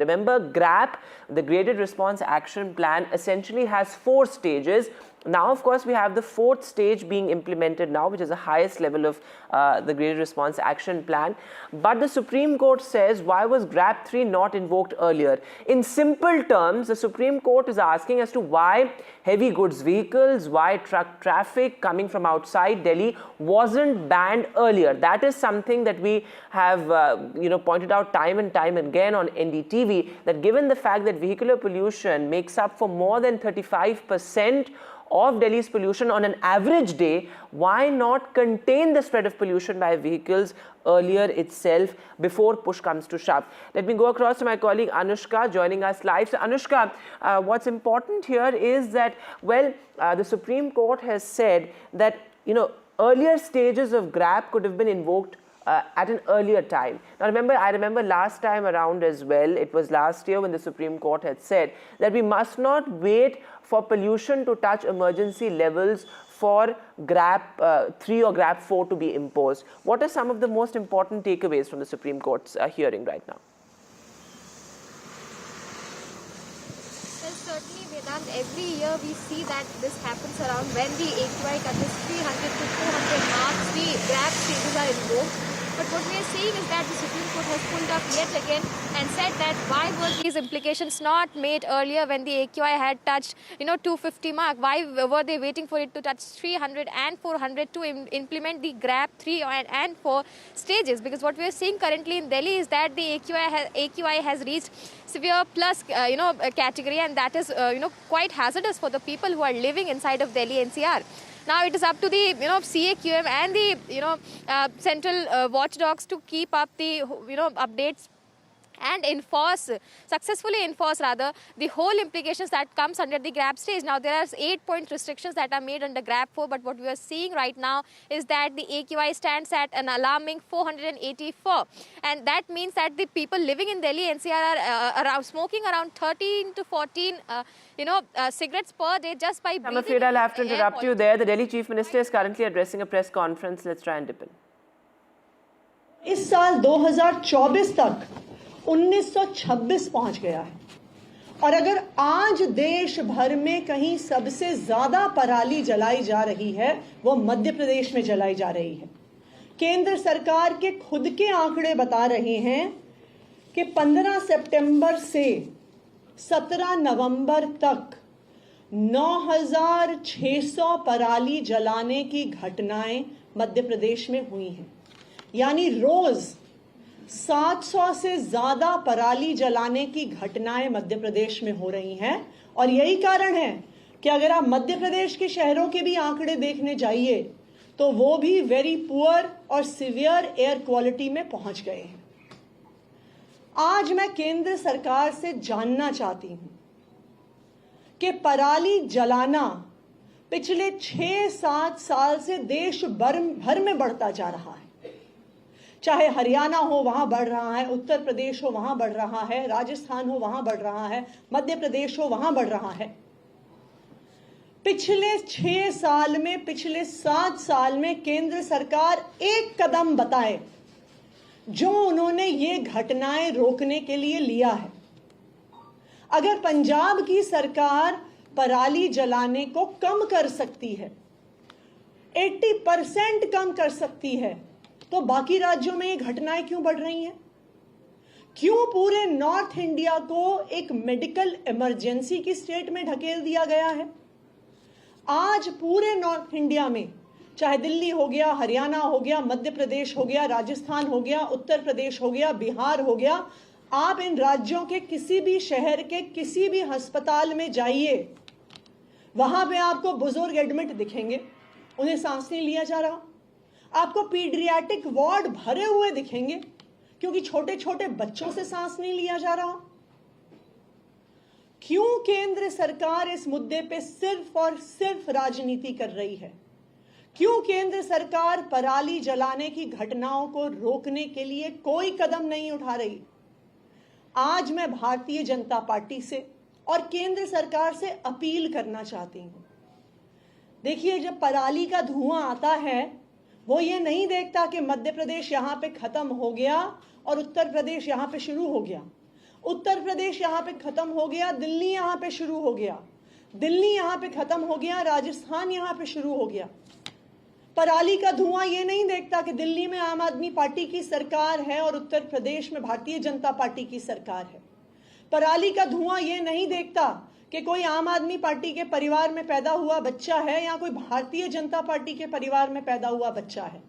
Remember, GRAP, the Graded Response Action Plan, essentially has 4 stages. Now, of course, we have the 4th stage being implemented now, which is the highest level of the Graded Response Action Plan. But the Supreme Court says, why was GRAP 3 not invoked earlier? In simple terms, the Supreme Court is asking as to why heavy goods vehicles, why truck traffic coming from outside Delhi wasn't banned earlier. That is something that we have pointed out time and time again on NDTV, that given the fact that vehicular pollution makes up for more than 35% of Delhi's pollution on an average day, why not contain the spread of pollution by vehicles earlier itself before push comes to shove? Let me go across to my colleague Anushka joining us live. So Anushka, what's important here is that, well, the Supreme Court has said that, earlier stages of GRAP could have been invoked at an earlier time. Now I remember last time around as well, it was last year when the Supreme Court had said that we must not wait for pollution to touch emergency levels for GRAP 3 or GRAP 4 to be imposed. What are some of the most important takeaways from the Supreme Court's hearing right now? Well, certainly, Vedant, every year we see that this happens around when the AQI touches 300 to 400 marks, the GRAP stages are invoked. But what we are saying is that the Supreme Court has pulled up yet again and said that why were these implications not made earlier when the AQI had touched 250 mark? Why were they waiting for it to touch 300 and 400 to implement the GRAP 3 and 4 stages? Because what we are seeing currently in Delhi is that the AQI has reached severe plus category, and that is quite hazardous for the people who are living inside of Delhi NCR. Now it is up to the CAQM and the central watchdogs to keep up the updates and successfully enforce the whole implications that comes under the GRAP stage. Now there are 8-point restrictions that are made under GRAP 4, but what we are seeing right now is that the AQI stands at an alarming 484, and that means that the people living in Delhi NCR are smoking around 13 to 14 cigarettes per day just by breathing. I'm afraid I'll have to interrupt you there. The Delhi Chief Minister is currently addressing a press conference. Let's try and dip in. इस साल 2024 तक 1926 पहुंच गया है, और अगर आज देश भर में कहीं सबसे ज्यादा पराली जलाई जा रही है वो मध्य प्रदेश में जलाई जा रही है। केंद्र सरकार के खुद के आंकड़े बता रहे हैं कि 15 सितंबर से 17 नवंबर तक 9,600 पराली जलाने की घटनाएं मध्य प्रदेश में हुई हैं। यानी रोज 700 से ज्यादा पराली जलाने की घटनाएं मध्य प्रदेश में हो रही हैं, और यही कारण है कि अगर आप मध्य प्रदेश के शहरों के भी आंकड़े देखने जाइए तो वो भी वेरी पुअर और सिवियर एयर क्वालिटी में पहुंच गए हैं। आज मैं केंद्र सरकार से जानना चाहती हूं कि पराली जलाना पिछले 6-7 साल से देश भर में बढ़ता जा रहा है। चाहे हरियाणा हो वहां बढ़ रहा है, उत्तर प्रदेश हो वहां बढ़ रहा है, राजस्थान हो वहां बढ़ रहा है, मध्य प्रदेश हो वहां बढ़ रहा है। पिछले 6 साल में, पिछले 7 साल में केंद्र सरकार एक कदम बताए जो उन्होंने ये घटनाएं रोकने के लिए लिया है। अगर पंजाब की सरकार पराली जलाने को कम कर सकती है, 80% कम कर सकती है, तो बाकी राज्यों में ये घटनाएं क्यों बढ़ रही हैं? क्यों पूरे नॉर्थ इंडिया को एक मेडिकल इमरजेंसी की स्टेट में ढकेल दिया गया है? आज पूरे नॉर्थ इंडिया में, चाहे दिल्ली हो गया, हरियाणा हो गया, मध्य प्रदेश हो गया, राजस्थान हो गया, उत्तर प्रदेश हो गया, बिहार हो गया, आप इन राज्यों के किसी भी शहर के किसी भी अस्पताल में जाइए, वहां पे आपको बुजुर्ग एडमिट दिखेंगे, उन्हें सांस नहीं लिया जा रहा। आपको पीडियाट्रिक वार्ड भरे हुए दिखेंगे क्योंकि छोटे छोटे बच्चों से सांस नहीं लिया जा रहा। क्यों केंद्र सरकार इस मुद्दे पे सिर्फ और सिर्फ राजनीति कर रही है? क्यों केंद्र सरकार पराली जलाने की घटनाओं को रोकने के लिए कोई कदम नहीं उठा रही? आज मैं भारतीय जनता पार्टी से और केंद्र सरकार से अपील करना चाहती हूं। देखिए, जब पराली का धुआं आता है वो ये नहीं देखता कि मध्य प्रदेश यहां पे खत्म हो गया और उत्तर प्रदेश यहां पे शुरू हो गया। उत्तर प्रदेश यहाँ पे खत्म हो गया, दिल्ली यहाँ पे शुरू हो गया, दिल्ली यहाँ पे खत्म हो गया, राजस्थान यहाँ पे शुरू हो गया। पराली का धुआं ये नहीं देखता कि दिल्ली में आम आदमी पार्टी की सरकार है और उत्तर प्रदेश में भारतीय जनता पार्टी की सरकार है। पराली का धुआं ये नहीं देखता कि कोई आम आदमी पार्टी के परिवार में पैदा हुआ बच्चा है या कोई भारतीय जनता पार्टी के परिवार में पैदा हुआ बच्चा है।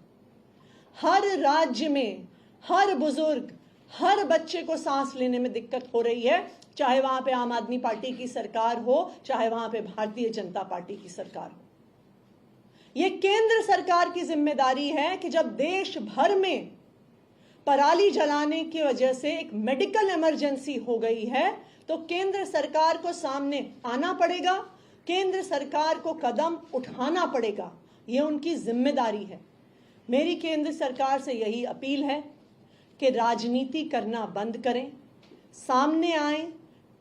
हर राज्य में हर बुजुर्ग, हर बच्चे को सांस लेने में दिक्कत हो रही है, चाहे वहां पे आम आदमी पार्टी की सरकार हो, चाहे वहां पे भारतीय जनता पार्टी की सरकार हो। यह केंद्र सरकार की जिम्मेदारी है कि जब देश भर में पराली जलाने की वजह से एक मेडिकल इमरजेंसी हो गई है, तो केंद्र सरकार को सामने आना पड़ेगा, केंद्र सरकार को कदम उठाना पड़ेगा। यह उनकी जिम्मेदारी है। मेरी केंद्र सरकार से यही अपील है कि राजनीति करना बंद करें, सामने आएं,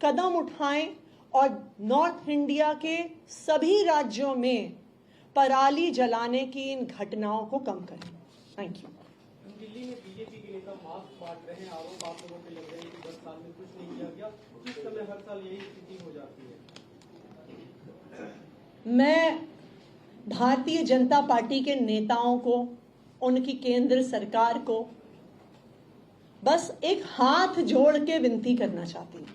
कदम उठाएं और नॉर्थ इंडिया के सभी राज्यों में पराली जलाने की इन घटनाओं को कम करें। Thank you. दिल्ली में बीजेपी के नेता मास्क बांट रहे हैं, आरोप आप लोगों पे लग रहे हैं कि 10 साल में कुछ नहीं किया गया, किस समय हर साल यही स्थिति हो जाती है? मैं भारतीय जनता पार्टी के नेताओं को, उनकी केंद्र सरकार को बस एक हाथ जोड़ के विनती करना चाहती हूं,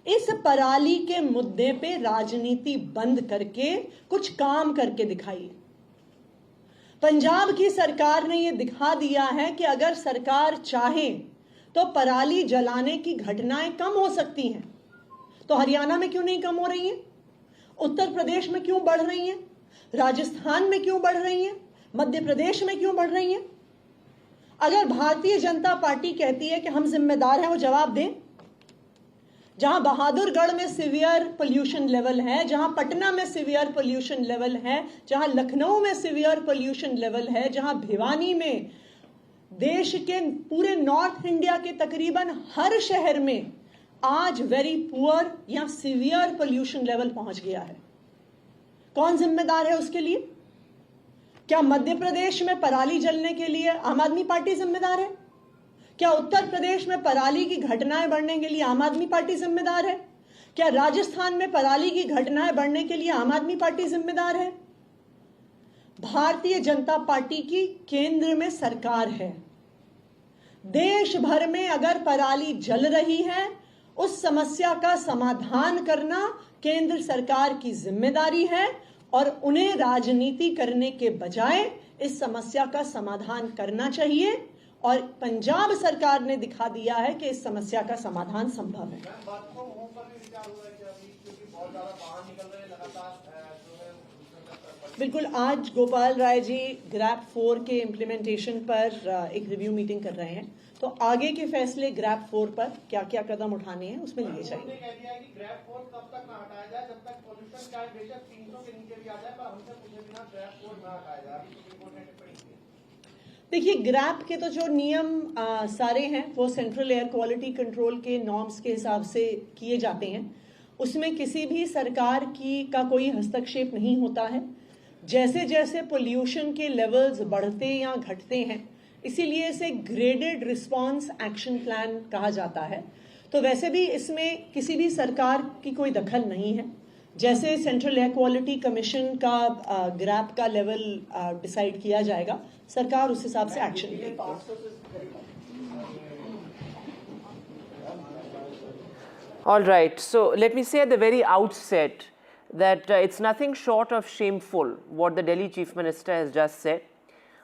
इस पराली के मुद्दे पे राजनीति बंद करके कुछ काम करके दिखाइए। पंजाब की सरकार ने यह दिखा दिया है कि अगर सरकार चाहे तो पराली जलाने की घटनाएं कम हो सकती हैं। तो हरियाणा में क्यों नहीं कम हो रही हैं? उत्तर प्रदेश में क्यों बढ़ रही हैं? राजस्थान में क्यों बढ़ रही हैं? मध्य प्रदेश में क्यों बढ़ रही हैं? अगर भारतीय जनता पार्टी कहती है कि हम जिम्मेदार हैं, वो जवाब दें। जहां बहादुरगढ़ में सीवियर पोल्यूशन लेवल है, जहां पटना में सीवियर पोल्यूशन लेवल है, जहां लखनऊ में सीवियर पोल्यूशन लेवल है, जहां भिवानी में, देश के पूरे नॉर्थ इंडिया के तकरीबन हर शहर में आज वेरी पुअर या सीवियर पोल्यूशन लेवल पहुंच गया है। कौन जिम्मेदार है उसके लिए? क्या मध्य प्रदेश में पराली जलने के लिए आम आदमी पार्टी जिम्मेदार है? क्या उत्तर प्रदेश में पराली की घटनाएं बढ़ने के लिए आम आदमी पार्टी जिम्मेदार है? क्या राजस्थान में पराली की घटनाएं बढ़ने के लिए आम आदमी पार्टी जिम्मेदार है? भारतीय जनता पार्टी की केंद्र में सरकार है। देश भर में अगर पराली जल रही है, उस समस्या का समाधान करना केंद्र सरकार की जिम्मेदारी है और उन्हें राजनीति करने के बजाय इस समस्या का समाधान करना चाहिए। और पंजाब सरकार ने दिखा दिया है कि इस समस्या का समाधान संभव है। बिल्कुल, आज गोपाल राय जी ग्रैप 4 के इम्प्लीमेंटेशन पर एक रिव्यू मीटिंग कर रहे हैं, तो आगे के फैसले ग्रैप 4 पर क्या क्या कदम उठाने हैं उसमें लिए जाएंगे। ग्रैप 4 तब तक ना हटाया जाए जब तक पॉल्यूशन का बेशक 300 के नीचे भी आ जाए, पर हमसे पूछे बिना ग्रैप 4 ना हटाया जाए। देखिए, ग्रैप के तो जो नियम सारे हैं वो सेंट्रल एयर क्वालिटी कंट्रोल के नॉर्म्स के हिसाब से किए जाते हैं। उसमें किसी भी सरकार का कोई हस्तक्षेप नहीं होता है। जैसे जैसे पोल्यूशन के लेवल्स बढ़ते या घटते हैं, इसीलिए इसे ग्रेडेड रिस्पांस एक्शन प्लान कहा जाता है। तो वैसे भी इसमें किसी भी सरकार की कोई दखल नहीं है। जैसे सेंट्रल एयर क्वालिटी कमीशन का ग्रैप का लेवल डिसाइड किया जाएगा, सरकार उस हिसाब से एक्शन लेगी। All right, so let me say at the very outset that it's nothing short of shameful what the Delhi Chief Minister has just said.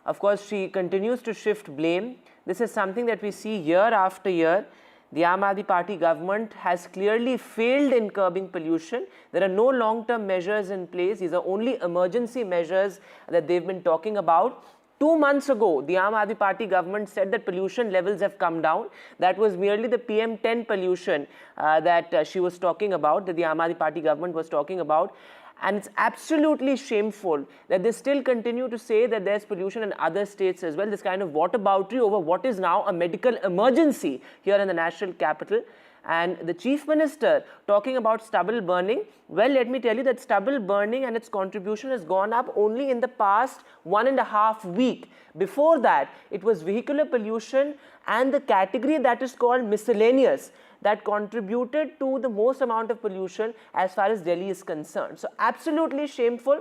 Of course, she continues to shift blame. This is something that we see year after year. The Aam Aadmi Party government has clearly failed in curbing pollution. There are no long-term measures in place. These are only emergency measures that they've been talking about. 2 months ago, the Aam Aadmi Party government said that pollution levels have come down. That was merely the PM10 pollution that she was talking about, that the Aam Aadmi Party government was talking about. And it's absolutely shameful that they still continue to say that there's pollution in other states as well. This kind of whataboutery over what is now a medical emergency here in the national capital. And the Chief Minister talking about stubble burning, well, let me tell you that stubble burning and its contribution has gone up only in the past 1.5 weeks. Before that, it was vehicular pollution and the category that is called miscellaneous that contributed to the most amount of pollution as far as Delhi is concerned. So absolutely shameful.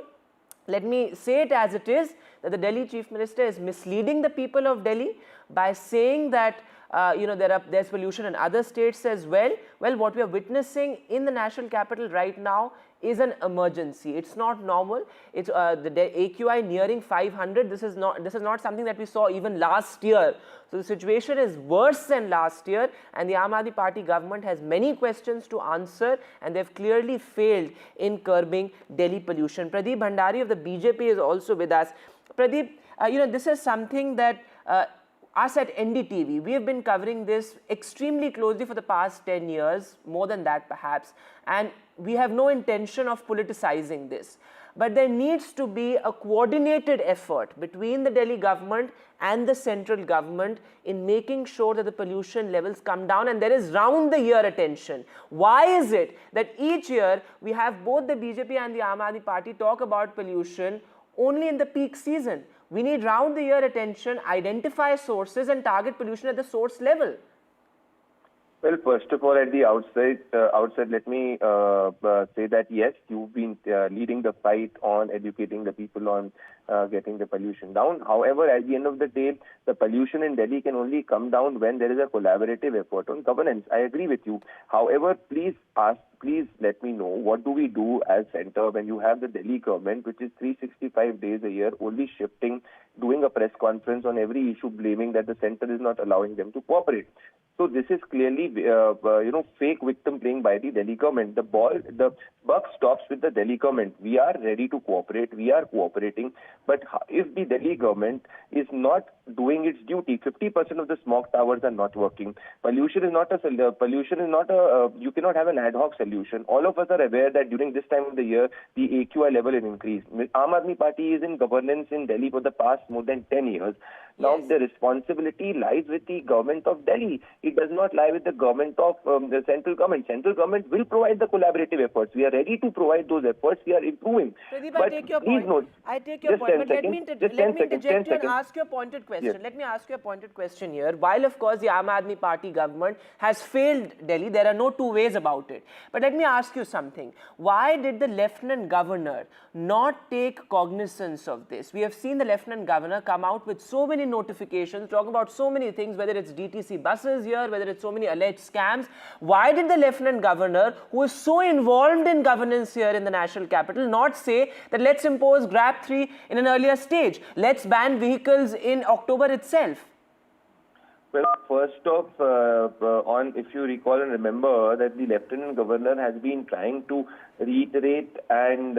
Let me say it as it is, that the Delhi Chief Minister is misleading the people of Delhi by saying that there's pollution in other states as well. Well, what we are witnessing in the national capital right now is an emergency. It's not normal. It's the AQI nearing 500. This is not something that we saw even last year. So the situation is worse than last year, and the Aam Aadmi Party government has many questions to answer, and they've clearly failed in curbing Delhi pollution. Pradeep Bhandari of the BJP is also with us. Pradeep, this is something that us at NDTV, we have been covering this extremely closely for the past 10 years, more than that perhaps, and we have no intention of politicizing this. But there needs to be a coordinated effort between the Delhi government and the central government in making sure that the pollution levels come down, and there is round the year attention. Why is it that each year we have both the BJP and the Aam Aadmi Party talk about pollution only in the peak season? We need round the year attention, identify sources and target pollution at the source level. Well, first of all, at the outset, let me say that yes, you've been leading the fight on educating the people on getting the pollution down. However, at the end of the day, the pollution in Delhi can only come down when there is a collaborative effort on governance. I agree with you. However, please let me know, what do we do as center when you have the Delhi government, which is 365 days a year, only shifting, doing a press conference on every issue, blaming that the center is not allowing them to cooperate. So this is clearly, fake victim playing by the Delhi government. The buck stops with the Delhi government. We are ready to cooperate. We are cooperating. But if the Delhi government is not doing its duty, 50% of the smog towers are not working. Pollution is not you cannot have an ad hoc solution. All of us are aware that during this time of the year, the AQI level is increased. Aam Aadmi Party is in governance in Delhi for the past more than 10 years. Now, the responsibility lies with the government of Delhi. It does not lie with the government of the central government. Central government will provide the collaborative efforts. We are ready to provide those efforts. We are improving. Pradeep, but I take your point. Note, I take your point. But let me interject you and ask you a pointed question. Yes. Let me ask you a pointed question here. While, of course, the Aam Aadmi Party government has failed Delhi, there are no two ways about it. But let me ask you something. Why did the Lieutenant Governor not take cognizance of this? We have seen the Lieutenant Governor come out with so many notifications, talk about so many things, whether it's DTC buses here, whether it's so many alleged scams. Why did the Lieutenant Governor, who is so involved in governance here in the national capital, not say that let's impose GRAP 3 in an earlier stage? Let's ban vehicles in October itself. Well, first off, if you recall and remember that the Lieutenant Governor has been trying to reiterate and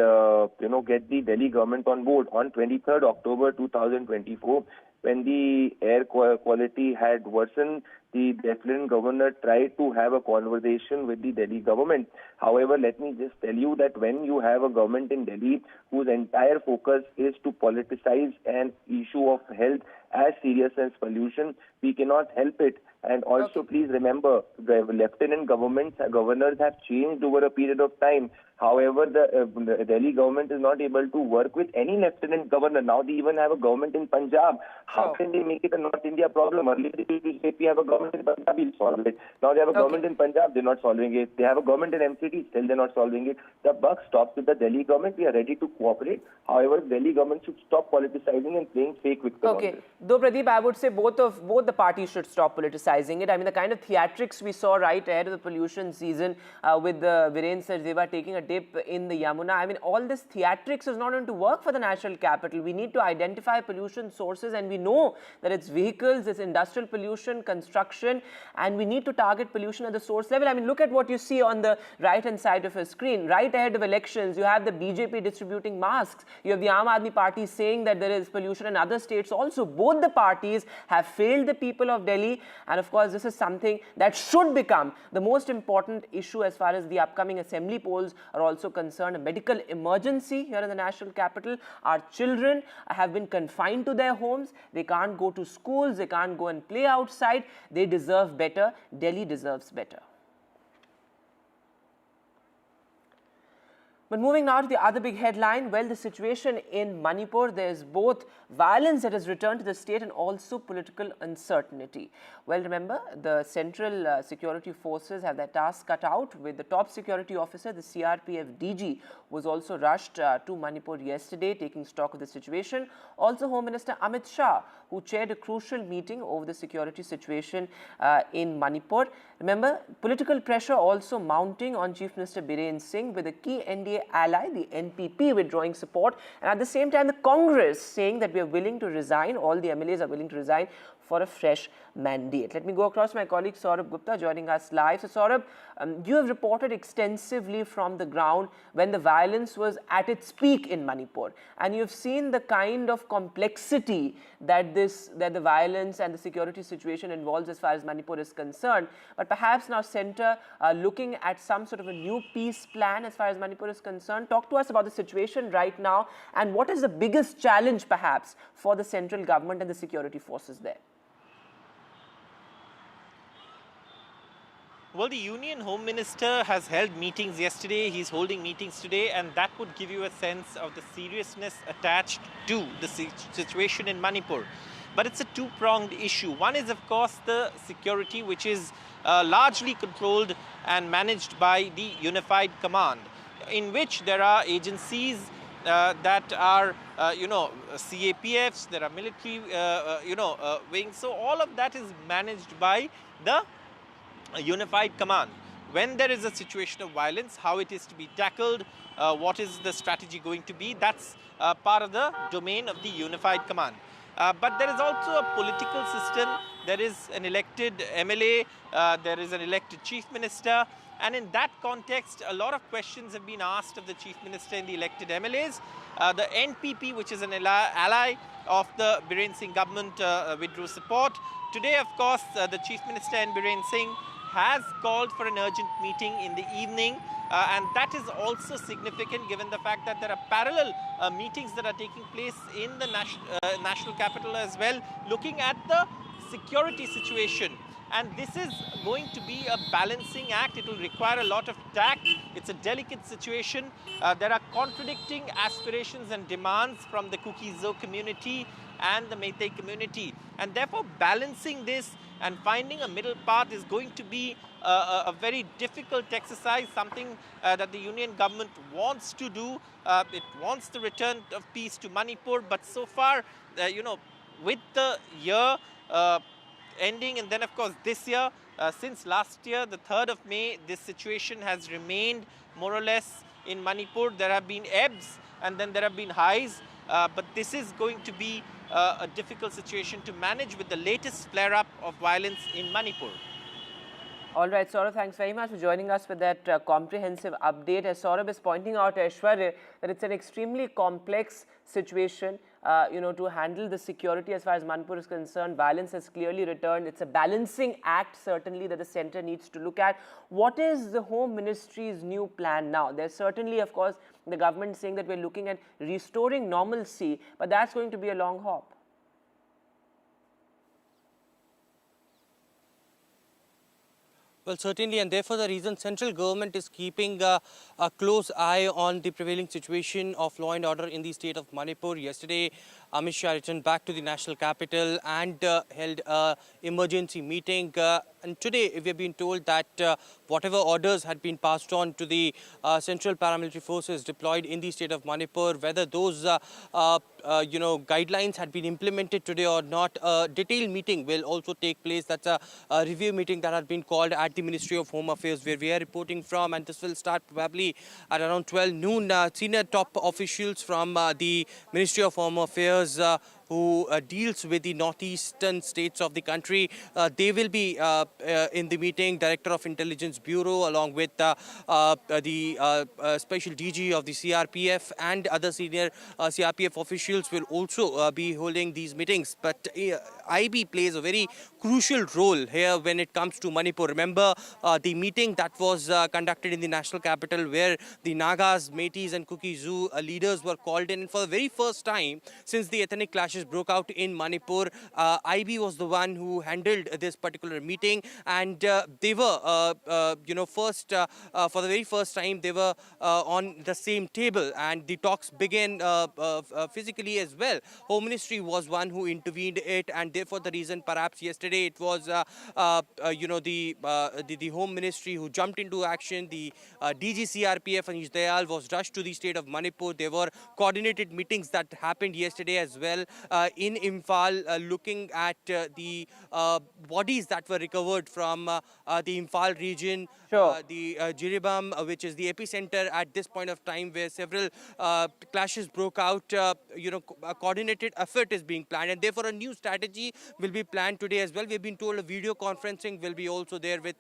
get the Delhi government on board. On 23rd October 2024, when the air quality had worsened, the Lieutenant Governor tried to have a conversation with the Delhi government. However, let me just tell you that when you have a government in Delhi whose entire focus is to politicize an issue of health as serious as pollution, we cannot help it. And also, please remember, the lieutenant governors have changed over a period of time. However, the Delhi government is not able to work with any lieutenant governor. Now they even have a government in Punjab. How can they make it a North India problem? Earlier they used to say we have a government in Punjab, we'll solve it. Now they have a government in Punjab, they're not solving it. They have a government in MCT, still they're not solving it. The buck stops with the Delhi government. We are ready to cooperate. However, Delhi government should stop politicizing and playing fake victim. Okay. Though, Pradeep, I would say both the parties should stop politicizing it. I mean, the kind of theatrics we saw right ahead of the pollution season with the Viren Sarjeva taking a dip in the Yamuna. I mean, all this theatrics is not going to work for the national capital. We need to identify pollution sources, and we know that it's vehicles, it's industrial pollution, construction, and we need to target pollution at the source level. I mean, look at what you see on the right-hand side of your screen. Right ahead of elections, you have the BJP distributing masks. You have the Aam Aadmi Party saying that there is pollution in other states also. Both the parties have failed the people of Delhi, and of course, this is something that should become the most important issue as far as the upcoming assembly polls are also concerned. A medical emergency here in the national capital. Our children have been confined to their homes. They can't go to schools. They can't go and play outside. They deserve better. Delhi deserves better. But moving now to the other big headline, well, the situation in Manipur, there's both violence that has returned to the state and also political uncertainty. Well, remember, the central security forces have their task cut out, with the top security officer, the CRPF DG, was also rushed to Manipur yesterday, taking stock of the situation. Also, Home Minister Amit Shah, who chaired a crucial meeting over the security situation in Manipur. Remember, political pressure also mounting on Chief Minister Biren Singh, with a key NDA ally, the NPP, withdrawing support, and at the same time the Congress saying that we are willing to resign, all the MLAs are willing to resign for a fresh mandate. Let me go across to my colleague Saurabh Gupta joining us live. So Saurabh, you have reported extensively from the ground when the violence was at its peak in Manipur, and you've seen the kind of complexity that the violence and the security situation involves as far as Manipur is concerned. But perhaps now centre looking at some sort of a new peace plan as far as Manipur is concerned. Talk to us about the situation right now, and what is the biggest challenge perhaps for the central government and the security forces there? Well, the Union Home Minister has held meetings yesterday, he's holding meetings today, and that would give you a sense of the seriousness attached to the situation in Manipur. But it's a two-pronged issue. One is, of course, the security, which is largely controlled and managed by the Unified Command, in which there are agencies that are, CAPFs, there are military, wings. So all of that is managed by the Unified Command. When there is a situation of violence, how it is to be tackled, what is the strategy going to be, that's part of the domain of the Unified Command. But there is also a political system. There is an elected MLA, there is an elected Chief Minister, and in that context, a lot of questions have been asked of the Chief Minister and the elected MLAs. The NPP, which is an ally of the Biren Singh government, withdrew support. Today, of course, the Chief Minister and Biren Singh has called for an urgent meeting in the evening, and that is also significant given the fact that there are parallel meetings that are taking place in the national capital as well, looking at the security situation. And this is going to be a balancing act. It will require a lot of tact. It's a delicate situation. There are contradicting aspirations and demands from the Kuki-Zo community and the Meitei community. And therefore, balancing this and finding a middle path is going to be a very difficult exercise, something that the union government wants to do. It wants the return of peace to Manipur, but so far, with the year ending, and then of course this year, since last year, the 3rd of May, this situation has remained more or less in Manipur. There have been ebbs and then there have been highs, but this is going to be a difficult situation to manage with the latest flare-up of violence in Manipur. All right, Saurabh, thanks very much for joining us with that comprehensive update. As Saurabh is pointing out, Aishwarya, that it's an extremely complex situation, to handle the security as far as Manipur is concerned. Violence has clearly returned. It's a balancing act, certainly, that the centre needs to look at. What is the Home Ministry's new plan now? There's certainly, of course, the government saying that we're looking at restoring normalcy, but that's going to be a long hop. Well, certainly, and therefore the reason central government is keeping a close eye on the prevailing situation of law and order in the state of Manipur. Yesterday, Amit Shah returned back to the national capital and held an emergency meeting. And today, we have been told that whatever orders had been passed on to the central paramilitary forces deployed in the state of Manipur, whether those guidelines had been implemented today or not, a detailed meeting will also take place. That's a review meeting that had been called at the Ministry of Home Affairs, where we are reporting from, and this will start probably at around 12 noon. Senior top officials from the Ministry of Home Affairs who deals with the northeastern states of the country. They will be in the meeting. Director of Intelligence Bureau, along with the Special DG of the CRPF and other senior CRPF officials will also be holding these meetings. But IB plays a very crucial role here when it comes to Manipur. Remember the meeting that was conducted in the national capital, where the Nagas, Meiteis and Kuki-Zo leaders were called in for the very first time since the ethnic clashes clashes broke out in Manipur. IB was the one who handled this particular meeting, and they were, for the very first time, they were on the same table, and the talks began physically as well. Home Ministry was one who intervened it, and therefore the reason perhaps yesterday it was the Home Ministry who jumped into action. The DG CRPF Anish Dayal was rushed to the state of Manipur. There were coordinated meetings that happened yesterday as well in Imphal, looking at the bodies that were recovered from the Imphal region, Sure. the Jiribam, which is the epicenter at this point of time, where several clashes broke out. A coordinated effort is being planned, and therefore a new strategy will be planned today as well. We've been told a video conferencing will be also there, with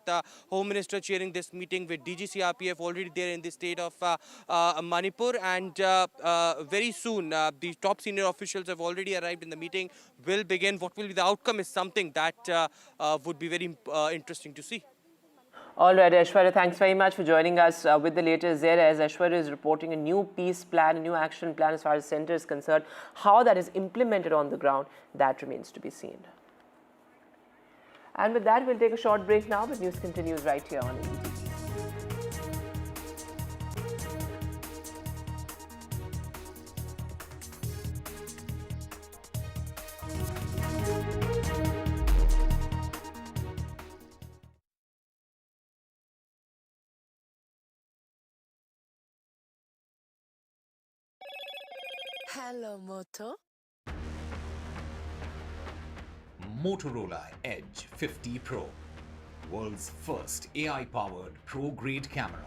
Home Minister chairing this meeting, with DG CRPF already there in the state of Manipur, and very soon the top senior officials have already arrived in the meeting. Will begin. What will be the outcome is something that would be very interesting to see. All right, Aishwarya, thanks very much for joining us with the latest there. As Aishwarya is reporting a new peace plan, a new action plan as far as centre is concerned, how that is implemented on the ground, that remains to be seen. And with that, we'll take a short break now, but news continues right here on NDTV. Hello, Moto. Motorola Edge 50 Pro, world's first AI-powered pro-grade camera.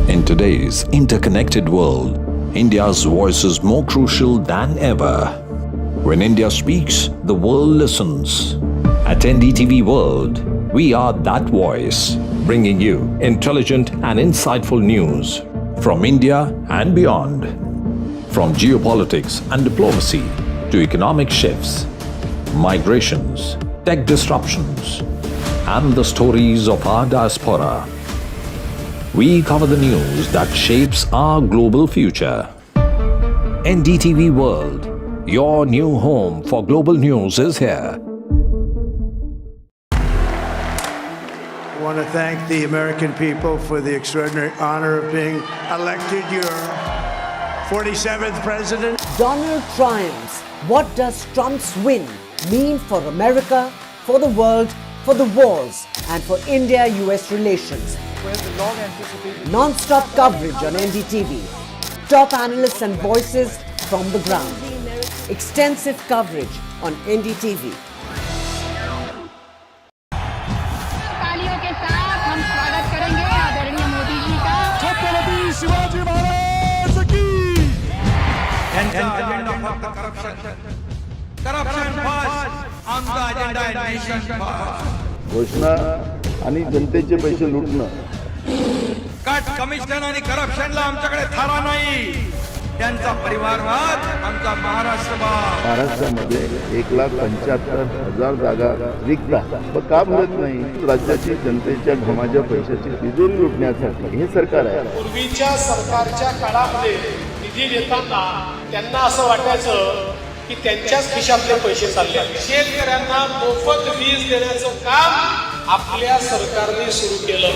In today's interconnected world, India's voice is more crucial than ever. When India speaks, the world listens. At NDTV World, we are that voice, bringing you intelligent and insightful news from India and beyond. From geopolitics and diplomacy to economic shifts, migrations, tech disruptions, and the stories of our diaspora. We cover the news that shapes our global future. NDTV World, your new home for global news, is here. I want to thank the American people for the extraordinary honor of being elected your 47th president. Donald triumphs. What does Trump's win mean for America, for the world, for the wars, and for India-US relations? Non-stop coverage on NDTV. Top analysts and voices from the ground. Extensive coverage on NDTV. तालियों के साथ हम स्वागत करेंगे आदरणीय मोदी जी का। छत्रपति शिवाजी महाराज की। Corruption first, आमचा अजेंडा आहे नेशन फर्स्ट. घोषणा आणि जनतेचे पैसे लुटणं. कट कमिशन आणि करप्शनला आमच्याकडे थारा नाही. त्यांचा परिवारवाद आमचा महाराष्ट्रवाद. महाराष्ट्रामध्ये 1,75,000 जागा रिक्त आहेत. मग का भरत नाही? राज्याची जनतेच्या घमाच्या पैशाची तिजोरी लुटण्यासाठी हे सरकार आहे. पूर्वीच्या सरकारच्या काळामध्ये निधी देताना त्यांना असं वाटायचं की त्यांच्याच खिशातले पैसे चालले. शेतकऱ्यांना मोफत वीज देण्याचं काम आपल्या सरकारने सुरू केलं.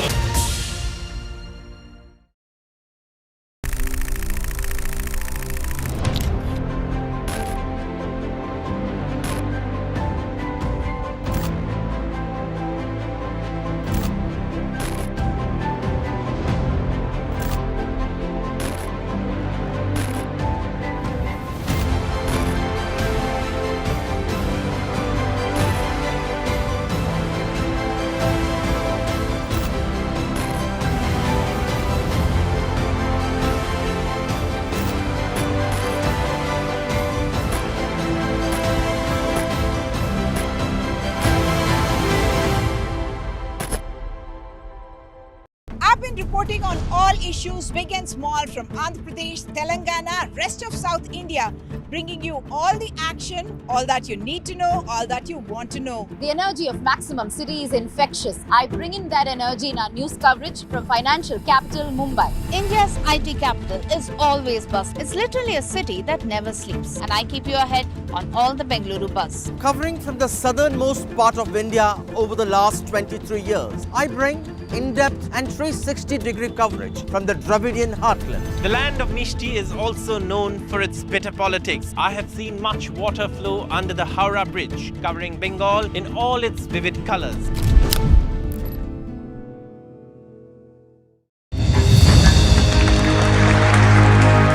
have been reporting on all issues, big and small, from Andhra Pradesh, Telangana, rest of South India, bringing you all the action, all that you need to know, all that you want to know. The energy of Maximum City is infectious. I bring in that energy in our news coverage from financial capital Mumbai. India's IT capital is always buzz. It's literally a city that never sleeps. And I keep you ahead on all the Bengaluru buzz. Covering from the southernmost part of India over the last 23 years, I bring in-depth and 360-degree coverage from the Dravidian heartland. The land of Mishti is also known for its bitter politics. I have seen much water flow under the Howrah Bridge, covering Bengal in all its vivid colors.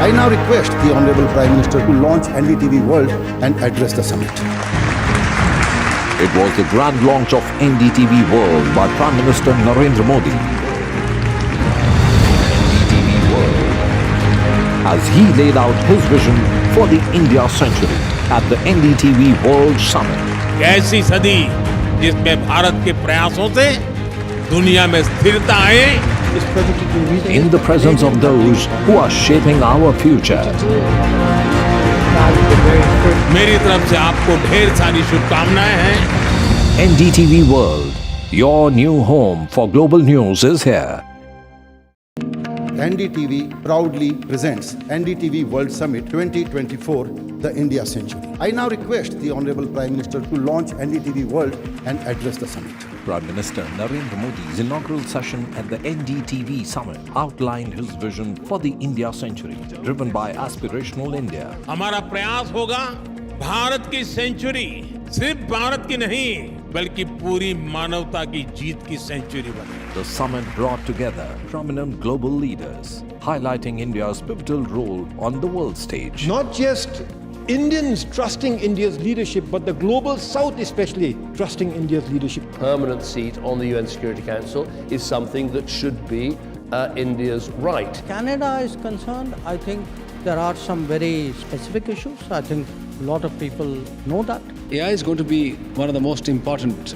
I now request the Honorable Prime Minister to launch NDTV World and address the summit. It was the grand launch of NDTV World by Prime Minister Narendra Modi. NDTV World, as he laid out his vision for the India century at the NDTV World Summit. ऐसी सदी जिसमें भारत के प्रयासों से दुनिया में स्थिरता आए. In the presence of those who are shaping our future. मेरी तरफ से आपको ढेर सारी शुभकामनाएं हैं. NDTV World, your new home for global news is here. NDTV proudly presents NDTV World Summit 2024, the India Century. I now request the Honorable Prime Minister to launch NDTV World and address the summit. Prime Minister Narendra Modi's inaugural session at the NDTV Summit outlined his vision for the India century, driven by aspirational India. हमारा प्रयास होगा भारत की century सिर्फ भारत की नहीं बल्कि पूरी मानवता की जीत की सेंचुरी बने. The summit brought together prominent global leaders, highlighting India's pivotal role on the world stage. Not just Indians trusting India's leadership, but the global South especially trusting India's leadership. Permanent seat on the UN Security Council is something that should be India's right. Canada is concerned, I think there are some very specific issues. I think a lot of people know that. AI is going to be one of the most important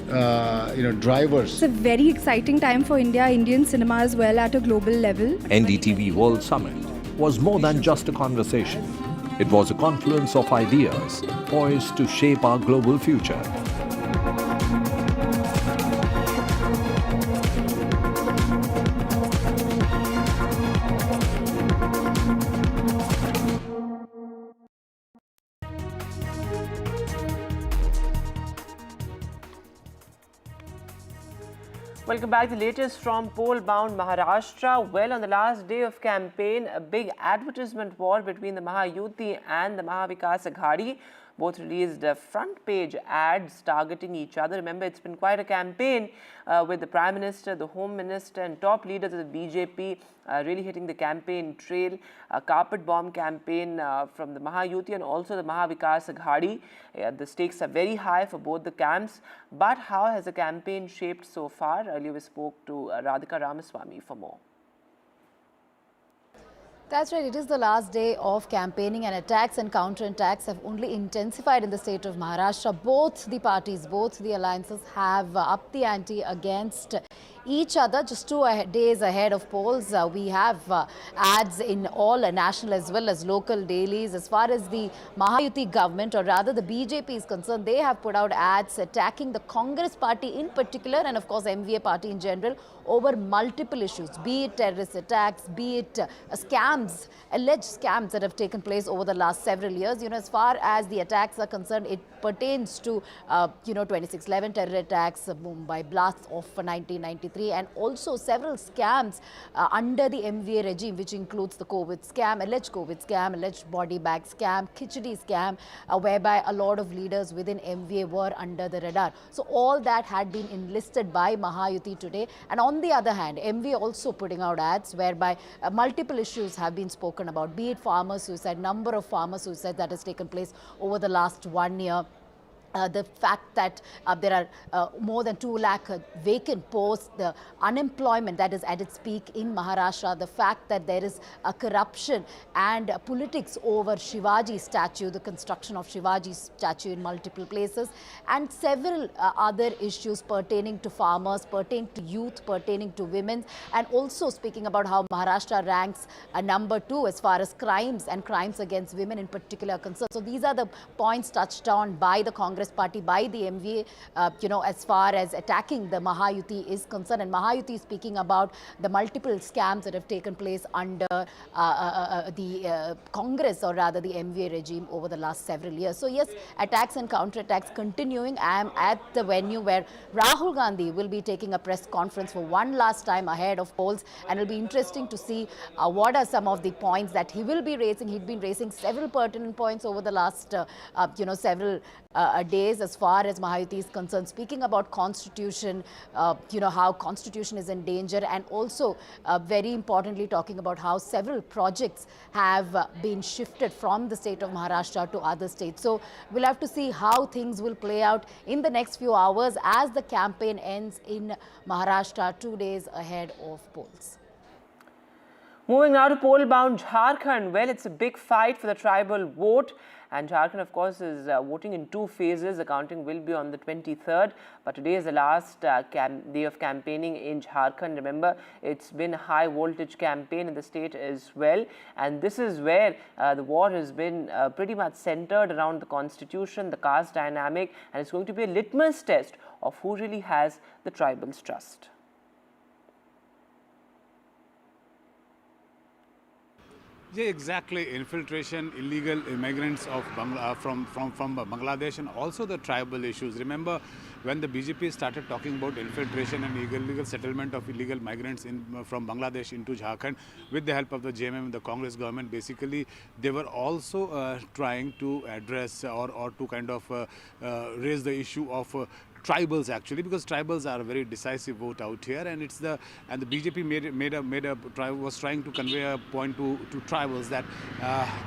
drivers. It's a very exciting time for India, Indian cinema as well at a global level. NDTV World Summit was more than just a conversation. It was a confluence of ideas poised to shape our global future. Welcome back. The latest from poll-bound Maharashtra. Well, on the last day of campaign, a big advertisement war between the Mahayuti and the Mahavikas Aghadi. Both released front page ads targeting each other. Remember, it's been quite a campaign with the Prime Minister, the Home Minister and top leaders of the BJP really hitting the campaign trail. A carpet bomb campaign from the Mahayuti and also the Mahavikas Aghadi. The stakes are very high for both the camps. But how has the campaign shaped so far? Earlier we spoke to Radhika Ramaswamy for more. That's right. It is the last day of campaigning and attacks and counterattacks have only intensified in the state of Maharashtra. Both the parties, both the alliances have upped the ante against each other. Just 2 days ahead of polls, we have ads in all national as well as local dailies. As far as the Mahayuti government, or rather the BJP is concerned, they have put out ads attacking the Congress party in particular and of course MVA party in general over multiple issues, be it terrorist attacks, be it scams, alleged scams that have taken place over the last several years. You know, as far as the attacks are concerned, it pertains to 26/11 terror attacks, Mumbai blast of 1993 and also several scams under the MVA regime, which includes the COVID scam, alleged body bag scam, khichdi scam, whereby a lot of leaders within MVA were under the radar. So all that had been enlisted by Mahayuti today. And on the other hand, MVA also putting out ads whereby multiple issues have been spoken about, be it farmer suicide, number of farmer suicide that has taken place over the last 1 year. the fact that there are more than 2 lakh vacant posts, the unemployment that is at its peak in Maharashtra, the fact that there is corruption and politics over Shivaji statue, the construction of Shivaji statue in multiple places, and several other issues pertaining to farmers, pertaining to youth, pertaining to women, and also speaking about how Maharashtra ranks number 2 as far as crimes and crimes against women in particular are concerned. So these are the points touched on by the Congress party, by the MVA, as far as attacking the Mahayuti is concerned. And Mahayuti is speaking about the multiple scams that have taken place under the Congress, or rather the MVA regime, over the last several years. So yes, attacks and counterattacks continuing. I am at the venue where Rahul Gandhi will be taking a press conference for one last time ahead of polls, and it'll be interesting to see what are some of the points that he will be raising. He'd been raising several pertinent points over the last several days as far as Mahayuti is concerned, speaking about constitution, how constitution is in danger, and also very importantly talking about how several projects have been shifted from the state of Maharashtra to other states. So we'll have to see how things will play out in the next few hours as the campaign ends in Maharashtra 2 days ahead of polls. Moving now to poll-bound Jharkhand. Well, it's a big fight for the tribal vote. And Jharkhand, of course, is voting in 2 phases. The counting will be on the 23rd. But today is the last day of campaigning in Jharkhand. Remember, it's been a high-voltage campaign in the state as well. And this is where the war has been pretty much centered around the constitution, the caste dynamic. And it's going to be a litmus test of who really has the tribal's trust. Yeah, exactly. Infiltration, illegal immigrants of from Bangladesh, and also the tribal issues. Remember, when the BJP started talking about infiltration and illegal settlement of illegal migrants from Bangladesh into Jharkhand, with the help of the JMM and the Congress government, basically they were also trying to address or to kind of raise the issue of tribals, actually, because tribals are a very decisive vote out here, and the BJP was trying to convey a point to tribals that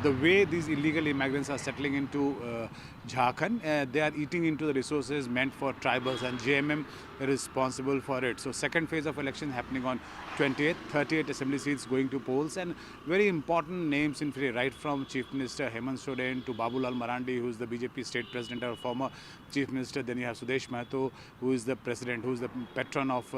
the way these illegal immigrants are settling into Jharkhand, they are eating into the resources meant for tribals, and JMM is responsible for it. So second phase of election happening on 28th, 38 assembly seats going to polls, and very important names in play, right from Chief Minister Hemant Soren to Babulal Marandi, who is the BJP state president or former Chief Minister. Then you have Sudesh Mahto, who is the president, who is the patron of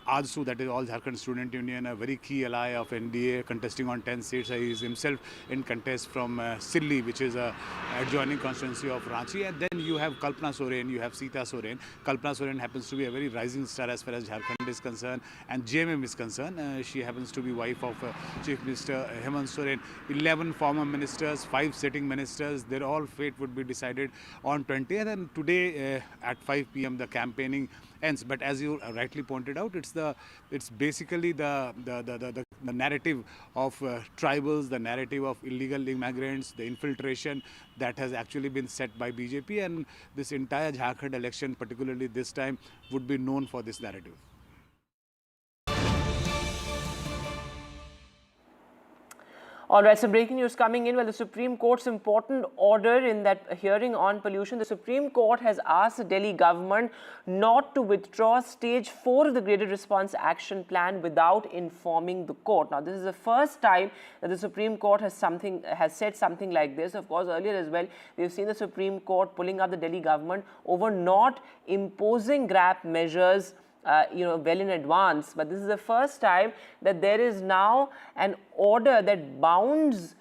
AJSU, that is All Jharkhand Student Union, a very key ally of NDA, contesting on 10 seats. He is himself in contest from Silli, which is a adjoining constituency of Ranchi. And then you have Kalpana Soren, you have Sita Soren. Kalpana Soren happens to be a very rising star as far as Jharkhand is concerned, and JMM is concerned. She happens to be wife of Chief Minister Hemant Soren. 11 former ministers, 5 sitting ministers, their all fate would be decided on 20th. And today at 5 p.m. the campaigning ends. But as you rightly pointed out, it's basically the narrative of tribals, the narrative of illegal immigrants, the infiltration that has actually been set by BJP, and this entire Jharkhand election, particularly this time, would be known for this narrative. All right, so breaking news coming in. Well, the Supreme Court's important order in that hearing on pollution. The Supreme Court has asked the Delhi government not to withdraw stage 4 of the Graded Response Action Plan without informing the court. Now, this is the first time that the Supreme Court has said something like this. Of course, earlier as well, we've seen the Supreme Court pulling up the Delhi government over not imposing GRAP measures well in advance. But this is the first time that there is now an order that bounds,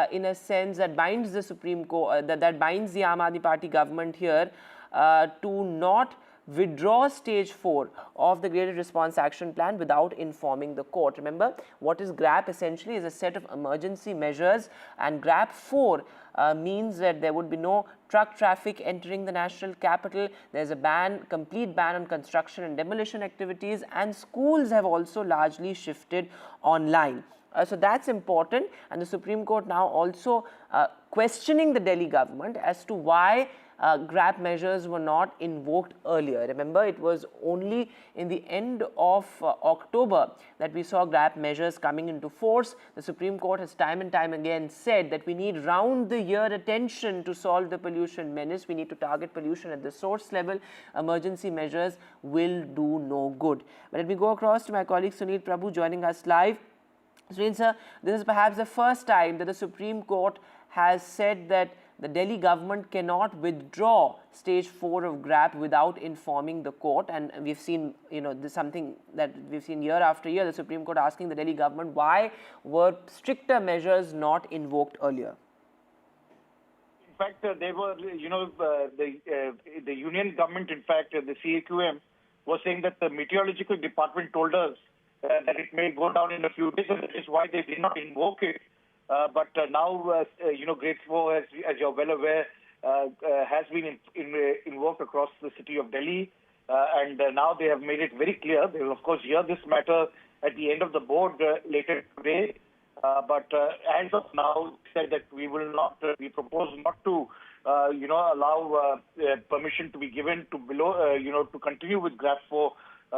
in a sense, that binds the Supreme Court, that binds the Aam Aadmi Party government here to not withdraw stage 4 of the Graded Response Action Plan without informing the court. Remember, what is GRAP essentially is a set of emergency measures, and GRAP 4 means that there would be no truck traffic entering the national capital. There's a complete ban on construction and demolition activities, and schools have also largely shifted online. So that's important, and the Supreme Court now also questioning the Delhi government as to why GRAP measures were not invoked earlier. Remember, it was only in the end of October that we saw GRAP measures coming into force. The Supreme Court has time and time again said that we need round-the-year attention to solve the pollution menace. We need to target pollution at the source level. Emergency measures will do no good. But let me go across to my colleague Sunil Prabhu joining us live. Sunil sir, this is perhaps the first time that the Supreme Court has said that the Delhi government cannot withdraw stage 4 of GRAP without informing the court, and we've seen, this is something that we've seen year after year, the Supreme Court asking the Delhi government why were stricter measures not invoked earlier. In fact, they were, the union government, in fact, the CAQM was saying that the meteorological department told us that it may go down in a few days, and that is why they did not invoke it. But now, grade 4, as you're well aware, has been invoked across the city of Delhi. And now they have made it very clear. They will, of course, hear this matter at the end of the board later today. But as of now, said that we will not, we propose not to, allow permission to be given to below, to continue with GRAP 4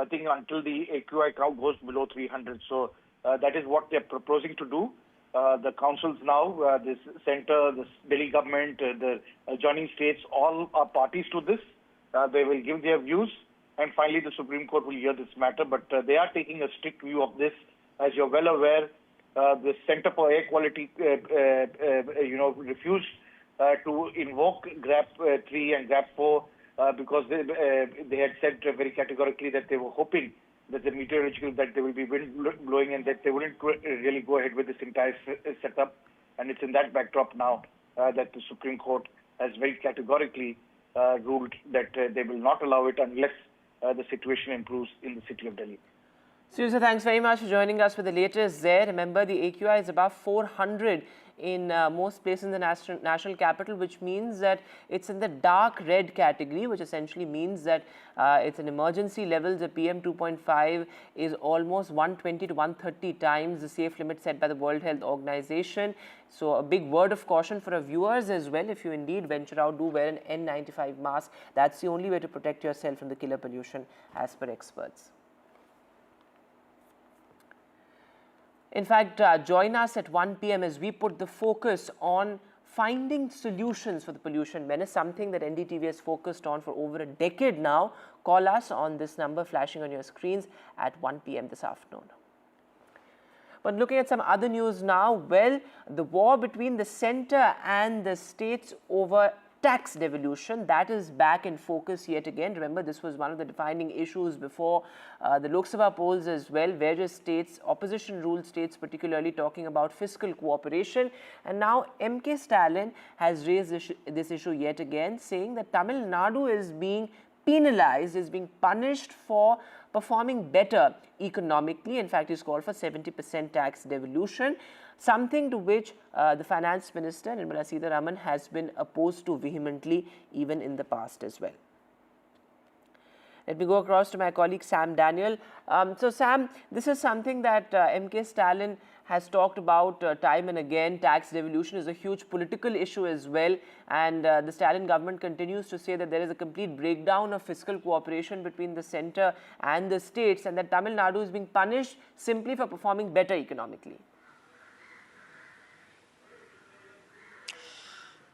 thing until the AQI count goes below 300. So that is what they're proposing to do. The councils now, this centre, the Delhi government, the adjoining states, all are parties to this. They will give their views, and finally the Supreme Court will hear this matter. But they are taking a strict view of this. As you're well aware, the Centre for Air Quality, refused to invoke GRAP 3 and GRAP 4 because they had said very categorically that they were hoping that the meteorological, that there will be wind blowing and that they wouldn't really go ahead with this entire setup. And it's in that backdrop now that the Supreme Court has very categorically ruled that they will not allow it unless the situation improves in the city of Delhi. Susa, thanks very much for joining us for the latest there. Remember, the AQI is above 400 in most places in the national capital, which means that it's in the dark red category, which essentially means that it's an emergency level. The PM 2.5 is almost 120 to 130 times the safe limit set by the World Health Organization. So a big word of caution for our viewers as well. If you indeed venture out, do wear an N95 mask. That's the only way to protect yourself from the killer pollution, as per experts. In fact, join us at 1 p.m. as we put the focus on finding solutions for the pollution menace, something that NDTV has focused on for over a decade now. Call us on this number flashing on your screens at 1 p.m. this afternoon. But looking at some other news now, well, the war between the centre and the states over tax devolution, that is back in focus yet again. Remember, this was one of the defining issues before the Lok Sabha polls as well. Various states, opposition-ruled states particularly, talking about fiscal cooperation. And now MK Stalin has raised this issue yet again, saying that Tamil Nadu is being penalized, is being punished for performing better economically. In fact, he's called for 70% tax devolution, something to which the finance minister, Nirmala Sitharaman, has been opposed to vehemently even in the past as well. Let me go across to my colleague Sam Daniel. So Sam, this is something that MK Stalin has talked about time and again. Tax devolution is a huge political issue as well, and the Stalin government continues to say that there is a complete breakdown of fiscal cooperation between the centre and the states, and that Tamil Nadu is being punished simply for performing better economically.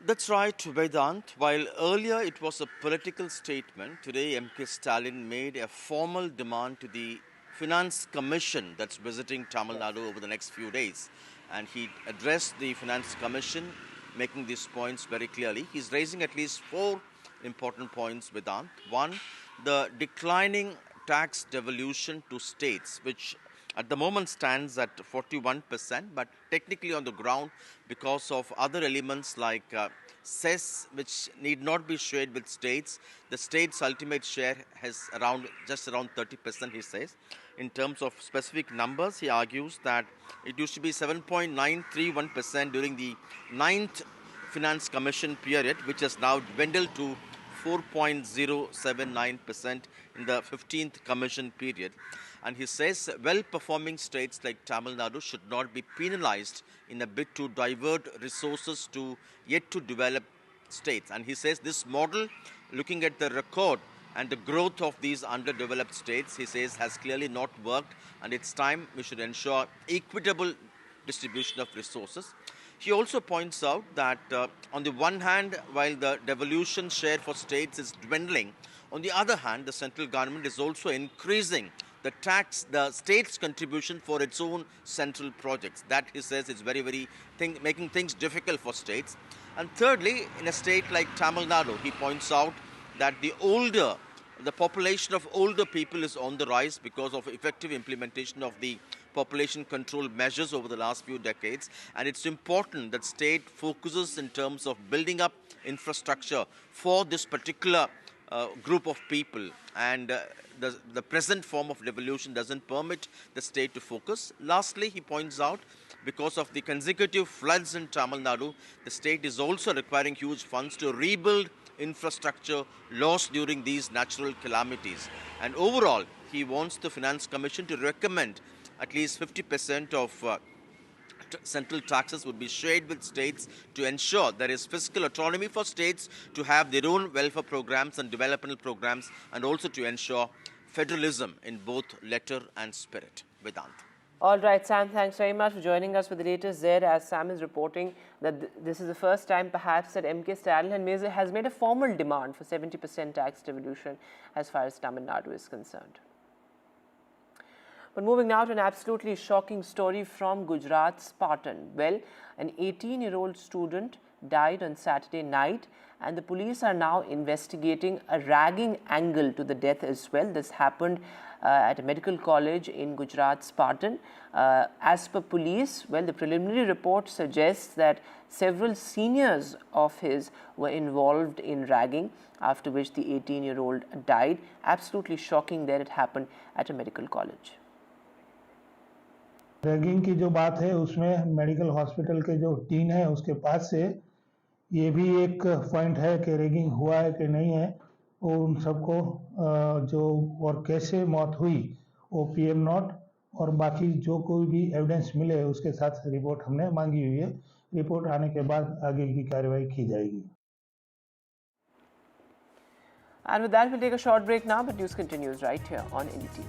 That's right, Vedant. While earlier it was a political statement, today MK Stalin made a formal demand to the Finance Commission that's visiting Tamil Nadu over the next few days. And he addressed the Finance Commission, making these points very clearly. He's raising at least 4 important points, Vedant. One, the declining tax devolution to states, which at the moment stands at 41%, but technically on the ground, because of other elements like cess, which need not be shared with states, the state's ultimate share has just around 30%, he says. In terms of specific numbers, he argues that it used to be 7.931% during the 9th Finance Commission period, which has now dwindled to 4.079% in the 15th Commission period. And he says well-performing states like Tamil Nadu should not be penalized in a bid to divert resources to yet-to-develop states. And he says this model, looking at the record and the growth of these underdeveloped states, he says, has clearly not worked, and it's time we should ensure equitable distribution of resources. He also points out that on the one hand, while the devolution share for states is dwindling, on the other hand, the central government is also increasing the state's contribution for its own central projects. That, he says, is making things difficult for states. And thirdly, in a state like Tamil Nadu, he points out that the population of older people is on the rise because of effective implementation of the population control measures over the last few decades. And it's important that state focuses in terms of building up infrastructure for this particular group of people. And the present form of devolution doesn't permit the state to focus. Lastly, he points out, because of the consecutive floods in Tamil Nadu, the state is also requiring huge funds to rebuild infrastructure lost during these natural calamities. And overall, he wants the Finance Commission to recommend at least 50% of central taxes would be shared with states to ensure there is fiscal autonomy for states to have their own welfare programs and developmental programs, and also to ensure federalism in both letter and spirit. Vedant. All right, Sam, thanks very much for joining us for the latest there. As Sam is reporting that this is the first time perhaps that M.K. Stalin has made a formal demand for 70% tax devolution as far as Tamil Nadu is concerned. But moving now to an absolutely shocking story from Gujarat, Spartan. Well, an 18-year-old student died on Saturday night, and the police are now investigating a ragging angle to the death as well. This happened at a medical college in Gujarat, Spartan. As per police, well, the preliminary report suggests that several seniors of his were involved in ragging, after which the 18-year-old died. Absolutely shocking there. It happened at a medical college. Ragging की जो बात है उसमें medical hospital के जो team है उसके पास से ये भी एक पॉइंट है कि रैगिंग हुआ है कि नहीं है, और उन सबको जो और कैसे मौत हुई वो PM नोट और बाकी जो कोई भी एविडेंस मिले उसके साथ रिपोर्ट हमने मांगी हुई है। रिपोर्ट आने के बाद आगे की कार्रवाई की जाएगी। And with that, we'll take a short break now, but news continues right here on NDTV.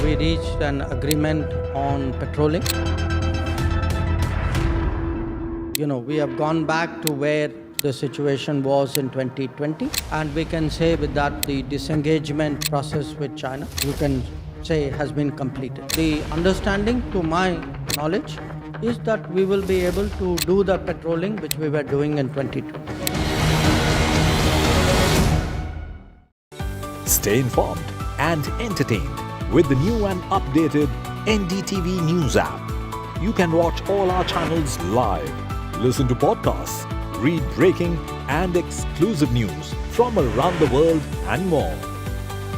We reached an agreement on patrolling. We have gone back to where the situation was in 2020, and we can say with that the disengagement process with China, you can say, has been completed. The understanding, to my knowledge, is that we will be able to do the patrolling which we were doing in 2020. Stay informed and entertained with the new and updated NDTV News app. You can watch all our channels live, listen to podcasts, read breaking and exclusive news from around the world and more.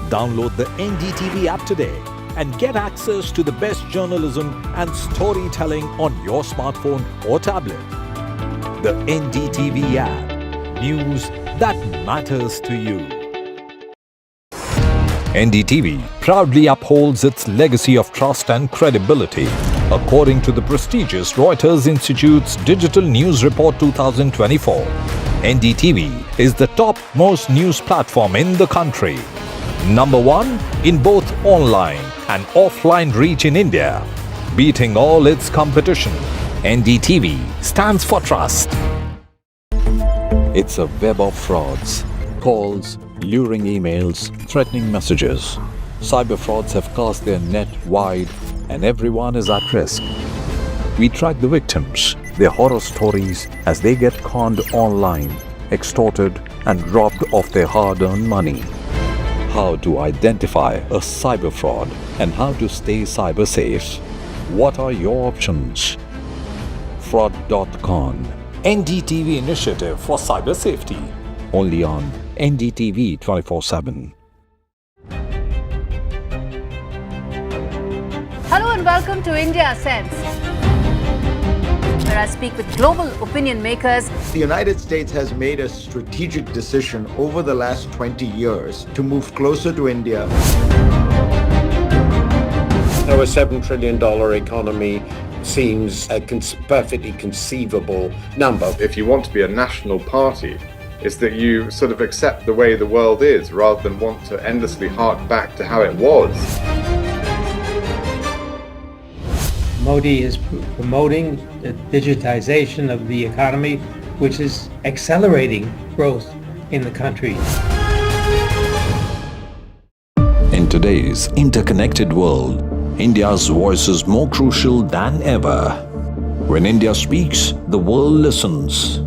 Download the NDTV app today and get access to the best journalism and storytelling on your smartphone or tablet. The NDTV app. News that matters to you. NDTV proudly upholds its legacy of trust and credibility. According to the prestigious Reuters Institute's Digital News Report 2024, NDTV is the top-most news platform in the country. Number 1 in both online and offline reach in India. Beating all its competition, NDTV stands for trust. It's a web of frauds, calls, luring emails, threatening messages. Cyber frauds have cast their net wide and everyone is at risk. We track the victims, their horror stories as they get conned online, extorted and robbed of their hard-earned money. How to identify a cyber fraud and how to stay cyber safe. What are your options? Fraud.con, NDTV initiative for cyber safety. Only on NDTV 24/7. Hello and welcome to India Sense. where I speak with global opinion makers. The United States has made a strategic decision over the last 20 years to move closer to India. Our $7 trillion economy seems a perfectly conceivable number. If you want to be a national party, it's that you sort of accept the way the world is rather than want to endlessly hark back to how it was. Modi is promoting the digitization of the economy, which is accelerating growth in the country. In today's interconnected world, India's voice is more crucial than ever. When India speaks, the world listens.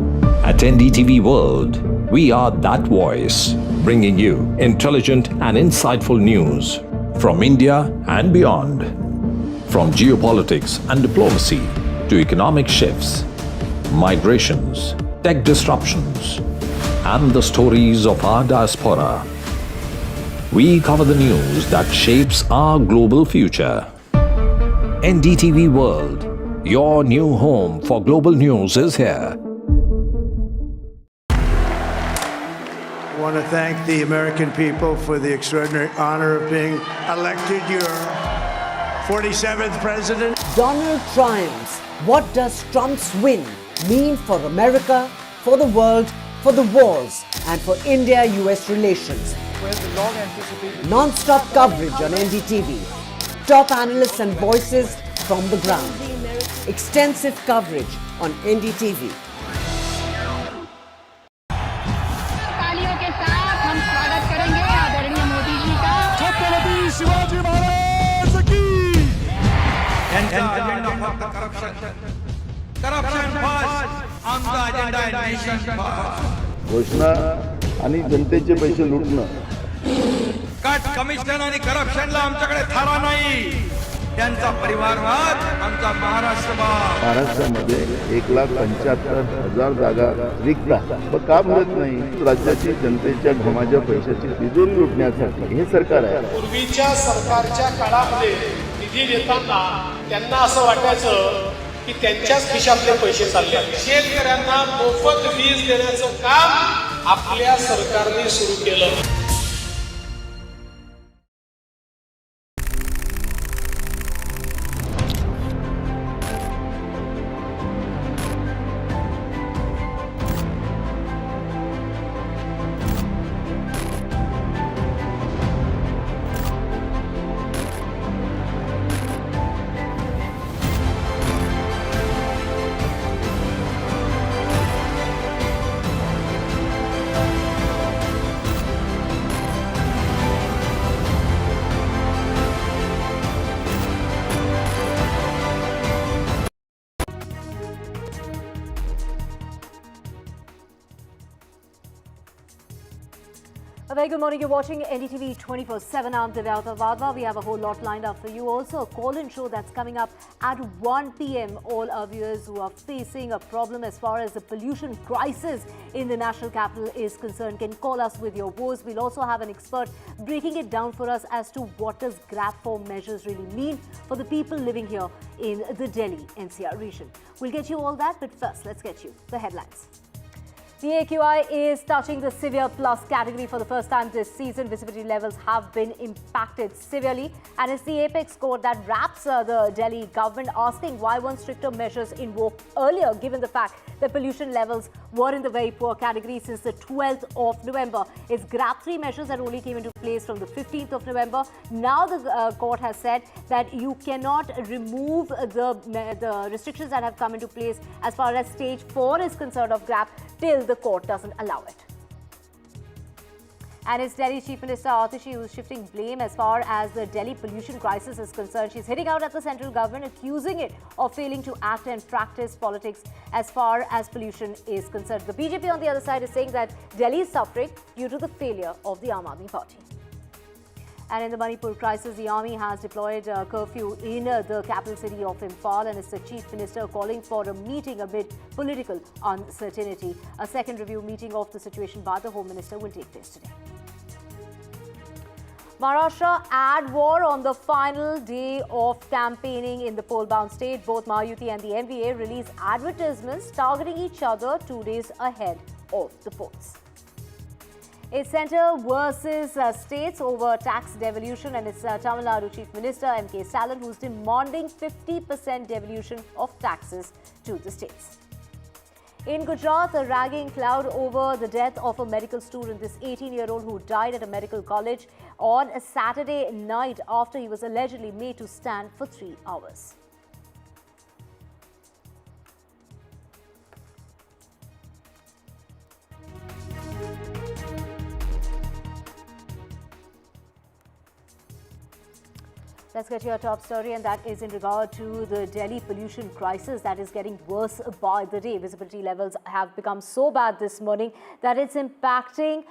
At NDTV World, we are that voice, bringing you intelligent and insightful news from India and beyond. From geopolitics and diplomacy to economic shifts, migrations, tech disruptions, and the stories of our diaspora, we cover the news that shapes our global future. NDTV World, your new home for global news, is here. I want to thank the American people for the extraordinary honor of being elected your 47th president. Donald triumphs. What does Trump's win mean for America, for the world, for the wars, and for India-US relations? Non-stop coverage on NDTV. Top analysts and voices from the ground. Extensive coverage on NDTV. तालियों के साथ हम स्वागत करेंगे आदरणीय मोदी जी का। छत्रपति शिवाजी महाराज की। घोषणा आणि जनतेचे पैसे लुटणं. कट कमिशन आणि करप्शनला आमच्याकडे थारा नाही. त्यांचा परिवारवाद आमचा महाराष्ट्रवाद. महाराष्ट्रामध्ये 1,75,000 जागा रिक्त आहेत. मग का भरत नाही? राज्याची जनतेच्या घमाच्या पैशाची तिजोरी लुटण्यासाठी हे सरकार आहे. पूर्वीच्या सरकारच्या काळामध्ये निधी देताना त्यांना असं वाटायचं की त्यांच्याच खिशातले पैसे चालले. शेतकऱ्यांना मोफत वीज देण्याचं काम आपल्या सरकारने सुरू केलं. A very good morning. You're watching NDTV 24/7. I'm Divyata Vadva. We have a whole lot lined up for you. Also, a call-in show that's coming up at 1 p.m. All our viewers who are facing a problem as far as the pollution crisis in the national capital is concerned can call us with your woes. We'll also have an expert breaking it down for us as to what does Grab 4 measures really mean for the people living here in the Delhi NCR region. We'll get you all that, but first, let's get you the headlines. The AQI is touching the severe plus category for the first time this season. Visibility levels have been impacted severely, and it's the apex score that wraps the Delhi government asking why weren't stricter measures invoked earlier, given the fact that pollution levels were in the very poor category since the 12th of November. It's Grab 3 measures that only came into place from the 15th of November. Now the court has said that you cannot remove the restrictions that have come into place as far as stage 4 is concerned of Grab till the court doesn't allow it. And it's Delhi Chief Minister Atishi who's shifting blame as far as the Delhi pollution crisis is concerned. She's hitting out at the central government, accusing it of failing to act and practice politics as far as pollution is concerned. The BJP on the other side is saying that Delhi is suffering due to the failure of the Aam Aadmi Party. And in the Manipur crisis, the army has deployed a curfew in the capital city of Imphal, and it's the Chief Minister calling for a meeting amid political uncertainty. A second review meeting of the situation by the Home Minister will take place today. Maharashtra ad war on the final day of campaigning in the poll-bound state. Both Mahayuti and the MVA released advertisements targeting each other 2 days ahead of the polls. It's centre versus states over tax devolution, and it's Tamil Nadu Chief Minister M.K. Stalin who's demanding 50% devolution of taxes to the states. In Gujarat, a ragging cloud over the death of a medical student, this 18-year-old who died at a medical college on a Saturday night after he was allegedly made to stand for 3 hours. Let's get to your top story, and that is in regard to the Delhi pollution crisis that is getting worse by the day. Visibility levels have become so bad this morning that it's impacting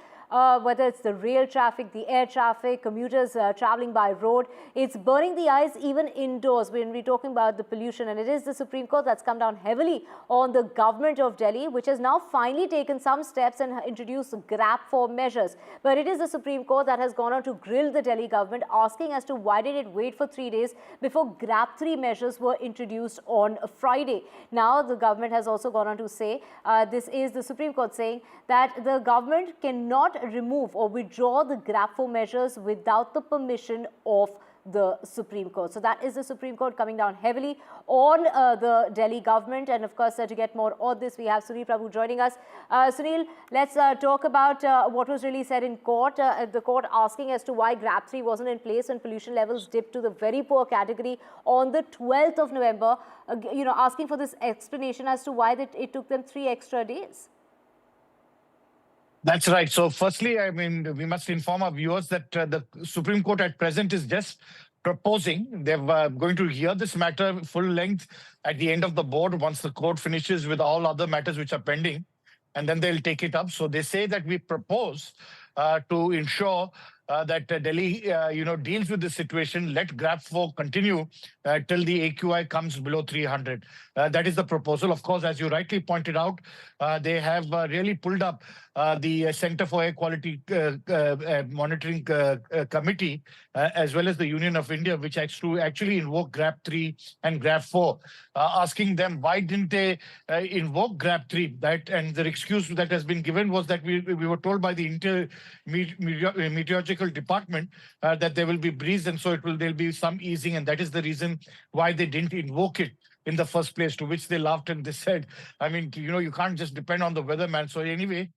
whether it's the rail traffic, the air traffic, commuters traveling by road. It's burning the eyes even indoors when we're talking about the pollution. And it is the Supreme Court that's come down heavily on the government of Delhi, which has now finally taken some steps and introduced GRAP 4 measures. But it is the Supreme Court that has gone on to grill the Delhi government, asking as to why did it wait for 3 days before GRAP 3 measures were introduced on Friday. Now the government has also gone on to say, this is the Supreme Court saying that the government cannot remove or withdraw the GRAP 4 measures without the permission of the Supreme Court. So that is the Supreme Court coming down heavily on the Delhi government. And of course, to get more on this, we have Sunil Prabhu joining us. Sunil, let's talk about what was really said in court. The court asking as to why GRAP 3 wasn't in place when pollution levels dipped to the very poor category on the 12th of November, asking for this explanation as to why it took them 3 extra days. That's right. So firstly, I mean, we must inform our viewers that the Supreme Court at present is just proposing. They're going to hear this matter full length at the end of the board once the court finishes with all other matters which are pending, and then they'll take it up. So they say that we propose to ensure that Delhi, deals with the situation. Let GRAP 4 continue till the AQI comes below 300. That is the proposal. Of course, as you rightly pointed out, they have really pulled up the Center for Air Quality Monitoring Committee, as well as the Union of India, which actually invoke GRAP 3 and GRAP 4, asking them why didn't they invoke GRAP 3? And the excuse that has been given was that we were told by the meteorological department that there will be breeze, and so there'll be some easing, and that is the reason why they didn't invoke it in the first place, to which they laughed and they said, I mean, you can't just depend on the weatherman. So anyway,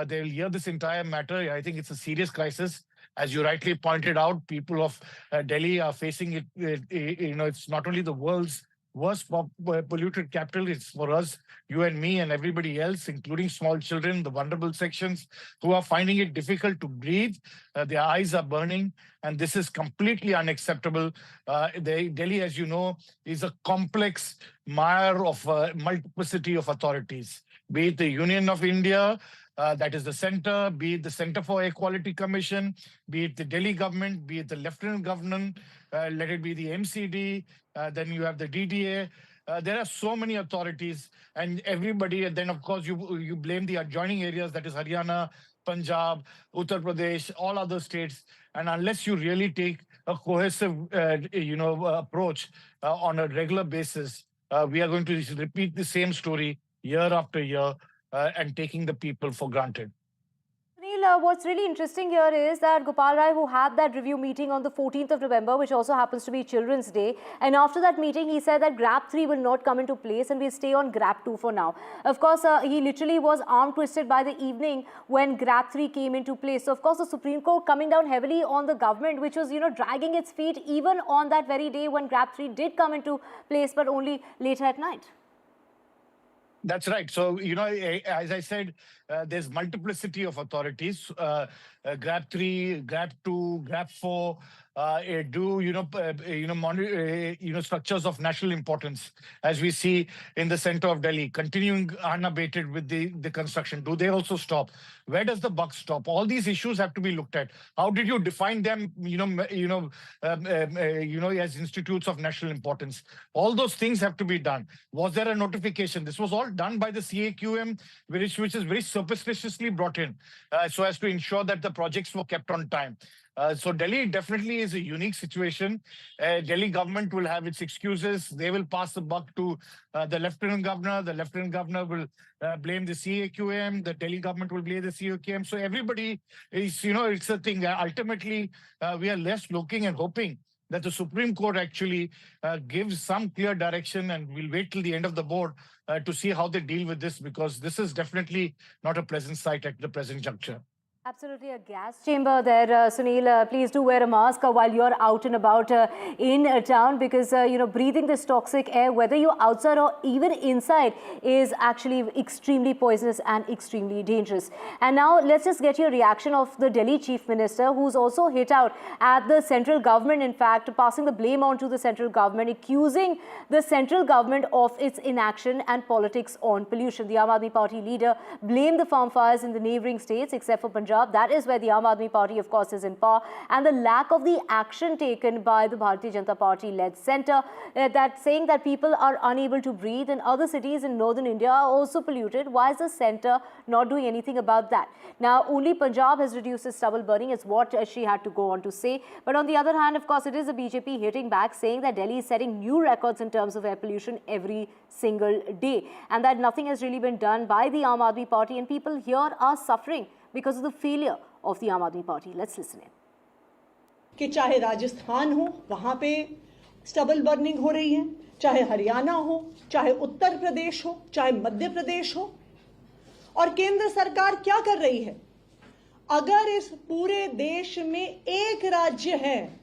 they'll hear this entire matter. I think it's a serious crisis. As you rightly pointed out, people of Delhi are facing it. It's not only the world's worst polluted capital, it's for us, you and me and everybody else, including small children, the vulnerable sections who are finding it difficult to breathe. Their eyes are burning, and this is completely unacceptable. Delhi, as you know, is a complex mire of multiplicity of authorities, be it the Union of India, that is the center, be it the Center for Air Quality Commission, be it the Delhi government, be it the Lieutenant Governor, let it be the MCD, then you have the DDA. There are so many authorities, and everybody, and then of course you blame the adjoining areas, that is Haryana, Punjab, Uttar Pradesh, all other states. And unless you really take a cohesive, approach on a regular basis, we are going to repeat the same story year after year, and taking the people for granted. Sunil, what's really interesting here is that Gopal Rai, who had that review meeting on the 14th of November, which also happens to be Children's Day, and after that meeting, he said that GRAP 3 will not come into place and we'll stay on GRAP 2 for now. Of course, he literally was arm twisted by the evening when GRAP 3 came into place. So, of course, the Supreme Court coming down heavily on the government, which was, dragging its feet even on that very day when GRAP 3 did come into place, but only later at night. That's right. So, as I said, there's multiplicity of authorities. GRAP 3, GRAP 2, GRAP 4 structures of national importance, as we see in the center of Delhi, continuing unabated with the construction. Do they also stop? Where does the buck stop? All these issues have to be looked at. How did you define them, as institutes of national importance? All those things have to be done. Was there a notification? This was all done by the CAQM, which is very superstitiously brought in, so as to ensure that the projects were kept on time. So Delhi definitely is a unique situation. Delhi government will have its excuses. They will pass the buck to the lieutenant governor. The lieutenant governor will blame the CAQM. The Delhi government will blame the CAQM. So everybody is, it's a thing. Ultimately, we are left looking and hoping that the Supreme Court actually gives some clear direction, and we'll wait till the end of the board to see how they deal with this, because this is definitely not a pleasant sight at the present juncture. Absolutely a gas chamber there, Sunil. Please do wear a mask while you're out and about in town, because, breathing this toxic air, whether you're outside or even inside, is actually extremely poisonous and extremely dangerous. And now let's just get your reaction of the Delhi Chief Minister, who's also hit out at the central government, in fact, passing the blame on to the central government, accusing the central government of its inaction and politics on pollution. The Aam Aadmi Party leader blamed the farm fires in the neighbouring states, except for Punjab. That is where the Aam Aadmi Party, of course, is in power, and the lack of the action taken by the Bharatiya Janata Party-led centre, that saying that people are unable to breathe, and other cities in northern India are also polluted. Why is the centre not doing anything about that? Now, only Punjab has reduced its stubble burning, is what she had to go on to say. But on the other hand, of course, it is the BJP hitting back, saying that Delhi is setting new records in terms of air pollution every single day, and that nothing has really been done by the Aam Aadmi Party, and people here are suffering because of the failure of the Aam Aadmi Party. Let's listen in. कि चाहे राजस्थान हो, वहाँ पे stubble burning हो रही है, चाहे हरियाणा हो, चाहे उत्तर प्रदेश हो, चाहे मध्य प्रदेश हो, और केंद्र सरकार क्या कर रही है? अगर इस पूरे देश में एक राज्य है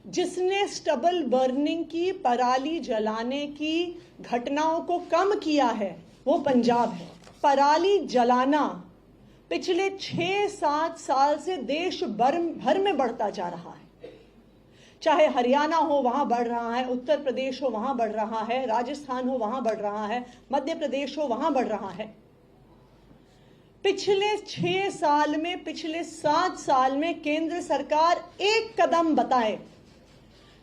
जिसने स्टबल बर्निंग की, पराली जलाने की घटनाओं को कम किया है, वो पंजाब है। पराली जलाना पिछले 6-7 साल से देश भर में बढ़ता जा रहा है। चाहे हरियाणा हो, वहां बढ़ रहा है, उत्तर प्रदेश हो, वहां बढ़ रहा है, राजस्थान हो, वहां बढ़ रहा है, मध्य प्रदेश हो, वहां बढ़ रहा है। पिछले 6 साल में, पिछले 7 साल में केंद्र सरकार एक कदम बताए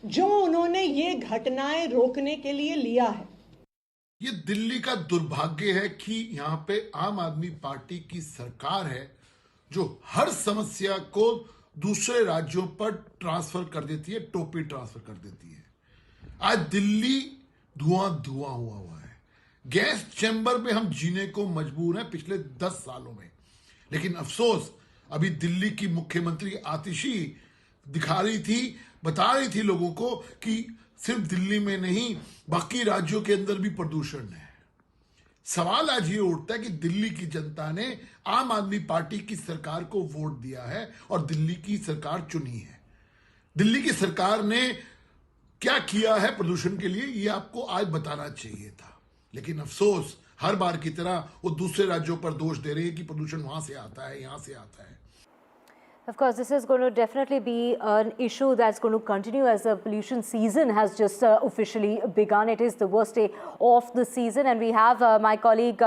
जो उन्होंने ये घटनाएं रोकने के लिए लिया है। ये दिल्ली का दुर्भाग्य है कि यहाँ पे आम आदमी पार्टी की सरकार है जो हर समस्या को दूसरे राज्यों पर ट्रांसफर कर देती है, टोपी ट्रांसफर कर देती है। आज दिल्ली धुआं हुआ है। गैस चैम्बर में हम जीने को मजबूर हैं पिछले 10 सालों में, लेकिन अफसोस अभी दिल्ली की मुख्यमंत्री आतिशी दिखा रही थी, बता रही थी लोगों को कि सिर्फ दिल्ली में नहीं, बाकी राज्यों के अंदर भी प्रदूषण है। सवाल आज ये उठता है कि दिल्ली की जनता ने आम आदमी पार्टी की सरकार को वोट दिया है और दिल्ली की सरकार चुनी है। दिल्ली की सरकार ने क्या किया है प्रदूषण के लिए, ये आपको आज बताना चाहिए था, लेकिन अफसोस हर बार की तरह वो दूसरे राज्यों पर दोष दे रही है कि प्रदूषण वहां से आता है, यहां से आता है। Of course, this is going to definitely be an issue that's going to continue as the pollution season has just officially begun. It is the worst day of the season, and we have my colleague,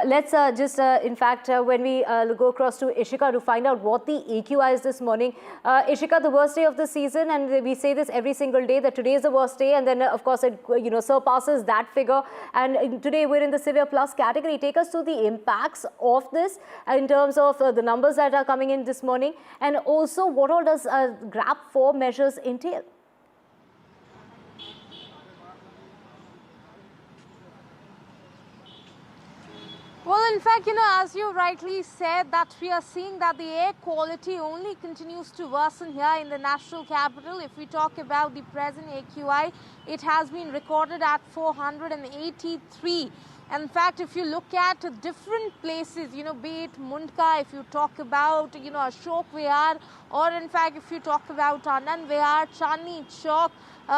let's in fact, when we go across to Ishika to find out what the AQI is this morning. Ishika, the worst day of the season, and we say this every single day, that today is the worst day, and then of course it surpasses that figure, and today we're in the severe plus category. Take us through the impacts of this in terms of the numbers that are coming in this morning, and also what all does GRAP 4 measures entail? Well, in fact, as you rightly said, that we are seeing that the air quality only continues to worsen here in the national capital. If we talk about the present AQI, it has been recorded at 483. In fact, if you look at different places, be it Mundka, if you talk about, Ashok Vihar, or in fact, if you talk about Anand Vihar, Chandni Chowk,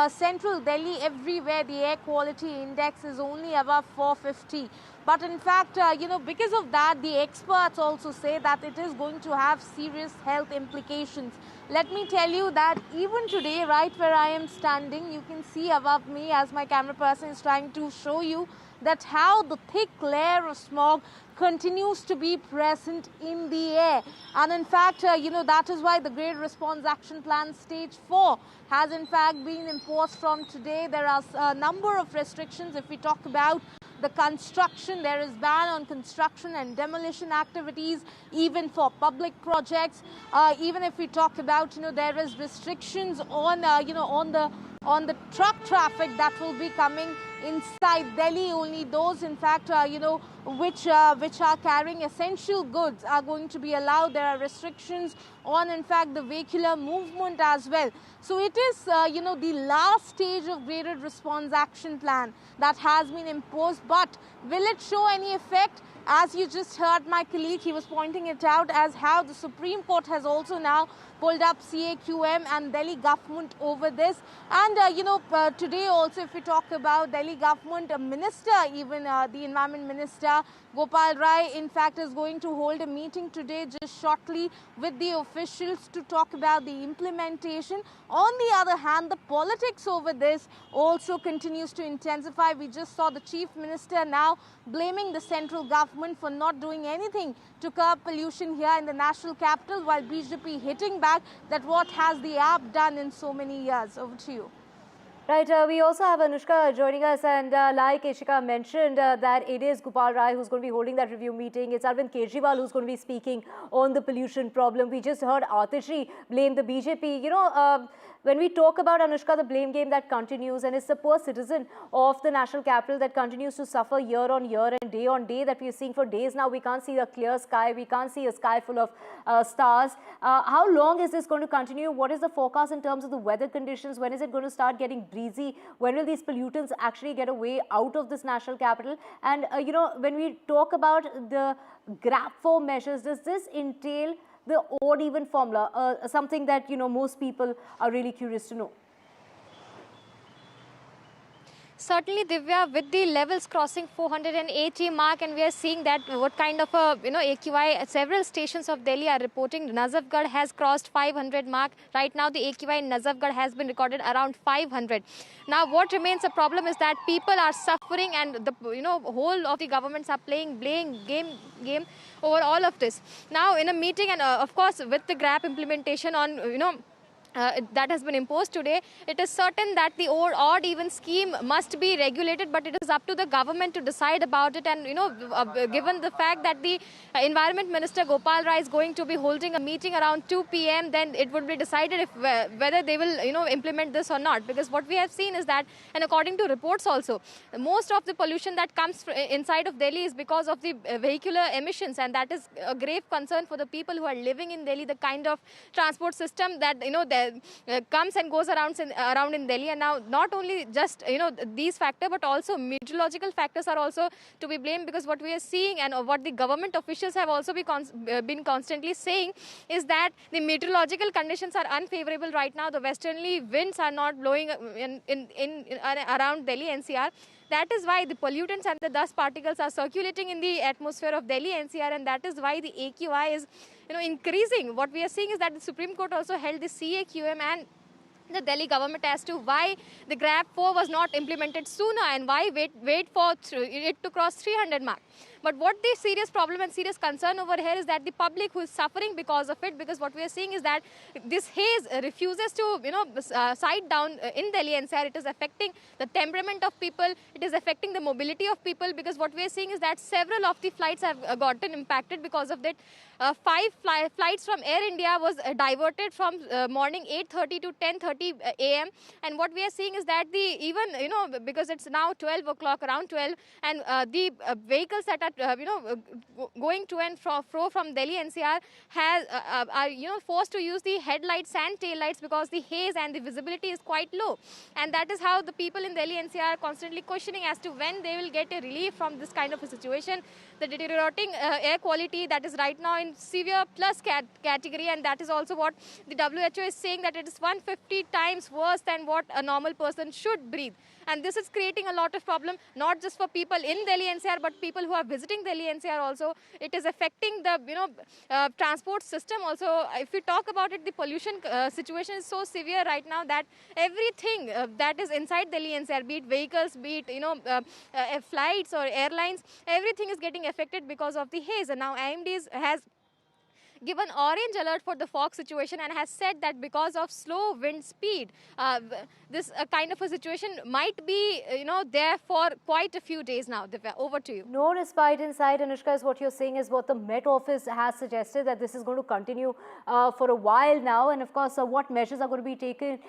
central Delhi, everywhere the air quality index is only above 450. But in fact, because of that, the experts also say that it is going to have serious health implications. Let me tell you that even today, right where I am standing, you can see above me as my camera person is trying to show you that how the thick layer of smog continues to be present in the air. And in fact, that is why the Graded Response Action Plan Stage 4 has in fact been imposed from today. There are a number of restrictions. If we talk about the construction. There is ban on construction and demolition activities, even for public projects. Even if we talk about, there is restrictions on, on the truck traffic that will be coming inside Delhi. Only those, in fact, which are carrying essential goods are going to be allowed. There are restrictions on, in fact, the vehicular movement as well. So it is, the last stage of graded response action plan that has been imposed. But will it show any effect? As you just heard my colleague, he was pointing it out as how the Supreme Court has also now pulled up CAQM and Delhi government over this. And, today also, if we talk about Delhi government, minister, even the environment minister, Gopal Rai, in fact, is going to hold a meeting today just shortly with the officials to talk about the implementation. On the other hand, the politics over this also continues to intensify. We just saw the chief minister now blaming the central government for not doing anything to curb pollution here in the national capital, while BJP hitting back that what has the app done in so many years. Over to you. Right, we also have Anushka joining us, and like Ishika mentioned, that it is Gopal Rai who's going to be holding that review meeting. It's Arvind Kejriwal who's going to be speaking on the pollution problem. We just heard Aatishi blame the BJP. When we talk about, Anushka, the blame game that continues, and it's the poor citizen of the national capital that continues to suffer year on year and day on day, that we are seeing for days now. We can't see a clear sky. We can't see a sky full of stars. How long is this going to continue? What is the forecast in terms of the weather conditions? When is it going to start getting breezy? When will these pollutants actually get a way out of this national capital? And, when we talk about the GRAP 4 measures, does this entail the odd even formula, something that, most people are really curious to know? Certainly, Divya, with the levels crossing 480 mark, and we are seeing that what kind of a AQI several stations of Delhi are reporting. Nazafgarh has crossed 500 mark. Right now, the AQI in Nazafgarh has been recorded around 500. Now, what remains a problem is that people are suffering, and the whole of the governments are playing game over all of this. Now, in a meeting, and of course, with the GRAP implementation on that has been imposed today, it is certain that the odd even scheme must be regulated, but it is up to the government to decide about it. And given the fact that the Environment Minister Gopal Rai is going to be holding a meeting around 2 p.m, then it would be decided if whether they will implement this or not. Because what we have seen is that, and according to reports also, most of the pollution that comes inside of Delhi is because of the vehicular emissions, and that is a grave concern for the people who are living in Delhi. The kind of transport system that comes and goes around in Delhi. And now not only just these factors, but also meteorological factors are also to be blamed, because what we are seeing and what the government officials have also been constantly saying is that the meteorological conditions are unfavorable right now. The westerly winds are not blowing in around Delhi NCR. That is why the pollutants and the dust particles are circulating in the atmosphere of Delhi NCR, and that is why the AQI is increasing. What we are seeing is that the Supreme Court also held the CAQM and the Delhi government as to why the GRAP 4 was not implemented sooner, and why wait for it to cross 300 mark. But what the serious problem and serious concern over here is that the public who is suffering because of it, because what we are seeing is that this haze refuses to side down in Delhi NCR. It is affecting the temperament of people, it is affecting the mobility of people, because what we are seeing is that several of the flights have gotten impacted because of that. 5 flights from Air India was diverted from morning 8:30 to 10:30 a.m. And what we are seeing is that because it's now 12 o'clock, around 12, and the vehicles that are going to and fro from Delhi NCR are forced to use the headlights and tail lights, because the haze and the visibility is quite low. And that is how the people in Delhi NCR are constantly questioning as to when they will get a relief from this kind of a situation. The deteriorating air quality that is right now in severe plus category, and that is also what the WHO is saying, that it is 150 times worse than what a normal person should breathe. And this is creating a lot of problem, not just for people in Delhi NCR, but people who are visiting Delhi NCR also. It is affecting the transport system also. If we talk about it, the pollution situation is so severe right now that everything that is inside Delhi NCR, be it vehicles, be it flights or airlines, everything is getting affected because of the haze. And now IMD has given orange alert for the fog situation and has said that because of slow wind speed, this kind of a situation might be, there for quite a few days now. Divya, over to you. No respite in sight, Anushka, is what you're saying, is what the Met Office has suggested, that this is going to continue for a while now. And of course, what measures are going to be taken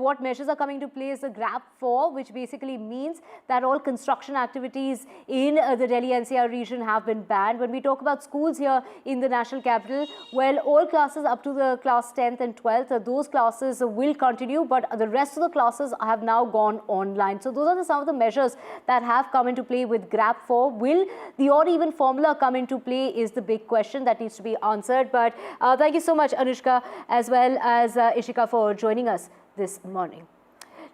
what measures are coming to play is the GRAP 4, which basically means that all construction activities in the Delhi NCR region have been banned. When we talk about schools here in the national capital, well, all classes up to the class 10th and 12th, those classes will continue, but the rest of the classes have now gone online. So those are some of the measures that have come into play with GRAP 4. Will the odd even formula come into play is the big question that needs to be answered. But thank you so much, Anushka, as well as Ishika, for joining us this morning.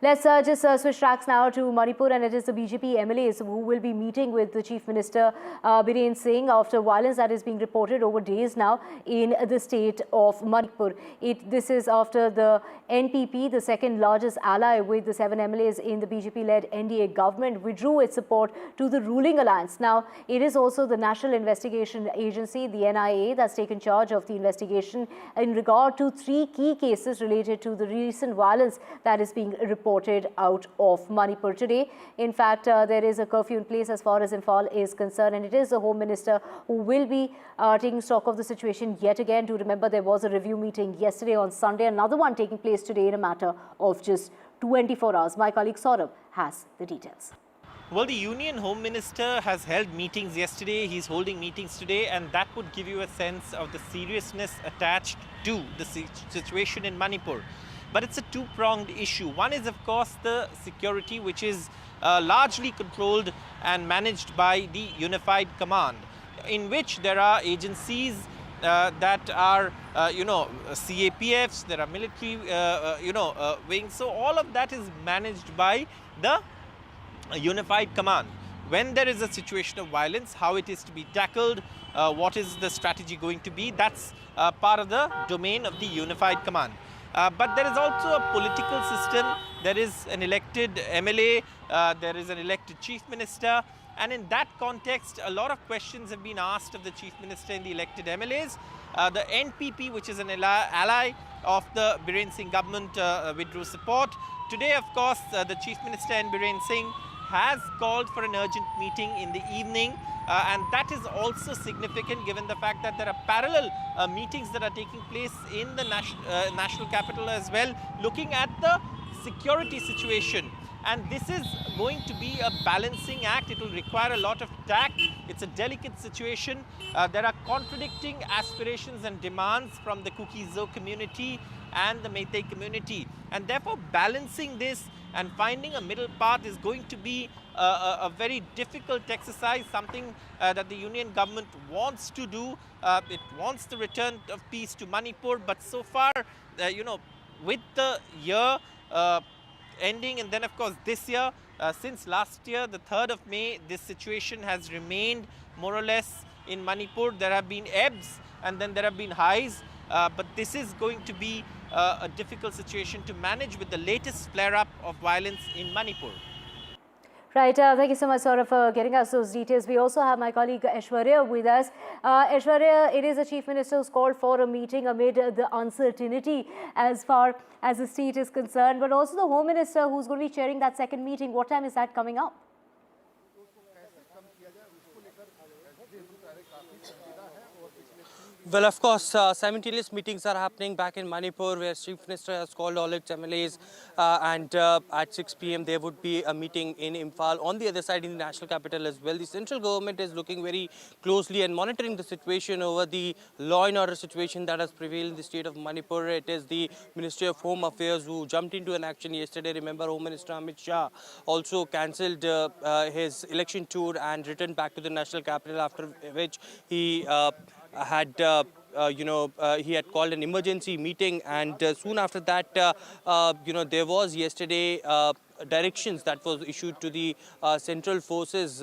Let's just switch tracks now to Manipur, and it is the BJP MLAs who will be meeting with the Chief Minister Biren Singh after violence that is being reported over days now in the state of Manipur. This is after the NPP, the second largest ally with the 7 MLAs in the BJP-led NDA government, withdrew its support to the ruling alliance. Now, it is also the National Investigation Agency, the NIA, that's taken charge of the investigation in regard to 3 key cases related to the recent violence that is being reported out of Manipur today. In fact, there is a curfew in place as far as Imphal is concerned, and it is the Home Minister who will be taking stock of the situation yet again. Do remember there was a review meeting yesterday on Sunday, another one taking place today in a matter of just 24 hours. My colleague Saurabh has the details. Well, the Union Home Minister has held meetings yesterday, he's holding meetings today, and that would give you a sense of the seriousness attached to the situation in Manipur. But it's a two-pronged issue. One is, of course, the security, which is largely controlled and managed by the Unified Command, in which there are agencies that are, CAPFs, there are military, wings. So all of that is managed by the Unified Command. When there is a situation of violence, how it is to be tackled, what is the strategy going to be, that's part of the domain of the Unified Command. But there is also a political system. There is an elected MLA, there is an elected Chief Minister, and in that context, a lot of questions have been asked of the Chief Minister and the elected MLAs. The NPP, which is an ally of the Biren Singh government, withdrew support. Today, of course, the Chief Minister and Biren Singh has called for an urgent meeting in the evening. And that is also significant given the fact that there are parallel meetings that are taking place in the national capital as well, looking at the security situation. And this is going to be a balancing act. It will require a lot of tact. It's a delicate situation. There are contradicting aspirations and demands from the Kuki-Zo community and the Meitei community. And therefore, balancing this and finding a middle path is going to be a very difficult exercise, something that the union government wants to do. It wants the return of peace to Manipur, but so far, with the year ending, and then of course this year, since last year, the 3rd of May, this situation has remained more or less in Manipur. There have been ebbs and then there have been highs, but this is going to be a difficult situation to manage with the latest flare-up of violence in Manipur. Right, thank you so much, Saurabh, for getting us those details. We also have my colleague Aishwarya with us. Aishwarya, it is the Chief Minister who's called for a meeting amid the uncertainty as far as the state is concerned, but also the Home Minister who's going to be chairing that second meeting. What time is that coming up? Well, of course, simultaneous meetings are happening back in Manipur, where Chief Minister has called all its MLAs, and at 6 p.m. there would be a meeting in Imphal. On the other side, in the national capital as well, the central government is looking very closely and monitoring the situation over the law and order situation that has prevailed in the state of Manipur. It is the Ministry of Home Affairs who jumped into an action yesterday. Remember, Home Minister Amit Shah also cancelled his election tour and returned back to the national capital, after which he he had called an emergency meeting, and soon after that, there was yesterday directions that was issued to the central forces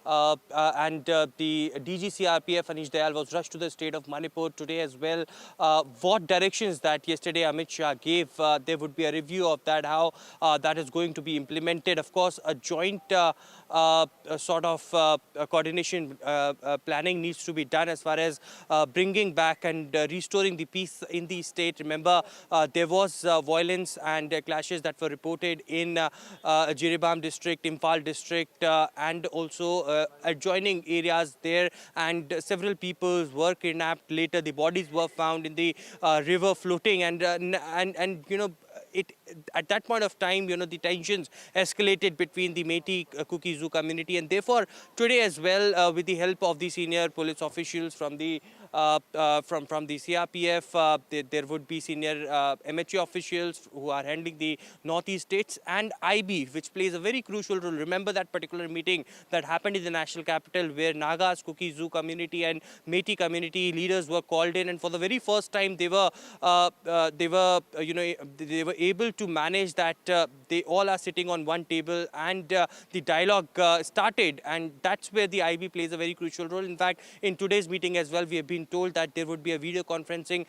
the DG CRPF Anish Dayal was rushed to the state of Manipur today as well. What directions that yesterday Amit Shah gave, there would be a review of that, how that is going to be implemented. Of course, a joint sort of coordination planning needs to be done as far as bringing back and restoring the peace in the state. Remember, there was violence and clashes that were reported in Jiribam district, Imphal district, and also adjoining areas there, and several people were kidnapped. Later, the bodies were found in the river floating, and you know, at that point of time, you know, the tensions escalated between the Metis Kuki Zoo community, and therefore today as well, with the help of the senior police officials from the CRPF, there would be senior MHA officials who are handling the northeast states, and IB, which plays a very crucial role. Remember that particular meeting that happened in the national capital, where Nagas, Kuki Zoo community and Metis community leaders were called in, and for the very first time they were able to manage that they all are sitting on one table, and the dialogue started, and that's where the IB plays a very crucial role. In fact, in today's meeting as well, we have been told that there would be a video conferencing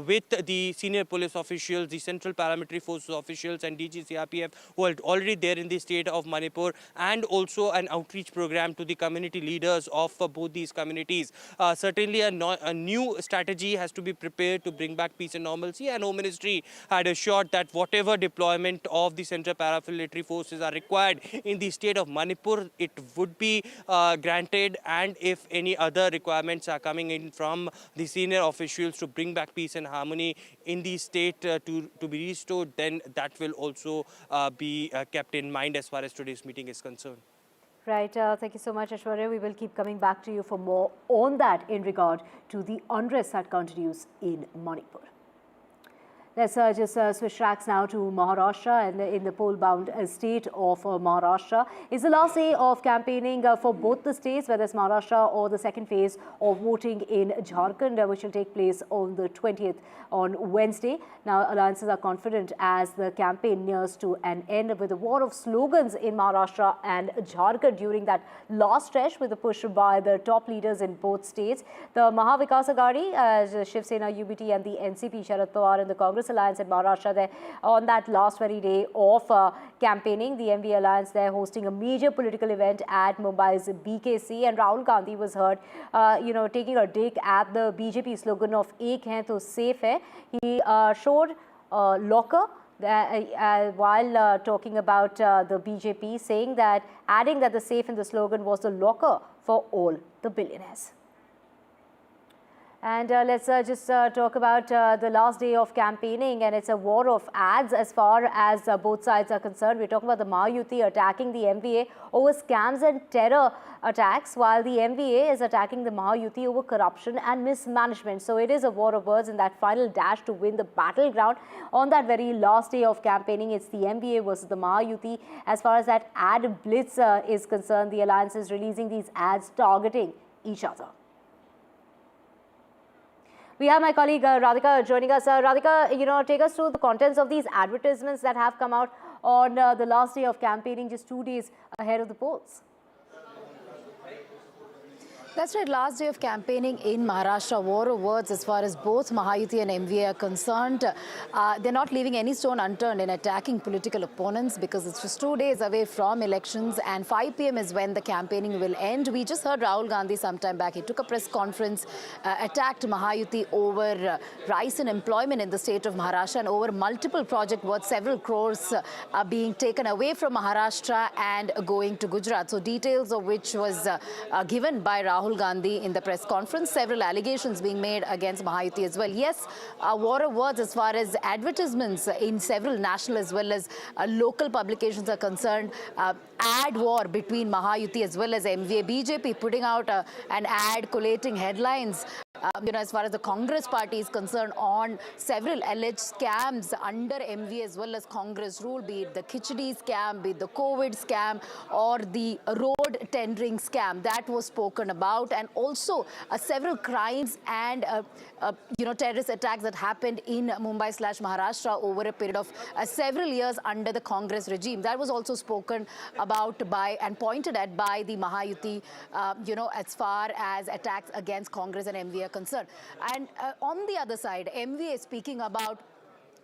with the senior police officials, the Central Paramilitary Forces officials, and DG CRPF, who are already there in the state of Manipur, and also an outreach program to the community leaders of both these communities. Certainly a new strategy has to be prepared to bring back peace and normalcy, and Home Ministry had assured that whatever deployment of the Central Paramilitary Forces are required in the state of Manipur, it would be granted, and if any other requirements are coming in from the senior officials to bring back peace and harmony in the state to be restored, then that will also be kept in mind as far as today's meeting is concerned. Right. Thank you so much, Aishwarya. We will keep coming back to you for more on that in regard to the unrest that continues in Manipur. Let's just switch tracks now to Maharashtra, and in the poll-bound state of Maharashtra. It's the last day of campaigning for both the states, whether it's Maharashtra or the second phase of voting in Jharkhand, which will take place on the 20th on Wednesday. Now, alliances are confident as the campaign nears to an end, with a war of slogans in Maharashtra and Jharkhand during that last stretch, with a push by the top leaders in both states. The Maha Vikas Aghadi, Shiv Sena UBT, and the NCP, Sharad Pawar, and the Congress Alliance in Maharashtra, there on that last very day of campaigning. The MV Alliance there hosting a major political event at Mumbai's BKC, and Rahul Gandhi was heard, taking a dig at the BJP slogan of "Ek hai to safe hai." He showed locker while talking about the BJP, saying that, adding that the safe in the slogan was the locker for all the billionaires. And let's just talk about the last day of campaigning, and it's a war of ads as far as both sides are concerned. We're talking about the Mahayuti attacking the MVA over scams and terror attacks, while the MVA is attacking the Mahayuti over corruption and mismanagement. So it is a war of words in that final dash to win the battleground. On that very last day of campaigning, it's the MVA versus the Mahayuti. As far as that ad blitz is concerned, the alliance is releasing these ads targeting each other. We have my colleague Radhika joining us. Radhika, take us through the contents of these advertisements that have come out on the last day of campaigning, just 2 days ahead of the polls. That's right. Last day of campaigning in Maharashtra, war of words as far as both Mahayuti and MVA are concerned. They're not leaving any stone unturned in attacking political opponents, because it's just 2 days away from elections, and 5 p.m. is when the campaigning will end. We just heard Rahul Gandhi sometime back. He took a press conference, attacked Mahayuti over rise in employment in the state of Maharashtra, and over multiple projects worth several crores are being taken away from Maharashtra and going to Gujarat. So details of which was given by Rahul Gandhi in the press conference. Several allegations being made against Mahayuti as well. Yes, a war of words as far as advertisements in several national as well as local publications are concerned. Ad war between Mahayuti as well as MVA. BJP putting out an ad collating headlines as far as the Congress party is concerned, on several alleged scams under MV as well as Congress rule, be it the Khichdi scam, be it the COVID scam, or the road tendering scam that was spoken about, and also several crimes and terrorist attacks that happened in Mumbai/Maharashtra over a period of several years under the Congress regime. That was also spoken about by and pointed at by the Mahayuti, as far as attacks against Congress and MV are concerned. And on the other side, MV is speaking about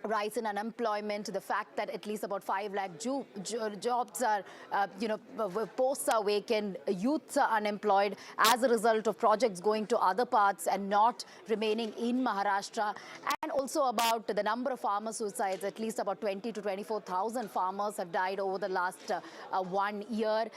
rise in unemployment, the fact that at least about 5 lakh jobs are, posts are vacant, youths are unemployed as a result of projects going to other parts and not remaining in Maharashtra, and also about the number of farmer suicides. At least about 20 to 24,000 farmers have died over the last 1 year,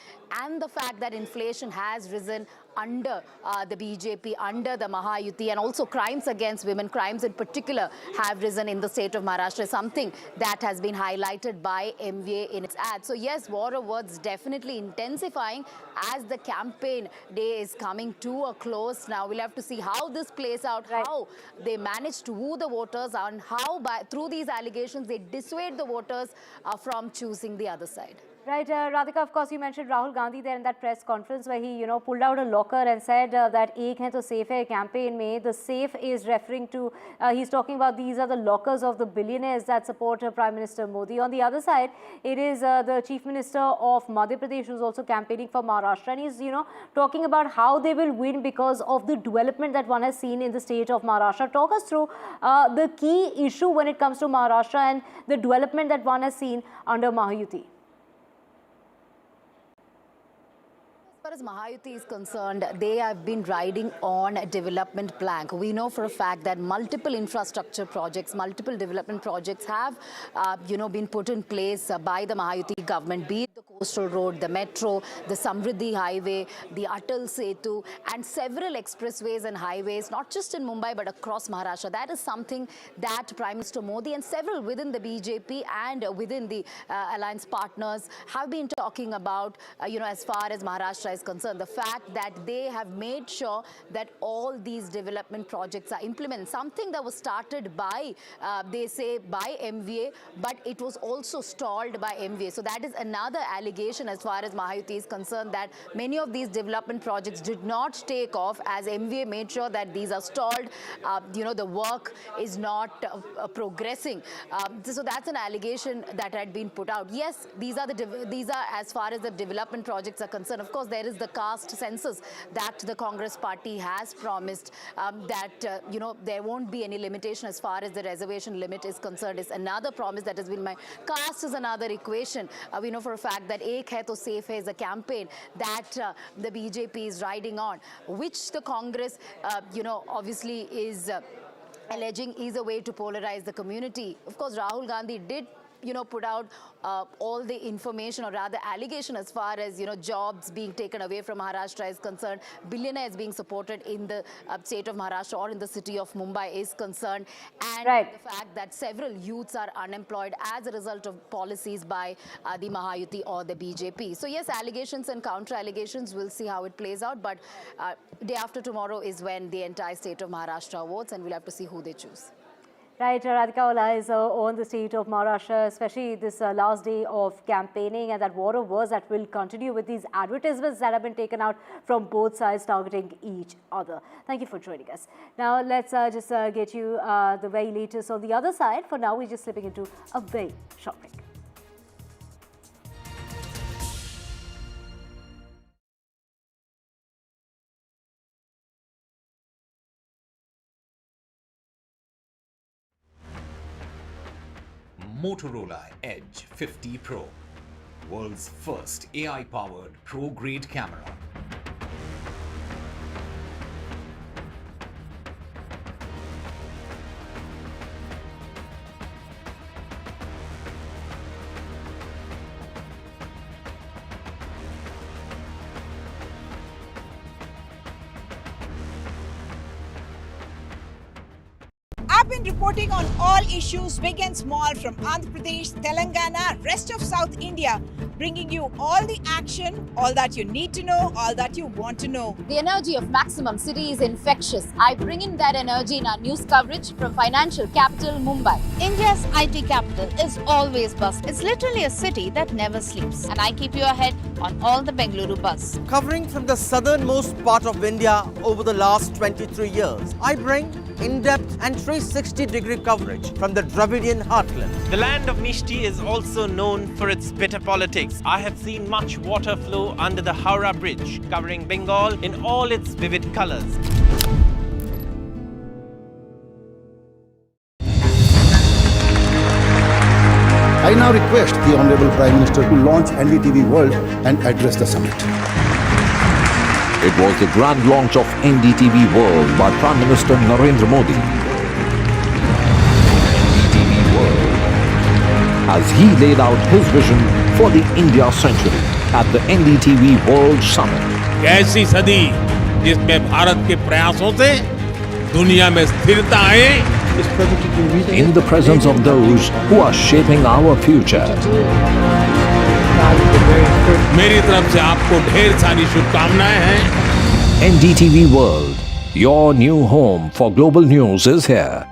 and the fact that inflation has risen under the BJP, under the Mahayuti, and also crimes against women, crimes in particular, have risen in the state of Maharashtra, something that has been highlighted by MVA in its ad. So yes, war of words definitely intensifying as the campaign day is coming to a close. Now we'll have to see how this plays out, how they manage to woo the voters, and how through these allegations they dissuade the voters from choosing the other side. Right, Radhika, of course, you mentioned Rahul Gandhi there in that press conference where he, pulled out a locker and said that Ek Hai To Safe Hai campaign mein, the safe is referring to, he's talking about these are the lockers of the billionaires that support Prime Minister Modi. On the other side, it is the Chief Minister of Madhya Pradesh who's also campaigning for Maharashtra, and he's, talking about how they will win because of the development that one has seen in the state of Maharashtra. Talk us through the key issue when it comes to Maharashtra and the development that one has seen under Mahayuti. As far as Mahayuti is concerned, they have been riding on a development plank. We know for a fact that multiple infrastructure projects, multiple development projects have, been put in place by the Mahayuti government, be it the coastal road, the metro, the Samriddhi highway, the Atal Setu, and several expressways and highways, not just in Mumbai but across Maharashtra. That is something that Prime Minister Modi and several within the BJP and within the alliance partners have been talking about, as far as Maharashtra is concerned. The fact that they have made sure that all these development projects are implemented. Something that was started by, they say, by MVA, but it was also stalled by MVA. So that is another allegation as far as Mahayuti is concerned, that many of these development projects did not take off as MVA made sure that these are stalled. The work is not progressing. So that's an allegation that had been put out. Yes, these are as far as the development projects are concerned. Of course, there is the caste census that the Congress party has promised, that there won't be any limitation as far as the reservation limit is concerned. Is another promise that has been made. Caste is another equation. We know for a fact that Ek Hai To Safe Hai is a campaign that the BJP is riding on, which the Congress, obviously is alleging is a way to polarize the community. Of course, Rahul Gandhi did put out all the information, or rather allegation, as far as jobs being taken away from Maharashtra is concerned, billionaires being supported in the state of Maharashtra or in the city of Mumbai is concerned, and the fact that several youths are unemployed as a result of policies by the Mahayuti or the BJP. So yes, allegations and counter allegations, we'll see how it plays out, but day after tomorrow is when the entire state of Maharashtra votes, and we'll have to see who they choose. Right, Radhika, all eyes on the state of Maharashtra, especially this last day of campaigning, and that war of words that will continue with these advertisements that have been taken out from both sides targeting each other. Thank you for joining us. Now, let's just get you the very latest on the other side. For now, we're just slipping into a very short break. Motorola Edge 50 Pro, world's first AI-powered pro-grade camera. I've been reporting on all issues, big and small, from Andhra Pradesh, Telangana, rest of South India. bringing you all the action, all that you need to know, all that you want to know. The energy of Maximum City is infectious. I bring in that energy in our news coverage from financial capital Mumbai. India's IT capital is always buzz. It's literally a city that never sleeps. And I keep you ahead on all the Bengaluru buzz. Covering from the southernmost part of India over the last 23 years, I bring in-depth and 360-degree coverage from the Dravidian heartland. The land of Mishti is also known for its bitter politics. I have seen much water flow under the Howrah Bridge, covering Bengal in all its vivid colors. I now request the Honorable Prime Minister to launch NDTV World and address the summit. It was the grand launch of NDTV World by Prime Minister Narendra Modi. NDTV World, as he laid out his vision for the India century at the NDTV World Summit. ऐसी सदी जिसमें भारत के प्रयासों से दुनिया में स्थिरता आए. In the presence of those who are shaping our future. मेरी तरफ से आपको ढेर सारी शुभकामनाएं हैं. NDTV World, your new home for global news is here.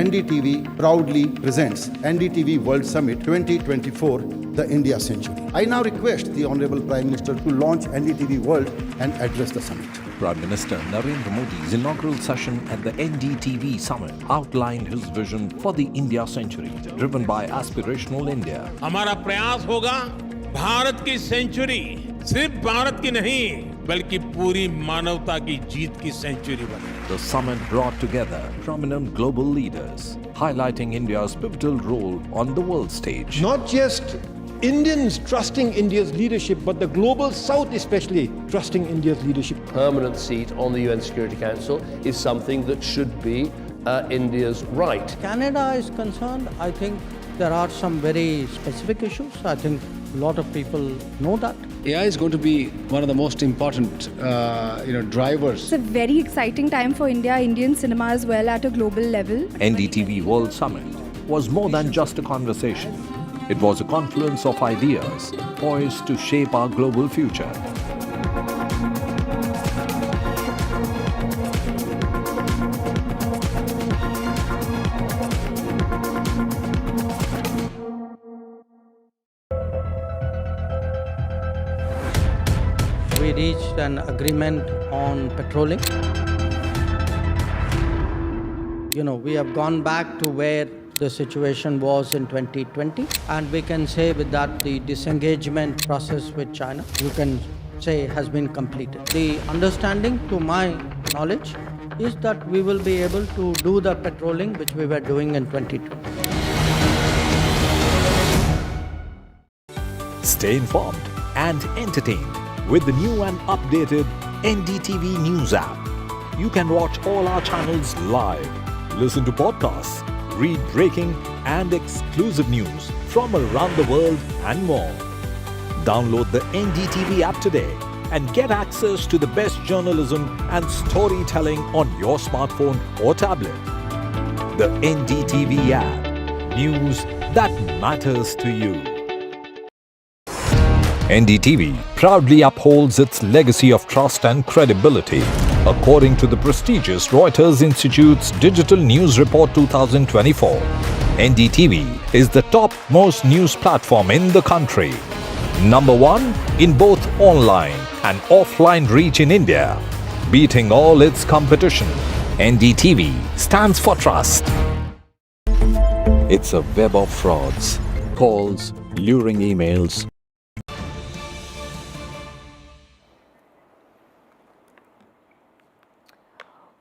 NDTV proudly presents NDTV World Summit 2024, the India Century. I now request the Honorable Prime Minister to launch NDTV World and address the summit. Prime Minister Narendra Modi's inaugural session at the NDTV Summit outlined his vision for the India century, driven by aspirational India. हमारा प्रयास होगा भारत की century सिर्फ भारत की नहीं बल्कि पूरी मानवता की जीत की सेंचुरी बने. The summit brought together prominent global leaders, highlighting India's pivotal role on the world stage. Not just Indians trusting India's leadership, but the global South especially trusting India's leadership. Permanent seat on the UN Security Council is something that should be India's right. Canada is concerned, I think there are some very specific issues. I think a lot of people know that. AI is going to be one of the most important drivers. It's a very exciting time for India, Indian cinema as well at a global level. NDTV World Summit was more than just a conversation. It was a confluence of ideas poised to shape our global future. We reached an agreement on petroling. We have gone back to where the situation was in 2020, and we can say with that the disengagement process with China, you can say, has been completed. The understanding, to my knowledge, is that we will be able to do the petroling which we were doing in 2020. Stay informed and entertained with the new and updated NDTV News app. You can watch all our channels live, listen to podcasts, read breaking and exclusive news from around the world and more. Download the NDTV app today and get access to the best journalism and storytelling on your smartphone or tablet. The NDTV app. News that matters to you. NDTV proudly upholds its legacy of trust and credibility. According to the prestigious Reuters Institute's Digital News Report 2024, NDTV is the top-most news platform in the country. Number one in both online and offline reach in India, beating all its competition. NDTV stands for trust. It's a web of frauds, calls, luring emails.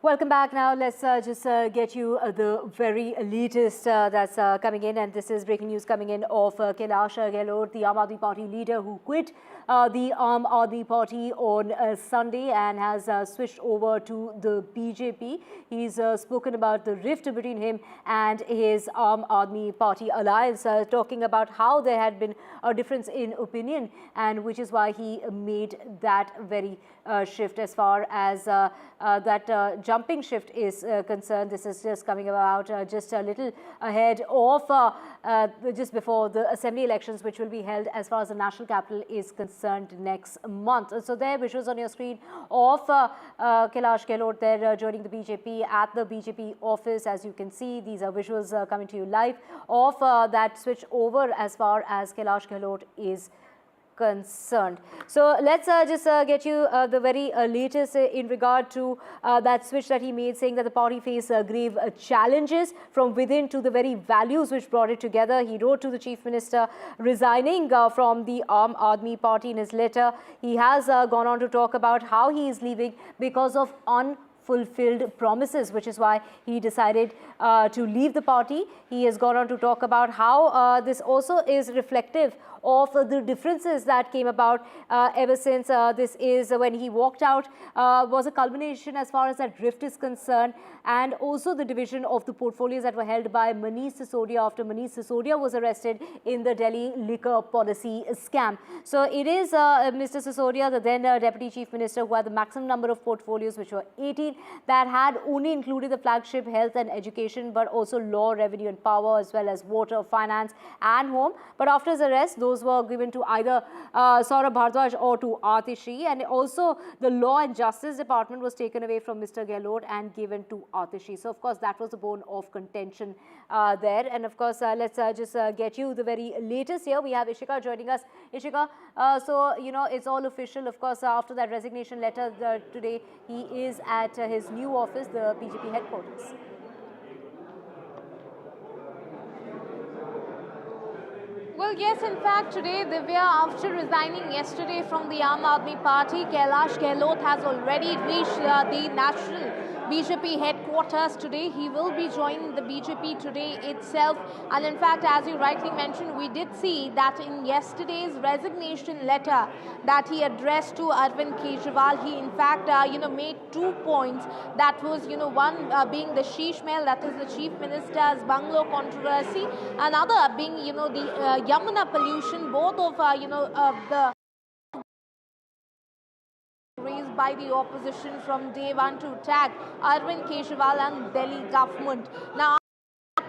Welcome back. Now let's just get you the very latest that's coming in, and this is breaking news coming in of Kailash Gehlot, the Aam Aadmi Party leader who quit the Aam Aadmi Party on Sunday and has switched over to the BJP. He's spoken about the rift between him and his Aam Aadmi Party alliance, talking about how there had been a difference in opinion, and which is why he made that very shift as far as that jumping shift is concerned, this is just coming about just a little ahead of just before the assembly elections, which will be held as far as the national capital is concerned next month. So there, visuals on your screen of Kailash Gehlot there joining the BJP at the BJP office. As you can see, these are visuals coming to you live of that switch over as far as Kailash Gehlot is concerned. So let's just get you the very latest in regard to that switch that he made, saying that the party faced grave challenges from within to the very values which brought it together. He wrote to the Chief Minister resigning from the Aam Aadmi Party in his letter. He has gone on to talk about how he is leaving because of unfulfilled promises, which is why he decided to leave the party. He has gone on to talk about how this also is reflective of the differences that came about ever since this is when he walked out, was a culmination as far as that rift is concerned, and also the division of the portfolios that were held by Manish Sisodia after Manish Sisodia was arrested in the Delhi liquor policy scam. So it is Mr. Sisodia, the then Deputy Chief Minister, who had the maximum number of portfolios, which were 18, that had only included the flagship health and education, but also law, revenue and power, as well as water, finance and home. But after his arrest, those were given to either Saurabh Bhardwaj or to Atishi, and also the Law and Justice Department was taken away from Mr. Gehlot and given to Atishi. So of course that was the bone of contention there. And of course let's just get you the very latest here. We have Ishika joining us. Ishika, so you know it's all official. Of course after that resignation letter today, he is at his new office, the BJP headquarters. Well, yes, in fact, today, Divya, after resigning yesterday from the Aam Aadmi Party, Kailash Gehlot has already reached the national BJP headquarters today. He will be joining the BJP today itself. And in fact, as you rightly mentioned, we did see that in yesterday's resignation letter that he addressed to Arvind Kejriwal, he in fact, made 2 points. That was, one being the Sheesh Mahal, that is the Chief Minister's bungalow controversy. Another being, the Yamuna pollution, both of, the raised by the opposition from day one to attack Arvind Kejriwal and Delhi government. Now,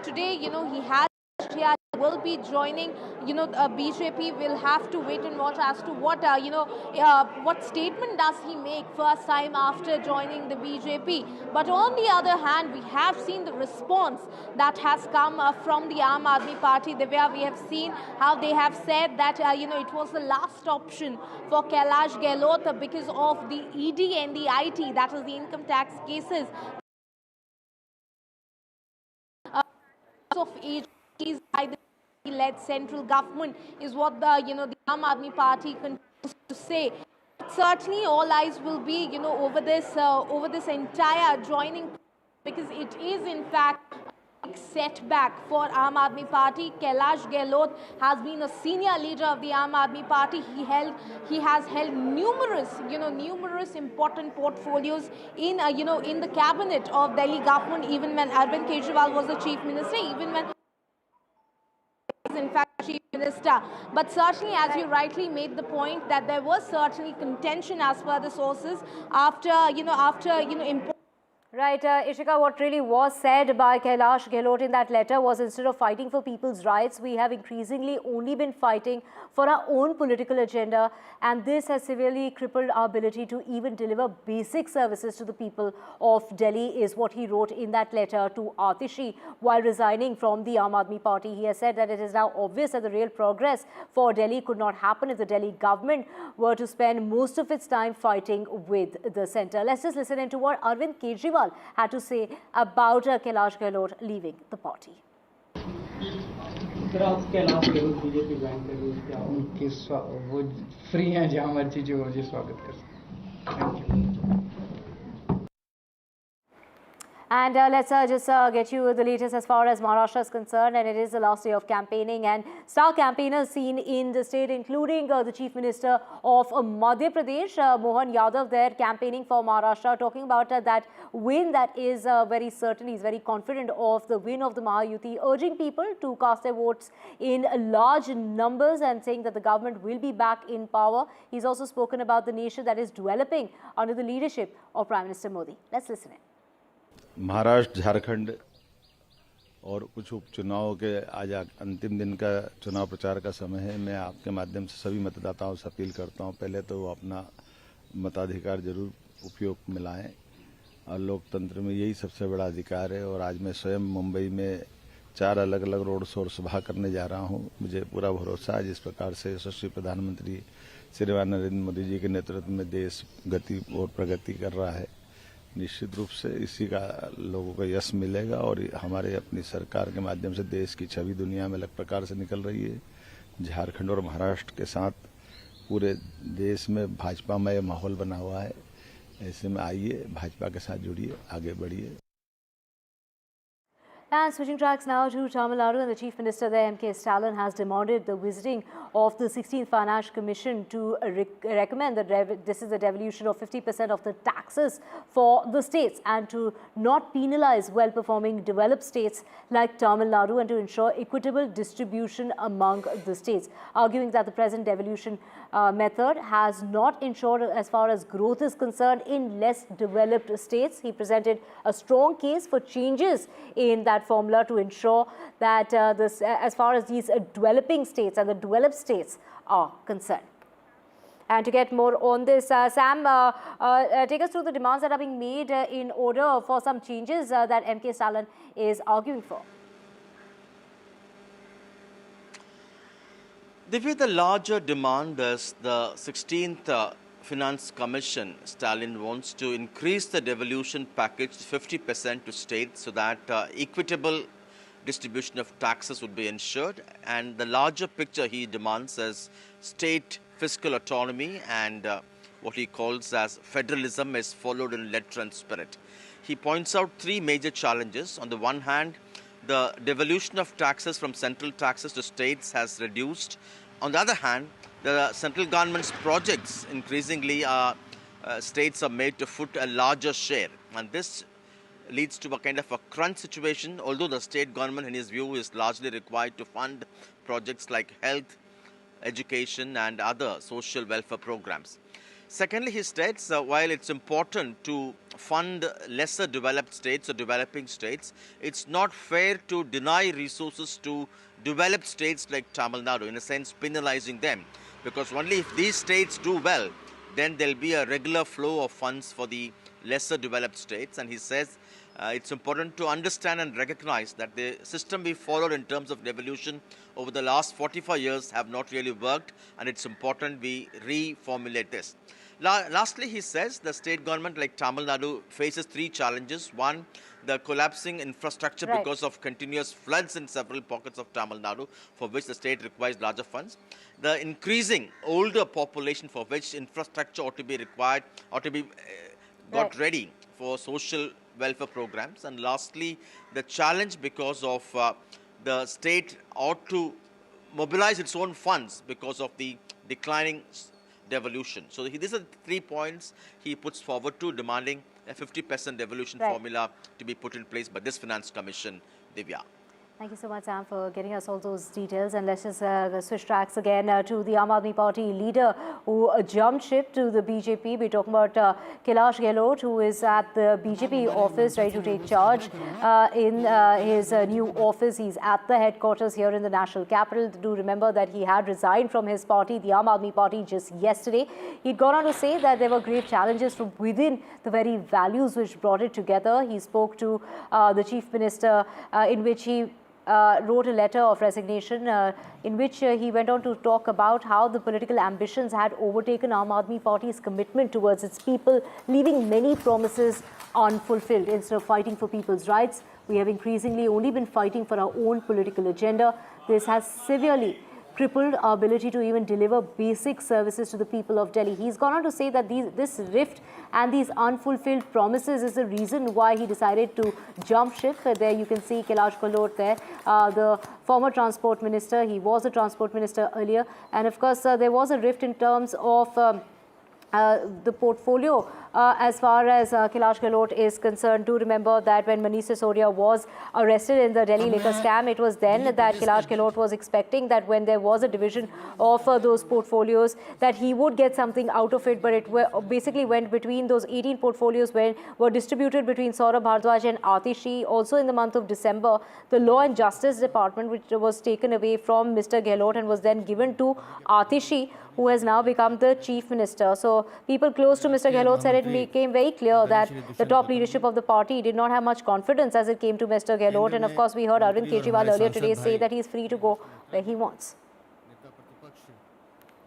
today, he will be joining, BJP. Will have to wait and watch as to what, what statement does he make first time after joining the BJP. But on the other hand, we have seen the response that has come from the Aam Aadmi Party. The way we have seen how they have said that, it was the last option for Kailash Gehlot because of the ED and the IT, that is the income tax cases of agencies by the led central government is what the the Aam Aadmi Party continues to say. Certainly, all eyes will be over this entire joining, because it is in fact a setback for Aam Aadmi Party. Kailash Gehlot has been a senior leader of the Aam Aadmi Party. He has held numerous important portfolios in in the cabinet of Delhi government, even when Arvind Kejriwal was the chief minister, even when in fact chief minister. But certainly, as you rightly made the point, that there was certainly contention as per the sources after important. Right, Ishika, what really was said by Kailash Gehlot in that letter was, instead of fighting for people's rights, we have increasingly only been fighting for our own political agenda, and this has severely crippled our ability to even deliver basic services to the people of Delhi, is what he wrote in that letter to Atishi while resigning from the Aam Aadmi Party. He has said that it is now obvious that the real progress for Delhi could not happen if the Delhi government were to spend most of its time fighting with the centre. Let's just listen into what Arvind Kejriwal had to say about Kailash Gehlot leaving the party. वो free हैं जहाँ मर्जी जो मर्जी स्वागत कर सकते हैं. Thank you. And let's just get you the latest as far as Maharashtra is concerned, and it is the last day of campaigning, and star campaigners seen in the state, including the Chief Minister of Madhya Pradesh, Mohan Yadav, there campaigning for Maharashtra, talking about that win that is very certain. He's very confident of the win of the Mahayuti, urging people to cast their votes in large numbers and saying that the government will be back in power. He's also spoken about the nation that is developing under the leadership of Prime Minister Modi. Let's listen in. Maharashtra, Jharkhand और कुछ उपचुनाव के आज अंतिम दिन का चुनाव प्रचार का समय है। मैं आपके माध्यम से सभी मतदाताओं से अपील करता हूं, पहले तो वो अपना मताधिकार जरूर उपयोग में लाएं और लोकतंत्र में यही सबसे बड़ा अधिकार है। और आज मैं स्वयं मुंबई में 4 अलग अलग रोड शो और सभा करने जा रहा हूं। मुझे पूरा भरोसा है जिस प्रकार से यशस्वी प्रधानमंत्री श्रीमान नरेंद्र मोदी जी के नेतृत्व में देश गति और प्रगति कर रहा है, निश्चित रूप से इसी का लोगों को यश मिलेगा और हमारे अपनी सरकार के माध्यम से देश की छवि दुनिया में अलग प्रकार से निकल रही है। झारखंड और महाराष्ट्र के साथ पूरे देश में भाजपामय माहौल बना हुआ है। ऐसे में आइए, भाजपा के साथ जुड़िए, आगे बढ़िए। And switching tracks now to Tamil Nadu, and the Chief Minister there, M.K. Stalin, has demanded the visiting of the 16th Finance Commission to recommend that this is the devolution of 50% of the taxes for the states and to not penalize well-performing developed states like Tamil Nadu and to ensure equitable distribution among the states, arguing that the present devolution method has not ensured as far as growth is concerned in less developed states. He presented a strong case for changes in that formula to ensure that as far as these developing states and the developed states are concerned. And to get more on this, Sam, take us through the demands that are being made in order for some changes that M.K. Stalin is arguing for. Divya, the larger demand is the 16th Finance Commission. Stalin wants to increase the devolution package to 50% to states so that equitable distribution of taxes would be ensured. And the larger picture he demands is state fiscal autonomy and what he calls as federalism is followed in letter and spirit. He points out 3 major challenges. On the one hand, the devolution of taxes from central taxes to states has reduced. On the other hand, the central government's projects increasingly states are made to foot a larger share, and this leads to a kind of a crunch situation, although the state government in his view is largely required to fund projects like health, education and other social welfare programs. Secondly, he states while it's important to fund lesser developed states or developing states, it's not fair to deny resources to developed states like Tamil Nadu, in a sense penalizing them, because only if these states do well, then there'll be a regular flow of funds for the lesser developed states. And he says it's important to understand and recognize that the system we followed in terms of devolution over the last 45 years have not really worked, and it's important we reformulate this. Lastly, he says the state government like Tamil Nadu faces 3 challenges. One, the collapsing infrastructure because of continuous floods in several pockets of Tamil Nadu, for which the state requires larger funds. The increasing older population, for which infrastructure ought to be required, ought to be got ready for social welfare programs. And lastly, the challenge because of the state ought to mobilize its own funds because of the declining devolution. So these are the 3 points he puts forward to, demanding a 50% devolution formula to be put in place by this Finance Commission. Divya. Thank you so much, Sam, for getting us all those details. And let's just switch tracks again to the Aam Aadmi Party leader who jumped ship to the BJP. We're talking about Kailash Gehlot, who is at the BJP office ready to take charge in his new office. He's at the headquarters here in the national capital. Do remember that he had resigned from his party, the Aam Aadmi Party, just yesterday. He'd gone on to say that there were great challenges from within the very values which brought it together. He spoke to the Chief Minister in which he wrote a letter of resignation in which he went on to talk about how the political ambitions had overtaken Aam Aadmi Party's commitment towards its people, leaving many promises unfulfilled. Instead of fighting for people's rights, we have increasingly only been fighting for our own political agenda. This has severely crippled our ability to even deliver basic services to the people of Delhi. He's gone on to say that this rift and these unfulfilled promises is the reason why he decided to jump ship. There you can see Kailash Gehlot there, the former transport minister. He was a transport minister earlier. And of course, there was a rift in terms of the portfolio as far as Kailash Gehlot is concerned. Do remember that when Manish Sisodia was arrested in the Delhi liquor scam, it was then that Kailash Gehlot was expecting that when there was a division of those portfolios, that he would get something out of it, but it basically went between those 18 portfolios when were distributed between Saurabh Bhardwaj and Atishi. Also in the month of December, the Law and Justice Department, which was taken away from Mr. Gehlot and was then given to Atishi, who has now become the Chief Minister. So people close to Mr. Gehlot said it became very clear that the top leadership of the party did not have much confidence as it came to Mr. Gehlot. And of course, we heard Arvind Kejriwal earlier today say that he is free to go where he wants.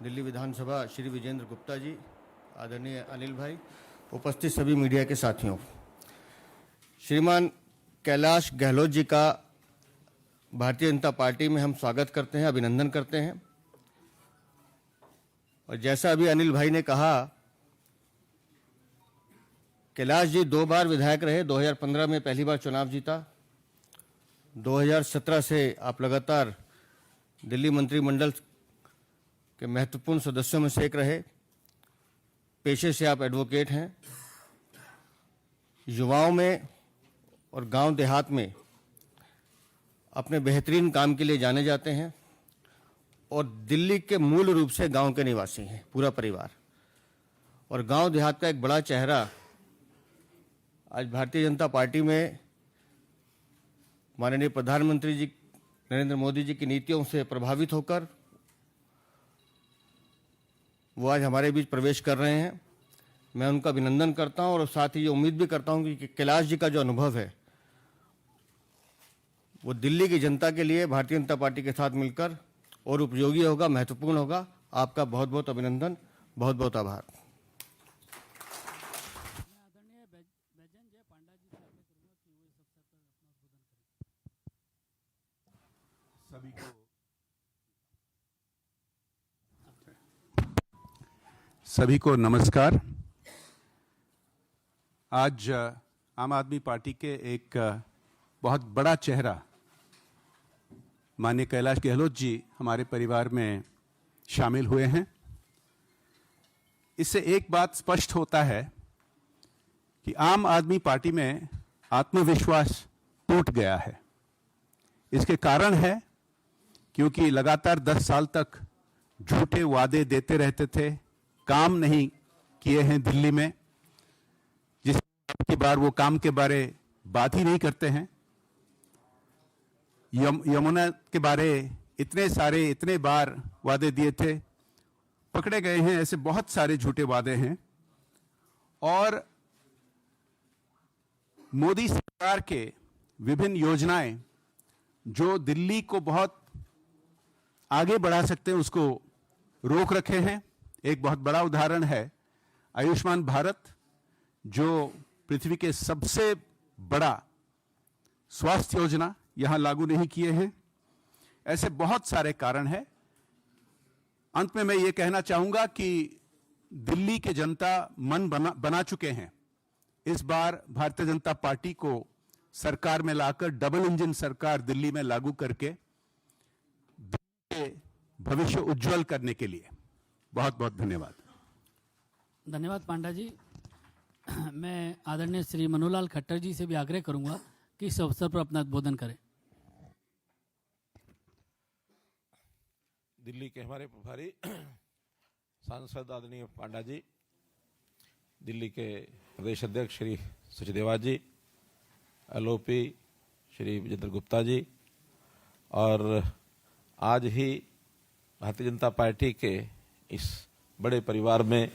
Delhi विधानसभा श्री विजेंद्र गुप्ता जी, आदरणीय अनिल भाई, उपस्थित सभी media के साथियों, श्रीमान कैलाश गहलोत जी का Bharatiya Janata party में हम स्वागत करते हैं, अभिनंदन करते हैं। और जैसा अभी अनिल भाई ने कहा, कैलाश जी 2 बार विधायक रहे। 2015 में पहली बार चुनाव जीता। 2017 से आप लगातार दिल्ली मंत्रिमंडल के महत्वपूर्ण सदस्यों में से एक रहे। पेशे से आप एडवोकेट हैं। युवाओं में और गांव देहात में अपने बेहतरीन काम के लिए जाने जाते हैं और दिल्ली के मूल रूप से गांव के निवासी हैं, पूरा परिवार। और गांव देहात का एक बड़ा चेहरा आज भारतीय जनता पार्टी में माननीय प्रधानमंत्री जी नरेंद्र मोदी जी की नीतियों से प्रभावित होकर वो आज हमारे बीच प्रवेश कर रहे हैं। मैं उनका अभिनंदन करता हूं और साथ ही ये उम्मीद भी करता हूं कि कैलाश जी का जो अनुभव है वो दिल्ली की जनता के लिए भारतीय जनता पार्टी के साथ मिलकर और उपयोगी होगा, महत्वपूर्ण होगा। आपका बहुत बहुत अभिनंदन, बहुत बहुत आभार। सभी को नमस्कार। आज आम आदमी पार्टी के एक बहुत बड़ा चेहरा माननीय कैलाश गहलोत जी हमारे परिवार में शामिल हुए हैं। इससे एक बात स्पष्ट होता है कि आम आदमी पार्टी में आत्मविश्वास टूट गया है। इसके कारण है क्योंकि लगातार 10 साल तक झूठे वादे देते रहते थे, काम नहीं किए हैं दिल्ली में, जिसकी बार वो काम के बारे बात ही नहीं करते हैं। यमुना के बारे इतने बार वादे दिए थे, पकड़े गए हैं। ऐसे बहुत सारे झूठे वादे हैं। और मोदी सरकार के विभिन्न योजनाएं जो दिल्ली को बहुत आगे बढ़ा सकते हैं, उसको रोक रखे हैं। एक बहुत बड़ा उदाहरण है आयुष्मान भारत, जो पृथ्वी के सबसे बड़ा स्वास्थ्य योजना, यहां लागू नहीं किए हैं। ऐसे बहुत सारे कारण हैं। अंत में मैं ये कहना चाहूंगा कि दिल्ली के जनता मन बना चुके हैं। इस बार भारतीय जनता पार्टी को सरकार में लाकर डबल इंजन सरकार दिल्ली में लागू करके भविष्य उज्जवल करने के लिए बहुत बहुत धन्यवाद। धन्यवाद पांडा जी। मैं आदरणीय श्री मनोहरलाल खट्टर जी से भी आग्रह करूंगा कि इस अवसर पर अपना उद्बोधन करें। दिल्ली के हमारे प्रभारी सांसद आदरणीय पांडा जी, दिल्ली के प्रदेश अध्यक्ष श्री सचदेवा जी, एलओपी श्री विजेंद्र गुप्ता जी, और आज ही भारतीय जनता पार्टी के इस बड़े परिवार में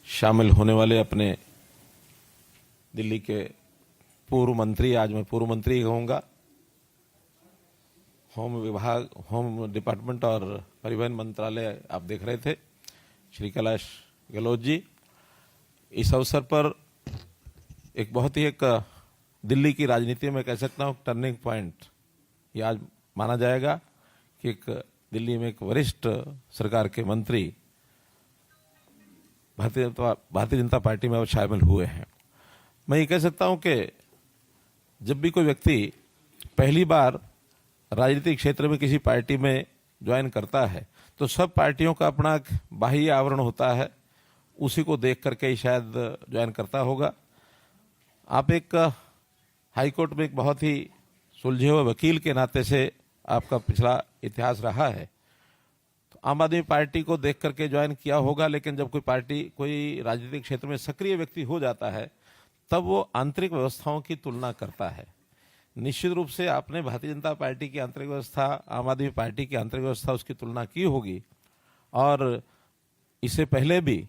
शामिल होने वाले अपने दिल्ली के पूर्व मंत्री, आज मैं पूर्व मंत्री कहूँगा, होम डिपार्टमेंट और परिवहन मंत्रालय आप देख रहे थे, श्री कैलाश गहलोत जी। इस अवसर पर एक बहुत ही एक दिल्ली की राजनीति में कह सकता हूँ टर्निंग पॉइंट ये आज माना जाएगा कि एक दिल्ली में एक वरिष्ठ सरकार के मंत्री भारतीय जनता पार्टी में अब शामिल हुए हैं। मैं ये कह सकता हूं कि जब भी कोई व्यक्ति पहली बार राजनीतिक क्षेत्र में किसी पार्टी में ज्वाइन करता है तो सब पार्टियों का अपना बाह्य आवरण होता है उसी को देख करके ही शायद ज्वाइन करता होगा। आप एक हाई कोर्ट में एक बहुत ही सुलझे हुए वकील के नाते से आपका पिछला इतिहास रहा है, तो आम आदमी पार्टी को देख करके ज्वाइन किया होगा। लेकिन जब कोई पार्टी कोई राजनीतिक क्षेत्र में सक्रिय व्यक्ति हो जाता है तब वो आंतरिक व्यवस्थाओं की तुलना करता है। निश्चित रूप से आपने भारतीय जनता पार्टी की आंतरिक व्यवस्था, आम आदमी पार्टी की आंतरिक व्यवस्था, उसकी तुलना की होगी। और इससे पहले भी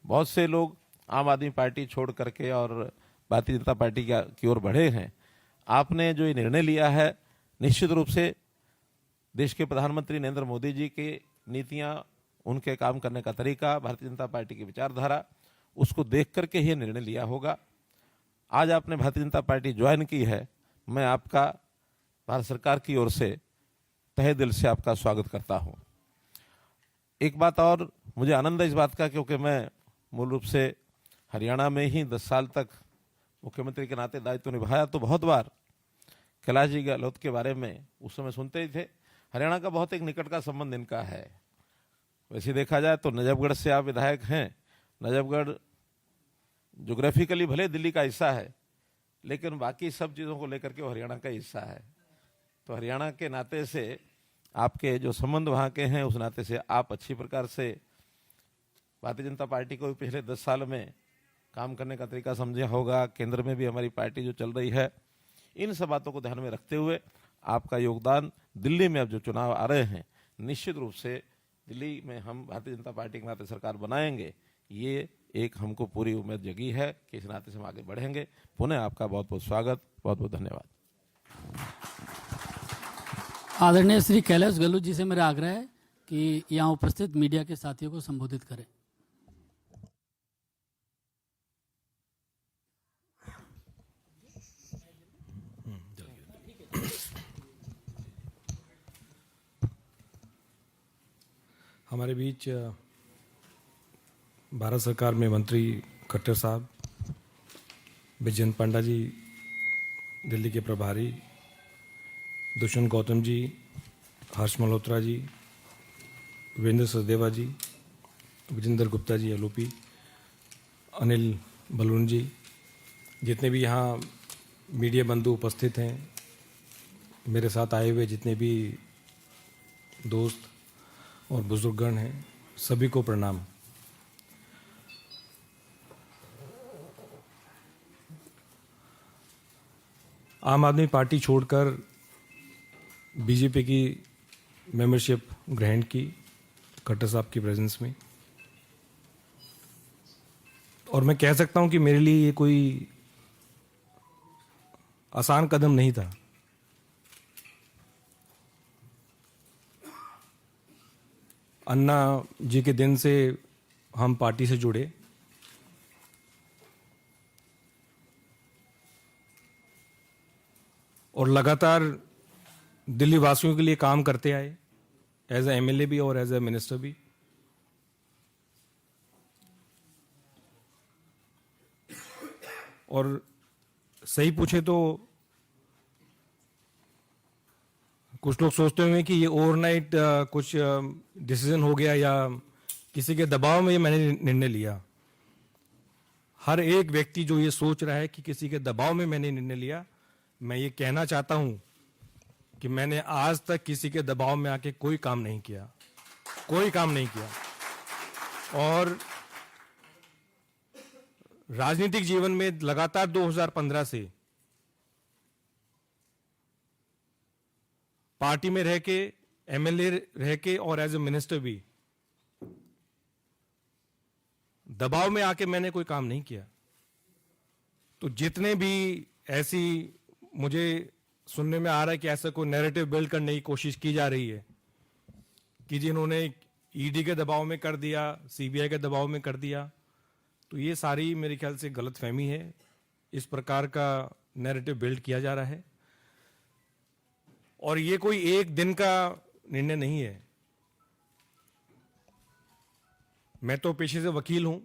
बहुत से लोग आम आदमी पार्टी छोड़ करके और भारतीय जनता पार्टी की ओर बढ़े हैं। आपने जो ये निर्णय लिया है, निश्चित रूप से देश के प्रधानमंत्री नरेंद्र मोदी जी की नीतियां, उनके काम करने का तरीका, भारतीय जनता पार्टी की विचारधारा, उसको देख करके ही निर्णय लिया होगा। आज आपने भारतीय जनता पार्टी ज्वाइन की है, मैं आपका भारत सरकार की ओर से तहे दिल से आपका स्वागत करता हूं। एक बात और मुझे आनंद है इस बात का, क्योंकि मैं मूल रूप से हरियाणा में ही 10 साल तक मुख्यमंत्री के नाते दायित्व निभाया, तो बहुत बार कैलाश जी गहलोत के बारे में उस समय सुनते ही थे। हरियाणा का बहुत एक निकट का संबंध इनका है। वैसे देखा जाए तो नजफगढ़ से आप विधायक हैं। नजफगढ़ ज्योग्राफिकली भले दिल्ली का हिस्सा है, लेकिन बाकी सब चीज़ों को लेकर के वो हरियाणा का हिस्सा है। तो हरियाणा के नाते से आपके जो संबंध वहाँ के हैं, उस नाते से आप अच्छी प्रकार से भारतीय जनता पार्टी को पिछले 10 साल में काम करने का तरीका समझा होगा। केंद्र में भी हमारी पार्टी जो चल रही है, इन सब बातों को ध्यान में रखते हुए आपका योगदान, दिल्ली में अब जो चुनाव आ रहे हैं, निश्चित रूप से दिल्ली में हम भारतीय जनता पार्टी के नाते सरकार बनाएंगे, ये एक हमको पूरी उम्मीद जगी है कि इस नाते से हम आगे बढ़ेंगे। पुनः आपका बहुत बहुत स्वागत, बहुत बहुत धन्यवाद। आदरणीय श्री कैलाश गहलोत जी से मेरा आग्रह है कि यहाँ उपस्थित मीडिया के साथियों को संबोधित करें। हमारे बीच भारत सरकार में मंत्री खट्टर साहब, विजयंत पांडा जी दिल्ली के प्रभारी, दुष्यंत गौतम जी, हर्ष मल्होत्रा जी, वीरेंद्र सचदेवा जी, विजेंद्र गुप्ता जी एलओपी, अनिल बलून जी, जितने भी यहाँ मीडिया बंधु उपस्थित हैं, मेरे साथ आए हुए जितने भी दोस्त और बुजुर्गगण हैं, सभी को प्रणाम। आम आदमी पार्टी छोड़कर बीजेपी की मेंबरशिप ग्रहण की खट्टर साहब की प्रेजेंस में, और मैं कह सकता हूं कि मेरे लिए ये कोई आसान कदम नहीं था। अन्ना जी के दिन से हम पार्टी से जुड़े, और लगातार दिल्ली वासियों के लिए काम करते आए, एज ए एमएलए भी और एज ए मिनिस्टर भी। और सही पूछे तो कुछ लोग सोचते होंगे कि ये ओवरनाइट कुछ डिसीजन हो गया या किसी के दबाव में ये मैंने निर्णय लिया। हर एक व्यक्ति जो ये सोच रहा है कि किसी के दबाव में मैंने निर्णय लिया, मैं ये कहना चाहता हूं कि मैंने आज तक किसी के दबाव में आके कोई काम नहीं किया, कोई काम नहीं किया। और राजनीतिक जीवन में लगातार 2015 से पार्टी में रह के, एमएलए रह के और एज ए मिनिस्टर भी दबाव में आके मैंने कोई काम नहीं किया। तो जितने भी ऐसी मुझे सुनने में आ रहा है कि ऐसा कोई नैरेटिव बिल्ड करने की कोशिश की जा रही है कि जिन्होंने ईडी के दबाव में कर दिया, सीबीआई के दबाव में कर दिया, तो ये सारी मेरे ख्याल से गलतफहमी है। इस प्रकार का नैरेटिव बिल्ड किया जा रहा है और ये कोई एक दिन का निर्णय नहीं है। मैं तो पेशे से वकील हूं,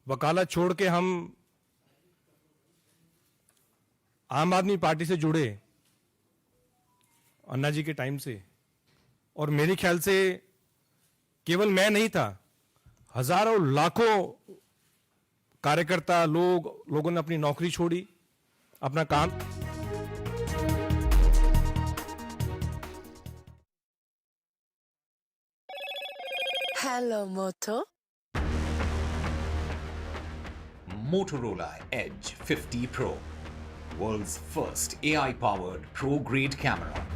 वकालत छोड़ के हम आम आदमी पार्टी से जुड़े अन्ना जी के टाइम से, और मेरे ख्याल से केवल मैं नहीं था, हजारों लाखों कार्यकर्ता लोगों ने अपनी नौकरी छोड़ी, अपना काम। Hello, Moto. Motorola Edge 50 Pro, world's first AI-powered pro-grade camera.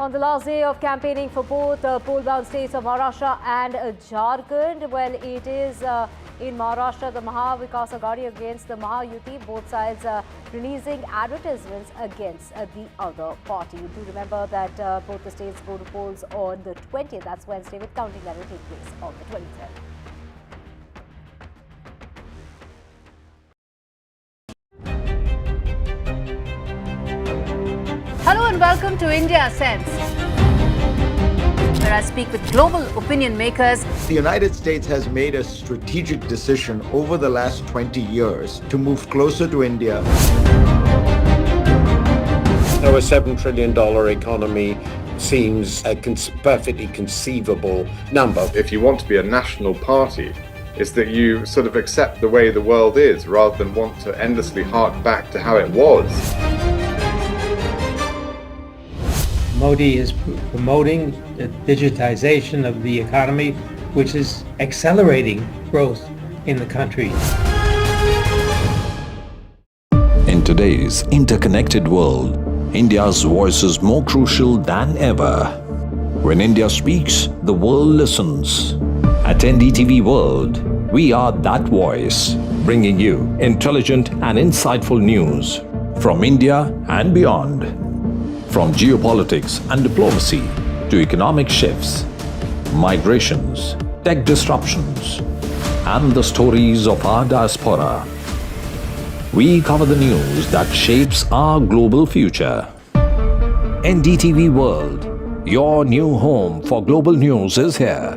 On the last day of campaigning for both poll-bound states of Maharashtra and Jharkhand, well, it is in Maharashtra, the Maha Vikas Aghadi against the Maha Yuti, both sides releasing advertisements against the other party. You do remember that both the states go to polls on the 20th, that's Wednesday, with counting that will take place on the 23rd. Hello and welcome to India Sense, where I speak with global opinion makers. The United States has made a strategic decision over the last 20 years to move closer to India. Now, a $7 trillion economy seems a perfectly conceivable number. If you want to be a national party, it's that you sort of accept the way the world is rather than want to endlessly hark back to how it was. Modi is promoting the digitization of the economy, which is accelerating growth in the country. In today's interconnected world, India's voice is more crucial than ever. When India speaks, the world listens. At NDTV World, we are that voice, bringing you intelligent and insightful news from India and beyond. From geopolitics and diplomacy to economic shifts, migrations, tech disruptions, and the stories of our diaspora, we cover the news that shapes our global future. NDTV World, your new home for global news, is here.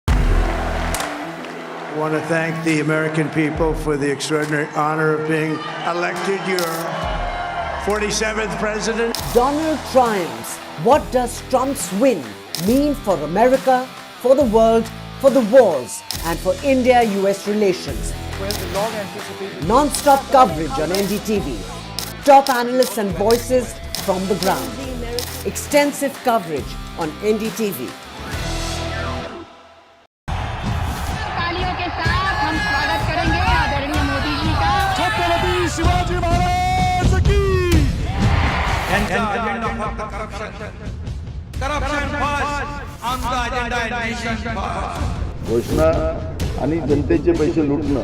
I want to thank the American people for the extraordinary honor of being elected your 47th president. Donald triumphs. What does Trump's win mean for America, for the world, for the wars, and for India-US relations? Non-stop coverage on NDTV. Top analysts and voices from the ground. Extensive coverage on NDTV. तालियों के साथ हम स्वागत करेंगे आदरणीय मोदी जी का। छत्रपति शिवाजी महाराज की। त्यांचा अजेंडा फक्त करप्शन फर्स्ट, आमचा अजेंडा आहे नेशन फर्स्ट. घोषणा आणि जनतेचे पैसे लुटणं.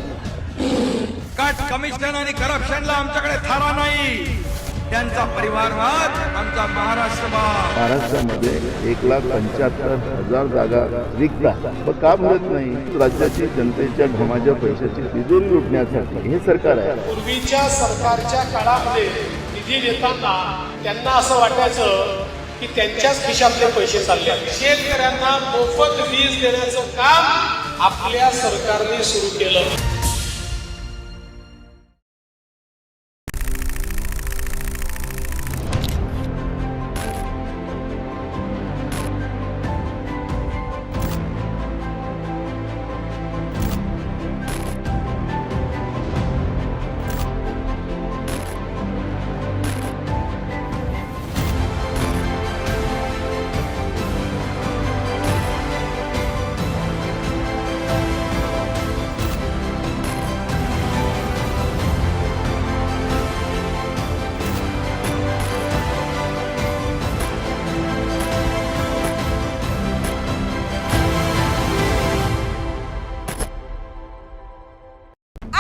कट कमिशन आणि करप्शनला आमच्याकडे थारा नाही. त्यांचा परिवारवाद, आमचा महाराष्ट्रवाद. महाराष्ट्रामध्ये 1,75,000 जागा रिक्त पण का भरत नाही? राज्याची जनतेच्या घमाच्या पैशाची तिजोरी लुटण्यासाठी हे सरकार आहे. पूर्वीच्या सरकारच्या काळामध्ये निधी देताना त्यांना असं वाटायचं की त्यांच्याच खिशातले पैसे चालले. शेतकऱ्यांना मोफत वीज देण्याचं काम आपल्या सरकारने सुरू केलं.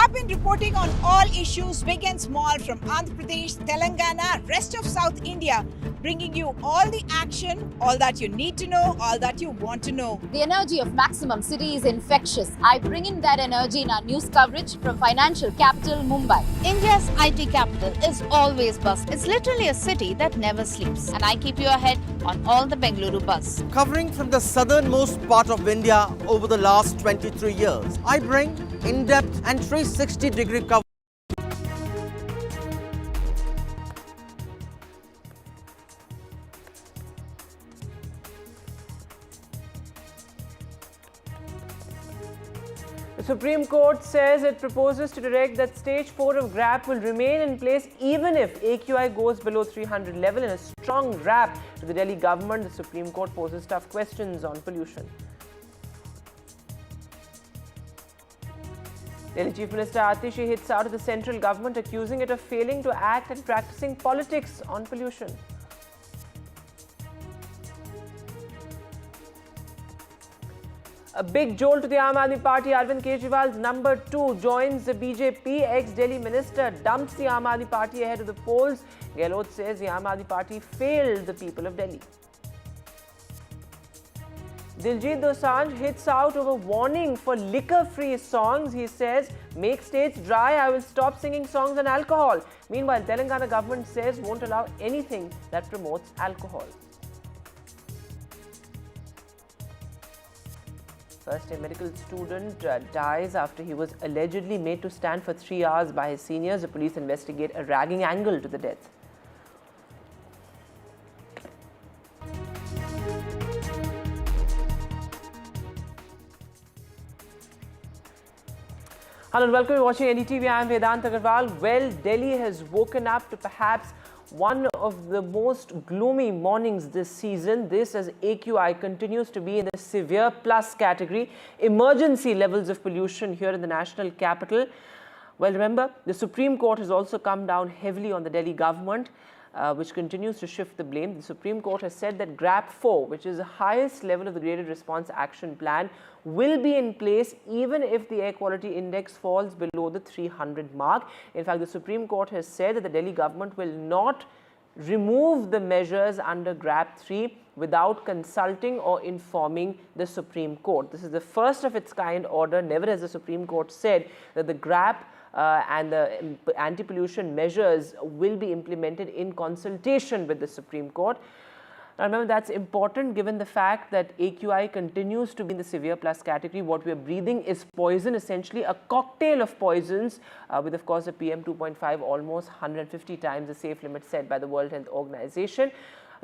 I've been reporting on all issues, big and small, from Andhra Pradesh, Telangana, rest of South India, bringing you all the action, all that you need to know, all that you want to know. The energy of Maximum City is infectious. I bring in that energy in our news coverage from financial capital Mumbai. India's IT capital is always buzz. It's literally a city that never sleeps. And I keep you ahead on all the Bengaluru buzz. Covering from the southernmost part of India over the last 23 years, I bring in-depth and 360-degree coverage. The Supreme Court says it proposes to direct that stage 4 of GRAP will remain in place even if AQI goes below 300 level. In a strong rap to the Delhi government, the Supreme Court poses tough questions on pollution. Delhi Chief Minister Atishi hits out at the central government, accusing it of failing to act and practicing politics on pollution. A big jolt to the Aam Aadmi Party. Arvind Kejriwal's number 2 joins the BJP. Ex-Delhi minister dumps the Aam Aadmi Party ahead of the polls. Gehlot says the Aam Aadmi Party failed the people of Delhi. Diljit Dosanjh hits out over warning for liquor-free songs. He says, make states dry, I will stop singing songs on alcohol. Meanwhile, Telangana government says won't allow anything that promotes alcohol. First, a medical student dies after he was allegedly made to stand for 3 hours by his seniors. The police investigate a ragging angle to the death. Hello and welcome to watching NDTV. I am Vedant Agarwal. Well, Delhi has woken up to perhaps one of the most gloomy mornings this season. This as AQI continues to be in the severe plus category. Emergency levels of pollution here in the national capital. Well, remember, the Supreme Court has also come down heavily on the Delhi government, which continues to shift the blame. The Supreme Court has said that GRAP 4, which is the highest level of the Graded Response Action Plan, will be in place even if the air quality index falls below the 300 mark. In fact, the Supreme Court has said that the Delhi government will not remove the measures under GRAP 3 without consulting or informing the Supreme Court. This is the first of its kind order. Never has the Supreme Court said that the GRAP and the anti-pollution measures will be implemented in consultation with the Supreme Court. Now remember, that's important given the fact that AQI continues to be in the severe plus category. What we are breathing is poison, essentially a cocktail of poisons with, of course, a PM 2.5 almost 150 times the safe limit set by the World Health Organization.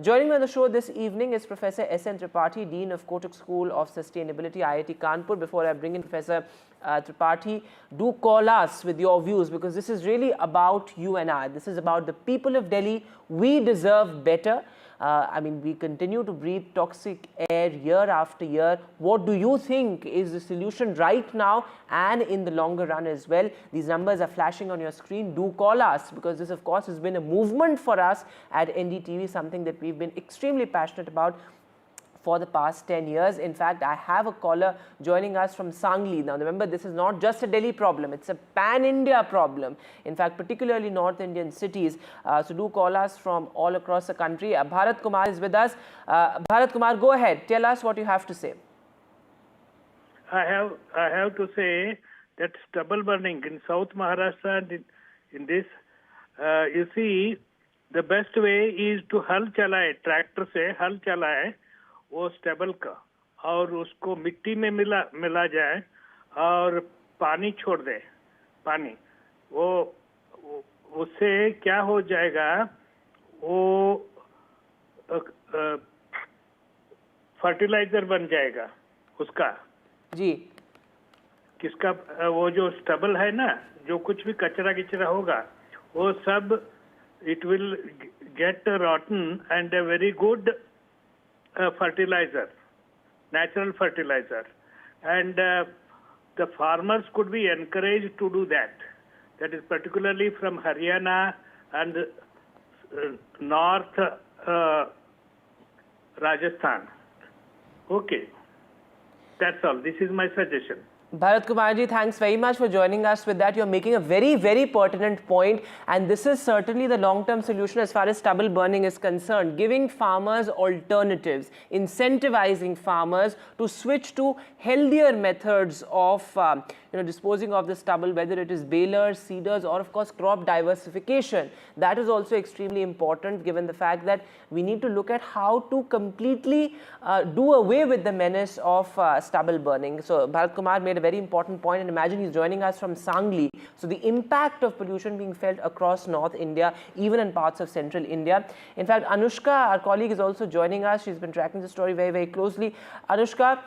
Joining me on the show this evening is Professor S.N. Tripathi, Dean of Kotak School of Sustainability, IIT Kanpur. Before I bring in Professor Tripathi, do call us with your views, because this is really about you and I. This is about the people of Delhi. We deserve better. I mean, we continue to breathe toxic air year after year. What do you think is the solution right now and in the longer run as well? These numbers are flashing on your screen. Do call us, because this, of course, has been a movement for us at NDTV, something that we've been extremely passionate about for the past 10 years. In fact, I have a caller joining us from Sangli. Now, remember, this is not just a Delhi problem. It's a pan-India problem. In fact, particularly North Indian cities. So do call us from all across the country. Bharat Kumar is with us. Bharat Kumar, go ahead. Tell us what you have to say. I have to say that stubble burning in South Maharashtra and in this, you see, the best way is to हल चलाए, tractor से हल चलाए वो stable का, और उसको मिट्टी में मिला जाए और पानी छोड़ दे, पानी वो उससे क्या हो जाएगा, वो फर्टिलाइजर बन जाएगा उसका जी, किसका, वो जो स्टबल है ना, जो कुछ भी कचरा किचरा होगा वो सब it will get rotten and a very good fertilizer, natural fertilizer, and the farmers could be encouraged to do that. That is particularly from Haryana and North Rajasthan. Okay, that's all. This is my suggestion. Bharat Kumarji, thanks very much for joining us with that. You're making a very, very pertinent point, and this is certainly the long-term solution as far as stubble burning is concerned. Giving farmers alternatives, incentivizing farmers to switch to healthier methods of disposing of the stubble, whether it is balers, seeders, or of course crop diversification. That is also extremely important given the fact that we need to look at how to completely do away with the menace of stubble burning. So Bharat Kumar made a very important point, and imagine he's joining us from Sangli. So the impact of pollution being felt across North India, even in parts of Central India. In fact, Anushka, our colleague, is also joining us. She's been tracking the story very, very closely. Anushka,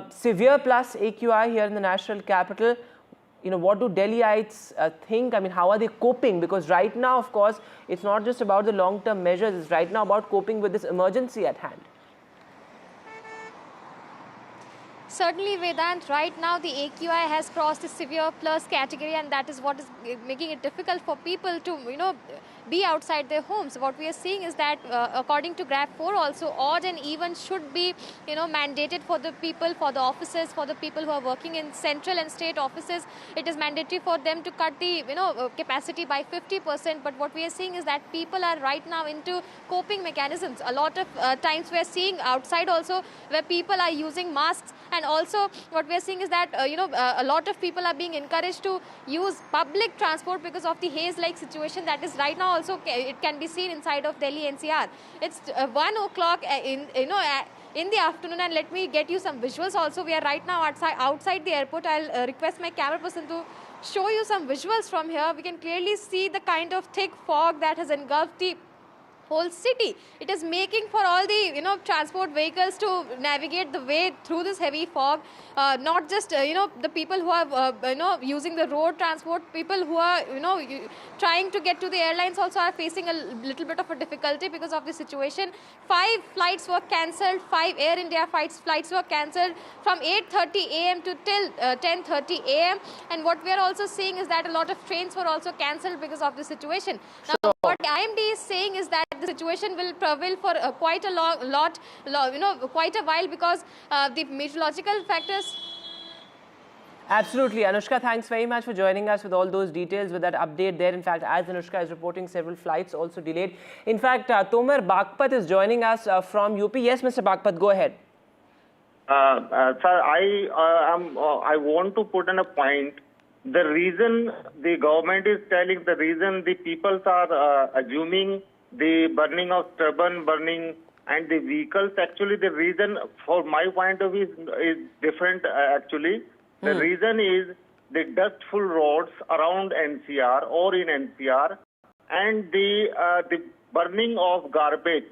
severe plus AQI here in the national capital. What do Delhiites think? I mean, how are they coping? Because right now, of course, it's not just about the long-term measures. It's right now about coping with this emergency at hand. Certainly, Vedant, right now the AQI has crossed the severe plus category, and that is what is making it difficult for people to, be outside their homes. What we are seeing is that according to Graph 4 also, odd and even should be, mandated for the people, for the offices, for the people who are working in central and state offices. It is mandatory for them to cut the, capacity by 50%. But what we are seeing is that people are right now into coping mechanisms. A lot of times we are seeing outside also where people are using masks. And also what we are seeing is that, a lot of people are being encouraged to use public transport because of the haze-like situation that is right now also it can be seen inside of Delhi NCR. It's 1 o'clock in the afternoon, and let me get you some visuals also. We are right now outside the airport. I'll request my camera person to show you some visuals from here. We can clearly see the kind of thick fog that has engulfed the whole city. It is making for all the transport vehicles to navigate the way through this heavy fog. Not just the people who are using the road transport, people who are trying to get to the airlines also are facing a little bit of a difficulty because of the situation. 5 flights were cancelled. 5 Air India flights were cancelled from 8:30 a.m. to till 10:30 a.m. And what we are also seeing is that a lot of trains were also cancelled because of the situation. Now, what IMD is saying is that the situation will prevail for quite a quite a while because the meteorological factors. Absolutely. Anushka, thanks very much for joining us with all those details, with that update there. In fact, as Anushka is reporting, several flights also delayed. In fact, Tomer Bagpat is joining us from UP. Yes, Mr. Bagpat, go ahead. Sir, I want to put in a point. The reason the government is telling, the reason the peoples are assuming the burning of stubborn burning and the vehicles, actually the reason for my point of view is different actually. The reason is the dustful roads around NCR or in NCR and the burning of garbage,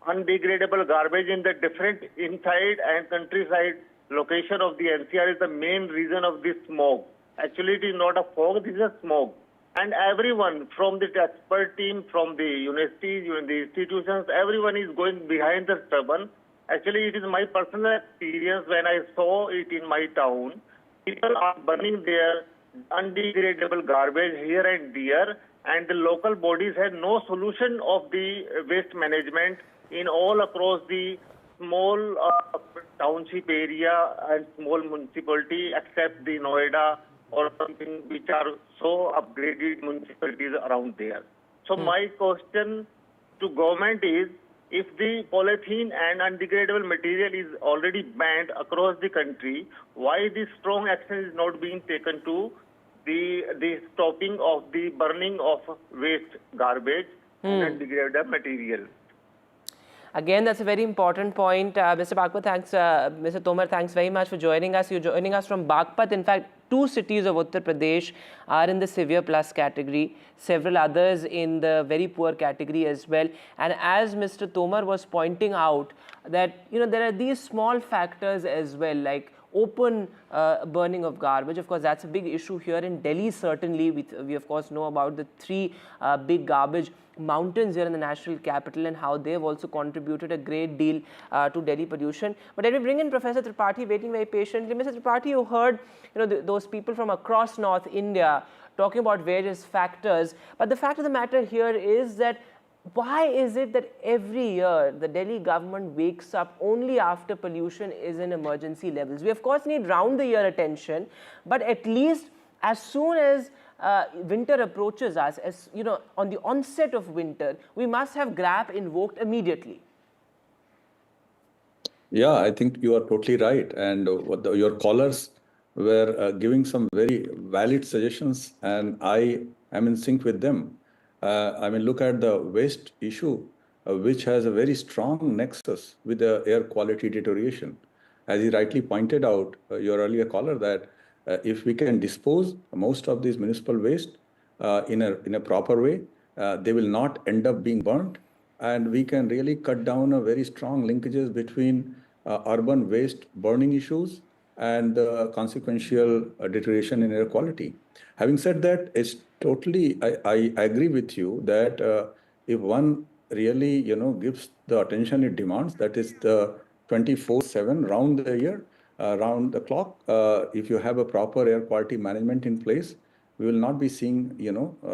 undegradable garbage in the different inside and countryside location of the NCR is the main reason of this smog. Actually, it is not a fog, this is a smog. And everyone from the expert team, from the universities, the institutions, everyone is going behind the stubborn. Actually, it is my personal experience when I saw it in my town. People are burning their undegradable garbage here and there, and the local bodies had no solution of the waste management in all across the small township area and small municipality except the Noida or something which are so upgraded municipalities around there. So my question to government is, if the polythene and undegradable material is already banned across the country, why this strong action is not being taken to the stopping of the burning of waste garbage and undegradable material? Again, that's a very important point. Mr. Bagpat, thanks. Mr. Tomar, thanks very much for joining us. You're joining us from Bagpat. In fact, 2 cities of Uttar Pradesh are in the severe plus category, several others in the very poor category as well. And as Mr. Tomar was pointing out, that there are these small factors as well, like open burning of garbage. Of course, that's a big issue here in Delhi. Certainly, we of course know about the 3 big garbage mountains here in the national capital and how they've also contributed a great deal to Delhi pollution. But let me bring in Professor Tripathi, waiting very patiently. Mr. Tripathi, you heard those people from across North India talking about various factors. But the fact of the matter here is that why is it that every year the Delhi government wakes up only after pollution is in emergency levels? We of course need round the year attention, but at least as soon as winter approaches us, as on the onset of winter, we must have GRAP invoked immediately. Yeah, I think you are totally right. And your callers were giving some very valid suggestions, and I am in sync with them. Look at the waste issue, which has a very strong nexus with the air quality deterioration. As you rightly pointed out, your earlier caller, that if we can dispose most of these municipal waste in a proper way, they will not end up being burnt, and we can really cut down a very strong linkages between urban waste burning issues and the consequential deterioration in air quality. Having said that, it's totally, I agree with you that if one really, gives the attention it demands, that is the 24/7 round the year, round the clock, if you have a proper air quality management in place, we will not be seeing,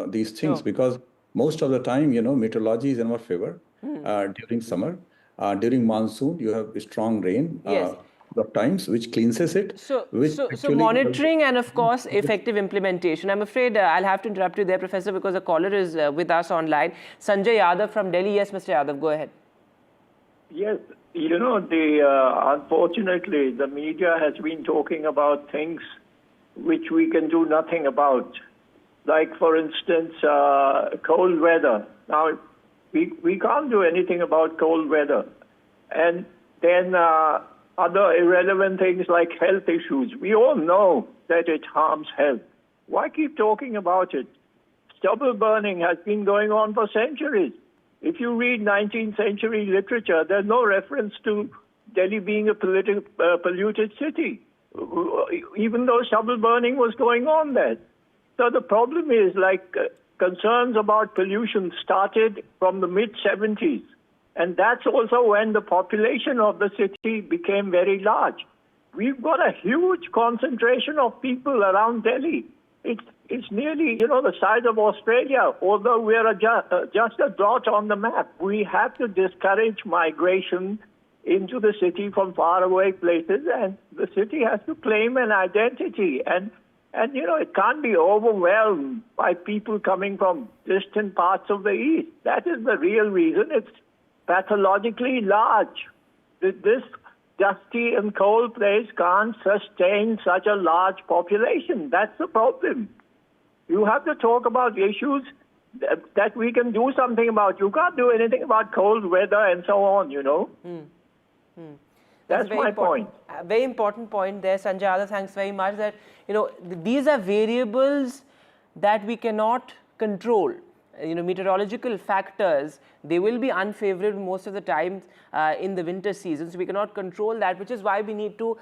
these things because most of the time, meteorology is in our favor during summer. During monsoon, you have strong rain. Yes. Of times, which cleanses it. So monitoring and of course effective implementation. I'm afraid I'll have to interrupt you there, Professor, because a caller is with us online. Sanjay Yadav from Delhi. Yes, Mr. Yadav, go ahead. Yes, unfortunately, the media has been talking about things which we can do nothing about. Like, for instance, cold weather. Now, we can't do anything about cold weather. And then other irrelevant things like health issues. We all know that it harms health. Why keep talking about it? Stubble burning has been going on for centuries. If you read 19th century literature, there's no reference to Delhi being a polluted city, even though stubble burning was going on there. So the problem is, concerns about pollution started from the mid-70s. And that's also when the population of the city became very large. We've got a huge concentration of people around Delhi. It's nearly, the size of Australia, although we're just a dot on the map. We have to discourage migration into the city from faraway places, and the city has to claim an identity. And it can't be overwhelmed by people coming from distant parts of the East. That is the real reason. It's pathologically large. This dusty and cold place can't sustain such a large population. That's the problem. You have to talk about issues that we can do something about. You can't do anything about cold weather and so on, That's my point. Very important point there, Sanjay Yadav. Thanks very much. That these are variables that we cannot control. Meteorological factors, they will be unfavorable most of the time in the winter season. So we cannot control that, which is why we need to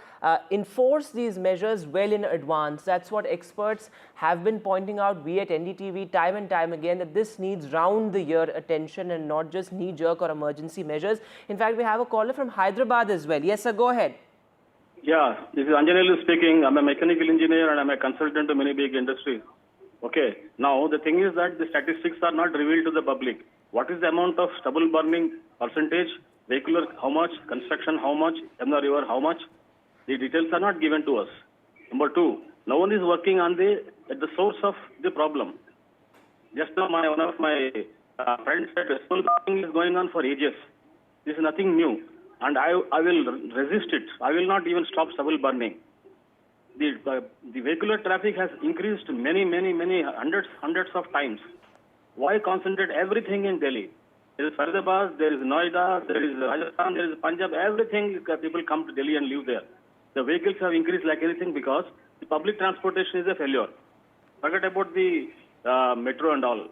enforce these measures well in advance. That's what experts have been pointing out, we at NDTV, time and time again, that this needs round-the-year attention and not just knee-jerk or emergency measures. In fact, we have a caller from Hyderabad as well. Yes, sir, go ahead. Yeah, this is Anjanelu speaking. I'm a mechanical engineer and I'm a consultant to many big industries. Okay, now the thing is that the statistics are not revealed to the public. What is the amount of stubble burning percentage, vehicular how much, construction how much, Yamuna River how much? The details are not given to us. Number two, no one is working on at the source of the problem. Just now one of my friends said stubble burning is going on for ages. This is nothing new and I will resist it. I will not even stop stubble burning. The vehicular traffic has increased many hundreds of times. Why concentrate everything in Delhi? There is Faridabad, there is Noida, there is Rajasthan, there is Punjab, everything people come to Delhi and live there. The vehicles have increased like anything because the public transportation is a failure. Forget about the metro and all.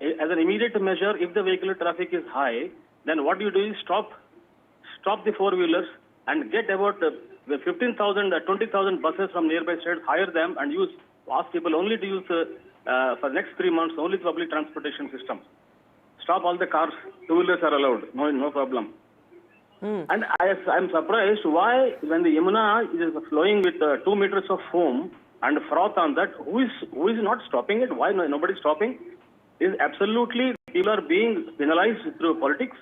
As an immediate measure, if the vehicular traffic is high, then what you do is stop the four-wheelers and get about the 15,000, 20,000 buses from nearby states, hire them and ask people only to use for the next 3 months only the public transportation system. Stop all the cars, two-wheelers are allowed, no problem. And I'm surprised why when the Yamuna is flowing with 2 meters of foam and froth on that, who is not stopping it? Why nobody is stopping? Is absolutely people are being penalized through politics.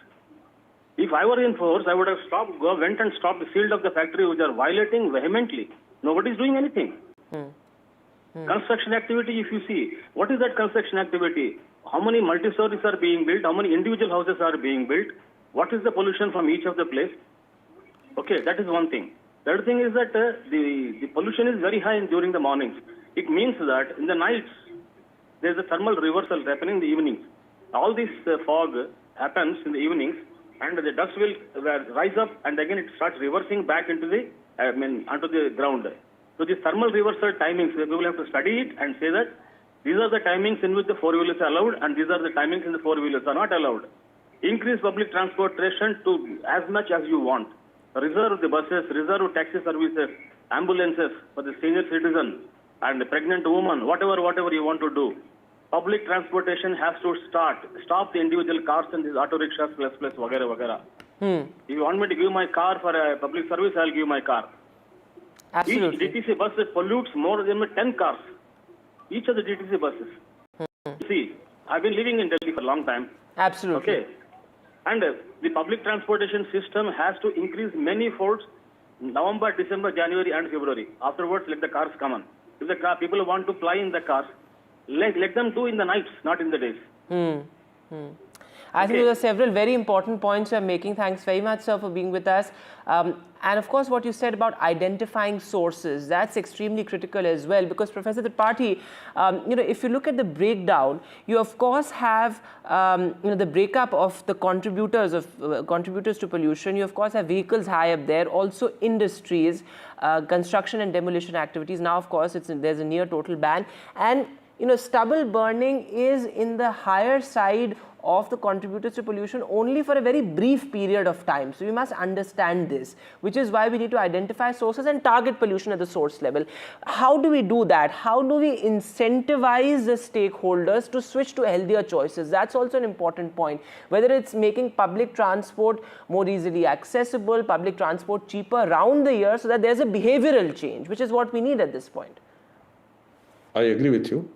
If I were in force, I would have went and stopped, sealed up the factory which are violating vehemently. Nobody is doing anything. Construction activity, if you see, what is that construction activity? How many multi-stories are being built? How many individual houses are being built? What is the pollution from each of the place? Okay, that is one thing. The other thing is that the pollution is very high during the mornings. It means that in the nights, there is a thermal reversal happening in the evenings. All this fog happens in the evenings, and the dust will rise up, and again it starts reversing back into onto the ground. So the thermal reversal timings, people have to study it and say that these are the timings in which the four-wheelers are allowed, and these are the timings in the four-wheelers are not allowed. Increase public transportation to as much as you want. reserve the buses, reserve taxi services, ambulances for the senior citizen and the pregnant woman, whatever you want to do. Public transportation has to stop the individual cars and these auto rickshaws plus wagera wagera. If you want me to give my car for a public service, I'll give my car. Absolutely. Each DTC bus pollutes more than 10 cars. Each of the DTC buses. See, I've been living in Delhi for a long time. Absolutely. Okay. And the public transportation system has to increase many folds November, December, January and February. Afterwards, let the cars come on. If the people want to fly in the cars, let them do in the nights, not in the days. I think there are several very important points you're making. Thanks very much, sir, for being with us. And of course, what you said about identifying sources, that's extremely critical as well, because Professor Tripathi, if you look at the breakdown, you of course have the breakup of the contributors to pollution. You of course have vehicles high up there, also industries, construction and demolition activities. Now, of course, there's a near total ban, and stubble burning is in the higher side of the contributors to pollution only for a very brief period of time. So we must understand this, which is why we need to identify sources and target pollution at the source level. How do we do that? How do we incentivize the stakeholders to switch to healthier choices? That's also an important point. Whether it's making public transport more easily accessible, public transport cheaper around the year, so that there's a behavioral change, which is what we need at this point. I agree with you.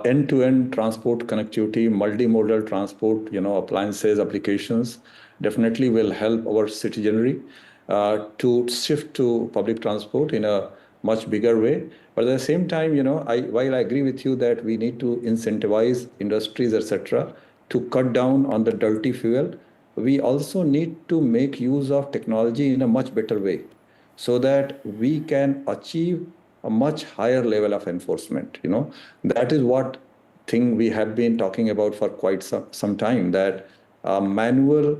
End-to-end transport connectivity, multimodal transport, appliances, applications definitely will help our citizenry to shift to public transport in a much bigger way. But at the same time, while I agree with you that we need to incentivize industries, etc., to cut down on the dirty fuel, we also need to make use of technology in a much better way so that we can achieve a much higher level of enforcement. That is what thing we have been talking about for quite some time, that manual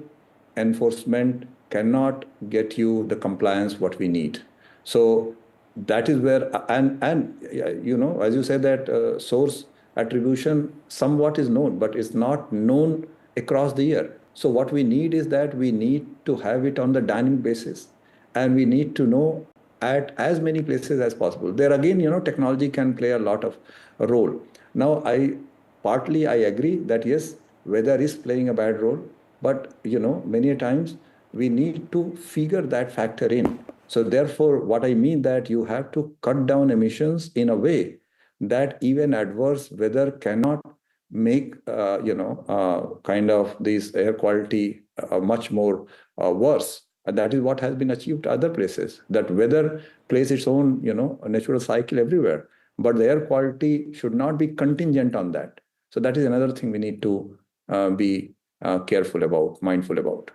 enforcement cannot get you the compliance what we need. So that is where, and as you said, that source attribution somewhat is known, but it's not known across the year. So what we need is that we need to have it on the dynamic basis, and we need to know at as many places as possible. There again, technology can play a lot of role. Now, I agree that yes, weather is playing a bad role, but many times we need to figure that factor in. So therefore, what I mean that you have to cut down emissions in a way that even adverse weather cannot make kind of this air quality much more worse. And that is what has been achieved other places, that weather plays its own, natural cycle everywhere. But the air quality should not be contingent on that. So that is another thing we need to be careful about, mindful about.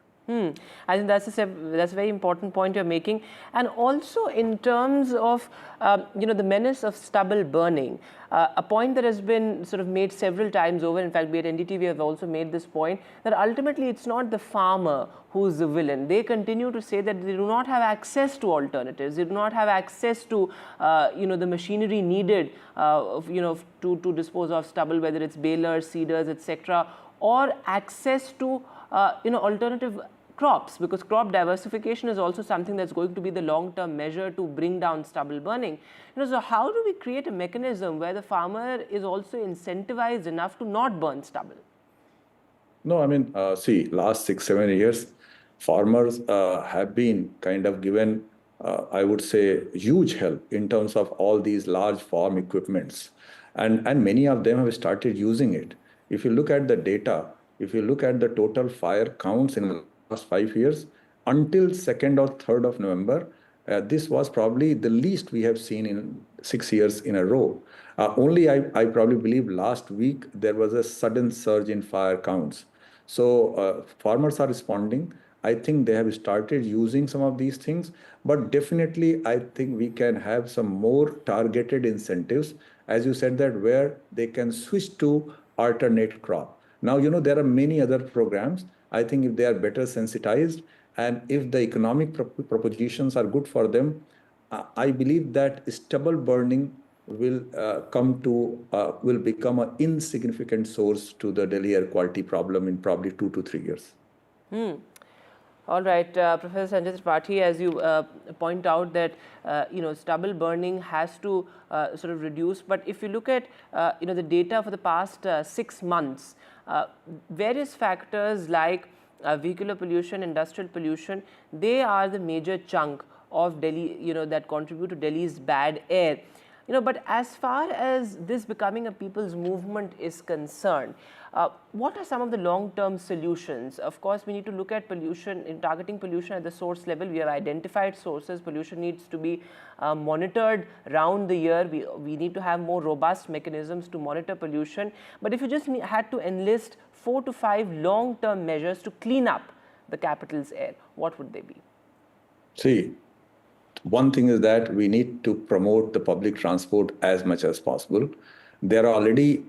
I think that's a very important point you're making. And also in terms of, the menace of stubble burning, a point that has been sort of made several times over. In fact, we at NDTV have also made this point, that ultimately it's not the farmer who's the villain. They continue to say that they do not have access to alternatives. They do not have access to, the machinery needed, to dispose of stubble, whether it's balers, seeders, etc., or access to, alternative crops, because crop diversification is also something that's going to be the long-term measure to bring down stubble burning. So how do we create a mechanism where the farmer is also incentivized enough to not burn stubble? No, I mean, last 6-7 years, farmers have been kind of given, I would say, huge help in terms of all these large farm equipments. And many of them have started using it. If you look at the data, if you look at the total fire counts in the last 5 years, until 2nd or 3rd of November, this was probably the least we have seen in 6 years in a row. Only I probably believe last week there was a sudden surge in fire counts. So farmers are responding. I think they have started using some of these things, but definitely I think we can have some more targeted incentives, as you said, that where they can switch to alternate crop. Now, there are many other programs. I think if they are better sensitized and if the economic propositions are good for them, I believe that stubble burning will become an insignificant source to the Delhi air quality problem in probably 2 to 3 years. All right, Professor Sanjay Tripathi, as you point out that stubble burning has to sort of reduce. But if you look at the data for the past 6 months, various factors like vehicular pollution, industrial pollution, they are the major chunk of Delhi, that contribute to Delhi's bad air. But as far as this becoming a people's movement is concerned, what are some of the long-term solutions? Of course, we need to look at pollution, in targeting pollution at the source level. We have identified sources. Pollution needs to be monitored round the year. We need to have more robust mechanisms to monitor pollution. But if you just had to enlist 4 to 5 long-term measures to clean up the capital's air, what would they be? See, one thing is that we need to promote the public transport as much as possible. There are already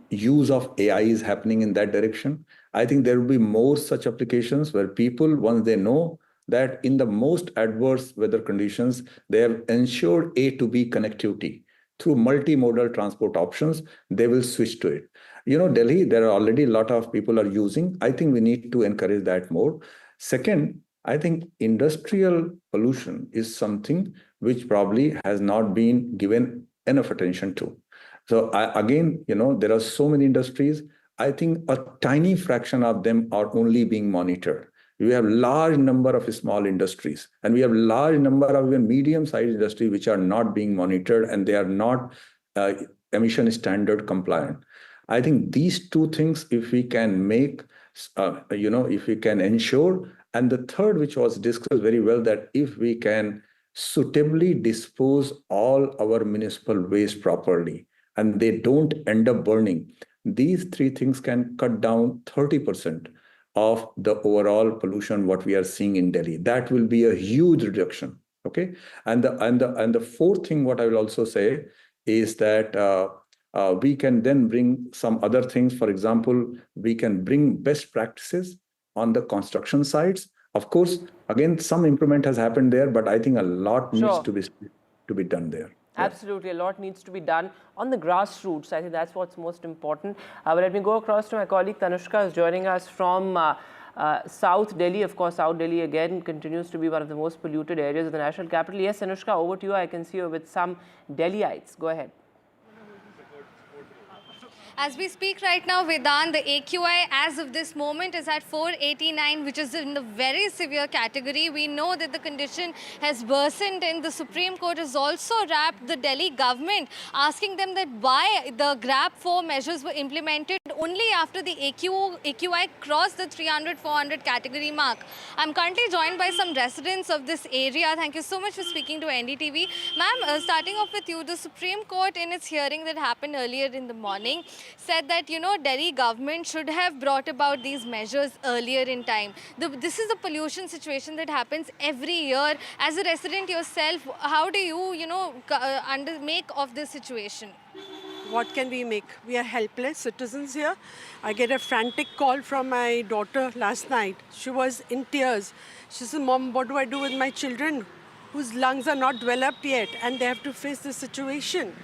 use of AI is happening in that direction. I think there will be more such applications where people, once they know that in the most adverse weather conditions, they have ensured A to B connectivity through multimodal transport options, they will switch to it. Delhi, there are already a lot of people are using. I think we need to encourage that more. Second, I think industrial pollution is something which probably has not been given enough attention to. So again, there are so many industries. I think a tiny fraction of them are only being monitored. We have large number of small industries, and we have large number of even medium-sized industries which are not being monitored, and they are not emission standard compliant. I think these two things, if we can make, if we can ensure, and the third, which was discussed very well, that if we can suitably dispose all our municipal waste properly, and they don't end up burning, these three things can cut down 30% of the overall pollution what we are seeing in Delhi. That will be a huge reduction. Okay, and the fourth thing what I will also say is that we can then bring some other things. For example, we can bring best practices on the construction sites. Of course, again, some improvement has happened there, but I think a lot needs to be done there. Absolutely, a lot needs to be done on the grassroots. I think that's what's most important. But let me go across to my colleague Tanushka, who's joining us from South Delhi. Of course, South Delhi again continues to be one of the most polluted areas of the national capital. Yes, Tanushka, over to you. I can see you with some Delhiites. Go ahead. As we speak right now, Vedant, the AQI as of this moment is at 489, which is in the very severe category. We know that the condition has worsened, and the Supreme Court has also wrapped the Delhi government, asking them that why the GRAP 4 measures were implemented only after the AQI crossed the 300-400 category mark. I'm currently joined by some residents of this area. Thank you so much for speaking to NDTV. Ma'am, starting off with you, the Supreme Court in its hearing that happened earlier in the morning said that, Delhi government should have brought about these measures earlier in time. This is a pollution situation that happens every year. As a resident yourself, how do you, make of this situation? What can we make? We are helpless citizens here. I get a frantic call from my daughter last night. She was in tears. She said, Mom, what do I do with my children whose lungs are not developed yet and they have to face this situation?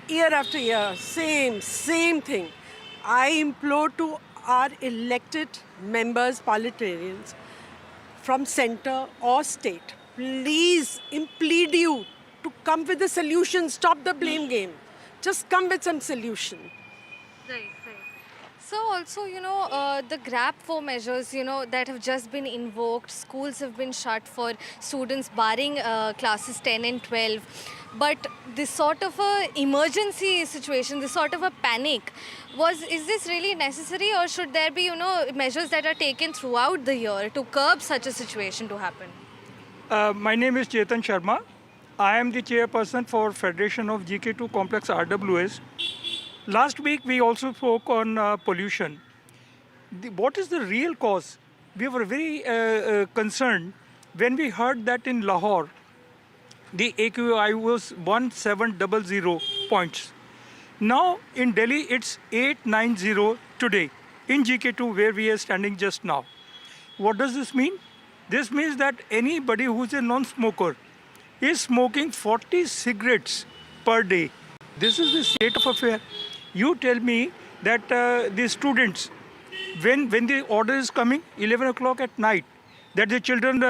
Year after year, same thing. I implore to our elected members, parliamentarians from center or state, please implead you to come with a solution, stop the blame game. Just come with some solution. Right. So also, the GRAP 4 measures, that have just been invoked, schools have been shut for students barring classes 10 and 12. But this sort of a emergency situation, this sort of a panic, is this really necessary, or should there be, measures that are taken throughout the year to curb such a situation to happen? My name is Chetan Sharma. I am the chairperson for Federation of GK2 Complex RWS. Last week, we also spoke on pollution. What is the real cause? We were very concerned when we heard that in Lahore, the AQI was 1700 points. Now in Delhi, it's 890 today in GK2, where we are standing just now. What does this mean? This means that anybody who's a non-smoker is smoking 40 cigarettes per day. This is the state of affair. You tell me that the students, when the order is coming, 11 o'clock at night, that the children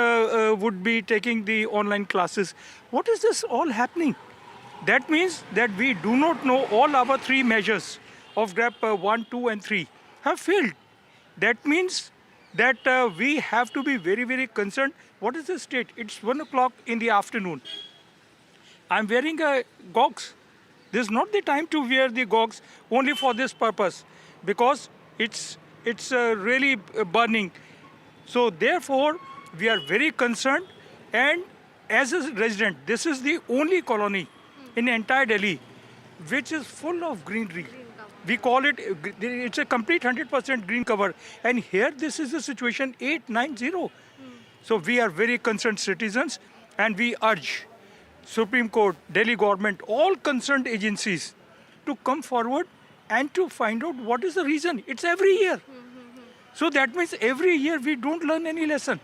would be taking the online classes. What is this all happening? That means that we do not know all our 3 measures of GRAP 1, 2 and 3 have failed. That means that we have to be very, very concerned. What is the state? It's 1 o'clock in the afternoon. I'm wearing goggles. This is not the time to wear the goggles only for this purpose, because it's really burning. So therefore, we are very concerned, and as a resident, this is the only colony in entire Delhi which is full of greenery. We call it, it's a complete 100% green cover. And here this is the situation 890. So we are very concerned citizens, and we urge Supreme Court, Delhi government, all concerned agencies to come forward and to find out what is the reason. It's every year. So that means every year we don't learn any lesson.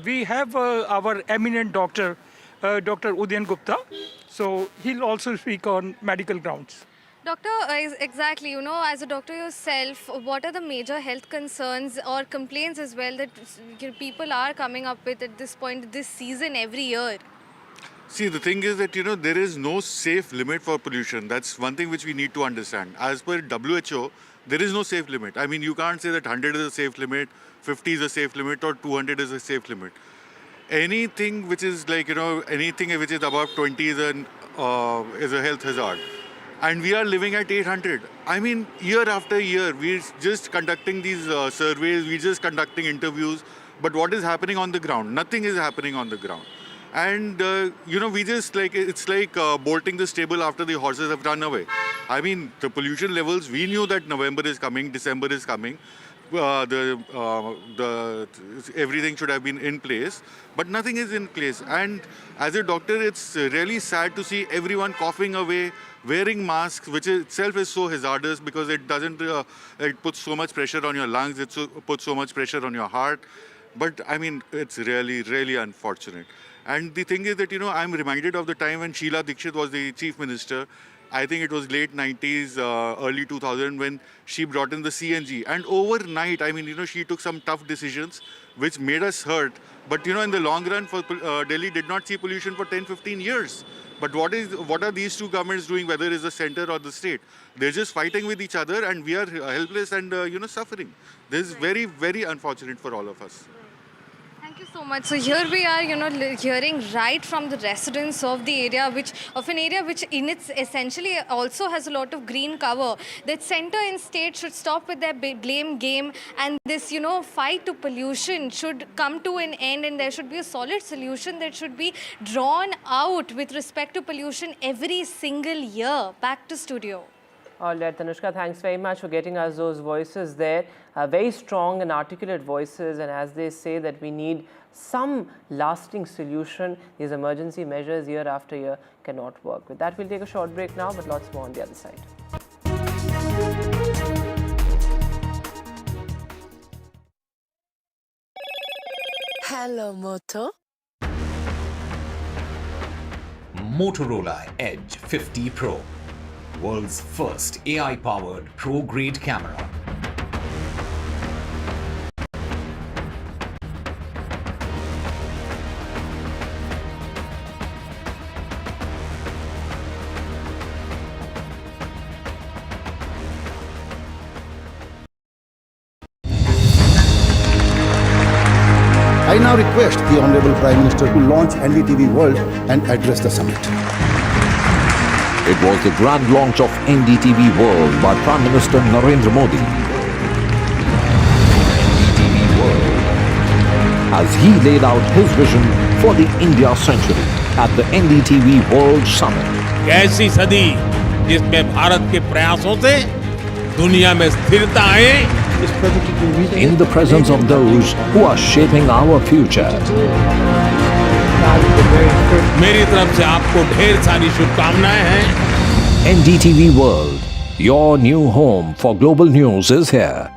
We have our eminent doctor, Dr. Udayan Gupta. So he'll also speak on medical grounds. Doctor, exactly, you know, as a doctor yourself, what are the major health concerns or complaints as well that people are coming up with at this point, this season, every year? See, the thing is that, you know, there is no safe limit for pollution. That's one thing which we need to understand. As per WHO, there is no safe limit. I mean, you can't say that 100 is a safe limit, 50 is a safe limit, or 200 is a safe limit. Anything which is like, you know, anything which is above 20 is a health hazard. And we are living at 800. I mean, year after year, we're just conducting these surveys, we're just conducting interviews. But what is happening on the ground? Nothing is happening on the ground. And, you know, we just like, it's like bolting the stable after the horses have run away. I mean, the pollution levels, we knew that November is coming, December is coming. Everything should have been in place, but nothing is in place. And as a doctor, it's really sad to see everyone coughing away, wearing masks, which itself is so hazardous because it doesn't, it puts so much pressure on your lungs, it puts so much pressure on your heart. But I mean, it's really, really unfortunate. And the thing is that, you know, I'm reminded of the time when Sheila Dikshit was the chief minister. I think it was late 90s, early 2000 when she brought in the CNG. And overnight, I mean, you know, she took some tough decisions which made us hurt. But, you know, in the long run, Delhi did not see pollution for 10, 15 years. But what are these two governments doing, whether it's the center or the state? They're just fighting with each other, and we are helpless and, you know, suffering. This is very, very unfortunate for all of us. Thank you so much. So here we are, you know, hearing right from the residents of the area, which in its essentially also has a lot of green cover. That center and state should stop with their blame game, and this, you know, fight to pollution should come to an end, and there should be a solid solution that should be drawn out with respect to pollution every single year. Back to studio. All right, Tanushka, thanks very much for getting us those voices there. Very strong and articulate voices, and as they say that we need some lasting solution, these emergency measures year after year cannot work. With that, we'll take a short break now, but lots more on the other side. Hello, Moto. Motorola Edge 50 Pro. World's first AI-powered pro-grade camera. I now request the Honorable Prime Minister to launch NDTV World and address the summit. It was the grand launch of NDTV World by Prime Minister Narendra Modi. NDTV World, as he laid out his vision for the India century at the NDTV World Summit. ऐसी सदी जिसमें भारत के प्रयासों से दुनिया में स्थिरता आए. In the presence of those who are shaping our future. मेरी तरफ से आपको ढेर सारी शुभकामनाएं हैं. NDTV World, your new home for global news is here.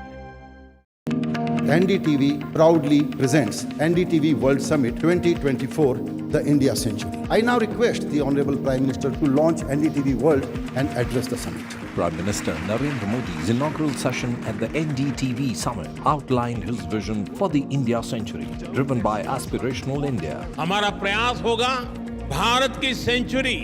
NDTV proudly presents NDTV World Summit 2024 the India century. I now request the Honorable Prime Minister to launch NDTV World and address the summit. Prime Minister Narendra Modi's inaugural session at the NDTV summit outlined his vision for the India century, driven by aspirational India. हमारा प्रयास होगा भारत की century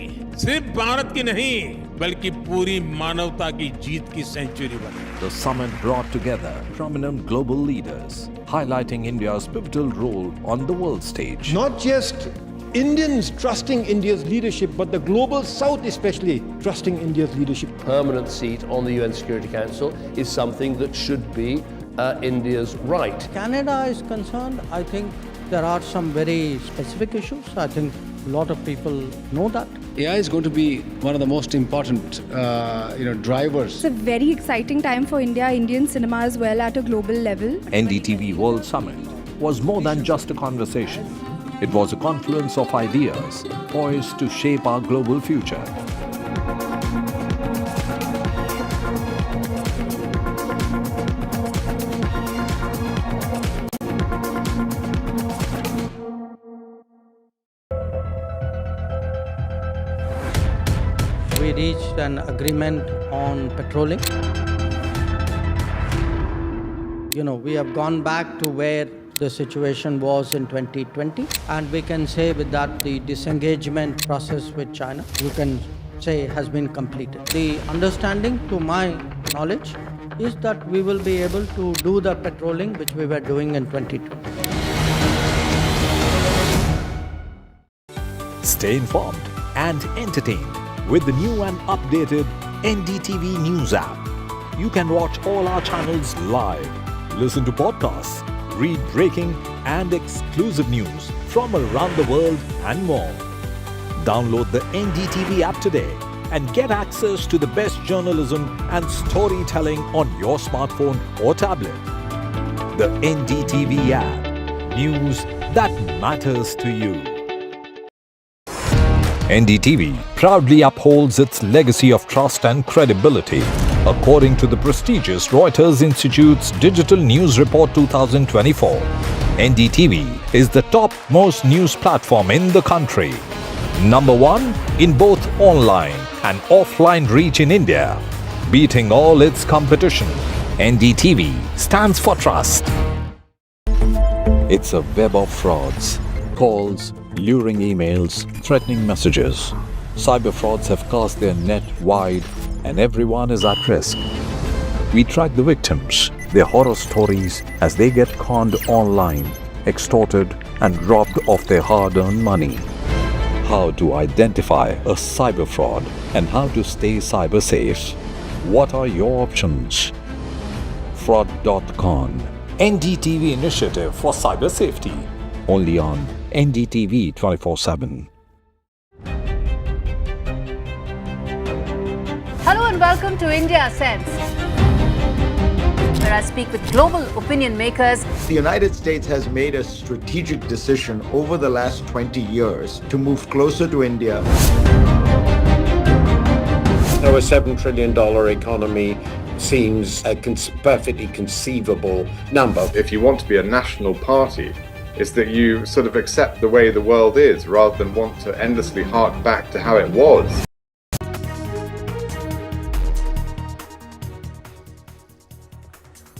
सिर्फ भारत की नहीं बल्कि पूरी मानवता की जीत की सेंचुरी बने. The summit brought together prominent global leaders, highlighting India's pivotal role on the world stage. Not just Indians trusting India's leadership, but the global South especially trusting India's leadership. Permanent seat on the UN Security Council is something that should be India's right. Canada is concerned, I think there are some very specific issues. I think a lot of people know that. AI is going to be one of the most important, drivers. It's a very exciting time for India, Indian cinema as well at a global level. NDTV World Summit was more than just a conversation. It was a confluence of ideas poised to shape our global future. We reached an agreement on patrolling. We have gone back to where the situation was in 2020, and we can say with that the disengagement process with China, you can say, has been completed. The understanding, to my knowledge, is that we will be able to do the patrolling which we were doing in 2020. Stay informed and entertained with the new and updated NDTV News app. You can watch all our channels live, listen to podcasts, read breaking and exclusive news from around the world and more. Download the NDTV app today and get access to the best journalism and storytelling on your smartphone or tablet. The NDTV app. News that matters to you. NDTV proudly upholds its legacy of trust and credibility. According to the prestigious Reuters Institute's Digital News Report 2024, NDTV is the topmost news platform in the country. Number 1 in both online and offline reach in India, beating all its competition. NDTV stands for trust. It's a web of frauds, calls, luring emails, threatening messages. Cyber frauds have cast their net wide and everyone is at risk. We track the victims, their horror stories as they get conned online, extorted and robbed of their hard-earned money. How to identify a cyber fraud and how to stay cyber safe. What are your options? Fraud.con, NDTV initiative for cyber safety. Only on NDTV 24/7. Hello and welcome to India Sense, where I speak with global opinion makers. The United States has made a strategic decision over the last 20 years to move closer to India. So a $7 trillion economy seems a perfectly conceivable number. If you want to be a national party, it's that you sort of accept the way the world is rather than want to endlessly hark back to how it was.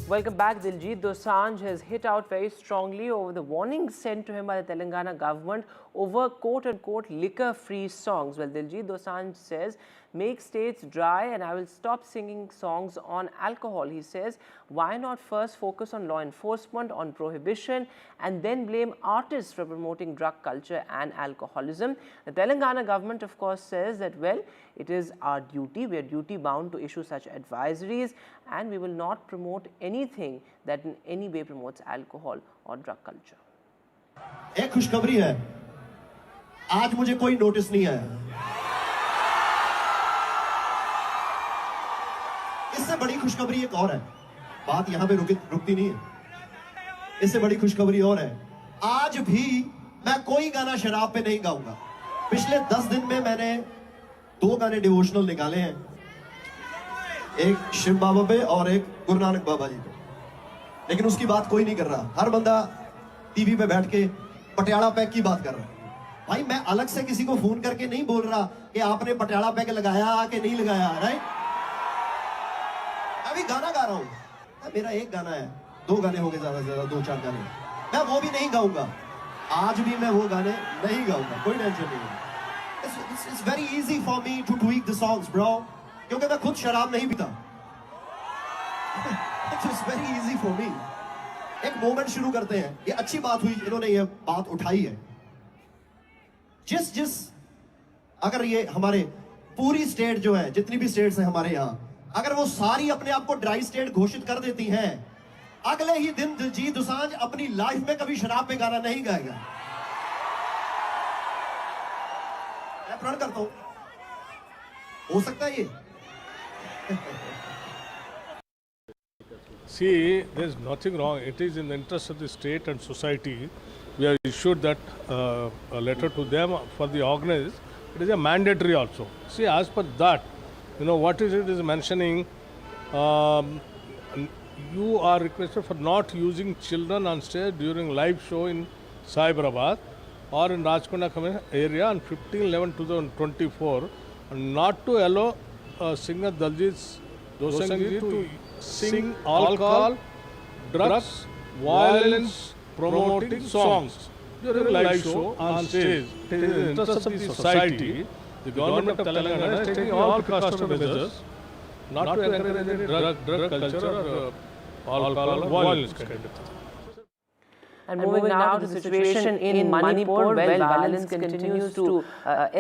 Welcome back. Diljit Dosanjh has hit out very strongly over the warnings sent to him by the Telangana government over quote-unquote liquor-free songs. Well, Diljit Dosanjh says, make states dry and I will stop singing songs on alcohol. He says, why not first focus on law enforcement, on prohibition, and then blame artists for promoting drug culture and alcoholism. The Telangana government, of course, says that, well, it is our duty, we are duty bound to issue such advisories and we will not promote anything that in any way promotes alcohol or drug culture. एक खुशखबरी है, आज मुझे कोई notice नहीं आया। इससे बड़ी खुशखबरी एक और है, बात यहाँ पे रुकती नहीं है। इससे बड़ी खुशखबरी और है, आज भी मैं कोई गाना शराब पे नहीं गाऊंगा। पिछले 10 दिन में मैंने 2 गाने डिवोशनल निकाले हैं, एक शिव बाबा पे और एक गुरु नानक बाबा जी पे, लेकिन उसकी बात कोई नहीं कर रहा। हर बंदा टीवी पे बैठ के पटियाला पैक की बात कर रहा है। भाई मैं अलग से किसी को फोन करके नहीं बोल रहा कि आपने पटियाला पैग लगाया कि नहीं लगाया, राइट? अभी गाना गा रहा हूं, मेरा एक गाना है, 2 गाने हो गए ज्यादा से ज्यादा, 2-4 गाने, मैं वो भी नहीं गाऊंगा, आज भी मैं वो गाने नहीं गाऊंगा, कोई टेंशन नहीं है। It's very easy for me to tweak the songs, bro, क्योंकि मैं खुद शराब नहीं पीता। It's very easy for me। एक मोमेंट शुरू करते हैं, ये अच्छी बात हुई, इन्होंने ये बात उठाई है। जिस अगर ये हमारे पूरी स्टेट जो है, जितनी भी स्टेट्स हैं हमारे यहाँ, अगर वो सारी अपने आप को ड्राई स्टेट घोषित कर देती हैं, अगले ही दिन दिलजीत दोसांझ अपनी लाइफ में कभी शराब पे गाना नहीं गाएगा। मैं प्रण करता हूं, हो सकता है ये। See, there is nothing wrong. It is in the interest of the state and society. We have issued that a letter to them for the organizers. It is a mandatory also. See, as per that, what is it is mentioning, you are requested for not using children on stage during live show in Cyberabad or in Rajkonda area on 15/11/2024, and not to allow singer Daljit Dosanjh to sing alcohol, drugs, violence promoting songs during live show on stage. It is in the interest of the society. The government of Telangana is taking all precautionary measures not to encourage any drug culture or alcohol or violence kind of thing. And moving now to the situation in Manipur, well, violence continues to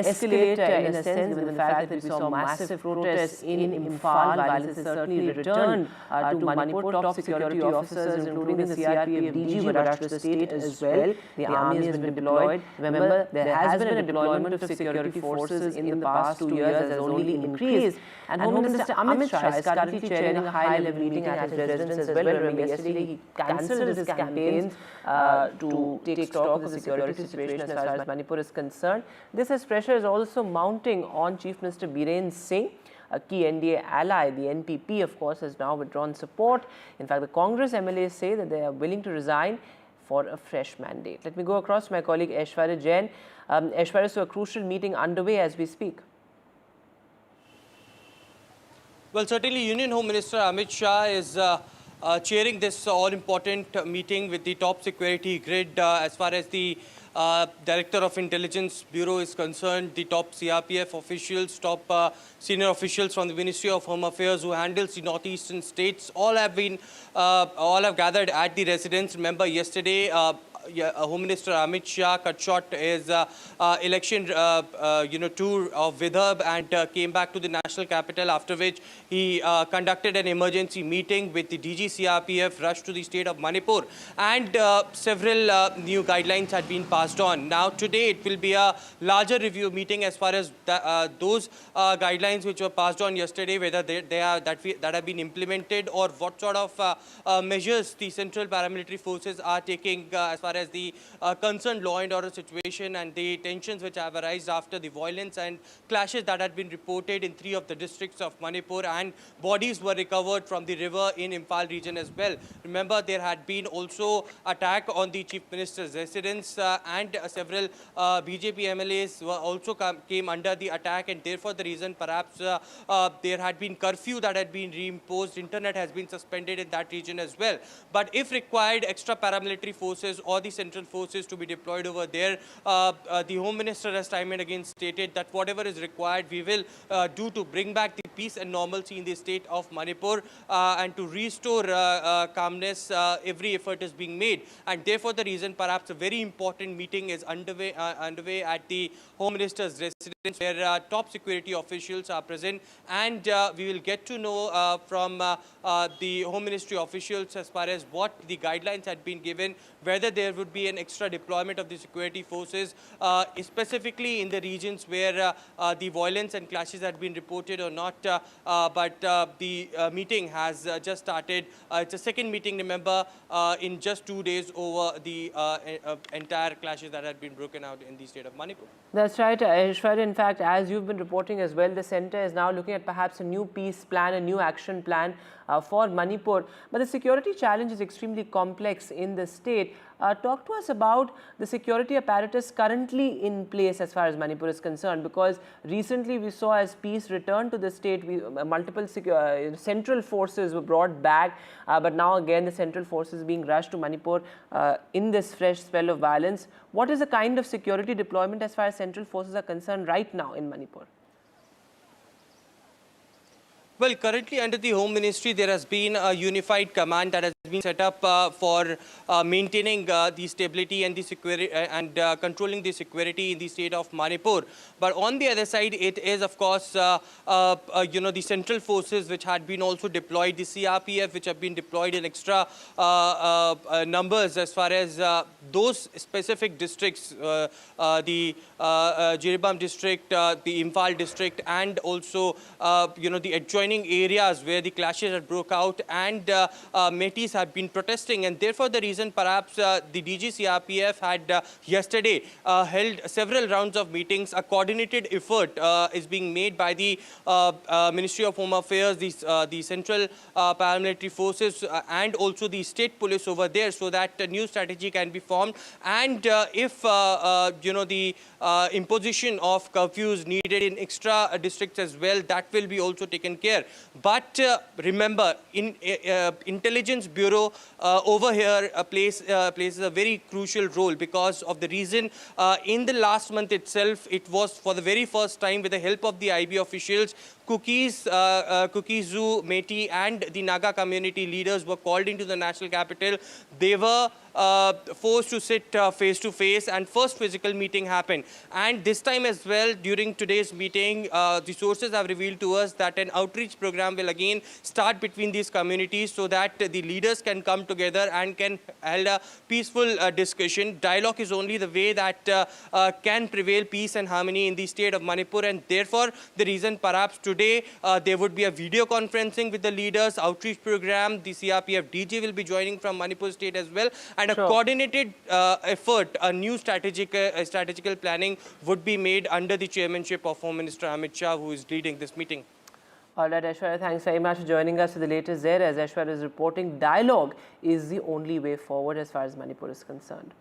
escalate in a sense, given the fact that we saw massive protests in Imphal. Violence has certainly returned to Manipur. Top security officers, including the CRPF DG, were rushed to the state as well. The army has been deployed. Remember, there has been a deployment of security forces in the past 2 years, has only increased. And Home Minister Amit Shah is currently chairing a high-level meeting at his residence as well. Remember, yesterday he cancelled his campaigns to take stock of the security situation as far as Manipur is concerned. This as pressure is also mounting on Chief Minister Biren Singh. A key NDA ally, the NPP, of course, has now withdrawn support. In fact, the Congress MLAs say that they are willing to resign for a fresh mandate. Let me go across to my colleague Aishwarya Jain. Aishwarya, so a crucial meeting underway as we speak. Well, certainly Union Home Minister Amit Shah is chairing this all-important meeting with the top security grid as far as the Director of Intelligence Bureau is concerned, the top CRPF officials, top senior officials from the Ministry of Home Affairs who handles the northeastern states, all have gathered at the residence. Remember, yesterday Home Minister Amit Shah cut short his election tour of Vidarbha and came back to the national capital, after which he conducted an emergency meeting with the DG CRPF, rushed to the state of Manipur, and several new guidelines had been passed on. Now today it will be a larger review meeting as far as those guidelines which were passed on yesterday, whether that have been implemented, or what sort of measures the central paramilitary forces are taking as far as the concerned law and order situation and the tensions which have arisen after the violence and clashes that had been reported in 3 of the districts of Manipur, and bodies were recovered from the river in Imphal region as well. Remember, there had been also attack on the Chief Minister's residence and several BJP MLAs were also came under the attack, and therefore the reason perhaps there had been curfew that had been reimposed, internet has been suspended in that region as well. But if required, extra paramilitary forces or the central forces to be deployed over there, the Home Minister has time and again stated that whatever is required we will do to bring back the peace and normalcy in the state of Manipur and to restore calmness. Every effort is being made, and therefore the reason perhaps a very important meeting is underway at the Home Minister's residence, where top security officials are present, and we will get to know from the Home Ministry officials as far as what the guidelines had been given, whether there would be an extra deployment of the security forces, specifically in the regions where the violence and clashes had been reported or not. But the meeting has just started. It's a second meeting, remember, in just 2 days over the entire clashes that had been broken out in the state of Manipur. That's right, Aishwarya. In fact, as you've been reporting as well, the centre is now looking at perhaps a new peace plan, a new action plan for Manipur. But the security challenge is extremely complex in the state. Talk to us about the security apparatus currently in place as far as Manipur is concerned, because recently we saw as peace returned to the state, multiple central forces were brought back, but now again the central forces being rushed to Manipur in this fresh spell of violence. What is the kind of security deployment as far as central forces are concerned right now in Manipur? Well, currently under the Home Ministry, there has been a unified command that has been set up for maintaining the stability and the security and controlling the security in the state of Manipur. But on the other side, it is, of course, the central forces which had been also deployed, the CRPF, which have been deployed in extra numbers as far as those specific districts, the Jiribam district, the Imphal district, and also, the adjoining areas where the clashes had broke out, and Metis have been protesting, and therefore the reason perhaps the DG CRPF had yesterday held several rounds of meetings. A coordinated effort is being made by the Ministry of Home Affairs, the Central Paramilitary Forces, and also the state police over there, so that a new strategy can be formed. And if the imposition of curfews needed in extra districts as well, that will be also taken care. But remember, Intelligence Bureau over here plays a very crucial role, because of the reason in the last month itself, it was for the very first time, with the help of the IB officials, Kuki-Zoo, Metis and the Naga community leaders were called into the national capital. They were forced to sit face to face, and first physical meeting happened. And this time as well, during today's meeting, the sources have revealed to us that an outreach program will again start between these communities, so that the leaders can come together and can hold a peaceful discussion. Dialogue is only the way that can prevail peace and harmony in the state of Manipur, and therefore the reason perhaps today there would be a video conferencing with the leaders, outreach program. The CRPF DG will be joining from Manipur state as well, and a coordinated effort, a new strategical planning would be made under the chairmanship of Home Minister Amit Shah, who is leading this meeting. All right, Aishwarya, thanks very much for joining us for the latest there. As Aishwarya is reporting, dialogue is the only way forward as far as Manipur is concerned.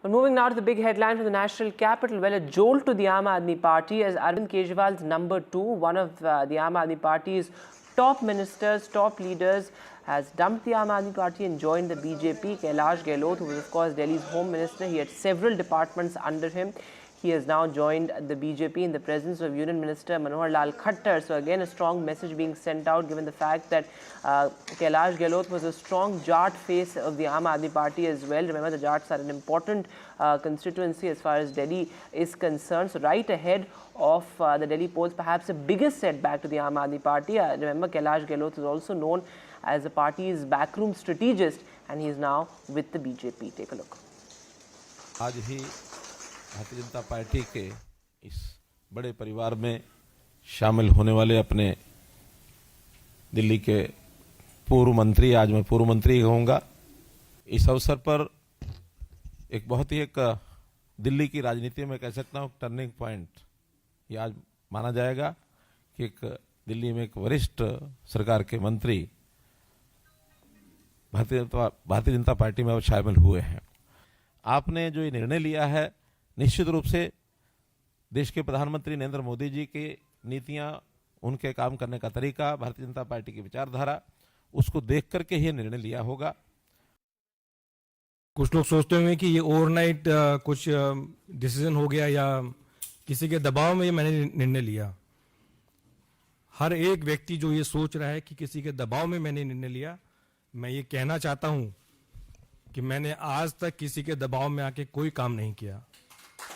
Well, moving now to the big headline from the national capital. Well, a jolt to the Aam Aadmi Party as Arvind Kejriwal's #2, one of the Aam Aadmi Party's top ministers, top leaders, has dumped the Aam Aadmi Party and joined the BJP. Kailash Gehlot, who was of course Delhi's home minister, he had several departments under him. He has now joined the BJP in the presence of Union Minister Manohar Lal Khattar. So again, a strong message being sent out, given the fact that Kailash Gehlot was a strong Jat face of the Aam Aadmi Party as well. Remember, the Jats are an important constituency as far as Delhi is concerned. So right ahead of the Delhi polls, perhaps the biggest setback to the Aam Aadmi Party. Remember, Kailash Gehlot is also known as the party's backroom strategist, and he is now with the BJP. Take a look. Bharatiya Janata party के इस बड़े परिवार में शामिल होने वाले अपने दिल्ली के पूर्व मंत्री, आज मैं पूर्व मंत्री कहूँगा, इस अवसर पर एक बहुत ही दिल्ली की राजनीति में कह सकता हूँ टर्निंग पॉइंट ये आज माना जाएगा कि दिल्ली में एक वरिष्ठ सरकार के मंत्री भारतीय जनता पार्टी में अब शामिल हुए हैं। आपने जो ये निर्णय लिया है, निश्चित रूप से देश के प्रधानमंत्री नरेंद्र मोदी जी की नीतियां, उनके काम करने का तरीका, भारतीय जनता पार्टी की विचारधारा, उसको देख करके ही निर्णय लिया होगा। कुछ लोग सोचते होंगे कि ये ओवरनाइट कुछ डिसीजन हो गया या किसी के दबाव में ये मैंने निर्णय लिया। हर एक व्यक्ति जो ये सोच रहा है कि किसी के दबाव में मैंने निर्णय लिया, मैं ये कहना चाहता हूं कि मैंने आज तक किसी के दबाव में आके कोई काम नहीं किया,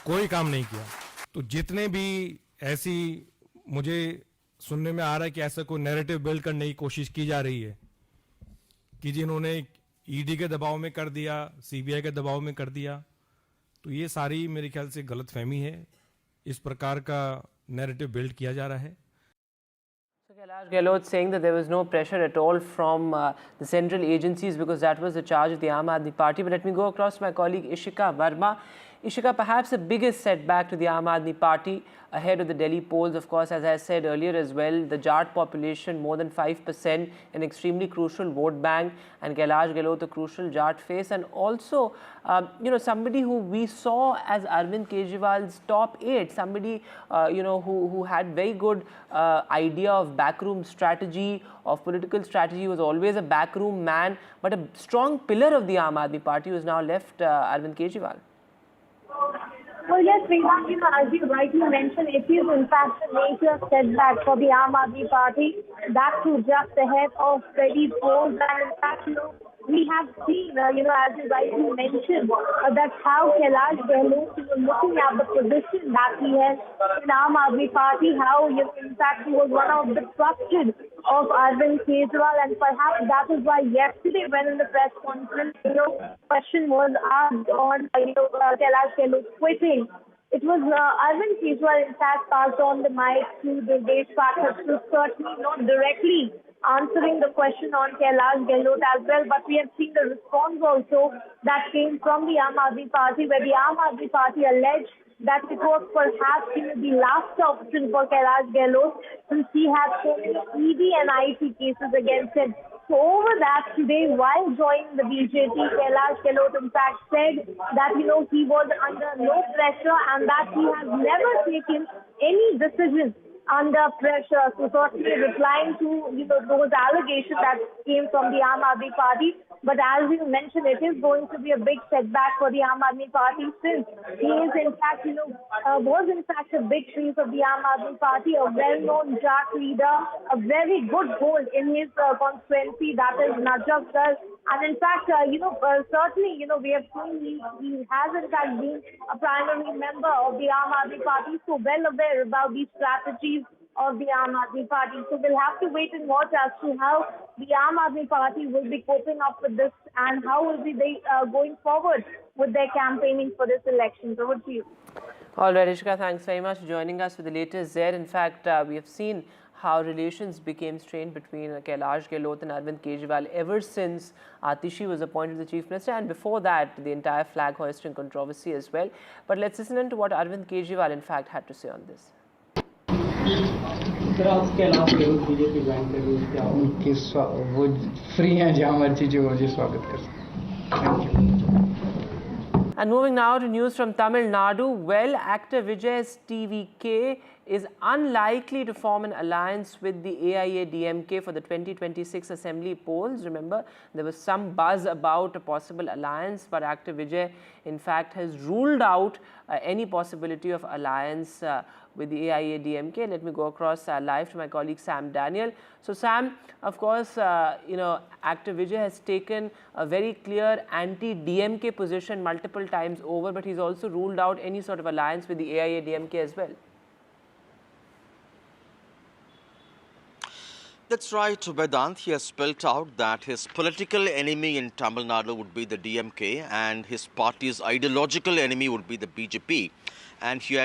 कोई काम नहीं किया। तो जितने भी ऐसी मुझे सुनने में आ रहा है कि ऐसा कोई नैरेटिव बिल्ड करने की कोशिश की जा रही है कि जिन्होंने ईडी के दबाव में कर दिया, सीबीआई के दबाव में कर दिया, तो ये सारी मेरे ख्याल से गलतफहमी है। इस प्रकार का नैरेटिव बिल्ड किया जा रहा है। Kailash Gehlot saying that there was no pressure at all from the central agencies, because that was the charge of the Aam Aadmi Party. But let me go across to my colleague Ishika Verma. Ishika, perhaps the biggest setback to the Aam Aadmi Party ahead of the Delhi polls, of course, as I said earlier as well, the Jat population more than 5%, an extremely crucial vote bank, and Kailash Gehlot, a crucial Jat face, and also, somebody who we saw as Arvind Kejriwal's top 8, somebody, who had very good idea of backroom strategy, of political strategy, was always a backroom man, but a strong pillar of the Aam Aadmi Party who has now left Arvind Kejriwal. Well, yes, Vedant, as you rightly mentioned, it is in fact a major setback for the Aam Aadmi Party. That too just ahead of Delhi polls, and in fact, we have seen, as you rightly mentioned, that's how Kailash Gehlot, looking at the position that he has in Aam Aadmi Party, how, in fact, he was one of the trusted of Arvind Kejriwal, and perhaps that is why yesterday, when in the press conference, question was asked on, Kailash Gehlot quitting. It was Arvind Kejriwal, in fact, passed on the mic to the Desh Pathak, so certainly not directly answering the question on Kailash Gehlot as well, but we have seen the response also that came from the Aam Aadmi Party, where the Aam Aadmi Party alleged that it was perhaps the last option for Kailash Gehlot, since he had so many ED and IT cases against him. So over that, today, while joining the BJP, Kailash Gehlot in fact said that, he was under no pressure and that he has never taken any decision under pressure. So certainly replying to, those allegations that came from the Aam Aadmi Party. But as you mentioned, it is going to be a big setback for the Aam Aadmi Party, since he is in fact, was in fact a big face of the Aam Aadmi Party, a well-known Jat leader, a very good goal in his constituency, that is Najafgarh. And in fact, certainly, we have seen he has in fact been a primary member of the Aam Aadmi Party, so well aware about these strategies of the Aam Aadmi Party. So we'll have to wait and watch as to how the Aam Aadmi Party will be coping up with this and how will they going forward with their campaigning for this election. So over to you. All right, Ishka, thanks very much for joining us with the latest there. In fact, we have seen how relations became strained between Kailash Gehlot and Arvind Kejriwal ever since Atishi was appointed the Chief Minister, and before that, the entire flag hoisting controversy as well. But let's listen to what Arvind Kejriwal, in fact, had to say on this. Sir आज Kailash Gehlot BJP join कर रही है, क्या उनके वो free हैं जहाँ मर्जी जो मर्जी स्वागत कर सकते हैं. Thank you. And moving now to news from Tamil Nadu, well, actor Vijay's TVK is unlikely to form an alliance with the AIADMK for the 2026 assembly polls. Remember, there was some buzz about a possible alliance, but actor Vijay, in fact, has ruled out any possibility of alliance with the AIADMK. Let me go across live to my colleague Sam Daniel. So Sam, of course, actor Vijay has taken a very clear anti-DMK position multiple times over, but he's also ruled out any sort of alliance with the AIADMK as well. That's right, Vedant. He has spelled out that his political enemy in Tamil Nadu would be the DMK and his party's ideological enemy would be the BJP. And he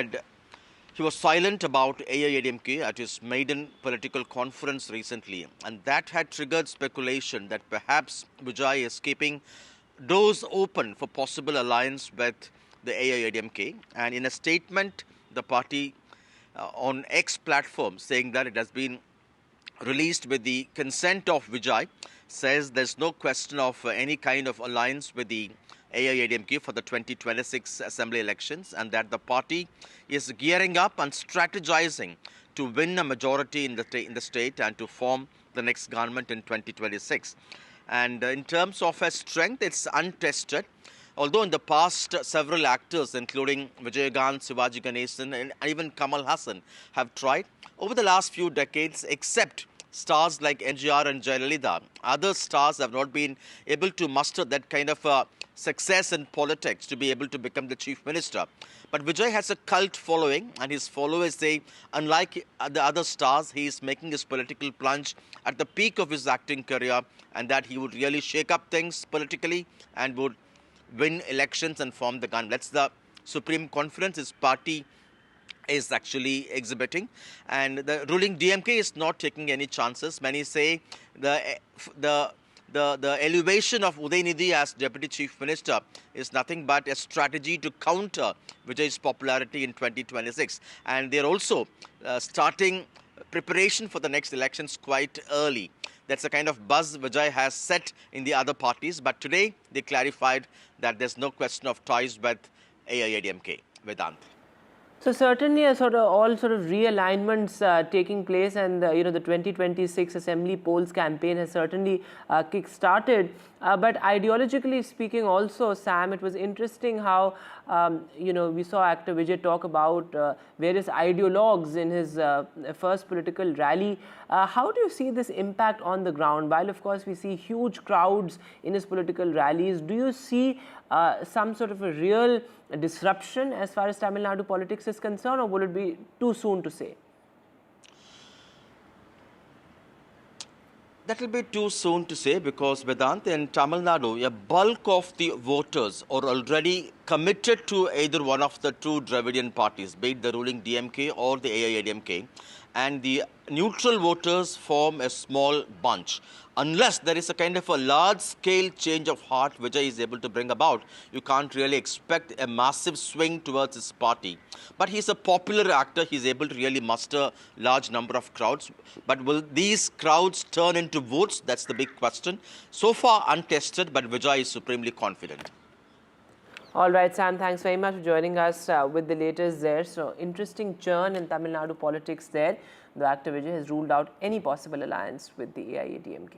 was silent about AIADMK at his maiden political conference recently. And that had triggered speculation that perhaps Vijay is keeping doors open for possible alliance with the AIADMK. And in a statement, the party on X platform saying that it has been released with the consent of Vijay, says there's no question of any kind of alliance with the AIADMK for the 2026 assembly elections, and that the party is gearing up and strategizing to win a majority in the state and to form the next government in 2026. And in terms of its strength, it's untested. Although in the past, several actors, including Vijayakant, Sivaji Ganesan, and even Kamal Hassan, have tried. Over the last few decades, except stars like NGR and Jayalalitha, other stars have not been able to muster that kind of success in politics to be able to become the chief minister. But Vijay has a cult following, and his followers say, unlike the other stars, he is making his political plunge at the peak of his acting career, and that he would really shake up things politically and would win elections and form the government. That's the Supreme Conference his party is actually exhibiting, and the ruling DMK is not taking any chances. Many say the the elevation of Udaynidhi as Deputy Chief Minister is nothing but a strategy to counter Vijay's popularity in 2026. And they're also starting preparation for the next elections quite early. That's the kind of buzz Vijay has set in the other parties. But today, they clarified that there's no question of ties with AIADMK. Vedant. So certainly all sort of realignments taking place, and the 2026 Assembly polls campaign has certainly kick-started. But ideologically speaking also, Sam, it was interesting how we saw actor Vijay talk about various ideologues in his first political rally. How do you see this impact on the ground? While of course we see huge crowds in his political rallies, do you see some sort of a real disruption as far as Tamil Nadu politics is concerned, or will it be too soon to say? That will be too soon to say, because Vedant, in Tamil Nadu, a bulk of the voters are already committed to either one of the two Dravidian parties, be it the ruling DMK or the AIADMK, and the neutral voters form a small bunch. Unless there is a kind of a large-scale change of heart Vijay is able to bring about, you can't really expect a massive swing towards his party. But he's a popular actor. He's able to really muster large number of crowds. But will these crowds turn into votes? That's the big question. So far untested, but Vijay is supremely confident. All right, Sam, thanks very much for joining us with the latest there. So, interesting churn in Tamil Nadu politics there. The actor Vijay has ruled out any possible alliance with the AIADMK.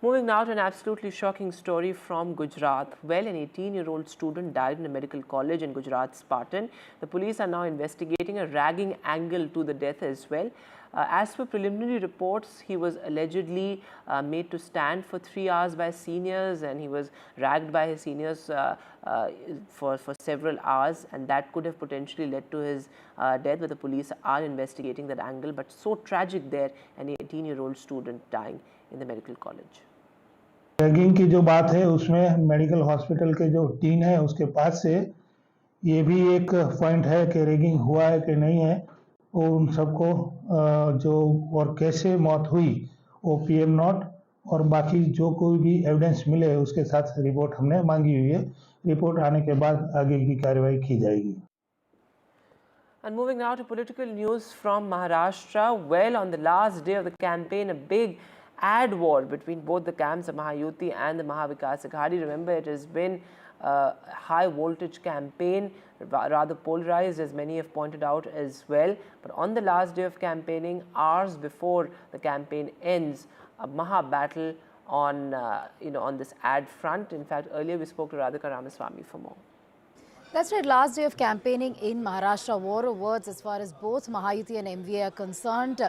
Moving now to an absolutely shocking story from Gujarat. Well, an 18-year-old student died in a medical college in Gujarat's Patan. The police are now investigating a ragging angle to the death as well. As per preliminary reports, he was allegedly made to stand for 3 hours by seniors, and he was ragged by his seniors for several hours, and that could have potentially led to his death, but the police are investigating that angle. But so tragic there, an 18-year-old student dying in the medical college. Ragging की जो बात है उसमें medical hospital के जो team है उसके पास से ये भी एक पॉइंट है कि रैगिंग हुआ है कि नहीं है, वो उन सबको जो और कैसे मौत हुई वो पीएम नोट और बाकी जो कोई भी एविडेंस मिले उसके साथ रिपोर्ट हमने मांगी हुई है। रिपोर्ट आने के बाद आगे की कार्रवाई की जाएगी। And moving now to political news from Maharashtra. Well, on the last day of the campaign, a big ad war between both the camps, the Mahayuti and the Mahavikas Aghadi. Remember, it has been a high voltage campaign, rather polarized, as many have pointed out as well. But on the last day of campaigning, hours before the campaign ends, a Maha battle on on this ad front. In fact, earlier we spoke to Radhika Ramaswamy for more. That's right. Last day of campaigning in Maharashtra. War of words as far as both Mahayuti and MVA are concerned.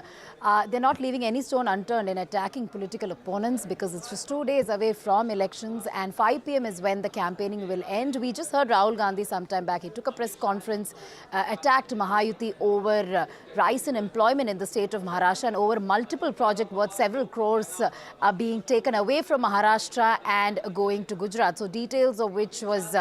They're not leaving any stone unturned in attacking political opponents, because it's just 2 days away from elections, and 5 p.m. is when the campaigning will end. We just heard Rahul Gandhi sometime back. He took a press conference, attacked Mahayuti over rise in employment in the state of Maharashtra and over multiple projects worth several crores are being taken away from Maharashtra and going to Gujarat. So details of which was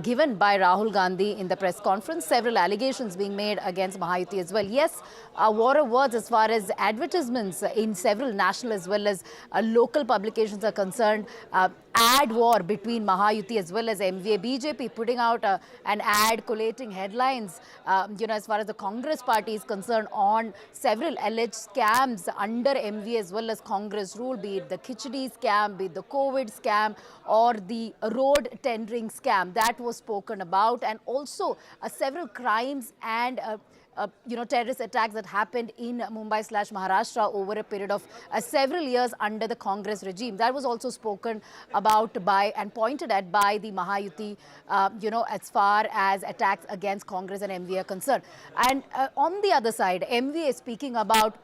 given by Rahul Gandhi in the press conference. Several allegations being made against Mahayuti as well. Yes, a war of words as far as advertisements in several national as well as local publications are concerned. Ad war between Mahayuti as well as MVA. BJP putting out an ad collating headlines, as far as the Congress party is concerned, on several alleged scams under MVA as well as Congress rule, be it the Khichdi scam, be it the COVID scam, or the road tendering scam that was spoken about, and also several crimes and terrorist attacks that happened in Mumbai/Maharashtra over a period of several years under the Congress regime. That was also spoken about by and pointed at by the Mahayuti, as far as attacks against Congress and MVA are concerned. And on the other side, MVA is speaking about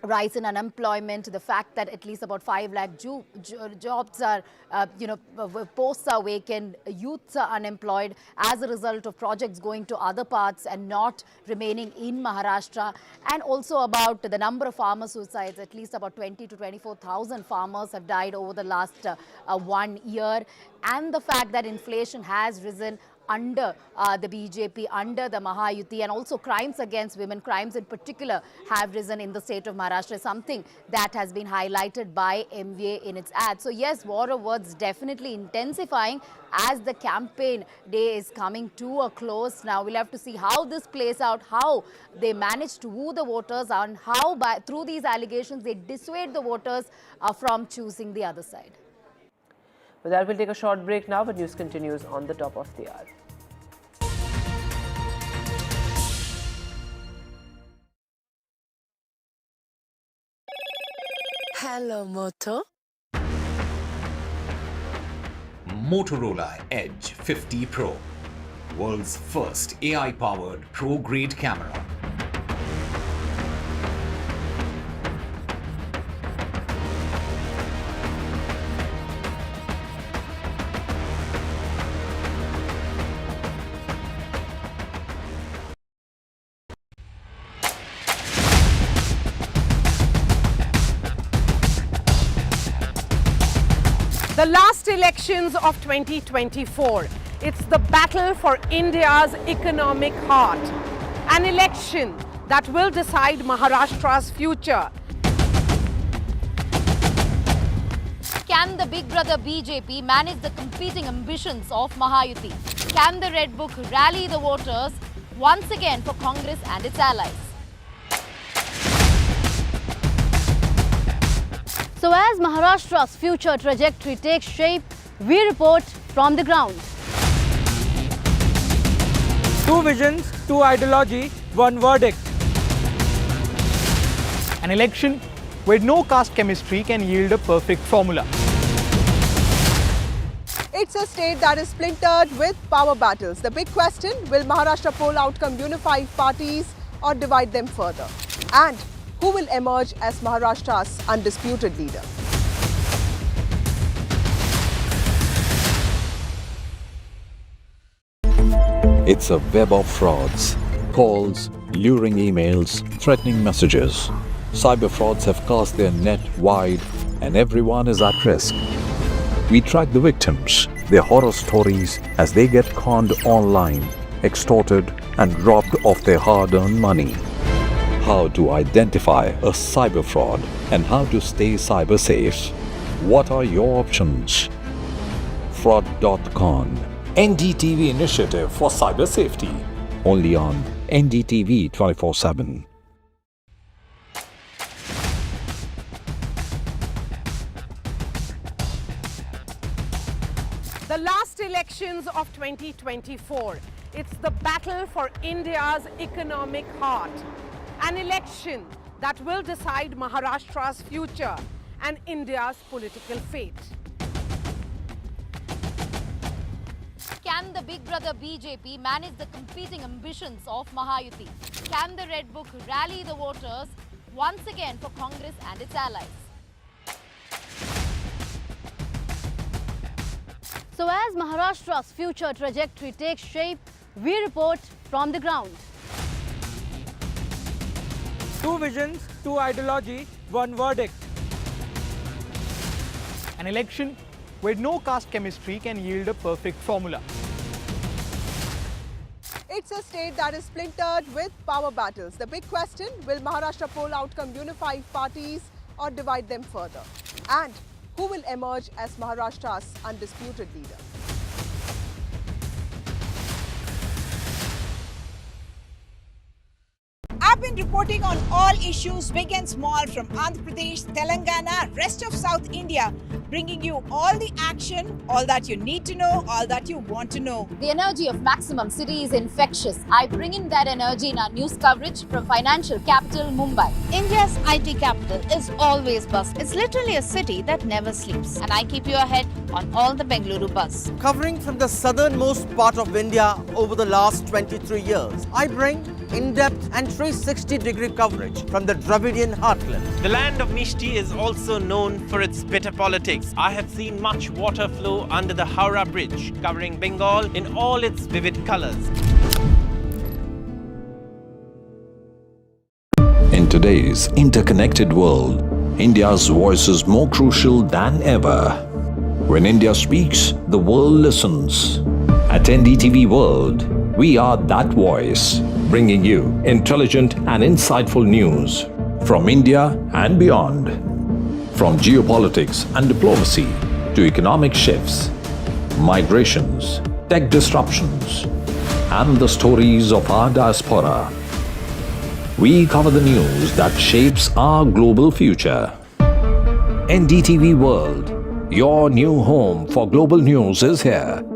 rise in unemployment, the fact that at least about 5 lakh jobs are, posts are vacant, youths are unemployed as a result of projects going to other parts and not remaining in Maharashtra, and also about the number of farmer suicides. At least about 20 to 24,000 farmers have died over the last 1 year, and the fact that inflation has risen under the BJP, under the Mahayuti, and also crimes against women, crimes in particular, have risen in the state of Maharashtra, something that has been highlighted by MVA in its ad. So yes, war of words definitely intensifying as the campaign day is coming to a close. Now we'll have to see how this plays out, how they manage to woo the voters, and how through these allegations they dissuade the voters from choosing the other side. With that, we'll take a short break now, but news continues on the top of the hour. Hello, Moto. Motorola Edge 50 Pro, world's first AI-powered pro-grade camera. The last elections of 2024. It's the battle for India's economic heart. An election that will decide Maharashtra's future. Can the big brother BJP manage the competing ambitions of Mahayuti? Can the Red Book rally the voters once again for Congress and its allies? So as Maharashtra's future trajectory takes shape, we report from the ground. Two visions, two ideology, one verdict. An election where no caste chemistry can yield a perfect formula. It's a state that is splintered with power battles. The big question, will Maharashtra poll outcome unify parties or divide them further? And who will emerge as Maharashtra's undisputed leader? It's a web of frauds, calls, luring emails, threatening messages. Cyber frauds have cast their net wide and everyone is at risk. We track the victims, their horror stories as they get conned online, extorted and robbed of their hard-earned money. How to identify a cyber fraud and how to stay cyber safe. What are your options? Fraud.con, NDTV initiative for cyber safety. Only on NDTV 24/7. The last elections of 2024. It's the battle for India's economic heart. An election that will decide Maharashtra's future and India's political fate. Can the big brother BJP manage the competing ambitions of Mahayuti? Can the Red Book rally the voters once again for Congress and its allies? So as Maharashtra's future trajectory takes shape, we report from the ground. Two visions, two ideology, one verdict. An election where no caste chemistry can yield a perfect formula. It's a state that is splintered with power battles. The big question, will Maharashtra poll outcome unify parties or divide them further? And who will emerge as Maharashtra's undisputed leader? I've been reporting on all issues big and small from Andhra Pradesh, Telangana, rest of South India, bringing you all the action, all that you need to know, all that you want to know. The energy of Maximum City is infectious. I bring in that energy in our news coverage from financial capital Mumbai. India's IT capital is always buzz. It's literally a city that never sleeps. And I keep you ahead on all the Bengaluru buzz. Covering from the southernmost part of India over the last 23 years, I bring in-depth and 360-degree coverage from the Dravidian heartland. The land of Mishti is also known for its bitter politics. I have seen much water flow under the Howrah Bridge, covering Bengal in all its vivid colors. In today's interconnected world, India's voice is more crucial than ever. When India speaks, the world listens. At NDTV World, we are that voice, bringing you intelligent and insightful news from India and beyond. From geopolitics and diplomacy to economic shifts, migrations, tech disruptions, and the stories of our diaspora. We cover the news that shapes our global future. NDTV World, your new home for global news is here.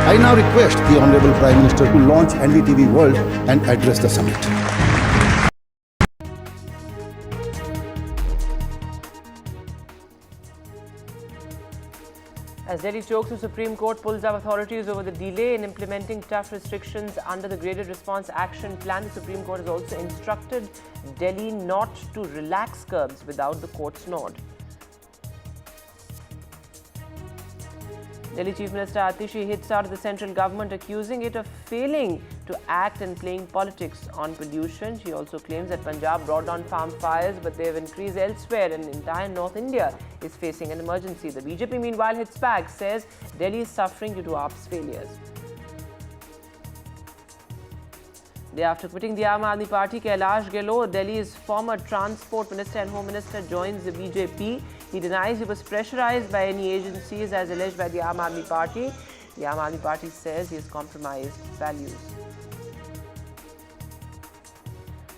I now request the Honorable Prime Minister to launch NDTV World and address the summit. As Delhi chokes, the Supreme Court pulls out authorities over the delay in implementing tough restrictions under the Graded Response Action Plan. The Supreme Court has also instructed Delhi not to relax curbs without the court's nod. Delhi Chief Minister Atishi hits out at the central government, accusing it of failing to act and playing politics on pollution. She also claims that Punjab brought down farm fires, but they have increased elsewhere and entire North India is facing an emergency. The BJP meanwhile hits back, says Delhi is suffering due to AAP's failures. Day after quitting the Aam Aadmi Party, Kailash Gehlot, Delhi's former Transport Minister and Home Minister, joins the BJP. He denies he was pressurized by any agencies as alleged by the Aam Aadmi Party. The Aam Aadmi Party says he has compromised values.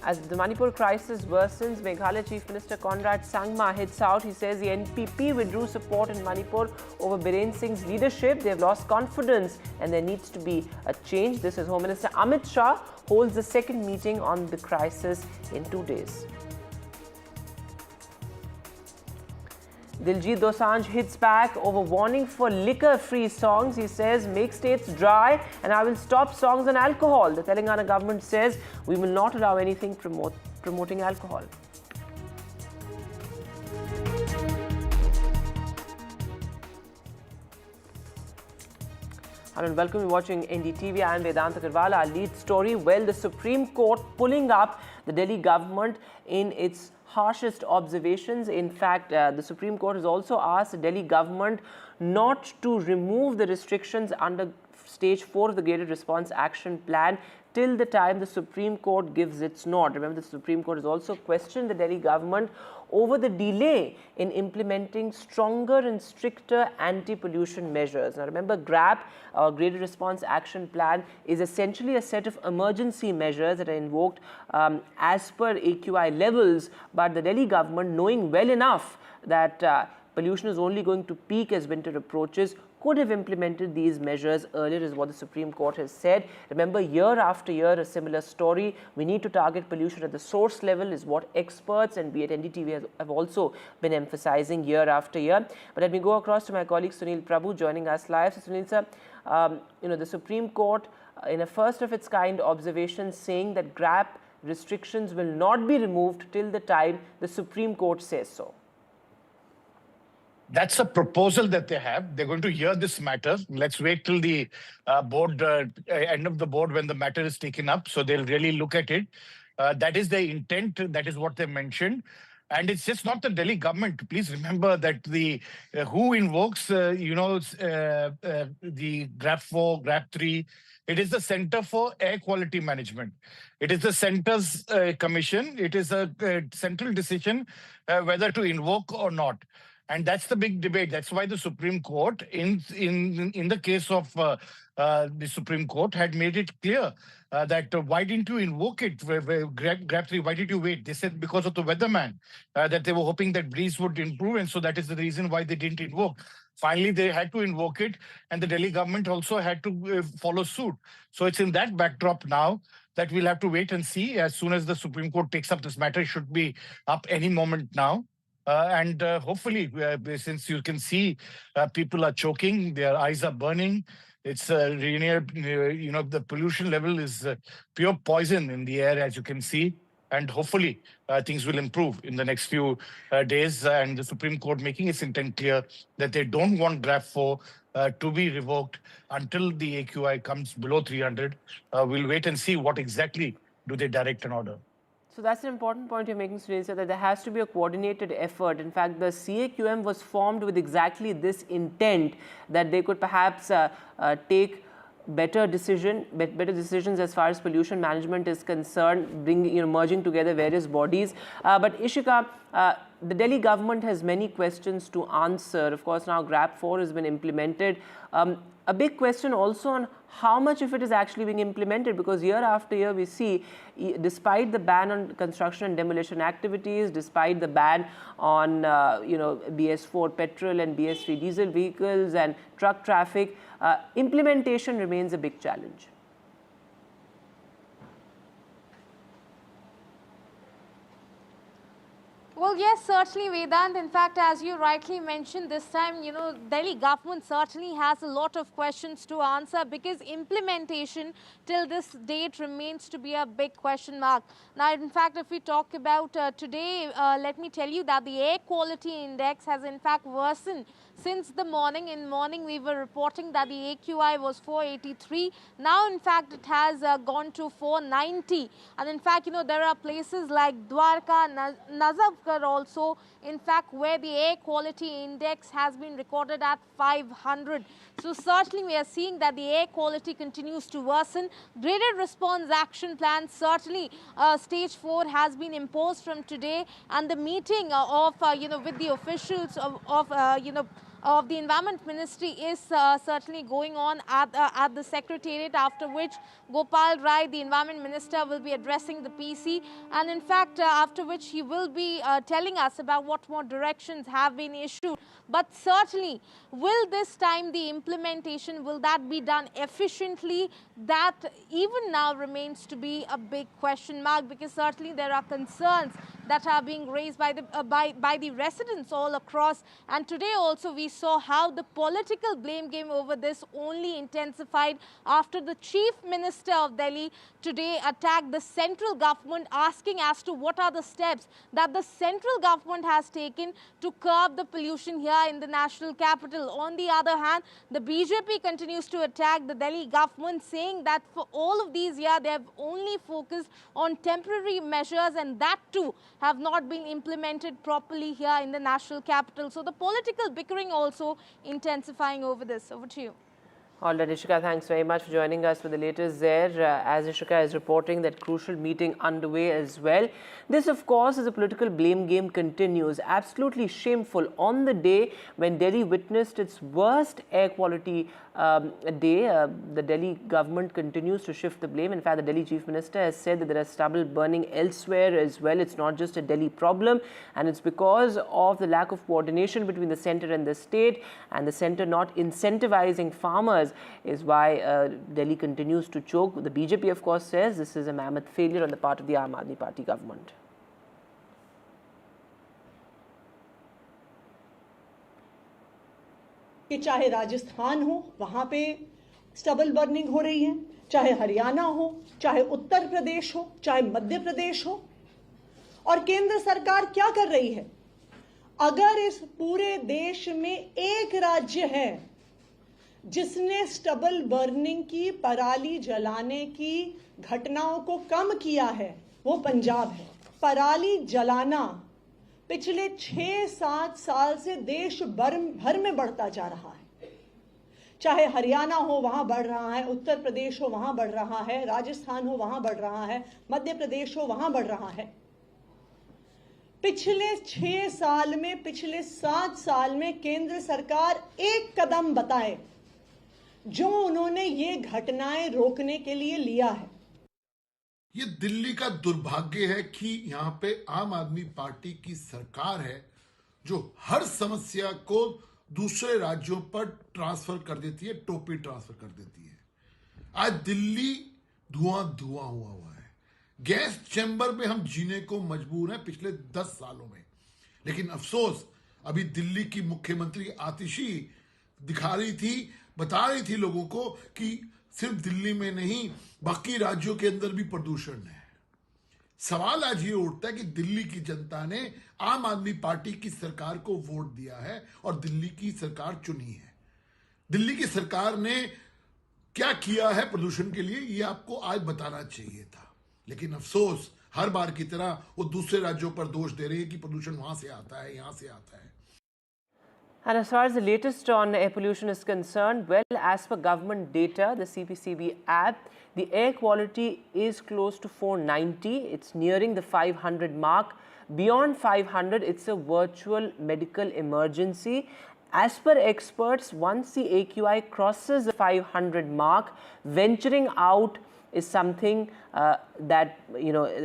As the Manipur crisis worsens, Meghalaya Chief Minister Conrad Sangma hits out. He says the NPP withdrew support in Manipur over Biren Singh's leadership. They have lost confidence and there needs to be a change. This is Home Minister Amit Shah holds the second meeting on the crisis in 2 days. Diljit Dosanjh hits back over warning for liquor-free songs. He says, make states dry and I will stop songs on alcohol. The Telangana government says, we will not allow anything promoting alcohol. Hello and welcome. You're watching NDTV. I am Vedant Agarwal. Our lead story, well, the Supreme Court pulling up the Delhi government in its harshest observations. In fact, the Supreme Court has also asked the Delhi government not to remove the restrictions under Stage 4 of the Graded Response Action Plan till the time the Supreme Court gives its nod. Remember, the Supreme Court has also questioned the Delhi government over the delay in implementing stronger and stricter anti-pollution measures. Now remember, GRAP, our Graded Response Action Plan, is essentially a set of emergency measures that are invoked as per AQI levels, but the Delhi government, knowing well enough that pollution is only going to peak as winter approaches, could have implemented these measures earlier, is what the Supreme Court has said. Remember, year after year, a similar story. We need to target pollution at the source level, is what experts and be it NDTV have also been emphasizing year after year. But let me go across to my colleague Sunil Prabhu joining us live. So Sunil sir, the Supreme Court, in a first of its kind observation, saying that GRAP restrictions will not be removed till the time the Supreme Court says so. That's a proposal that they have. They're going to hear this matter. Let's wait till the end of the board when the matter is taken up. So they'll really look at it. That is their intent. That is what they mentioned. And it's just not the Delhi government. Please remember that the who invokes, the GRAP 4, GRAP 3. It is the Center for Air Quality Management. It is the center's commission. It is a central decision whether to invoke or not. And that's the big debate. That's why the Supreme Court, in the case of the Supreme Court, had made it clear that why didn't you invoke it? GRAP 3, why did you wait? They said because of the weatherman, that they were hoping that breeze would improve. And so that is the reason why they didn't invoke. Finally, they had to invoke it. And the Delhi government also had to follow suit. So it's in that backdrop now that we'll have to wait and see. As soon as the Supreme Court takes up this matter, it should be up any moment now. And hopefully, since you can see people are choking, their eyes are burning, it's the pollution level is pure poison in the air, as you can see. And hopefully, things will improve in the next few days. And the Supreme Court making its intent clear that they don't want GRAP 4 to be revoked until the AQI comes below 300. We'll wait and see what exactly do they direct and order. So that's an important point you're making, Sunil, that there has to be a coordinated effort. In fact, the CAQM was formed with exactly this intent, that they could perhaps take better decisions as far as pollution management is concerned, merging together various bodies. But Ishika, the Delhi government has many questions to answer. Of course, now GRAP 4 has been implemented. A big question also on how much of it is actually being implemented, because year after year we see, despite the ban on construction and demolition activities, despite the ban on BS4 petrol and BS3 diesel vehicles and truck traffic, implementation remains a big challenge. Well, yes, certainly, Vedant. In fact, as you rightly mentioned, this time, Delhi government certainly has a lot of questions to answer, because implementation till this date remains to be a big question mark. Now, in fact, if we talk about today, let me tell you that the air quality index has in fact worsened since the morning. In morning, we were reporting that the AQI was 483. Now, in fact, it has gone to 490. And in fact, there are places like Dwarka, Nazafgarh also, in fact, where the air quality index has been recorded at 500. So certainly we are seeing that the air quality continues to worsen. Graded response action plan, certainly stage 4 has been imposed from today, and the meeting of with the officials of the Environment Ministry is certainly going on at the Secretariat, after which Gopal Rai, the Environment Minister, will be addressing the PC, and in fact after which he will be telling us about what more directions have been issued. But certainly, will this time the implementation, will that be done efficiently? That even now remains to be a big question mark, because certainly there are concerns that are being raised by the residents all across. And today also we saw how the political blame game over this only intensified after the Chief Minister of Delhi today attacked the central government, asking as to what are the steps that the central government has taken to curb the pollution here in the national capital. On the other hand, the BJP continues to attack the Delhi government, saying that for all of these years they have only focused on temporary measures, and that too have not been implemented properly here in the national capital. So the political bickering also intensifying over this. Over to you. All right, Ishika, thanks very much for joining us for the latest there. As Ishika is reporting, that crucial meeting underway as well. This, of course, as a political blame game continues. Absolutely shameful on the day when Delhi witnessed its worst air quality day. The Delhi government continues to shift the blame. In fact, the Delhi Chief Minister has said that there is stubble burning elsewhere as well. It's not just a Delhi problem, and it's because of the lack of coordination between the centre and the state, and the centre not incentivizing farmers is why Delhi continues to choke. The BJP, of course, says this is a mammoth failure on the part of the Aam Aadmi Party government. कि चाहे राजस्थान हो, वहां पे stubble burning हो रही है, चाहे हरियाणा हो, चाहे उत्तर प्रदेश हो, चाहे मध्य प्रदेश हो, और केंद्र सरकार क्या कर रही है? अगर इस पूरे देश में एक राज्य है जिसने स्टबल बर्निंग की, पराली जलाने की घटनाओं को कम किया है, वो पंजाब है। पराली जलाना पिछले 6-7 साल से देश भर में बढ़ता जा रहा है। चाहे हरियाणा हो, वहां बढ़ रहा है, उत्तर प्रदेश हो, वहां बढ़ रहा है, राजस्थान हो, वहां बढ़ रहा है, मध्य प्रदेश हो, वहां बढ़ रहा है। पिछले 6 साल में, पिछले 7 साल में केंद्र सरकार एक कदम बताए जो उन्होंने ये घटनाएं रोकने के लिए लिया है। ये दिल्ली का दुर्भाग्य है कि यहाँ पे आम आदमी पार्टी की सरकार है जो हर समस्या को दूसरे राज्यों पर ट्रांसफर कर देती है, टोपी ट्रांसफर कर देती है। आज दिल्ली धुआं हुआ है। गैस चैम्बर में हम जीने को मजबूर हैं पिछले 10 सालों में। लेकिन अफसोस, अभी दिल्ली की मुख्यमंत्री आतिशी दिखा रही थी, बता रही थी लोगों को कि सिर्फ दिल्ली में नहीं, बाकी राज्यों के अंदर भी प्रदूषण है। सवाल आज ये उठता है कि दिल्ली की जनता ने आम आदमी पार्टी की सरकार को वोट दिया है और दिल्ली की सरकार चुनी है। दिल्ली की सरकार ने क्या किया है प्रदूषण के लिए, ये आपको आज बताना चाहिए था। लेकिन अफसोस, हर बार की तरह वो दूसरे राज्यों पर दोष दे रही है कि प्रदूषण वहां से आता है, यहां से आता है। And as far as the latest on air pollution is concerned, well, as per government data, the CPCB app, the air quality is close to 490. It's nearing the 500 mark. Beyond 500, it's a virtual medical emergency. As per experts, once the AQI crosses the 500 mark, venturing out is something that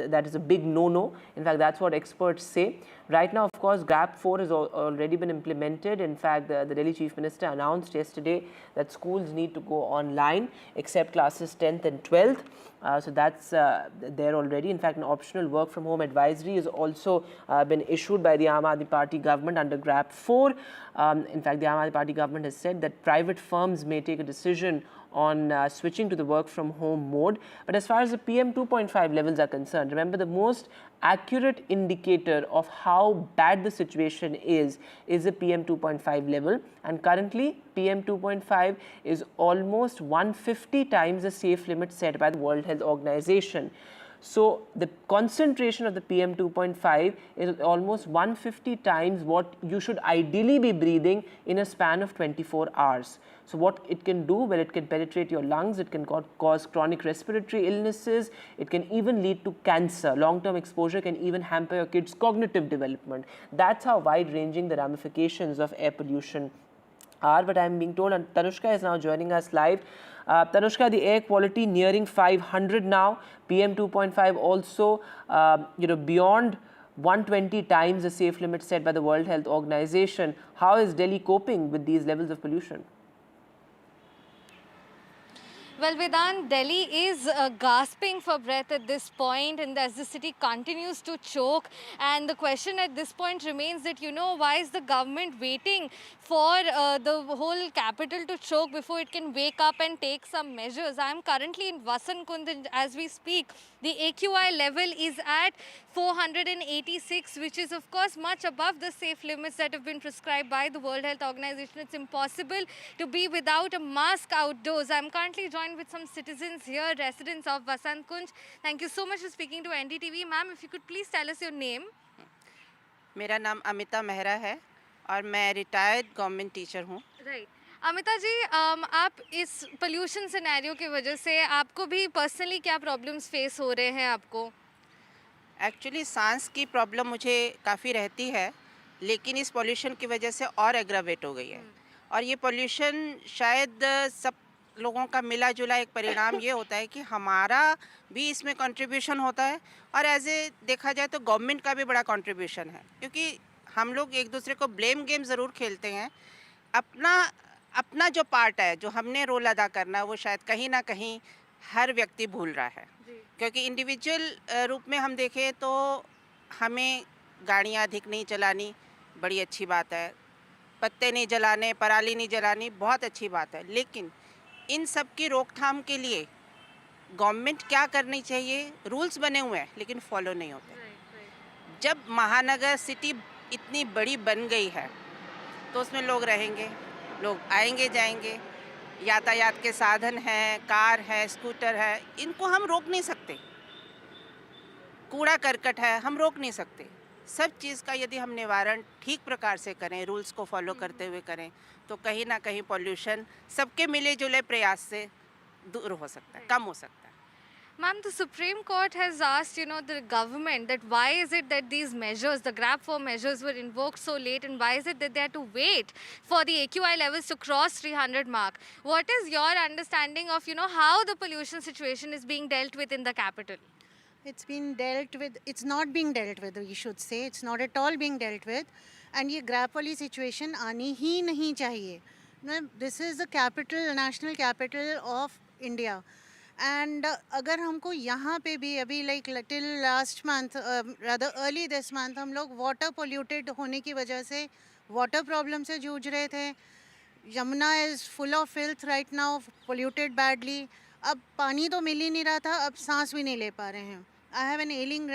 that is a big no-no. In fact, that's what experts say. Right now, of course, GAP 4 has already been implemented. In fact, the Delhi Chief Minister announced yesterday that schools need to go online except classes 10th and 12th. So that's there already. In fact, an optional work from home advisory has also been issued by the Aam Aadmi Party government under GAP 4. In fact, the Aam Aadmi Party government has said that private firms may take a decision on switching to the work from home mode. But as far as the PM 2.5 levels are concerned, remember the most accurate indicator of how bad the situation is the PM 2.5 level, and currently PM 2.5 is almost 150 times the safe limit set by the World Health Organization. So the concentration of the PM 2.5 is almost 150 times what you should ideally be breathing in a span of 24 hours. So what it can do, well, it can penetrate your lungs, it can cause chronic respiratory illnesses, it can even lead to cancer. Long-term exposure can even hamper your kids' cognitive development. That's how wide-ranging the ramifications of air pollution are. But I'm being told, and Tanushka is now joining us live. Tanushka, the air quality nearing 500 now, PM 2.5 also, beyond 120 times the safe limit set by the World Health Organization. How is Delhi coping with these levels of pollution? Well, Vedant, Delhi is gasping for breath at this point, and as the city continues to choke, and the question at this point remains that, why is the government waiting for the whole capital to choke before it can wake up and take some measures? I am currently in Vasant Kund, and as we speak, the AQI level is at 486, which is of course much above the safe limits that have been prescribed by the World Health Organization. It's impossible to be without a mask outdoors. I'm currently joined with some citizens here, residents of Vasant Kunj. Thank you so much for speaking to NDTV. Ma'am, if you could please tell us your name. मेरा नाम अमिता मेहरा है और मैं retired government teacher हूँ। Right Amita जी, आप इस pollution scenario की वजह से आपको भी पर्सनली क्या प्रॉब्लम्स फेस हो रहे हैं आपको? एक्चुअली सांस की प्रॉब्लम मुझे काफ़ी रहती है, लेकिन इस पोल्यूशन की वजह से और एग्रावेट हो गई है। और ये पोल्यूशन शायद सब लोगों का मिला जुला एक परिणाम ये होता है कि हमारा भी इसमें कंट्रीब्यूशन होता है, और एज ए देखा जाए तो गवर्नमेंट का भी बड़ा कंट्रीब्यूशन है, क्योंकि हम लोग एक दूसरे को ब्लेम गेम ज़रूर खेलते हैं। अपना जो पार्ट है, जो हमने रोल अदा करना है, वो शायद कहीं ना कहीं हर व्यक्ति भूल रहा है। क्योंकि इंडिविजुअल रूप में हम देखें तो हमें गाड़ियाँ अधिक नहीं चलानी बड़ी अच्छी बात है, पत्ते नहीं जलाने, पराली नहीं जलानी बहुत अच्छी बात है, लेकिन इन सब की रोकथाम के लिए गवर्नमेंट क्या करनी चाहिए? रूल्स बने हुए हैं लेकिन फॉलो नहीं होते। जब महानगर सिटी इतनी बड़ी बन गई है तो उसमें लोग रहेंगे, लोग आएंगे जाएंगे, यातायात के साधन हैं, कार है, स्कूटर है, इनको हम रोक नहीं सकते। कूड़ा करकट है, हम रोक नहीं सकते। सब चीज़ का यदि हम निवारण ठीक प्रकार से करें, रूल्स को फॉलो करते हुए करें, तो कहीं ना कहीं पॉल्यूशन सबके मिले जुले प्रयास से दूर हो सकता है, कम हो सकता है। Ma'am, the Supreme Court has asked, the government that why is it that these measures, the GRAP 4 measures were invoked so late, and why is it that they had to wait for the AQI levels to cross 300 mark? What is your understanding of, how the pollution situation is being dealt with in the capital? It's been dealt with, it's not being dealt with, we should say. It's not at all being dealt with. And ये GRAP वाली situation आनी ही नहीं चाहिए. This is the capital, national capital of India. And अगर हमको यहाँ पे भी अभी till last month, rather early this month, हम लोग water polluted होने की वजह से water problem से जूझ रहे थे. Yamuna is full of filth right now, polluted badly. अब पानी तो मिल ही नहीं रहा था, अब सांस भी नहीं ले पा रहे हैं. I have an ailing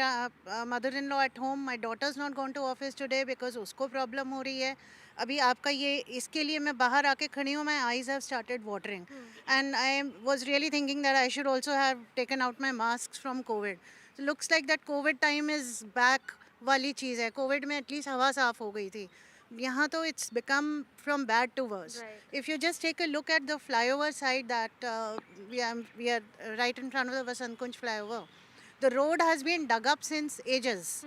mother-in-law at home. My daughter's not gone to office today because उसको problem हो रही है. अभी आपका ये इसके लिए मैं बाहर आके खड़ी हूँ. My eyes have started watering, and I was really thinking that I should also have taken out my masks from COVID. Looks like that Covid time is back वाली चीज़ है. कोविड में एटलीस्ट हवा साफ हो गई थी. यहाँ तो it's become from bad to worse. If you just take a look at the flyover side that we are right in front of the Vasant Kunj flyover, the road has been dug up since ages.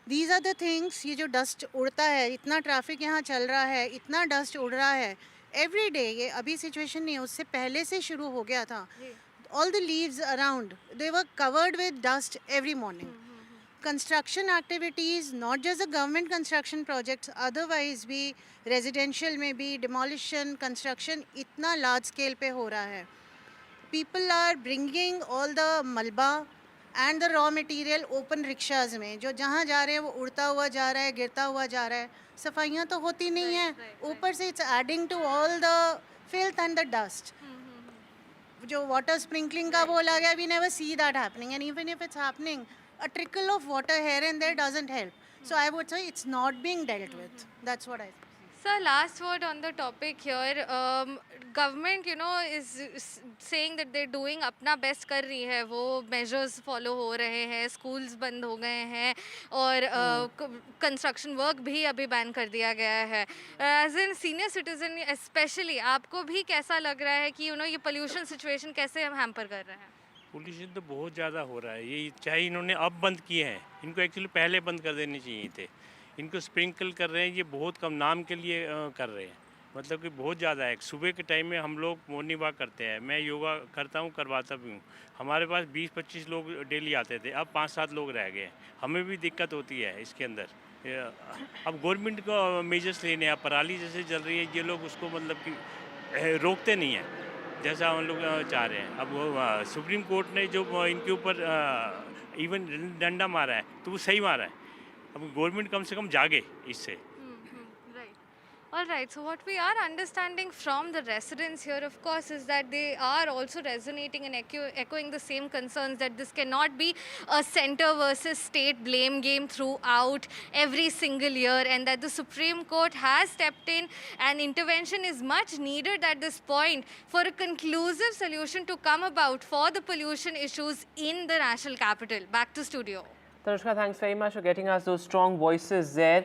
These are the things, ये जो dust उड़ता है, इतना traffic यहाँ चल रहा है, इतना dust उड़ रहा है, every day, ये अभी situation नहीं है, उससे पहले से शुरू हो गया था. All the leaves around, they were covered with dust every morning. Construction activities, not just the government construction projects, otherwise भी residential में भी demolition, construction इतना large scale पे हो रहा है. People are bringing all the malba and the raw material open rickshaws में, जो जहाँ जा रहे हैं वो उड़ता हुआ जा रहा है, गिरता हुआ जा रहा है. सफाइयाँ तो होती नहीं हैं, ऊपर से it's adding to all the filth and the dust. जो water sprinkling का बोला गया, we never see that happening, and even if it's happening, a trickle of water here and there doesn't help. So I would say it's not being dealt with. That's what I think. Sir, last word on the topic here. Government, is saying that they're doing अपना best कर रही है, वो measures follow हो रहे हैं, schools बंद हो गए हैं और construction work भी अभी ban कर दिया गया है. As in senior citizen especially, आपको भी कैसा लग रहा है कि ये pollution situation कैसे हम hamper कर रहे हैं? पोल्यूशन तो बहुत ज़्यादा हो रहा है. ये चाहे इन्होंने अब बंद किए हैं, इनको एक्चुअली पहले बंद कर देने चाहिए थे. इनको स्प्रिंकल कर रहे हैं, ये बहुत कम नाम के लिए कर रहे हैं. मतलब कि बहुत ज़्यादा है. सुबह के टाइम में हम लोग मॉर्निंग वॉक करते हैं, मैं योगा करता हूँ, करवाता भी हूँ. हमारे पास 20-25 लोग डेली आते थे, अब 5-7 लोग रह गए. हमें भी दिक्कत होती है इसके अंदर. अब गवर्नमेंट को मेजर्स लेने हैं. पराली जैसे चल रही है, ये लोग उसको मतलब कि रोकते नहीं हैं जैसा हम लोग चाह रहे हैं. अब वो सुप्रीम कोर्ट ने जो इनके ऊपर इवन डंडा मारा है, तो वो सही मारा है. अब गवर्नमेंट कम से कम जागे इससे. All right, so what we are understanding from the residents here, of course, is that they are also resonating and echoing the same concerns that this cannot be a center versus state blame game throughout every single year, and that the Supreme Court has stepped in and intervention is much needed at this point for a conclusive solution to come about for the pollution issues in the national capital. Back to studio. Tanushka, thanks very much for getting us those strong voices there.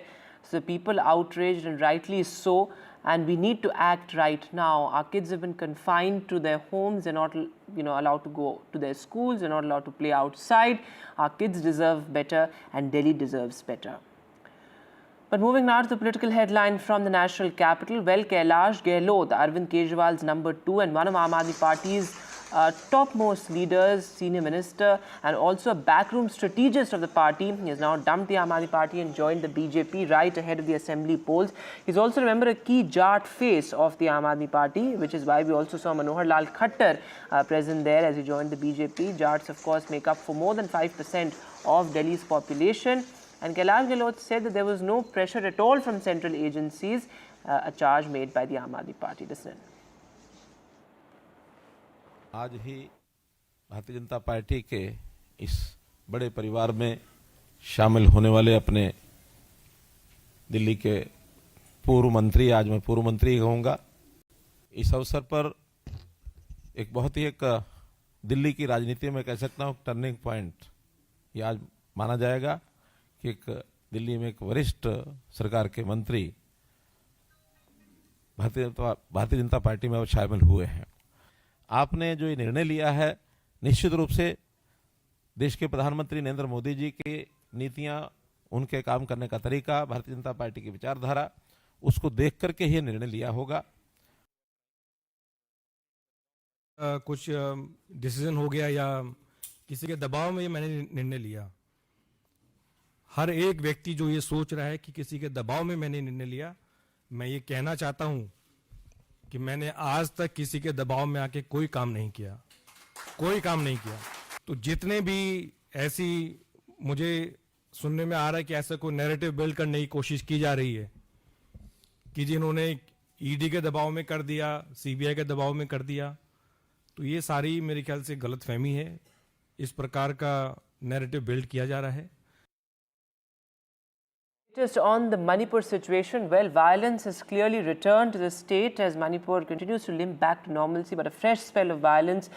So people outraged, and rightly so, and we need to act right now. Our kids have been confined to their homes. They're not allowed to go to their schools. They're not allowed to play outside. Our kids deserve better, and Delhi deserves better. But moving now to the political headline from the national capital. Well, Kailash Gehlot, Arvind Kejriwal's number 2 and one of Aam Aadmi Party's topmost leaders, senior minister, and also a backroom strategist of the party. He has now dumped the Aam Aadmi Party and joined the BJP right ahead of the assembly polls. He's also, remember, a key Jat face of the Aam Aadmi Party, which is why we also saw Manohar Lal Khattar present there as he joined the BJP. Jats, of course, make up for more than 5% of Delhi's population. And Kailash Gehlot said that there was no pressure at all from central agencies, a charge made by the Aam Aadmi Party. Listen. आज ही Bharatiya Janata party के इस बड़े परिवार में शामिल होने वाले अपने दिल्ली के पूर्व मंत्री, आज मैं पूर्व मंत्री कहूँगा, इस अवसर पर एक बहुत ही दिल्ली की राजनीति में कह सकता हूँ टर्निंग पॉइंट ये आज माना जाएगा कि दिल्ली में एक वरिष्ठ सरकार के मंत्री भारतीय जनता पार्टी में शामिल हुए हैं. आपने जो ये निर्णय लिया है, निश्चित रूप से देश के प्रधानमंत्री नरेंद्र मोदी जी की नीतियां, उनके काम करने का तरीका, भारतीय जनता पार्टी की विचारधारा, उसको देख करके ही निर्णय लिया होगा. कुछ डिसीजन हो गया या किसी के दबाव में ये मैंने निर्णय लिया. हर एक व्यक्ति जो ये सोच रहा है कि किसी के दबाव में मैंने निर्णय लिया, मैं ये कहना चाहता हूं कि मैंने आज तक किसी के दबाव में आके कोई काम नहीं किया, कोई काम नहीं किया. तो जितने भी ऐसी मुझे सुनने में आ रहा है कि ऐसा कोई नैरेटिव बिल्ड करने की कोशिश की जा रही है कि जिन्होंने ईडी के दबाव में कर दिया, सीबीआई के दबाव में कर दिया, तो ये सारी मेरे ख्याल से गलतफहमी है. इस प्रकार का नैरेटिव बिल्ड किया जा रहा है. Just on the Manipur situation, well, violence has clearly returned to the state as Manipur continues to limp back to normalcy, but a fresh spell of violence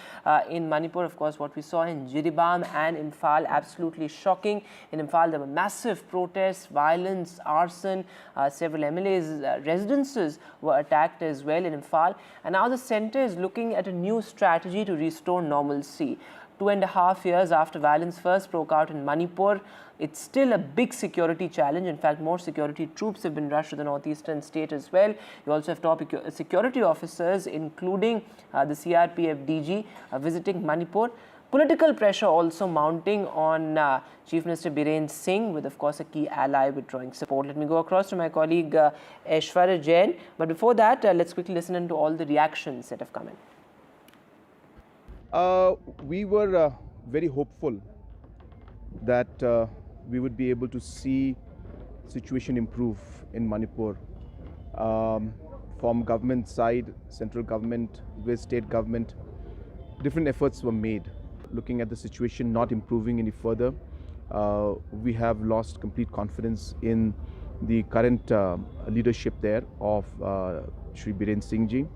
in Manipur. Of course, what we saw in Jiribam and Imphal, absolutely shocking. In Imphal, there were massive protests, violence, arson, several MLAs' residences were attacked as well in Imphal. And now the centre is looking at a new strategy to restore normalcy. 2.5 years after violence first broke out in Manipur, it's still a big security challenge. In fact, more security troops have been rushed to the northeastern state as well. You also have top security officers, including the CRPF DG, visiting Manipur. Political pressure also mounting on Chief Minister Biren Singh, with, of course, a key ally withdrawing support. Let me go across to my colleague Aishwarya Jain. But before that, let's quickly listen into all the reactions that have come in. We were very hopeful that we would be able to see situation improve in Manipur. From government side, central government, with state government, different efforts were made. Looking at the situation not improving any further, we have lost complete confidence in the current leadership there of Shri Biren Singh ji.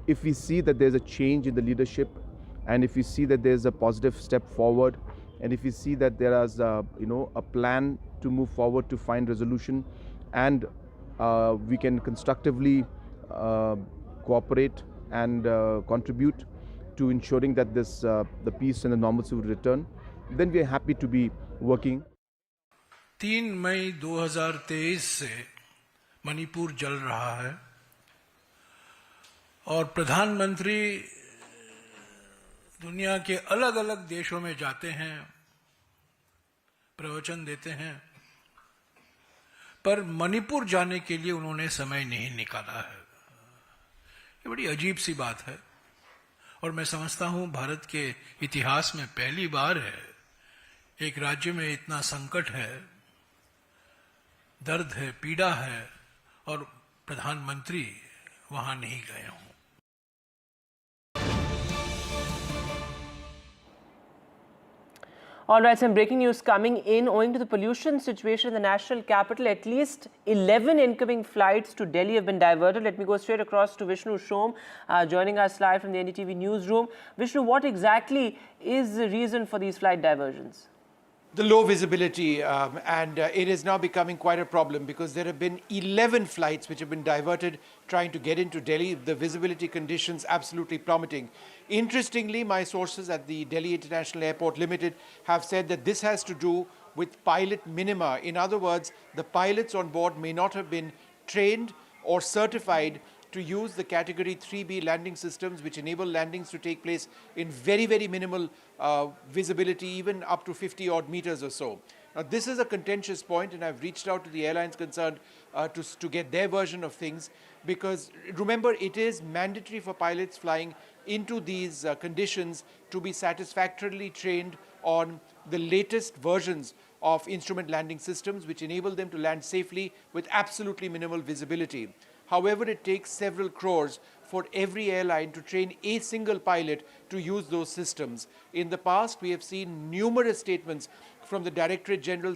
If we see that there's a change in the leadership, and if we see that there's a positive step forward, and if we see that there is a plan to move forward to find resolution, and we can constructively cooperate and contribute to ensuring that the peace and the normalcy would return, then we are happy to be working. 3 मई 2023 से मणिपुर जल रहा है और प्रधानमंत्री दुनिया के अलग अलग देशों में जाते हैं, प्रवचन देते हैं, पर मणिपुर जाने के लिए उन्होंने समय नहीं निकाला है। ये बड़ी अजीब सी बात है और मैं समझता हूं भारत के इतिहास में पहली बार है एक राज्य में इतना संकट है, दर्द है, पीड़ा है और प्रधानमंत्री वहां नहीं गए हों। All right, some breaking news coming in. Owing to the pollution situation in the national capital, at least 11 incoming flights to Delhi have been diverted. Let me go straight across to Vishnu Shom, joining us live from the NDTV newsroom. Vishnu, what exactly is the reason for these flight diversions? The low visibility, and it is now becoming quite a problem because there have been 11 flights which have been diverted trying to get into Delhi. The visibility conditions absolutely plummeting. Interestingly, my sources at the Delhi International Airport Limited have said that this has to do with pilot minima. In other words, the pilots on board may not have been trained or certified to use the category 3B landing systems, which enable landings to take place in very, very minimal visibility, even up to 50 odd meters or so. Now, this is a contentious point, and I've reached out to the airlines concerned to get their version of things, because remember, it is mandatory for pilots flying into these conditions to be satisfactorily trained on the latest versions of instrument landing systems, which enable them to land safely with absolutely minimal visibility. However, it takes several crores for every airline to train a single pilot to use those systems. In the past, we have seen numerous statements from the Directorate General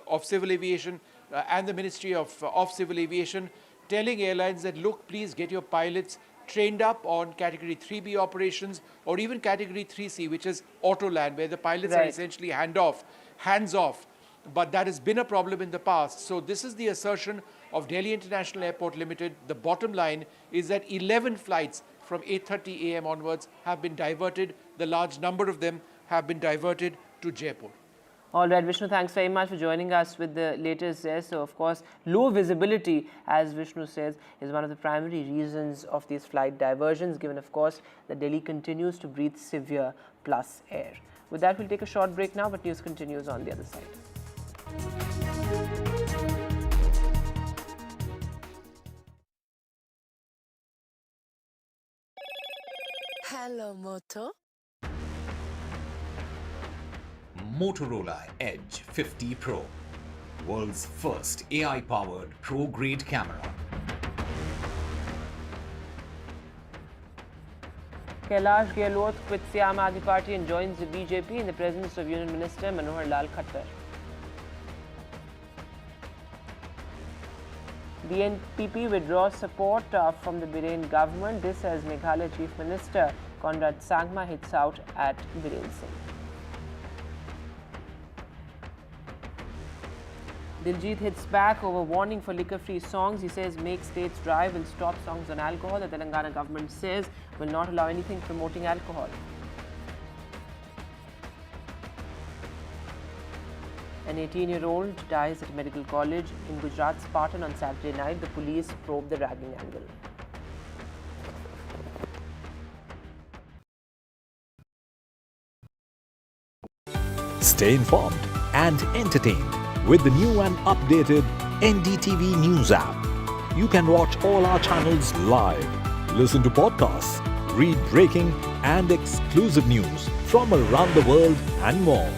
of Civil Aviation and the Ministry of Civil Aviation telling airlines that, look, please get your pilots trained up on category 3B operations or even category 3C, which is auto land, where the pilots are essentially hands off. But that has been a problem in the past. So this is the assertion of Delhi International Airport Limited. The bottom line is that 11 flights from 8:30 a.m. onwards have been diverted. The large number of them have been diverted to Jaipur. All right, Vishnu, thanks very much for joining us with the latest there. So, of course, low visibility, as Vishnu says, is one of the primary reasons of these flight diversions, given, of course, that Delhi continues to breathe severe plus air. With that, we'll take a short break now, but news continues on the other side. Hello, Moto. Motorola Edge 50 Pro, world's first AI-powered pro-grade camera. Kailash Gehlot quits the Aam Aadmi Party and joins the BJP in the presence of Union Minister Manohar Lal Khattar. The NPP withdraws support from the Biren government. This as Meghalaya Chief Minister Conrad Sangma hits out at Biren Singh. Diljit hits back over warning for liquor-free songs. He says make states drive will stop songs on alcohol. The Telangana government says will not allow anything promoting alcohol. An 18-year-old dies at a medical college in Gujarat's Patan on Saturday night. The police probe the ragging angle. Stay informed and entertained with the new and updated NDTV News app. You can watch all our channels live, listen to podcasts, read breaking and exclusive news from around the world and more.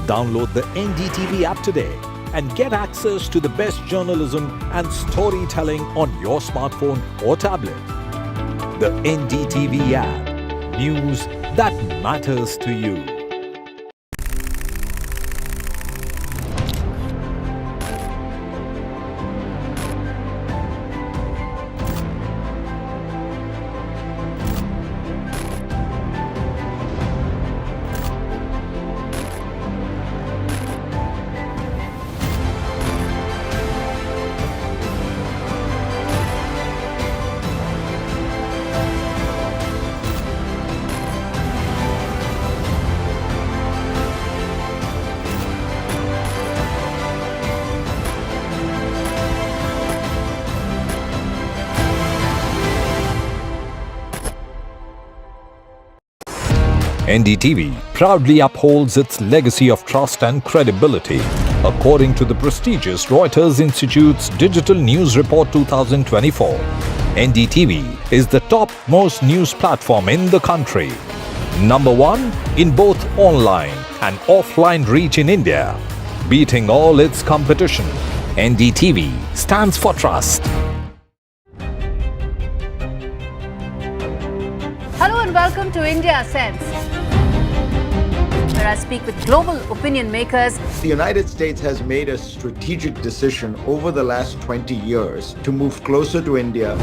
Download the NDTV app today and get access to the best journalism and storytelling on your smartphone or tablet. The NDTV app. News that matters to you. NDTV proudly upholds its legacy of trust and credibility. According to the prestigious Reuters Institute's Digital News Report 2024, NDTV is the top-most news platform in the country. Number 1 in both online and offline reach in India. Beating all its competition, NDTV stands for trust. Hello and welcome to India Sense, where I speak with global opinion makers. The United States has made a strategic decision over the last 20 years to move closer to India.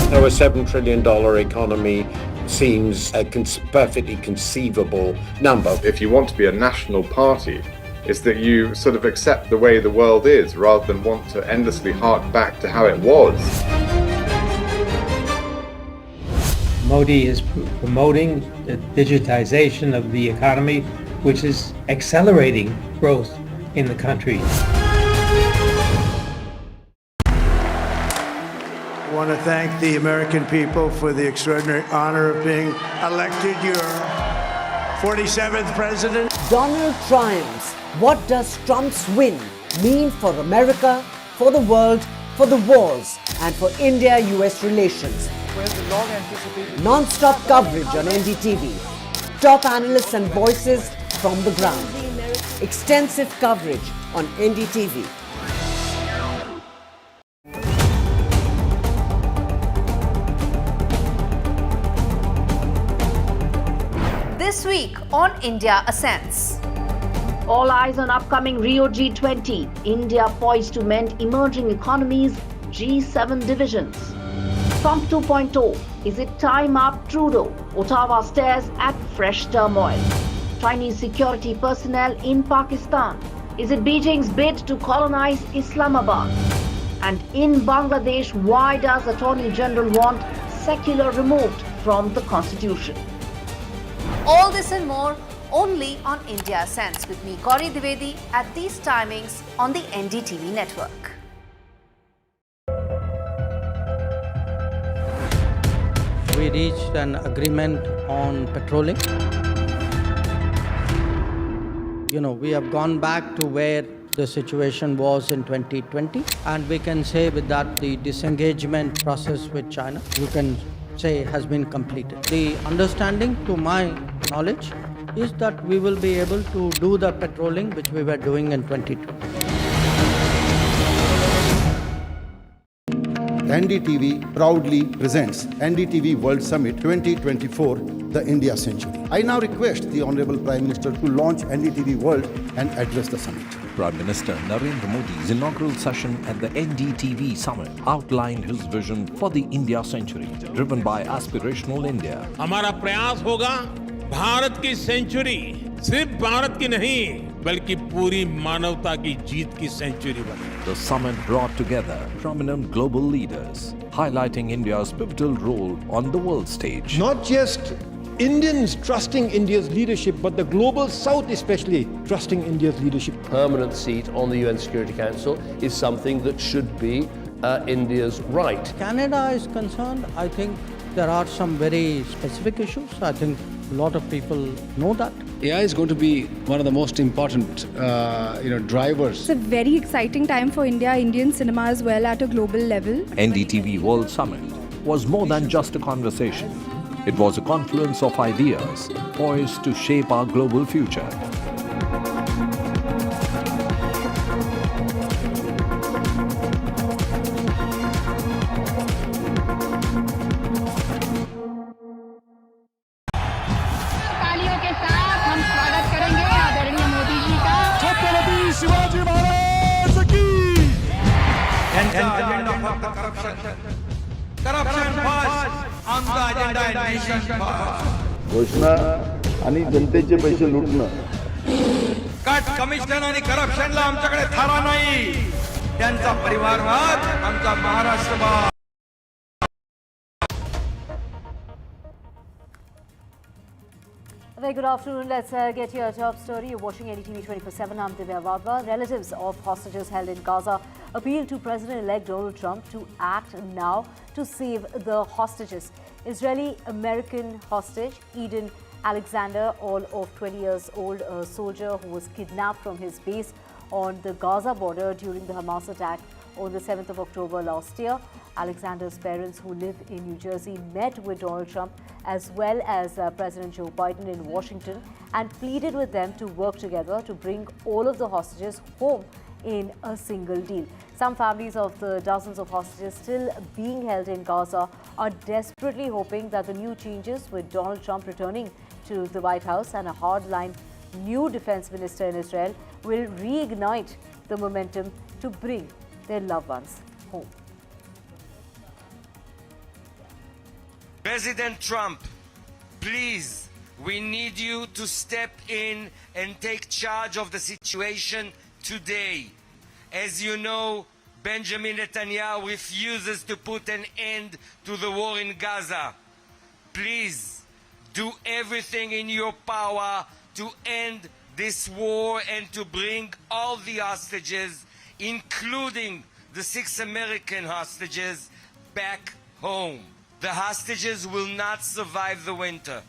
So a $7 trillion economy seems a perfectly conceivable number. If you want to be a national party, it's that you sort of accept the way the world is rather than want to endlessly hark back to how it was. Modi is promoting the digitization of the economy, which is accelerating growth in the country. I want to thank the American people for the extraordinary honor of being elected your 47th president. Donald triumphs. What does Trump's win mean for America, for the world, for the wars, and for India-US relations? Non-stop coverage on NDTV. Top analysts and voices from the ground. Extensive coverage on NDTV. This week on India Ascends. All eyes on upcoming Rio G20. India poised to mend emerging economies, G7 divisions. Trump 2.0. Is it time up Trudeau? Ottawa stares at fresh turmoil. Chinese security personnel in Pakistan. Is it Beijing's bid to colonize Islamabad? And in Bangladesh, why does Attorney General want secular removed from the constitution? All this and more only on India Ascends with me, Gauri Dwivedi, at these timings on the NDTV network. We reached an agreement on patrolling. We have gone back to where the situation was in 2020, and we can say with that the disengagement process with China, you can say, has been completed. The understanding, to my knowledge, is that we will be able to do the patrolling which we were doing in 2020. NDTV proudly presents NDTV World Summit 2024, the India Century. I now request the Honorable Prime Minister to launch NDTV World and address the summit. Prime Minister Narendra Modi's inaugural session at the NDTV Summit outlined his vision for the India Century, driven by aspirational India. हमारा प्रयास होगा भारत की century सिर्फ भारत की नहीं बल्कि पूरी मानवता की जीत की सेंचुरी बने. The summit brought together prominent global leaders, highlighting India's pivotal role on the world stage. Not just Indians trusting India's leadership, but the global South especially trusting India's leadership. Permanent seat on the UN Security Council is something that should be India's right. Canada is concerned, I think there are some very specific issues. I think a lot of people know that. AI is going to be one of the most important, drivers. It's a very exciting time for India, Indian cinema as well at a global level. NDTV World Summit was more than just a conversation. It was a confluence of ideas poised to shape our global future. तालियों के साथ हम स्वागत करेंगे आदरणीय मोदी जी का. छत्रपति शिवाजी महाराज की. Corruption first on the agenda and nation first. घोषणा आणि जनतेचे पैसे लुटणं. कट कमिशन आणि करप्शनला आमच्याकडे थारा नाही. त्यांचा परिवारवाद आमचा महाराष्ट्रवाद. Very good afternoon. Let's get to your top story. You're watching NDTV 24/7. I'm Divya Wadhwa. Relatives of hostages held in Gaza appeal to President-elect Donald Trump to act now to save the hostages. Israeli-American hostage Eden Alexander, all of 20 years old, a soldier who was kidnapped from his base on the Gaza border during the Hamas attack on the 7th of October last year. Alexander's parents, who live in New Jersey, met with Donald Trump as well as President Joe Biden in Washington and pleaded with them to work together to bring all of the hostages home in a single deal. Some families of the dozens of hostages still being held in Gaza are desperately hoping that the new changes, with Donald Trump returning to the White House and a hardline new defense minister in Israel, will reignite the momentum to bring their loved ones home. President Trump, please, we need you to step in and take charge of the situation today. As you know, Benjamin Netanyahu refuses to put an end to the war in Gaza. Please, do everything in your power to end this war and to bring all the hostages, including the 6 American hostages, back home. The hostages will not survive the winter.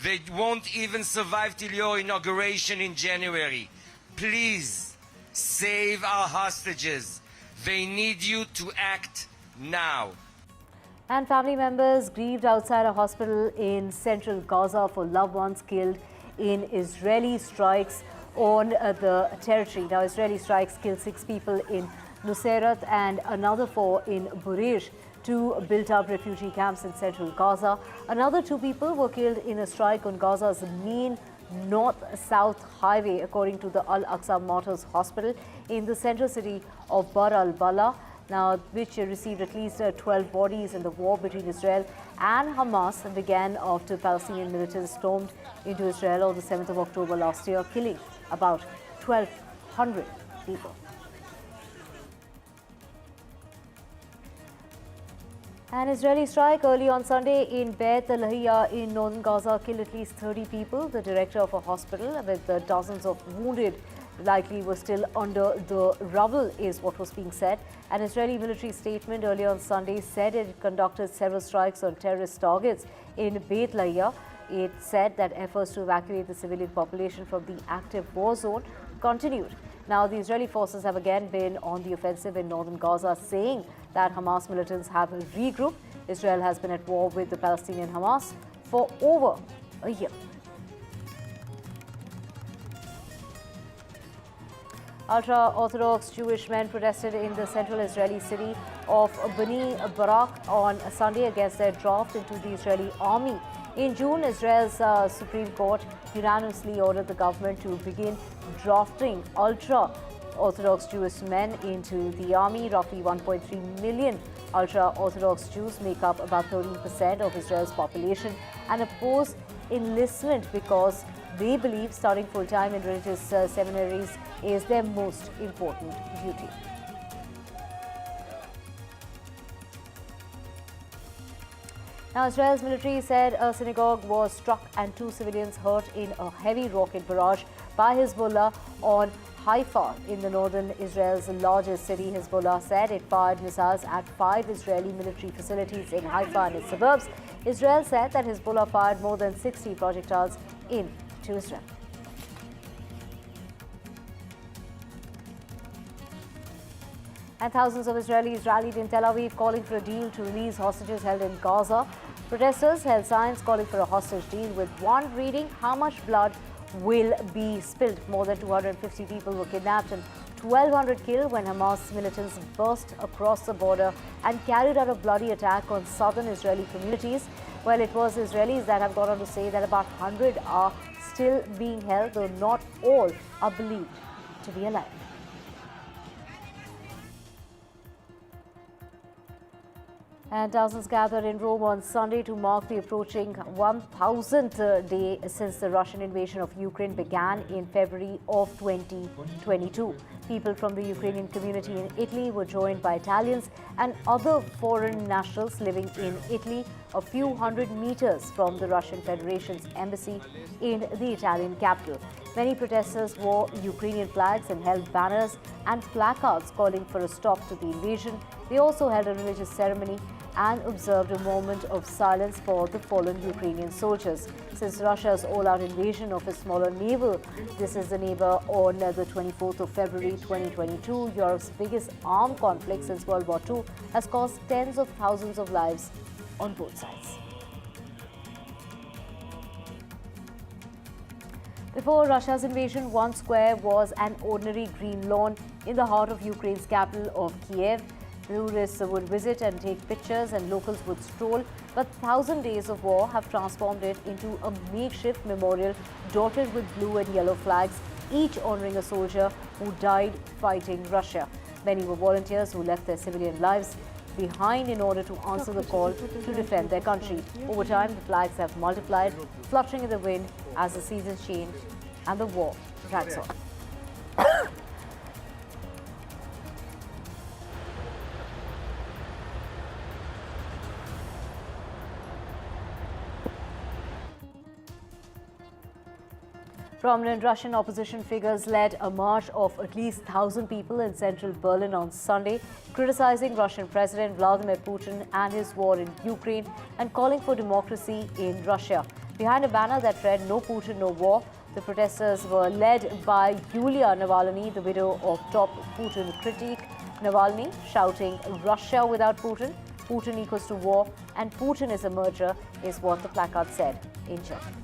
They won't even survive till your inauguration in January. Please, save our hostages. They need you to act now. And family members grieved outside a hospital in central Gaza for loved ones killed in Israeli strikes on the territory. Now, Israeli strikes killed 6 people in Nuseirat and another 4 in Bureij, 2 built-up refugee camps in central Gaza. Another 2 people were killed in a strike on Gaza's main north-south highway, according to the Al-Aqsa Martyrs Hospital in the central city of Bar al-Bala, now which received at least 12 bodies in the war between Israel and Hamas began after Palestinian militants stormed into Israel on the 7th of October last year, killing about 1,200 people. An Israeli strike early on Sunday in Beit Lahia in northern Gaza killed at least 30 people. The director of a hospital with dozens of wounded likely was still under the rubble, is what was being said. An Israeli military statement earlier on Sunday said it conducted several strikes on terrorist targets in Beit Lahia. It said that efforts to evacuate the civilian population from the active war zone continued. Now, the Israeli forces have again been on the offensive in northern Gaza, saying that Hamas militants have regrouped. Israel has been at war with the Palestinian Hamas for over a year. Ultra-Orthodox Jewish men protested in the central Israeli city of Bnei Barak on Sunday against their draft into the Israeli army. In June, Israel's Supreme Court unanimously ordered the government to begin drafting ultra-Orthodox Jewish men into the army. Roughly 1.3 million ultra-Orthodox Jews make up about 13% of Israel's population and oppose enlistment because they believe studying full-time in religious seminaries is their most important duty. Now, Israel's military said a synagogue was struck and 2 civilians hurt in a heavy rocket barrage by Hezbollah on Haifa in the northern Israel's largest city. Hezbollah said it fired missiles at 5 Israeli military facilities in Haifa and its suburbs. Israel said that Hezbollah fired more than 60 projectiles into Israel. And thousands of Israelis rallied in Tel Aviv calling for a deal to release hostages held in Gaza. Protesters held signs calling for a hostage deal, with one reading, "How much blood will be spilled?" More than 250 people were kidnapped and 1,200 killed when Hamas militants burst across the border and carried out a bloody attack on southern Israeli communities. Well, it was Israelis that have gone on to say that about 100 are still being held, though not all are believed to be alive. And thousands gathered in Rome on Sunday to mark the approaching 1,000th day since the Russian invasion of Ukraine began in February of 2022. People from the Ukrainian community in Italy were joined by Italians and other foreign nationals living in Italy, a few hundred meters from the Russian Federation's embassy in the Italian capital. Many protesters wore Ukrainian flags and held banners and placards calling for a stop to the invasion. They also held a religious ceremony and observed a moment of silence for the fallen Ukrainian soldiers. Since Russia's all-out invasion of a smaller neighbor, this is the neighbor on the 24th of February 2022, Europe's biggest armed conflict since World War II has cost tens of thousands of lives on both sides. Before Russia's invasion, one square was an ordinary green lawn in the heart of Ukraine's capital of Kiev. Tourists would visit and take pictures and locals would stroll, but 1,000 days of war have transformed it into a makeshift memorial dotted with blue and yellow flags, each honoring a soldier who died fighting Russia. Many were volunteers who left their civilian lives behind in order to answer the call to defend their country. Over time, the flags have multiplied, fluttering in the wind as the seasons change and the war drags on. Prominent Russian opposition figures led a march of at least 1,000 people in central Berlin on Sunday, criticizing Russian President Vladimir Putin and his war in Ukraine and calling for democracy in Russia. Behind a banner that read "No Putin, no war," the protesters were led by Yulia Navalny, the widow of top Putin critic Navalny, shouting "Russia without Putin, Putin equals to war, and Putin is a murderer," is what the placard said in German.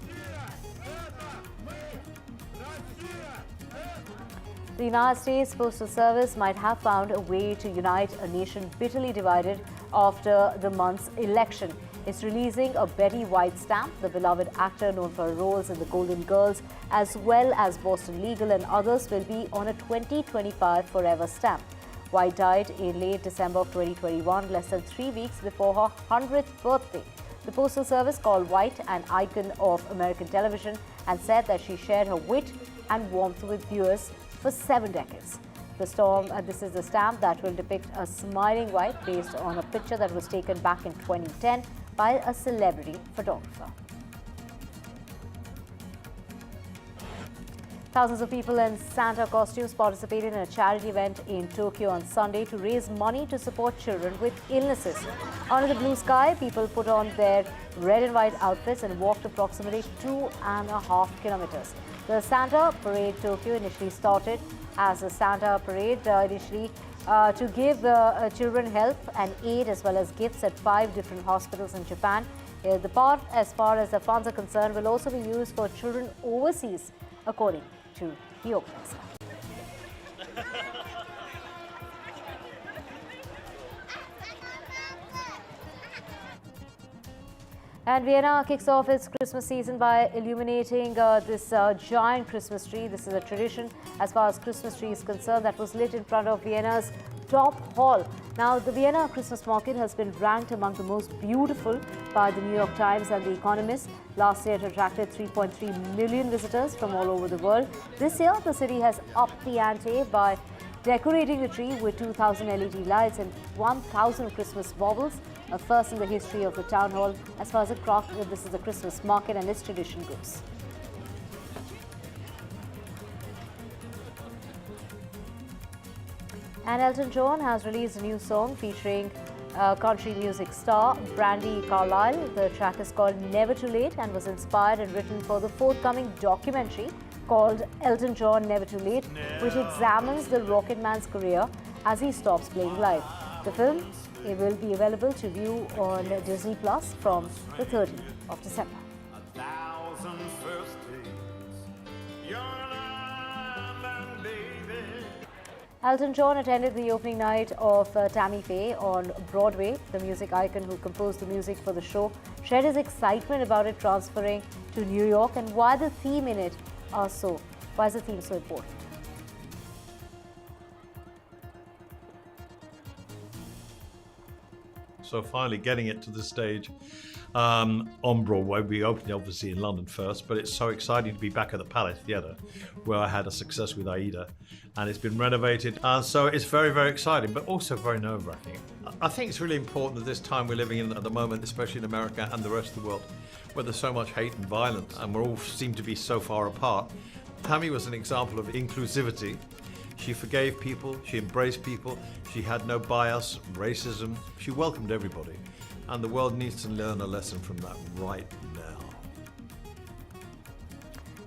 The United States Postal Service might have found a way to unite a nation bitterly divided after the month's election. It's releasing a Betty White stamp. The beloved actor known for her roles in The Golden Girls, as well as Boston Legal and others, will be on a 2025 Forever stamp. White died in late December of 2021, less than 3 weeks before her 100th birthday. The Postal Service called White an icon of American television and said that she shared her wit and warmth with viewers for 7 decades. This is the stamp that will depict a smiling White based on a picture that was taken back in 2010 by a celebrity photographer. Thousands of people in Santa costumes participated in a charity event in Tokyo on Sunday to raise money to support children with illnesses. Under the blue sky, people put on their red and white outfits and walked approximately 2.5 kilometers. The Santa Parade Tokyo initially started as a Santa Parade to give children help and aid as well as gifts at 5 different hospitals in Japan. The part, as far as the funds are concerned, will also be used for children overseas, according to the organizer. And Vienna kicks off its Christmas season by illuminating this giant Christmas tree. This is a tradition as far as Christmas tree is concerned that was lit in front of Vienna's top hall. Now, the Vienna Christmas market has been ranked among the most beautiful by the New York Times and The Economist. Last year, it attracted 3.3 million visitors from all over the world. This year, the city has upped the ante by decorating the tree with 2,000 LED lights and 1,000 Christmas baubles, a first in the history of the town hall as far as this is the Christmas market and its tradition goes. And Elton John has released a new song featuring country music star Brandi Carlile. The track is called Never Too Late and was inspired and written for the forthcoming documentary called Elton John Never Too Late, which examines the Rocket Man's career as he stops playing live. The film will be available to view on Disney Plus from the 30th of December. Elton John attended the opening night of Tammy Faye on Broadway. The music icon who composed the music for the show shared his excitement about it transferring to New York and why is the theme so important. So finally getting it to the stage on Broadway. We opened obviously in London first, but it's so exciting to be back at the Palace Theatre where I had a success with Aida, and it's been renovated. So it's very, very exciting, but also very nerve-wracking. I think it's really important at this time we're living in at the moment, especially in America and the rest of the world, where there's so much hate and violence and we all seem to be so far apart. Tammy was an example of inclusivity. She forgave people, she embraced people, she had no bias, racism, she welcomed everybody. And the world needs to learn a lesson from that right now.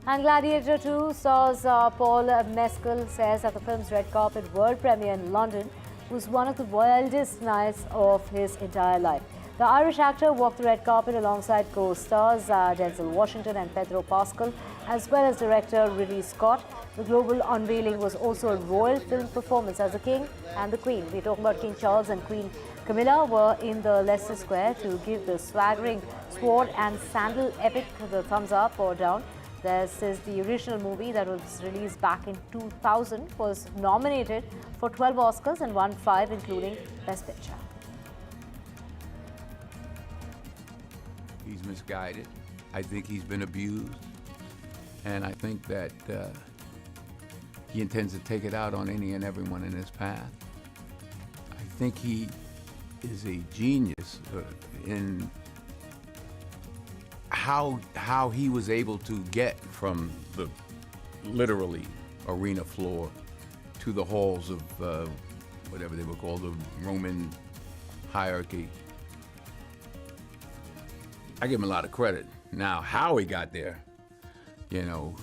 And Gladiator 2 stars Paul Mescal says that the film's red carpet world premiere in London was one of the wildest nights of his entire life. The Irish actor walked the red carpet alongside co-stars Denzel Washington and Pedro Pascal, as well as director Ridley Scott. The global unveiling was also a royal film performance as the King and the Queen. We're talking about King Charles and Queen Camilla were in the Leicester Square to give the swaggering sword and sandal epic the thumbs up or down. This is the original movie that was released back in 2000, was nominated for 12 Oscars and won 5, including Best Picture. He's misguided. I think he's been abused. And I think that he intends to take it out on any and everyone in his path. I think he is a genius in how he was able to get from the literally arena floor to the halls of whatever they were called, the Roman hierarchy. I give him a lot of credit. Now, how he got there, you know,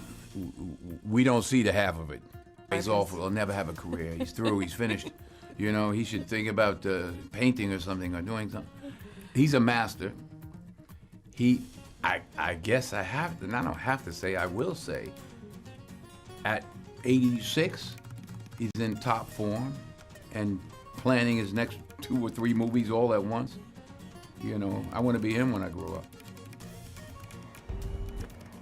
we don't see the half of it. He's awful. He'll never have a career. He's through. He's finished. You know, he should think about painting or something or doing something. He's a master. I guess I have to, I don't have to say, I will say, at 86, he's in top form and planning his next 2 or 3 movies all at once. You know, I want to be him when I grow up.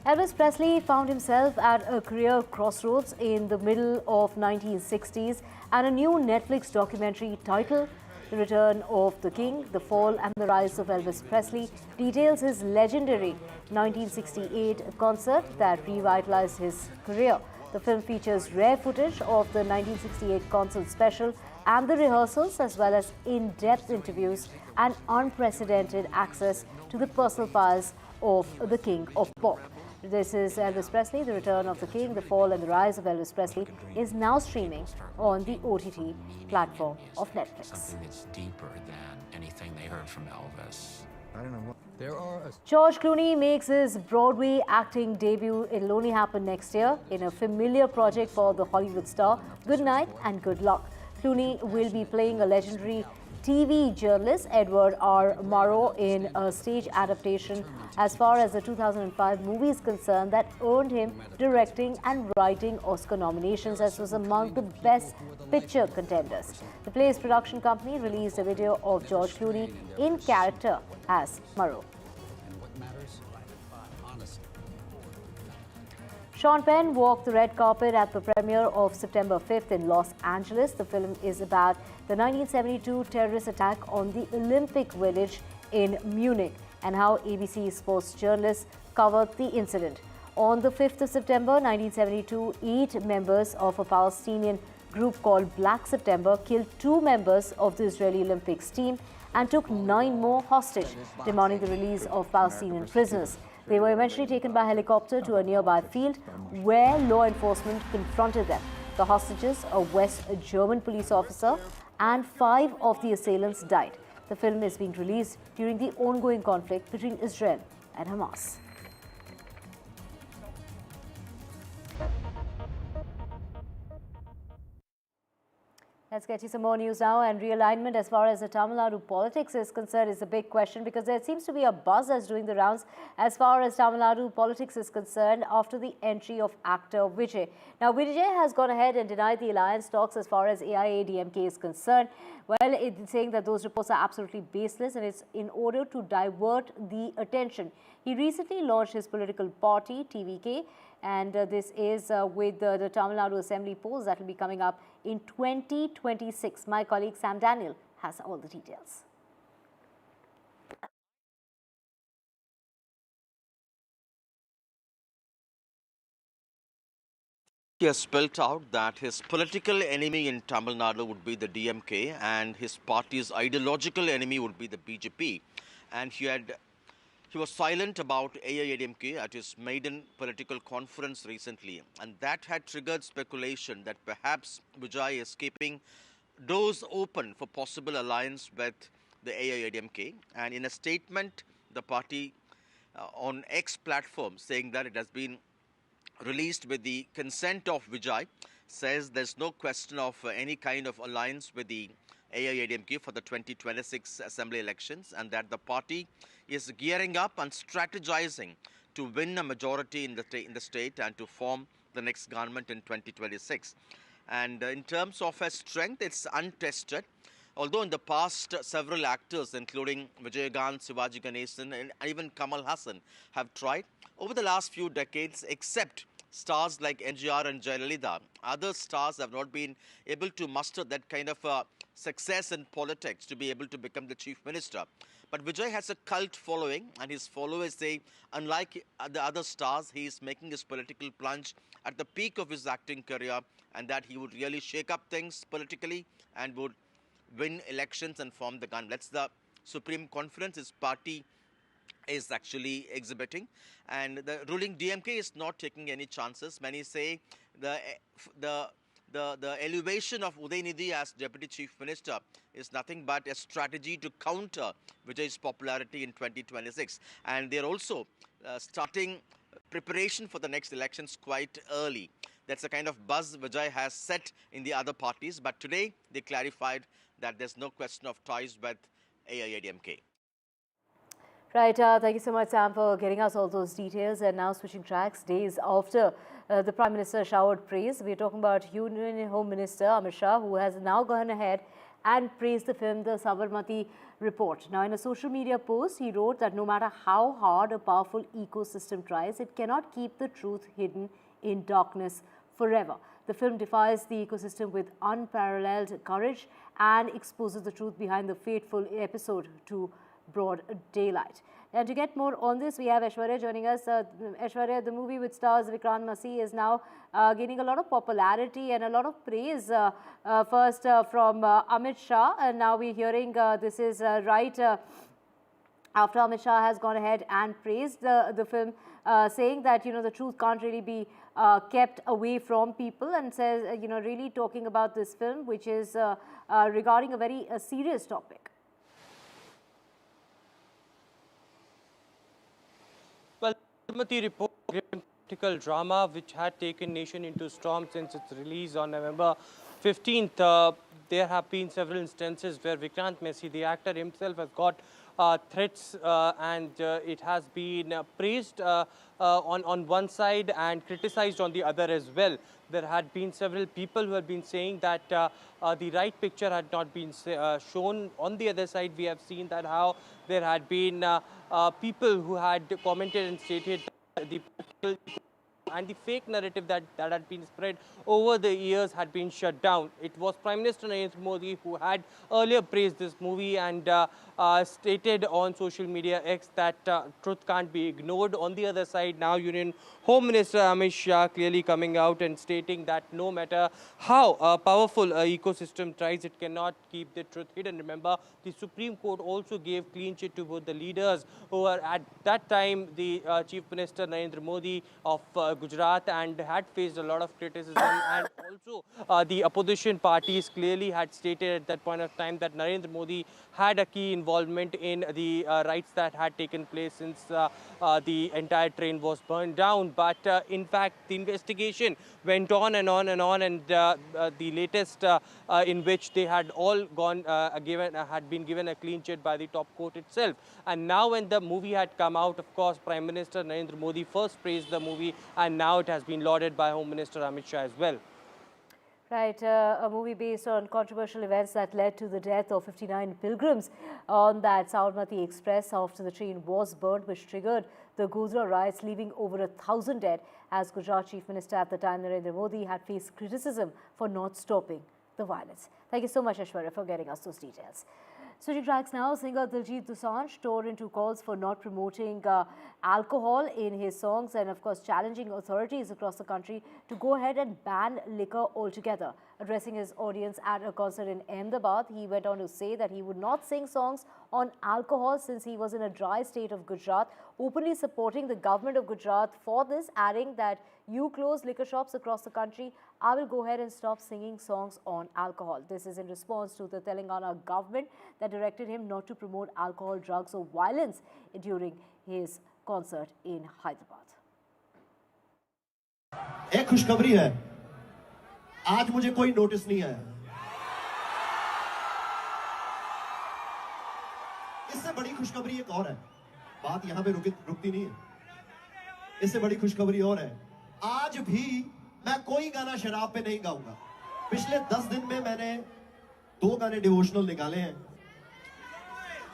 Elvis Presley found himself at a career crossroads in the middle of 1960s, and a new Netflix documentary titled The Return of the King, The Fall and the Rise of Elvis Presley details his legendary 1968 concert that revitalized his career. The film features rare footage of the 1968 concert special and the rehearsals, as well as in-depth interviews and unprecedented access to the personal files of the King of Pop. This is Elvis Presley, The Return of the King, The Fall and the Rise of Elvis Presley is now streaming on the OTT platform of Netflix. Something that's deeper than anything they heard from Elvis. I don't know what. There are. George Clooney makes his Broadway acting debut. It'll only happen next year in a familiar project for the Hollywood star. Good night and good luck. Clooney will be playing a legendary TV journalist, Edward R. Murrow, in a stage adaptation as far as the 2005 movie is concerned that earned him directing and writing Oscar nominations, as was among the best picture contenders. The play's production company released a video of George Clooney in character as Murrow. Sean Penn walked the red carpet at the premiere of September 5th in Los Angeles. The film is about the 1972 terrorist attack on the Olympic Village in Munich and how ABC sports journalists covered the incident. On the 5th of September 1972, 8 members of a Palestinian group called Black September killed 2 members of the Israeli Olympics team and took 9 more hostage, demanding the release of Palestinian prisoners. They were eventually taken by helicopter to a nearby field where law enforcement confronted them. The hostages, a West German police officer, and 5 of the assailants died. The film is being released during the ongoing conflict between Israel and Hamas. Let's get you some more news now. And realignment as far as the Tamil Nadu politics is concerned is a big question, because there seems to be a buzz that's doing the rounds as far as Tamil Nadu politics is concerned after the entry of actor Vijay. Now, Vijay has gone ahead and denied the alliance talks as far as AIADMK is concerned. Well, it's saying that those reports are absolutely baseless and it's in order to divert the attention. He recently launched his political party, TVK, and this is with the Tamil Nadu Assembly polls that will be coming up in 2026. My colleague Sam Daniel has all the details. He has spelled out that his political enemy in Tamil Nadu would be the DMK and his party's ideological enemy would be the BJP. And he was silent about AIADMK at his maiden political conference recently, and that had triggered speculation that perhaps Vijay is keeping doors open for possible alliance with the AIADMK. And in a statement, the party on X platform, saying that it has been released with the consent of Vijay, says there's no question of any kind of alliance with the AIADMK for the 2026 assembly elections, and that the party is gearing up and strategizing to win a majority in the state and to form the next government in 2026. And in terms of her strength, it's untested. Although in the past, several actors, including Vijayakant, Sivaji Ganesan, and even Kamal Hassan, have tried. Over the last few decades, except stars like NGR and Jayalalitha, other stars have not been able to muster that kind of success in politics to be able to become the chief minister. But Vijay has a cult following, and his followers say, unlike the other stars, he is making his political plunge at the peak of his acting career, and that he would really shake up things politically and would win elections and form the government. That's the Supreme Conference his party is actually exhibiting, and the ruling DMK is not taking any chances. Many say the elevation of Udaynidhi as Deputy Chief Minister is nothing but a strategy to counter Vijay's popularity in 2026. And they're also starting preparation for the next elections quite early. That's the kind of buzz Vijay has set in the other parties. But today they clarified that there's no question of ties with AIADMK. Right, thank you so much, Sam, for getting us all those details. And now switching tracks, days after the Prime Minister showered praise, we're talking about Union Home Minister Amit Shah, who has now gone ahead and praised the film The Sabarmati Report. Now, in a social media post, he wrote that no matter how hard a powerful ecosystem tries, it cannot keep the truth hidden in darkness forever. The film defies the ecosystem with unparalleled courage and exposes the truth behind the fateful episode to broad daylight. And to get more on this, we have Aishwarya joining us. Aishwarya, the movie which stars Vikrant Massey is now gaining a lot of popularity and a lot of praise. First from Amit Shah, and now we're hearing this is right after Amit Shah has gone ahead and praised the film, saying that, the truth can't really be kept away from people, and says, really talking about this film, which is regarding a very serious topic. Well, the Sabarmati Report, political drama which had taken nation into storm since its release on November 15th. There have been several instances where Vikrant Massey, the actor himself, has got threats and it has been praised on one side and criticized on the other as well. There had been several people who have been saying that the right picture had not been shown. On the other side, we have seen that how there had been people who had commented and stated that the political and the fake narrative that had been spread over the years had been shut down. It was Prime Minister Narendra Modi who had earlier praised this movie and stated on social media X that truth can't be ignored. On the other side, now Union Home Minister Amit Shah clearly coming out and stating that no matter how powerful ecosystem tries, it cannot keep the truth hidden. Remember, the Supreme Court also gave clean chit to both the leaders who were at that time the Chief Minister Narendra Modi of Gujarat and had faced a lot of criticism, and also the opposition parties clearly had stated at that point of time that Narendra Modi had a key involvement in the riots that had taken place since the entire train was burned down. But in fact, the investigation went on and on and on, and the latest in which they had all gone had been given a clean chit by the top court itself. And now when the movie had come out, of course, Prime Minister Narendra Modi first praised the movie, and now it has been lauded by Home Minister Amit Shah as well. Right, a movie based on controversial events that led to the death of 59 pilgrims on that Sabarmati Express after the train was burned, which triggered the Gujrat riots, leaving over 1,000 dead, as Gujarat Chief Minister at the time, Narendra Modi, had faced criticism for not stopping the violence. Thank you so much, Aishwarya, for getting us those details. Switching tracks now, singer Diljit Dosanjh tore into calls for not promoting alcohol in his songs and, of course, challenging authorities across the country to go ahead and ban liquor altogether. Addressing his audience at a concert in Ahmedabad, he went on to say that he would not sing songs on alcohol since he was in a dry state of Gujarat, openly supporting the government of Gujarat for this, adding that you close liquor shops across the country, I will go ahead and stop singing songs on alcohol. This is in response to the Telangana government that directed him not to promote alcohol, drugs or violence during his concert in Hyderabad. एक खुशखबरी है, आज मुझे कोई notice नहीं आया। इससे बड़ी खुशखबरी एक और है, बात यहाँ पे रुकती नहीं है। इससे बड़ी खुशखबरी और है, आज भी मैं कोई गाना शराब पे नहीं गाऊंगा। पिछले 10 दिन में मैंने 2 गाने डिवोशनल निकाले हैं,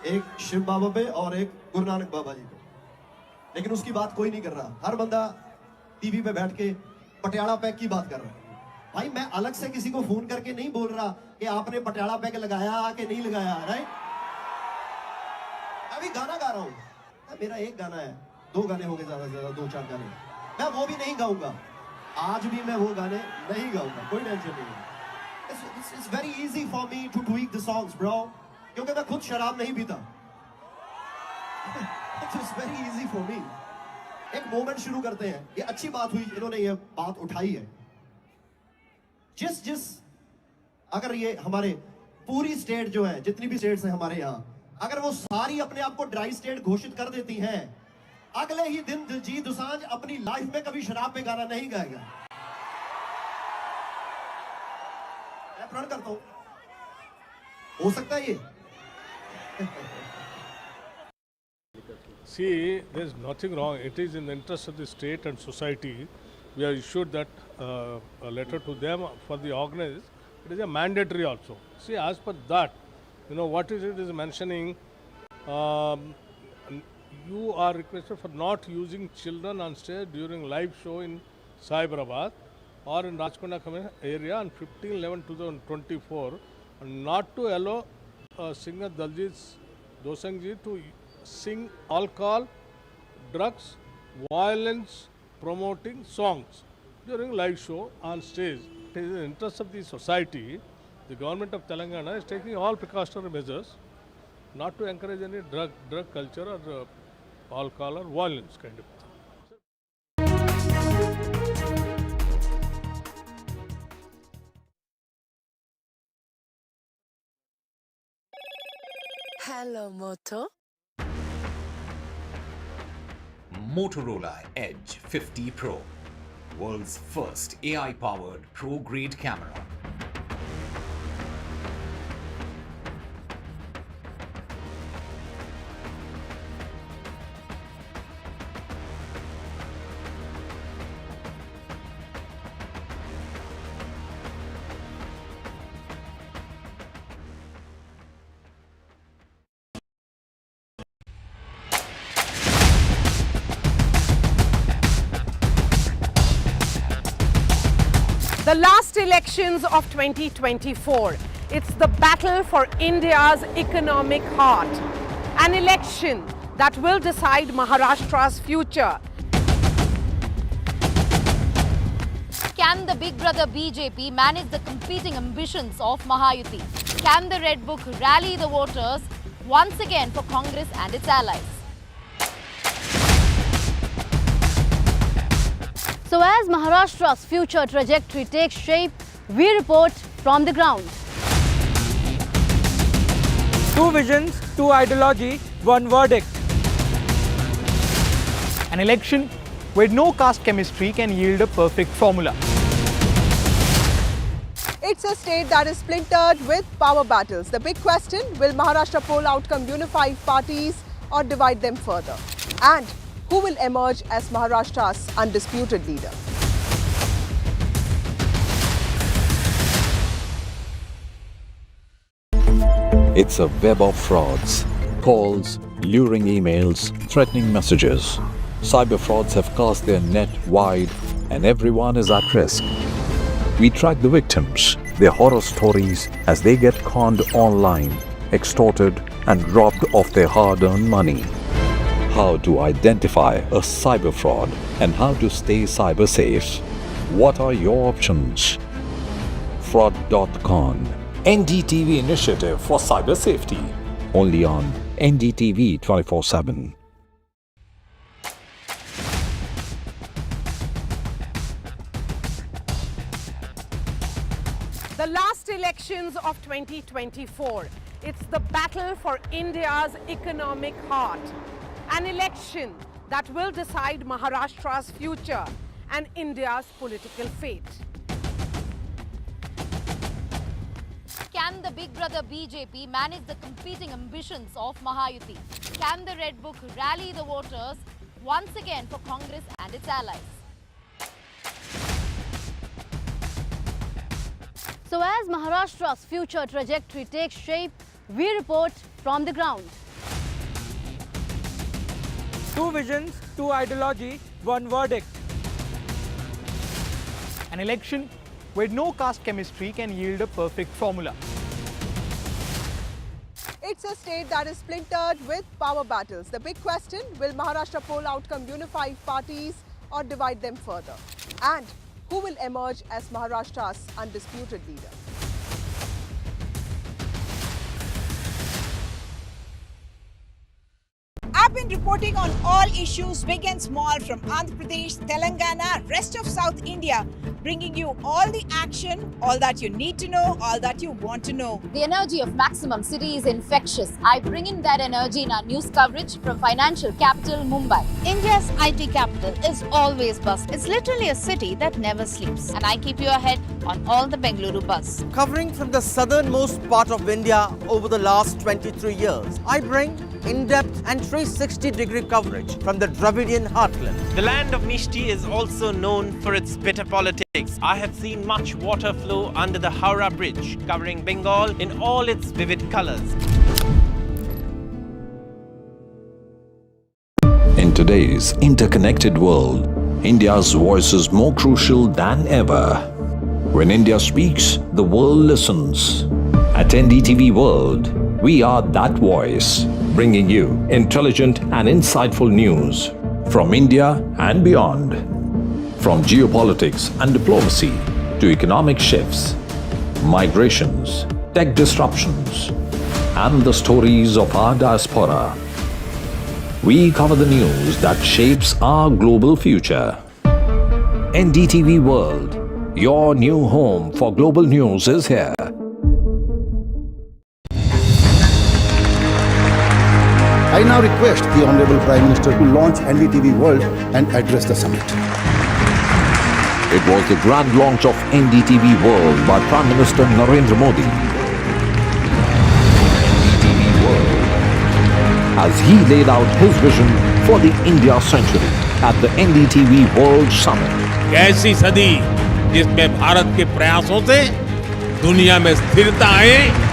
एक शिव बाबा पे और एक गुरु नानक बाबा जी पे, लेकिन उसकी बात कोई नहीं कर रहा। हर बंदा टीवी पे बैठ के पटियाला पैक की बात कर रहा है। भाई मैं अलग से किसी को फोन करके नहीं बोल रहा कि आपने पटियाला पैक लगाया कि नहीं लगाया, राइट? अभी गाना गा रहा हूं, मेरा एक गाना है, 2 गाने हो गए ज्यादा से ज्यादा 2-4 गाने, मैं वो भी नहीं गाऊंगा। आज भी मैं वो गाने नहीं गाऊंगा, कोई टेंशन नहीं है। It's very easy for me to tweak the songs, bro, क्योंकि मैं खुद शराब नहीं पीता। It's very easy for me. एक मोमेंट शुरू करते हैं। ये अच्छी बात हुई, इन्होंने ये बात उठाई है। जिस अगर ये हमारे पूरी स्टेट जो है, जितनी भी स्टेट्स हैं हमारे यहाँ, अगर वो सारी अपने आप को ड्राई स्टेट घोषित कर देती हैं, अगले ही दिन दिलजीत दोसांझ अपनी लाइफ में कभी शराब पे गाना नहीं गाएगा। मैं प्रण करता हूं, हो सकता है ये। See, there is nothing wrong. It is in the interest of the state and society. We have issued that a letter to them for the organizers. It is a mandatory also. See, as per that, you know, what is it is mentioning, you are requested for not using children on stage during live show in Cyberabad or in Rajkonda area on 15/11/2024, and not to allow singer Diljit Dosanjh ji to sing alcohol, drugs, violence promoting songs during live show on stage. It is in the interest of the society. The government of Telangana is taking all precautionary measures not to encourage any drug culture or alcohol or violence kind of thing. Hello, Moto. Motorola Edge 50 Pro, world's first AI-powered pro-grade camera. The last elections of 2024. It's the battle for India's economic heart. An election that will decide Maharashtra's future. Can the big brother BJP manage the competing ambitions of Mahayuti? Can the Red Book rally the voters once again for Congress and its allies? So as Maharashtra's future trajectory takes shape, we report from the ground. Two visions, two ideology, one verdict. An election where no caste chemistry can yield a perfect formula. It's a state that is splintered with power battles. The big question, will Maharashtra poll outcome unify parties or divide them further? And who will emerge as Maharashtra's undisputed leader? It's a web of frauds, calls, luring emails, threatening messages. Cyber frauds have cast their net wide and everyone is at risk. We track the victims, their horror stories as they get conned online, extorted and robbed of their hard-earned money. How to identify a cyber fraud and how to stay cyber safe. What are your options? Fraud.con, NDTV initiative for cyber safety. Only on NDTV 24/7. The last elections of 2024. It's the battle for India's economic heart. An election that will decide Maharashtra's future and India's political fate. Can the big brother BJP manage the competing ambitions of Mahayuti? Can the Red Book rally the voters once again for Congress and its allies? So as Maharashtra's future trajectory takes shape, we report from the ground. Two visions, two ideology, one verdict. An election where no caste chemistry can yield a perfect formula. It's a state that is splintered with power battles. The big question, will Maharashtra poll outcome unify parties or divide them further? And who will emerge as Maharashtra's undisputed leader? I've been reporting on all issues, big and small, from Andhra Pradesh, Telangana, rest of South India, bringing you all the action, all that you need to know, all that you want to know. The energy of Maximum City is infectious. I bring in that energy in our news coverage from financial capital Mumbai. India's IT capital is always buzz. It's literally a city that never sleeps. And I keep you ahead on all the Bengaluru buzz. Covering from the southernmost part of India over the last 23 years, I bring in-depth and 360-degree coverage from the Dravidian heartland. The land of Mishti is also known for its bitter politics. I have seen much water flow under the Howrah Bridge, covering Bengal in all its vivid colors. In today's interconnected world, India's voice is more crucial than ever. When India speaks, the world listens. At NDTV World, we are that voice, bringing you intelligent and insightful news from India and beyond. From geopolitics and diplomacy to economic shifts, migrations, tech disruptions, and the stories of our diaspora. We cover the news that shapes our global future. NDTV World, your new home for global news, is here. I now request the Honorable Prime Minister to launch NDTV World and address the summit. It was the grand launch of NDTV World by Prime Minister Narendra Modi. NDTV World, as he laid out his vision for the India century at the NDTV World Summit. कैसी सदी जिसमें भारत के प्रयासों से दुनिया में स्थिरता आए,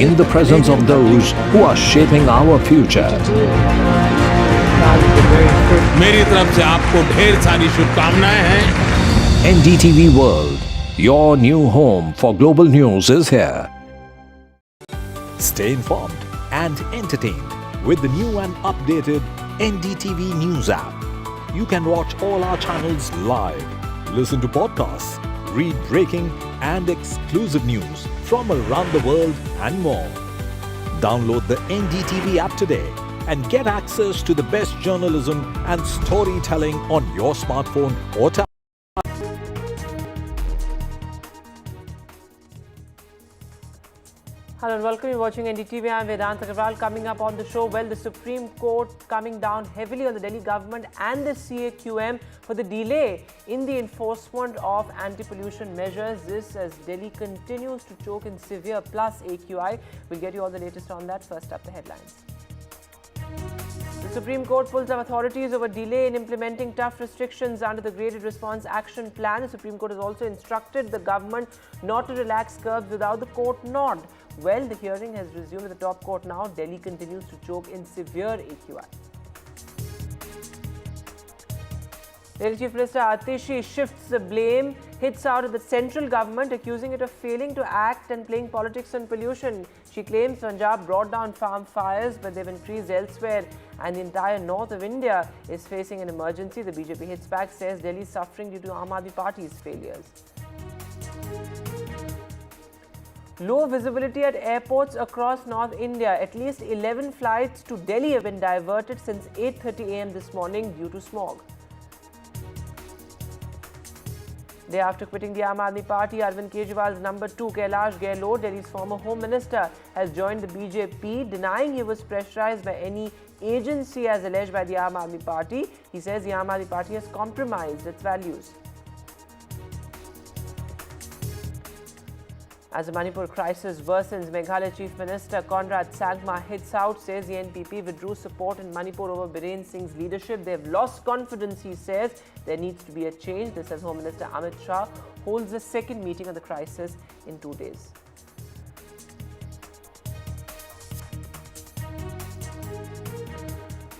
in the presence of those who are shaping our future. मेरी तरफ से आपको ढेर सारी शुभकामनाएं हैं. NDTV World, your new home for global news is here. Stay informed and entertained with the new and updated NDTV News app. You can watch all our channels live, listen to podcasts, read breaking and exclusive news from around the world and more. Download the NDTV app today and get access to the best journalism and storytelling on your smartphone or tablet. Hello and welcome. You're watching NDTV. I'm Vedanta Agrawal. Coming up on the show, well, the Supreme Court coming down heavily on the Delhi government and the CAQM for the delay in the enforcement of anti-pollution measures. This as Delhi continues to choke in severe plus AQI. We'll get you all the latest on that. First up, the headlines. The Supreme Court pulls up authorities over delay in implementing tough restrictions under the Graded Response Action Plan. The Supreme Court has also instructed the government not to relax curbs without the court nod. Well, the hearing has resumed at the top court now. Delhi continues to choke in severe AQI. Delhi Chief Minister Atishi shifts the blame, hits out at the central government, accusing it of failing to act and playing politics on pollution. She claims Punjab brought down farm fires, but they've increased elsewhere, and the entire north of India is facing an emergency. The BJP hits back, says Delhi is suffering due to Aam Aadmi Party's failures. Low visibility at airports across North India. At least 11 flights to Delhi have been diverted since 8:30 a.m. this morning due to smog. Day after quitting the Aam Aadmi Party, Arvind Kejriwal's number 2, Kailash Gehlot, Delhi's former Home Minister, has joined the BJP, denying he was pressurized by any agency as alleged by the Aam Aadmi Party. He says the Aam Aadmi Party has compromised its values. As the Manipur crisis worsens, Meghalaya Chief Minister Conrad Sangma hits out, says the NPP withdrew support in Manipur over Biren Singh's leadership. They've lost confidence, he says. There needs to be a change. This as Home Minister Amit Shah holds the second meeting on the crisis in 2 days.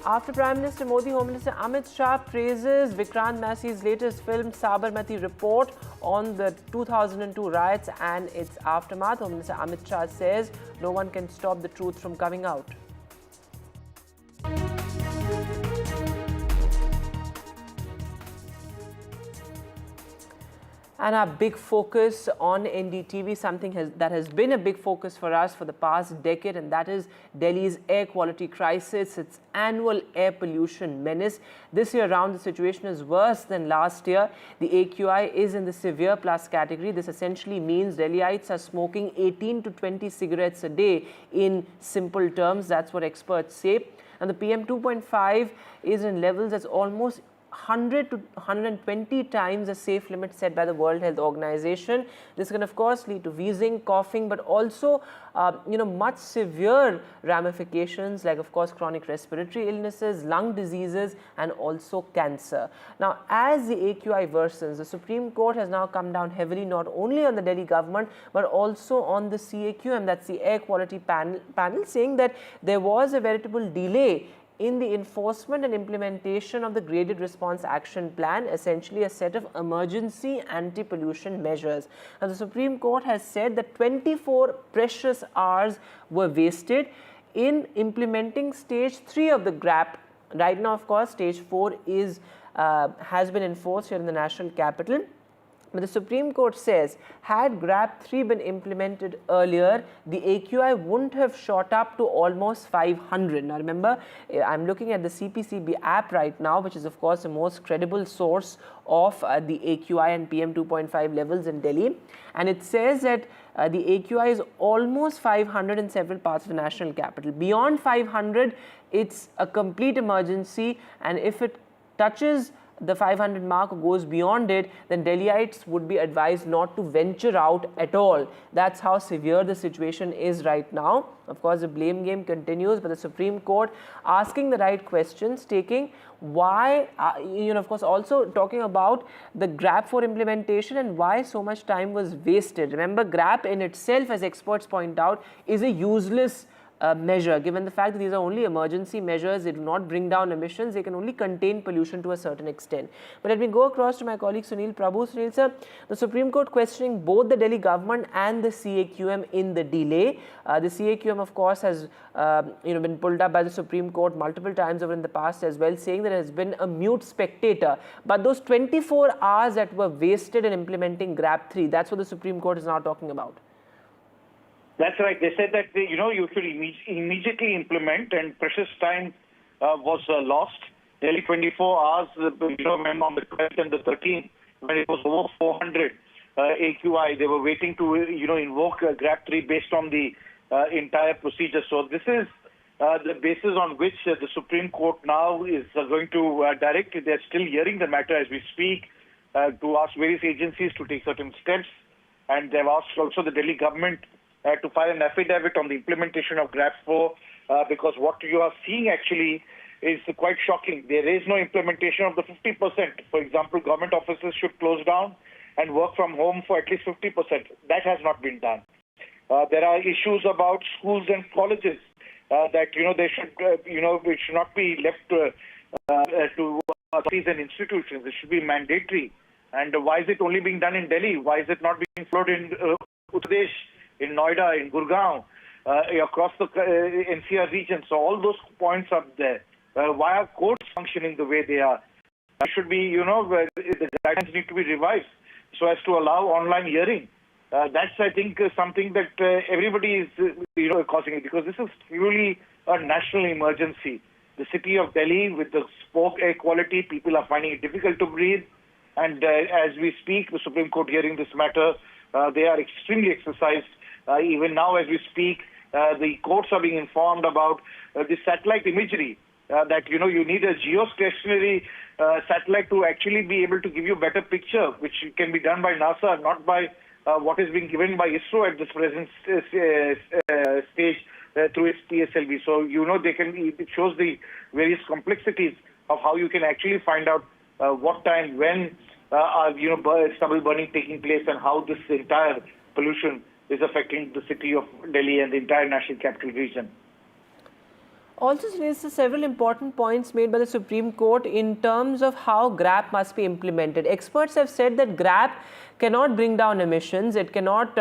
After Prime Minister Modi, Home Minister Amit Shah praises Vikrant Massey's latest film Sabarmati Report on the 2002 riots and its aftermath. Home Minister Amit Shah says no one can stop the truth from coming out. And our big focus on NDTV, something that has been a big focus for us for the past decade, and that is Delhi's air quality crisis, its annual air pollution menace. This year around, the situation is worse than last year. The AQI is in the severe plus category. This essentially means Delhiites are smoking 18 to 20 cigarettes a day in simple terms. That's what experts say. And the PM 2.5 is in levels that's almost 100 to 120 times the safe limit set by the World Health Organization. This can of course lead to wheezing, coughing, but also much severe ramifications like of course chronic respiratory illnesses, lung diseases and also cancer. Now as the AQI worsens, the Supreme Court has now come down heavily not only on the Delhi government but also on the CAQM, that's the air quality panel, saying that there was a veritable delay in the enforcement and implementation of the Graded Response Action Plan, essentially a set of emergency anti-pollution measures. Now, the Supreme Court has said that 24 precious hours were wasted in implementing stage 3 of the GRAP. Right now, of course, stage 4 is has been enforced here in the national capital. But the Supreme Court says, had GRAP 3 been implemented earlier, the AQI wouldn't have shot up to almost 500. Now remember, I'm looking at the CPCB app right now, which is of course the most credible source of the AQI and PM 2.5 levels in Delhi. And it says that the AQI is almost 500 in several parts of the national capital. Beyond 500, it's a complete emergency, and if it touches the 500 mark or goes beyond it, then Delhiites would be advised not to venture out at all. That's how severe the situation is right now. Of course, the blame game continues, but the Supreme Court asking the right questions, taking why, of course, also talking about the GRAP 4 implementation and why so much time was wasted. Remember, GRAP in itself, as experts point out, is a useless measure, given the fact that these are only emergency measures, they do not bring down emissions, they can only contain pollution to a certain extent. But let me go across to my colleague Sunil Prabhu. Sunil sir, the Supreme Court questioning both the Delhi government and the CAQM in the delay. The CAQM, of course, has been pulled up by the Supreme Court multiple times over in the past as well, saying that it has been a mute spectator. But those 24 hours that were wasted in implementing GRAP 3, that's what the Supreme Court is now talking about. That's right. They said that you should immediately implement, and precious time was lost. Nearly 24 hours, when on the 12th and the 13th, when it was over 400 AQI, they were waiting to invoke GRAP 3 based on the entire procedure. So this is the basis on which the Supreme Court now is going to direct. They're still hearing the matter as we speak to ask various agencies to take certain steps, and they've asked also the Delhi government to file an affidavit on the implementation of GRAP 4 because what you are seeing actually is quite shocking. There is no implementation of the 50%. For example, government offices should close down and work from home for at least 50%. That has not been done. There are issues about schools and colleges that they should it should not be left to authorities and institutions. It should be mandatory. And why is it only being done in Delhi? Why is it not being followed in Uttar Pradesh, in Noida, in Gurgaon, across the NCR region? So all those points are there. Why are courts functioning the way they are? It should be, the guidelines need to be revised so as to allow online hearing. That's, I think, something that everybody is, causing it, because this is really a national emergency. The city of Delhi, with the smoke air quality, people are finding it difficult to breathe. And as we speak, the Supreme Court hearing this matter, they are extremely exercised. Even now, as we speak, the courts are being informed about the satellite imagery, that, you need a geostationary satellite to actually be able to give you a better picture, which can be done by NASA, not by what is being given by ISRO at this present stage through its PSLV. So, it shows the various complexities of how you can actually find out what time, when, stubble burning taking place, and how this entire pollution is affecting the city of Delhi and the entire national capital region. Also, there several important points made by the Supreme Court in terms of how GRAP must be implemented. Experts have said that GRAP cannot bring down emissions. It cannot,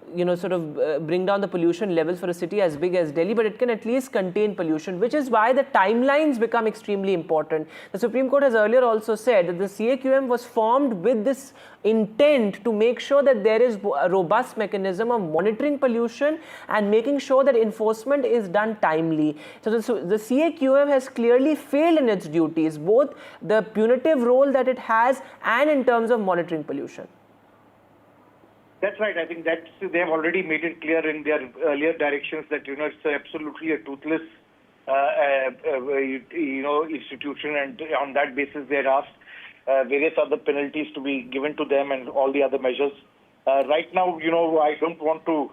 bring down the pollution levels for a city as big as Delhi, but it can at least contain pollution, which is why the timelines become extremely important. The Supreme Court has earlier also said that the CAQM was formed with this intent to make sure that there is a robust mechanism of monitoring pollution and making sure that enforcement is done timely. So the CAQM has clearly failed in its duties, both the punitive role that it has and in terms of monitoring pollution. That's right. I think that they have already made it clear in their earlier directions that it's absolutely a toothless institution, and on that basis they had asked various other penalties to be given to them and all the other measures. Right now, I don't want to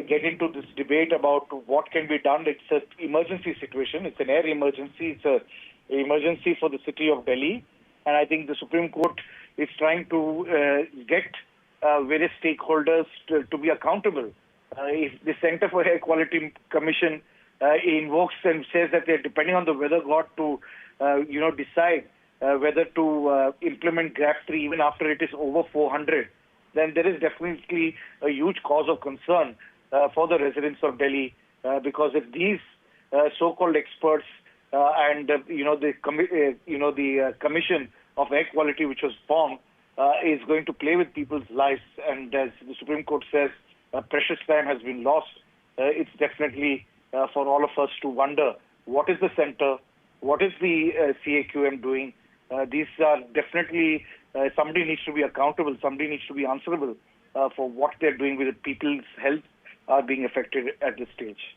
get into this debate about what can be done. It's an emergency situation. It's an air emergency. It's an emergency for the city of Delhi, and I think the Supreme Court is trying to get various stakeholders to be accountable. If the Center for Air Quality Commission invokes and says that they're depending on the weather god to, decide whether to implement GRAP 3 even after it is over 400, then there is definitely a huge cause of concern for the residents of Delhi, because if these so-called experts and the Commission of Air Quality, which was formed, is going to play with people's lives, and as the Supreme Court says, precious time has been lost. It's definitely for all of us to wonder, what is the center, what is the CAQM doing? These are definitely, somebody needs to be accountable, somebody needs to be answerable for what they're doing with it. People's health are being affected at this stage.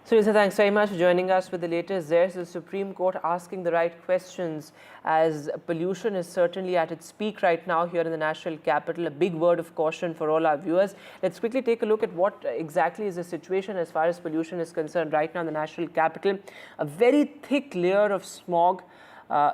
So, thanks very much for joining us with the latest. There's the Supreme Court asking the right questions, as pollution is certainly at its peak right now here in the national capital. A big word of caution for all our viewers. Let's quickly take a look at what exactly is the situation as far as pollution is concerned right now in the national capital. A very thick layer of smog.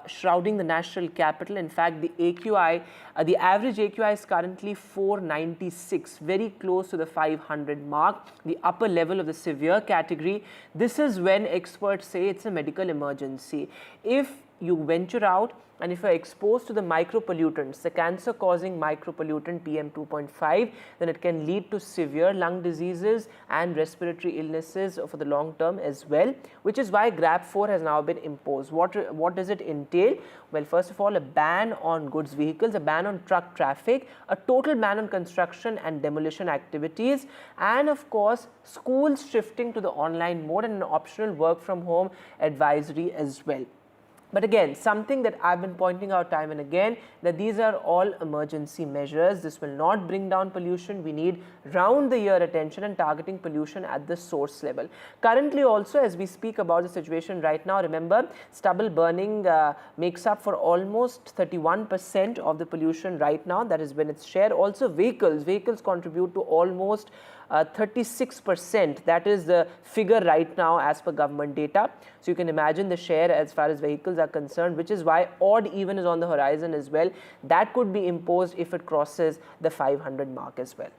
shrouding the national capital. In fact, the AQI, the average AQI is currently 496, very close to the 500 mark, the upper level of the severe category. This is when experts say it's a medical emergency. If you venture out and if you're exposed to the micropollutants, the cancer-causing micropollutant PM2.5, then it can lead to severe lung diseases and respiratory illnesses for the long term as well, which is why GRAP 4 has now been imposed. What does it entail? Well, first of all, a ban on goods vehicles, a ban on truck traffic, a total ban on construction and demolition activities, and of course, schools shifting to the online mode and an optional work from home advisory as well. But again, something that I've been pointing out time and again, that these are all emergency measures. This will not bring down pollution. We need round the year attention and targeting pollution at the source level. Currently also, as we speak about the situation right now, remember, stubble burning makes up for almost 31% of the pollution right now. That has been its share. Also vehicles contribute to almost 36%. That is the figure right now as per government data. So you can imagine the share as far as vehicles are concerned, which is why odd even is on the horizon as well. That could be imposed if it crosses the 500 mark as well.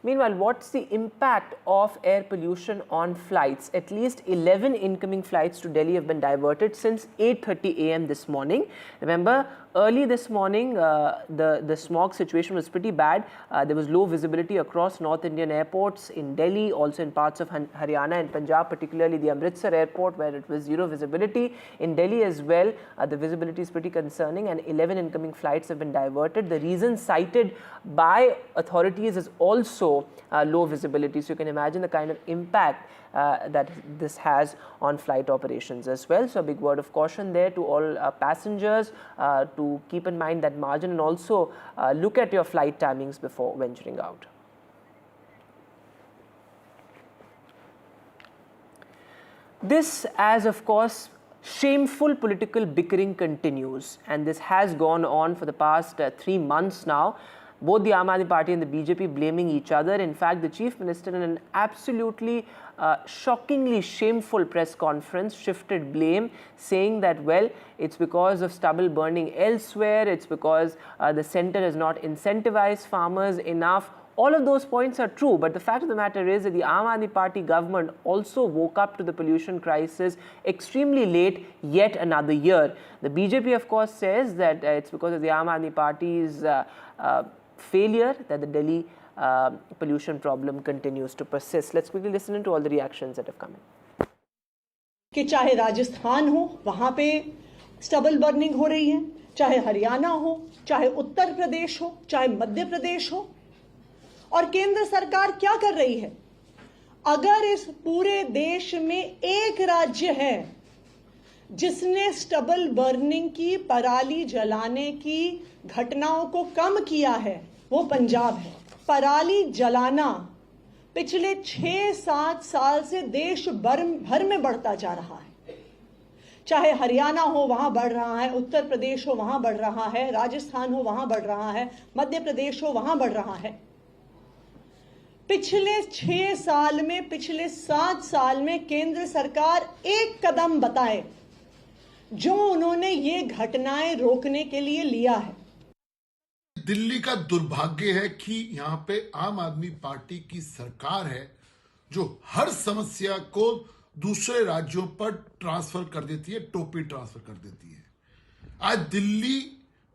Meanwhile, what's the impact of air pollution on flights? At least 11 incoming flights to Delhi have been diverted since 8:30 a.m. this morning. Remember, early this morning, the smog situation was pretty bad. There was low visibility across North Indian airports in Delhi, also in parts of Haryana and Punjab, particularly the Amritsar airport where it was zero visibility. In Delhi as well, the visibility is pretty concerning and 11 incoming flights have been diverted. The reason cited by authorities is also low visibility. So you can imagine the kind of impact that this has on flight operations as well. So a big word of caution there to all passengers to keep in mind that margin and also look at your flight timings before venturing out. This, as of course, shameful political bickering continues, and this has gone on for the past 3 months now. Both the Aam Aadmi Party and the BJP blaming each other. In fact, the Chief Minister in an absolutely shockingly shameful press conference shifted blame, saying that, well, it's because of stubble burning elsewhere, it's because the centre has not incentivized farmers enough. All of those points are true, but the fact of the matter is that the Aam Aadmi Party government also woke up to the pollution crisis extremely late yet another year. The BJP, of course, says that it's because of the Aam Aadmi Party's failure that the Delhi pollution problem continues to persist. Let's quickly listen into all the reactions that have come in. कि चाहे राजस्थान हो वहां पे stubble burning हो रही है, चाहे हरियाणा हो, चाहे उत्तर प्रदेश हो, चाहे मध्य प्रदेश हो, और केंद्र सरकार क्या कर रही है? अगर इस पूरे देश में एक राज्य है जिसने स्टबल बर्निंग की, पराली जलाने की घटनाओं को कम किया है, वो पंजाब है। पराली जलाना पिछले 6-7 साल से देश भर में बढ़ता जा रहा है। चाहे हरियाणा हो वहां बढ़ रहा है, उत्तर प्रदेश हो वहां बढ़ रहा है, राजस्थान हो वहां बढ़ रहा है, मध्य प्रदेश हो वहां बढ़ रहा है। पिछले 6 साल में, पिछले 7 साल में केंद्र सरकार एक कदम बताए जो उन्होंने ये घटनाएं रोकने के लिए लिया है। दिल्ली का दुर्भाग्य है कि यहां पे आम आदमी पार्टी की सरकार है जो हर समस्या को दूसरे राज्यों पर ट्रांसफर कर देती है, टोपी ट्रांसफर कर देती है। आज दिल्ली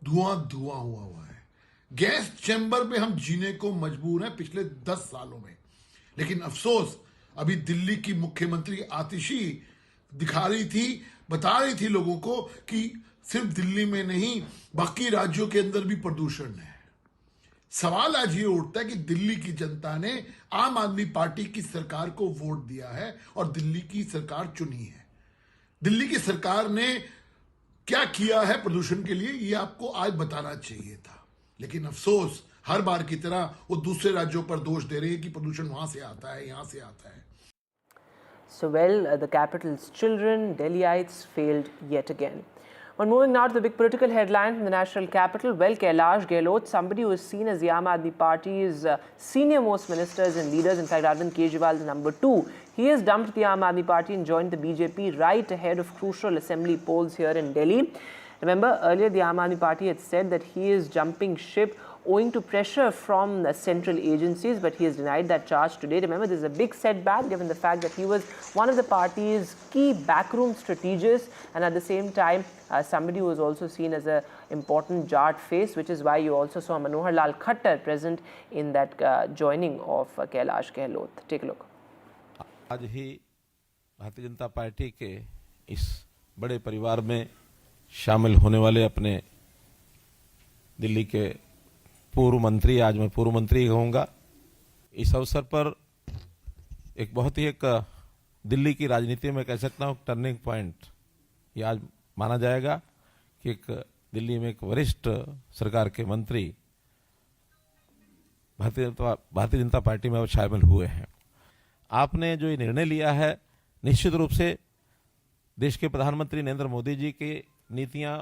धुआं हुआ है। गैस चैम्बर में हम जीने को मजबूर हैं पिछले 10 सालों में। लेकिन अफसोस, अभी दिल्ली की मुख्यमंत्री आतिशी दिखा रही थी, बता रही थी लोगों को कि सिर्फ दिल्ली में नहीं, बाकी राज्यों के अंदर भी प्रदूषण है। सवाल आज ये उठता है कि दिल्ली की जनता ने आम आदमी पार्टी की सरकार को वोट दिया है और दिल्ली की सरकार चुनी है। दिल्ली की सरकार ने क्या किया है प्रदूषण के लिए, ये आपको आज बताना चाहिए था। लेकिन अफसोस, हर बार की तरह वो दूसरे राज्यों पर दोष दे रही है कि प्रदूषण वहां से आता है, यहां से आता है। So, well, the capital's children, Delhiites, failed yet again. And moving now to the big political headline from the national capital, well, Kailash Gehlot, somebody who is seen as the Aam Aadmi Party's senior most ministers and leaders, in fact, Arvind Kejriwal is number 2. He has dumped the Aam Aadmi Party and joined the BJP right ahead of crucial assembly polls here in Delhi. Remember, earlier the Aam Aadmi Party had said that he is jumping ship owing to pressure from the central agencies, but he has denied that charge today. Remember, this is a big setback given the fact that he was one of the party's key backroom strategists, and at the same time, somebody who was also seen as an important jarred face, which is why you also saw Manohar Lal Khattar present in that joining of Kailash Gehlot. Take a look. आज ही Bharatiya Janata party के इस बड़े परिवार में शामिल होने वाले अपने दिल्ली के पूर्व मंत्री, आज मैं पूर्व मंत्री कहूँगा, इस अवसर पर एक बहुत ही एक दिल्ली की राजनीति में कह सकता हूँ टर्निंग पॉइंट ये आज माना जाएगा कि एक दिल्ली में एक वरिष्ठ सरकार के मंत्री भारतीय जनता पार्टी में शामिल हुए हैं। आपने जो ये निर्णय लिया है, निश्चित रूप से देश के प्रधानमंत्री नरेंद्र मोदी जी की नीतियां,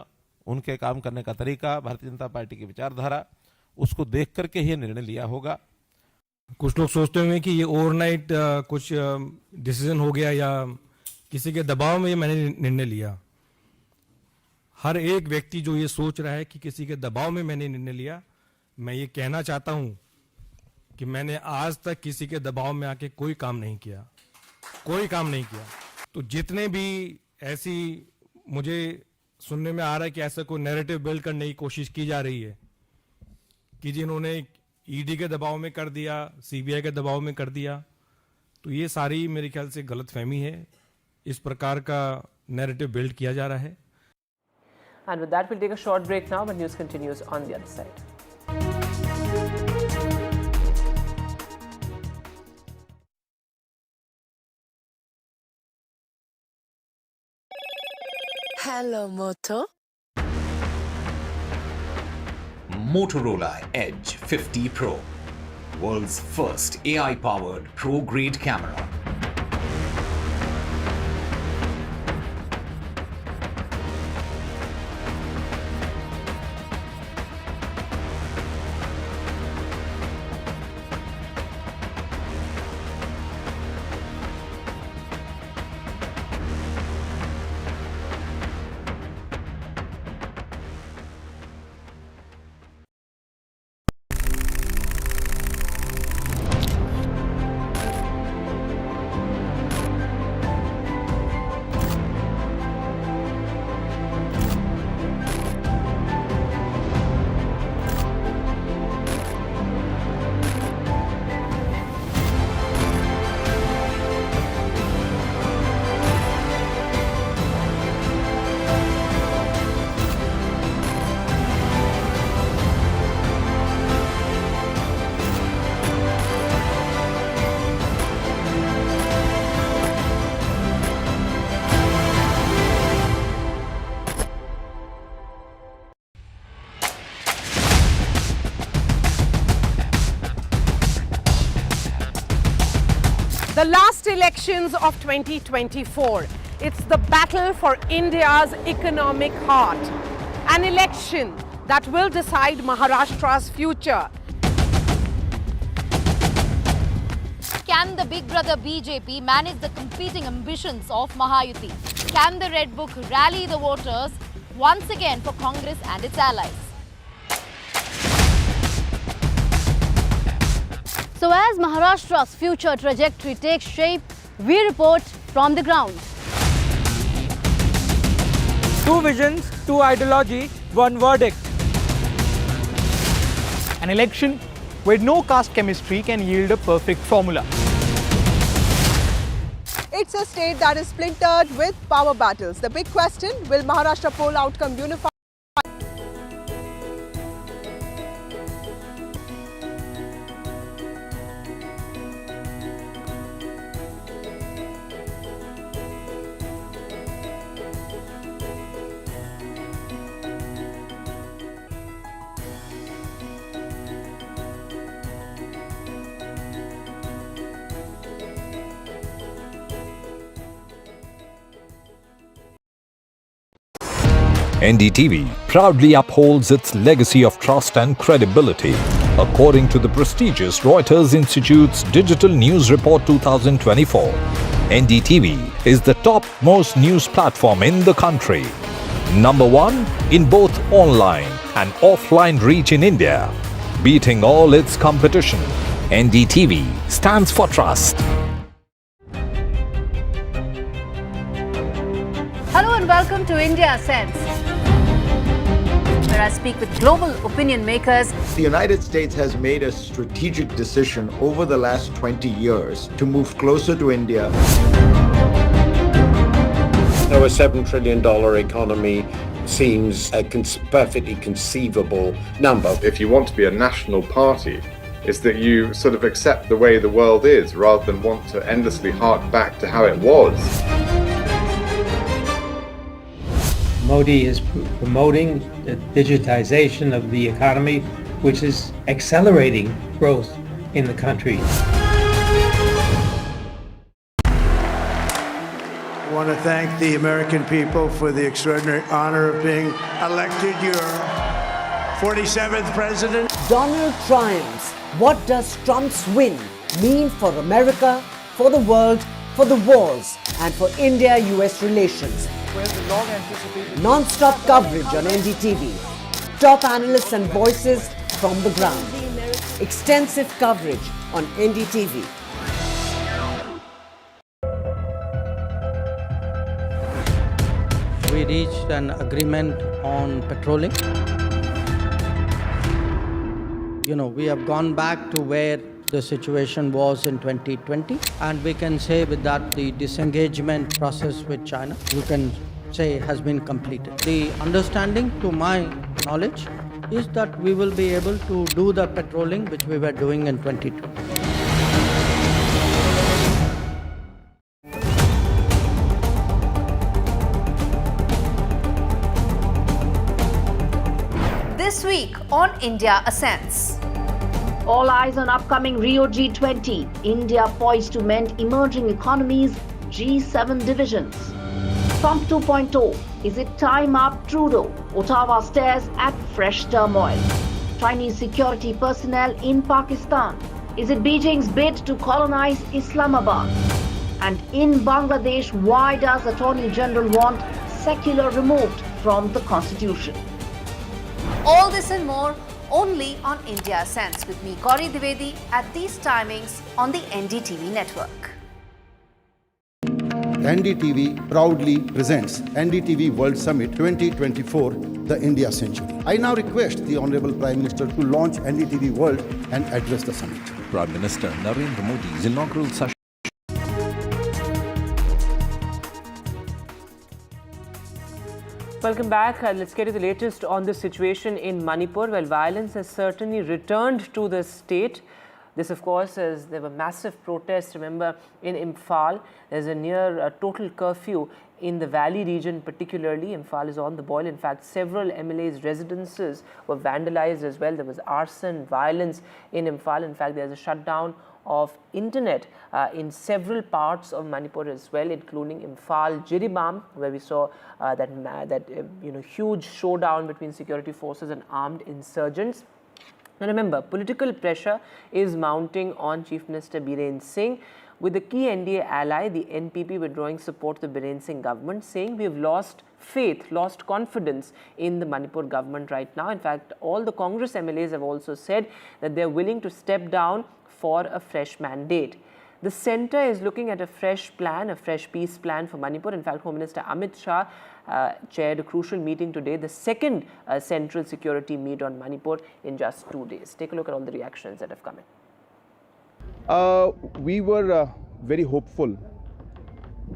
उनके काम करने का तरीका, भारतीय जनता पार्टी की विचारधारा, उसको देख करके ही निर्णय लिया होगा। कुछ लोग सोचते होंगे कि ये ओवरनाइट कुछ डिसीजन हो गया या किसी के दबाव में ये मैंने निर्णय लिया। हर एक व्यक्ति जो ये सोच रहा है कि किसी के दबाव में मैंने निर्णय लिया, मैं ये कहना चाहता हूं कि मैंने आज तक किसी के दबाव में आके कोई काम नहीं किया, कोई काम नहीं किया। तो जितने भी ऐसी मुझे सुनने में आ रहा है कि ऐसा कोई नैरेटिव बिल्ड करने की कोशिश की जा रही है कि जिन्होंने ईडी के दबाव में कर दिया, सीबीआई के दबाव में कर दिया, तो ये सारी मेरे ख्याल से गलतफहमी है। इस प्रकार का नैरेटिव बिल्ड किया जा रहा है। And with that, we'll take a short break now, but news continues on the other side. Hello, Moto. Motorola Edge 50 Pro, world's first AI-powered pro-grade camera. The last elections of 2024. It's the battle for India's economic heart. An election that will decide Maharashtra's future. Can the big brother BJP manage the competing ambitions of Mahayuti? Can the Red Book rally the voters once again for Congress and its allies? So as Maharashtra's future trajectory takes shape, we report from the ground. Two visions, two ideology, one verdict. An election where no caste chemistry can yield a perfect formula. It's a state that is splintered with power battles. The big question, will Maharashtra poll outcome unify? NDTV proudly upholds its legacy of trust and credibility. According to the prestigious Reuters Institute's Digital News Report 2024, NDTV is the top-most news platform in the country. Number 1 in both online and offline reach in India. Beating all its competition, NDTV stands for trust. Hello and welcome to India Sense, where I speak with global opinion makers. The United States has made a strategic decision over the last 20 years to move closer to India. Our $7 trillion economy seems a perfectly conceivable number. If you want to be a national party, it's that you sort of accept the way the world is rather than want to endlessly hark back to how it was. Modi is promoting the digitization of the economy, which is accelerating growth in the country. I want to thank the American people for the extraordinary honor of being elected your 47th president. Donald triumphs. What does Trump's win mean for America, for the world, for the wars, and for India-US relations? Non-stop coverage on NDTV. Top analysts and voices from the ground. Extensive coverage on NDTV. We reached an agreement on petroling. We have gone back to where the situation was in 2020, and we can say with that the disengagement process with China, you can say, has been completed. The understanding, to my knowledge, is that we will be able to do the petroling which we were doing in 2020. This week on India Ascends. All eyes on upcoming Rio G20. India poised to mend emerging economies, G7 divisions. Trump 2.0. Is it time up Trudeau? Ottawa stares at fresh turmoil. Chinese security personnel in Pakistan. Is it Beijing's bid to colonize Islamabad? And in Bangladesh, why does Attorney General want secular removed from the constitution? All this and more only on India Sense with me, Gauri Dwivedi, at these timings on the NDTV network. NDTV proudly presents NDTV World Summit 2024, the India Century. I now request the Honorable Prime Minister to launch NDTV World and address the summit. Prime Minister Narendra Modi's inaugural session. Welcome back. Let's get to the latest on the situation in Manipur. Well, violence has certainly returned to the state. This, of course, as there were massive protests, remember, in Imphal. There's a near total curfew in the valley region, particularly. Imphal is on the boil. In fact, several MLAs' residences were vandalized as well. There was arson, violence in Imphal. In fact, there's a shutdown of internet in several parts of Manipur as well, including Imphal, Jiribam, where we saw that huge showdown between security forces and armed insurgents. Now remember, political pressure is mounting on Chief Minister Biren Singh, with the key NDA ally, the NPP, withdrawing support to the Biren Singh government, saying we have lost faith, lost confidence in the Manipur government right now. In fact, all the Congress MLAs have also said that they are willing to step down for a fresh mandate. The centre is looking at a fresh plan, a fresh peace plan for Manipur. In fact, Home Minister Amit Shah chaired a crucial meeting today, the second central security meet on Manipur in just 2 days. Take a look at all the reactions that have come in. We were very hopeful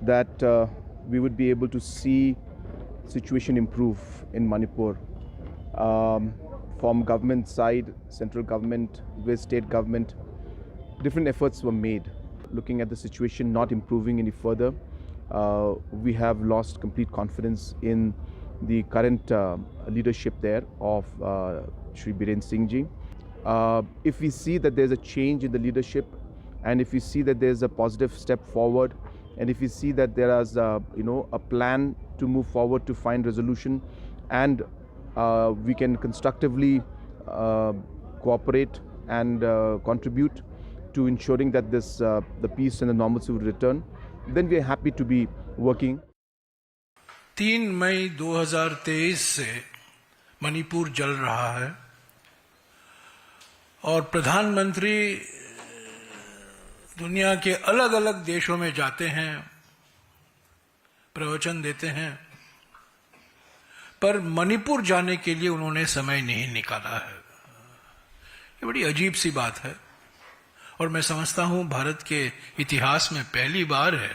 that we would be able to see situation improve in Manipur. From government side, central government, with state government, different efforts were made. Looking at the situation not improving any further, we have lost complete confidence in the current leadership there of Shri Biren Singh ji. If we see that there's a change in the leadership, and if we see that there's a positive step forward, and if we see that there is a plan to move forward to find resolution and we can constructively cooperate and contribute to ensuring that the peace and the normalcy will return, then we are happy to be working. 3 मई 2023 से मणिपुर जल रहा है और प्रधानमंत्री दुनिया के अलग अलग देशों में जाते हैं, प्रवचन देते हैं, पर मणिपुर जाने के लिए उन्होंने समय नहीं निकाला है। ये बड़ी अजीब सी बात है और मैं समझता हूं भारत के इतिहास में पहली बार है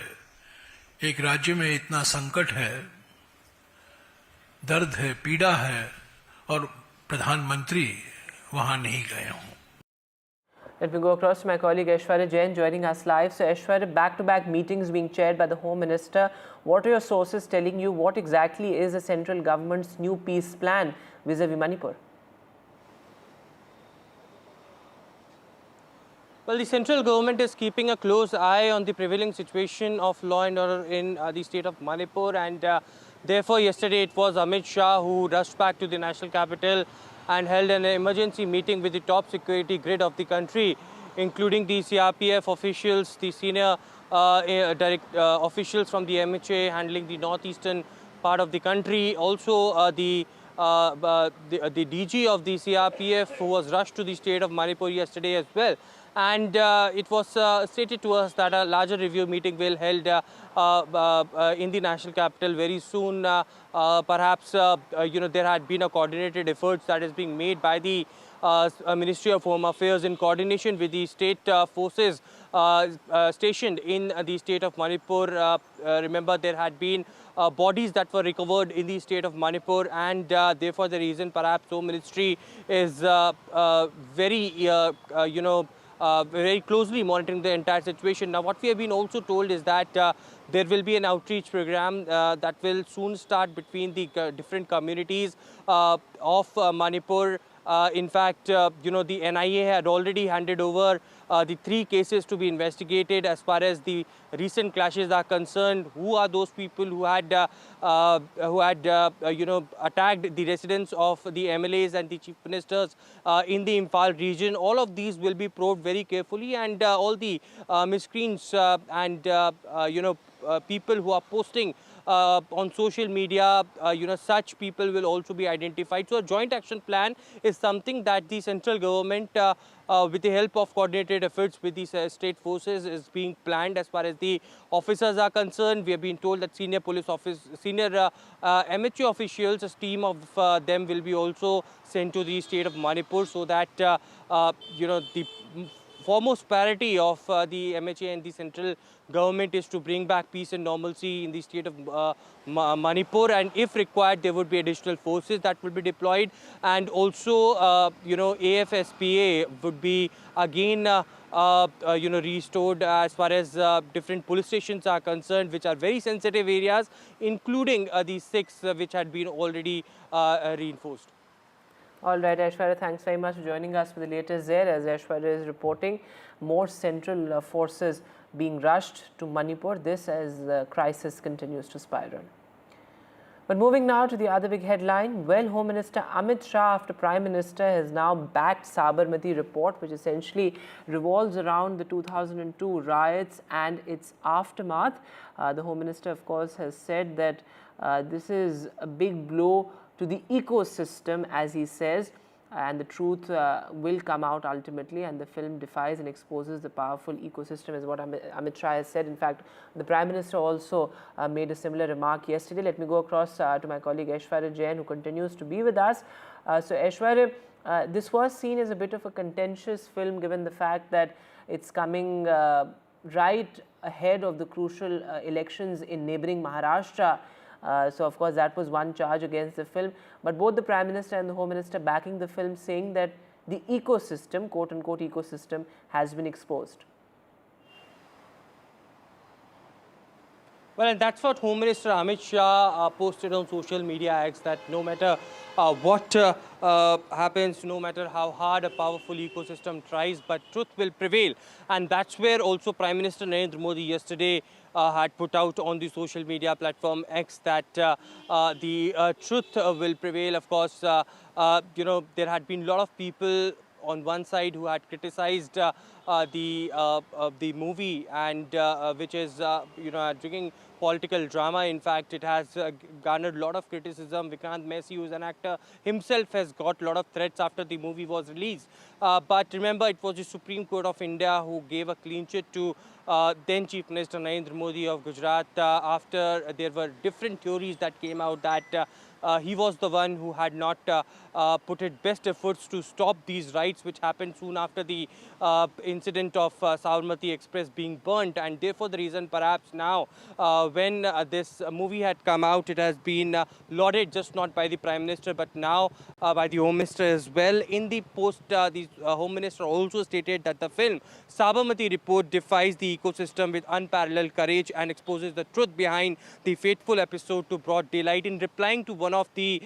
एक राज्य में इतना संकट है, दर्द है, पीड़ा है और प्रधानमंत्री वहां नहीं गए हों। Let me go across to my colleague Aishwarya Jain joining us live. So Aishwarya, back-to-back meetings being chaired by the Home Minister. What are your sources telling you? What exactly is the central government's new peace plan vis-a-vis Manipur? Well, the central government is keeping a close eye on the prevailing situation of law and order in the state of Manipur, and therefore yesterday it was Amit Shah who rushed back to the national capital and held an emergency meeting with the top security grid of the country, including the CRPF officials, the senior officials from the MHA handling the northeastern part of the country, also the DG of the CRPF who was rushed to the state of Manipur yesterday as well. And it was stated to us that a larger review meeting will held in the national capital very soon. Perhaps there had been a coordinated efforts that is being made by the Ministry of Home Affairs in coordination with the state forces stationed in the state of Manipur. Remember, there had been bodies that were recovered in the state of Manipur, and therefore the reason perhaps Home Ministry is very closely monitoring the entire situation. Now, what we have been also told is that there will be an outreach program that will soon start between the different communities of Manipur. In fact, the NIA had already handed over the 3 cases to be investigated as far as the recent clashes are concerned. Who are those people who had attacked the residents of the MLAs and the chief ministers in the Imphal region? All of these will be probed very carefully, and all the miscreants and people who are posting on social media, such people will also be identified. So a joint action plan is something that the central government, with the help of coordinated efforts with the state forces, is being planned as far as the officers are concerned. We have been told that senior MHA officials, a team of them will be also sent to the state of Manipur, so that the foremost priority of the MHA and the central government is to bring back peace and normalcy in the state of Manipur, and if required there would be additional forces that will be deployed, and also AFSPA would be again restored as far as different police stations are concerned, which are very sensitive areas, including the 6 which had been already reinforced. All right, Aishwarya, thanks very much for joining us for the latest there. As Aishwarya is reporting, more central forces being rushed to Manipur, this as the crisis continues to spiral. But moving now to the other big headline, well, Home Minister Amit Shah, after Prime Minister, has now backed Sabarmati report, which essentially revolves around the 2002 riots and its aftermath. The Home Minister, of course, has said that this is a big blow to the ecosystem, as he says, and the truth will come out ultimately, and the film defies and exposes the powerful ecosystem, is what Amit Shah has said. In fact, the Prime Minister also made a similar remark yesterday. Let me go across to my colleague Aishwarya Jain, who continues to be with us. So Aishwarya, this was seen as a bit of a contentious film, given the fact that it's coming right ahead of the crucial elections in neighbouring Maharashtra. So of course that was one charge against the film, but both the Prime Minister and the Home Minister backing the film, saying that the ecosystem, quote unquote ecosystem, has been exposed. Well, and that's what Home Minister Amit Shah posted on social media X, that no matter what happens, no matter how hard a powerful ecosystem tries, but truth will prevail. And that's where also Prime Minister Narendra Modi yesterday had put out on the social media platform X that the truth will prevail. Of course, there had been a lot of people on one side who had criticized the movie, and which is drinking political drama. In fact, it has garnered a lot of criticism. Vikrant Messi, who is an actor himself, has got a lot of threats after the movie was released. But remember, it was the Supreme Court of India who gave a clean chit to then Chief Minister Narendra Modi of Gujarat after there were different theories that came out that he was the one who had not put his best efforts to stop these riots which happened soon after the incident of Sabarmati Express being burnt. And therefore the reason perhaps now when this movie had come out, it has been lauded just not by the Prime Minister but now by the Home Minister as well. In the post, the Home Minister also stated that the film Sabarmati Report defies the ecosystem with unparalleled courage and exposes the truth behind the fateful episode to broad daylight. In replying to one of the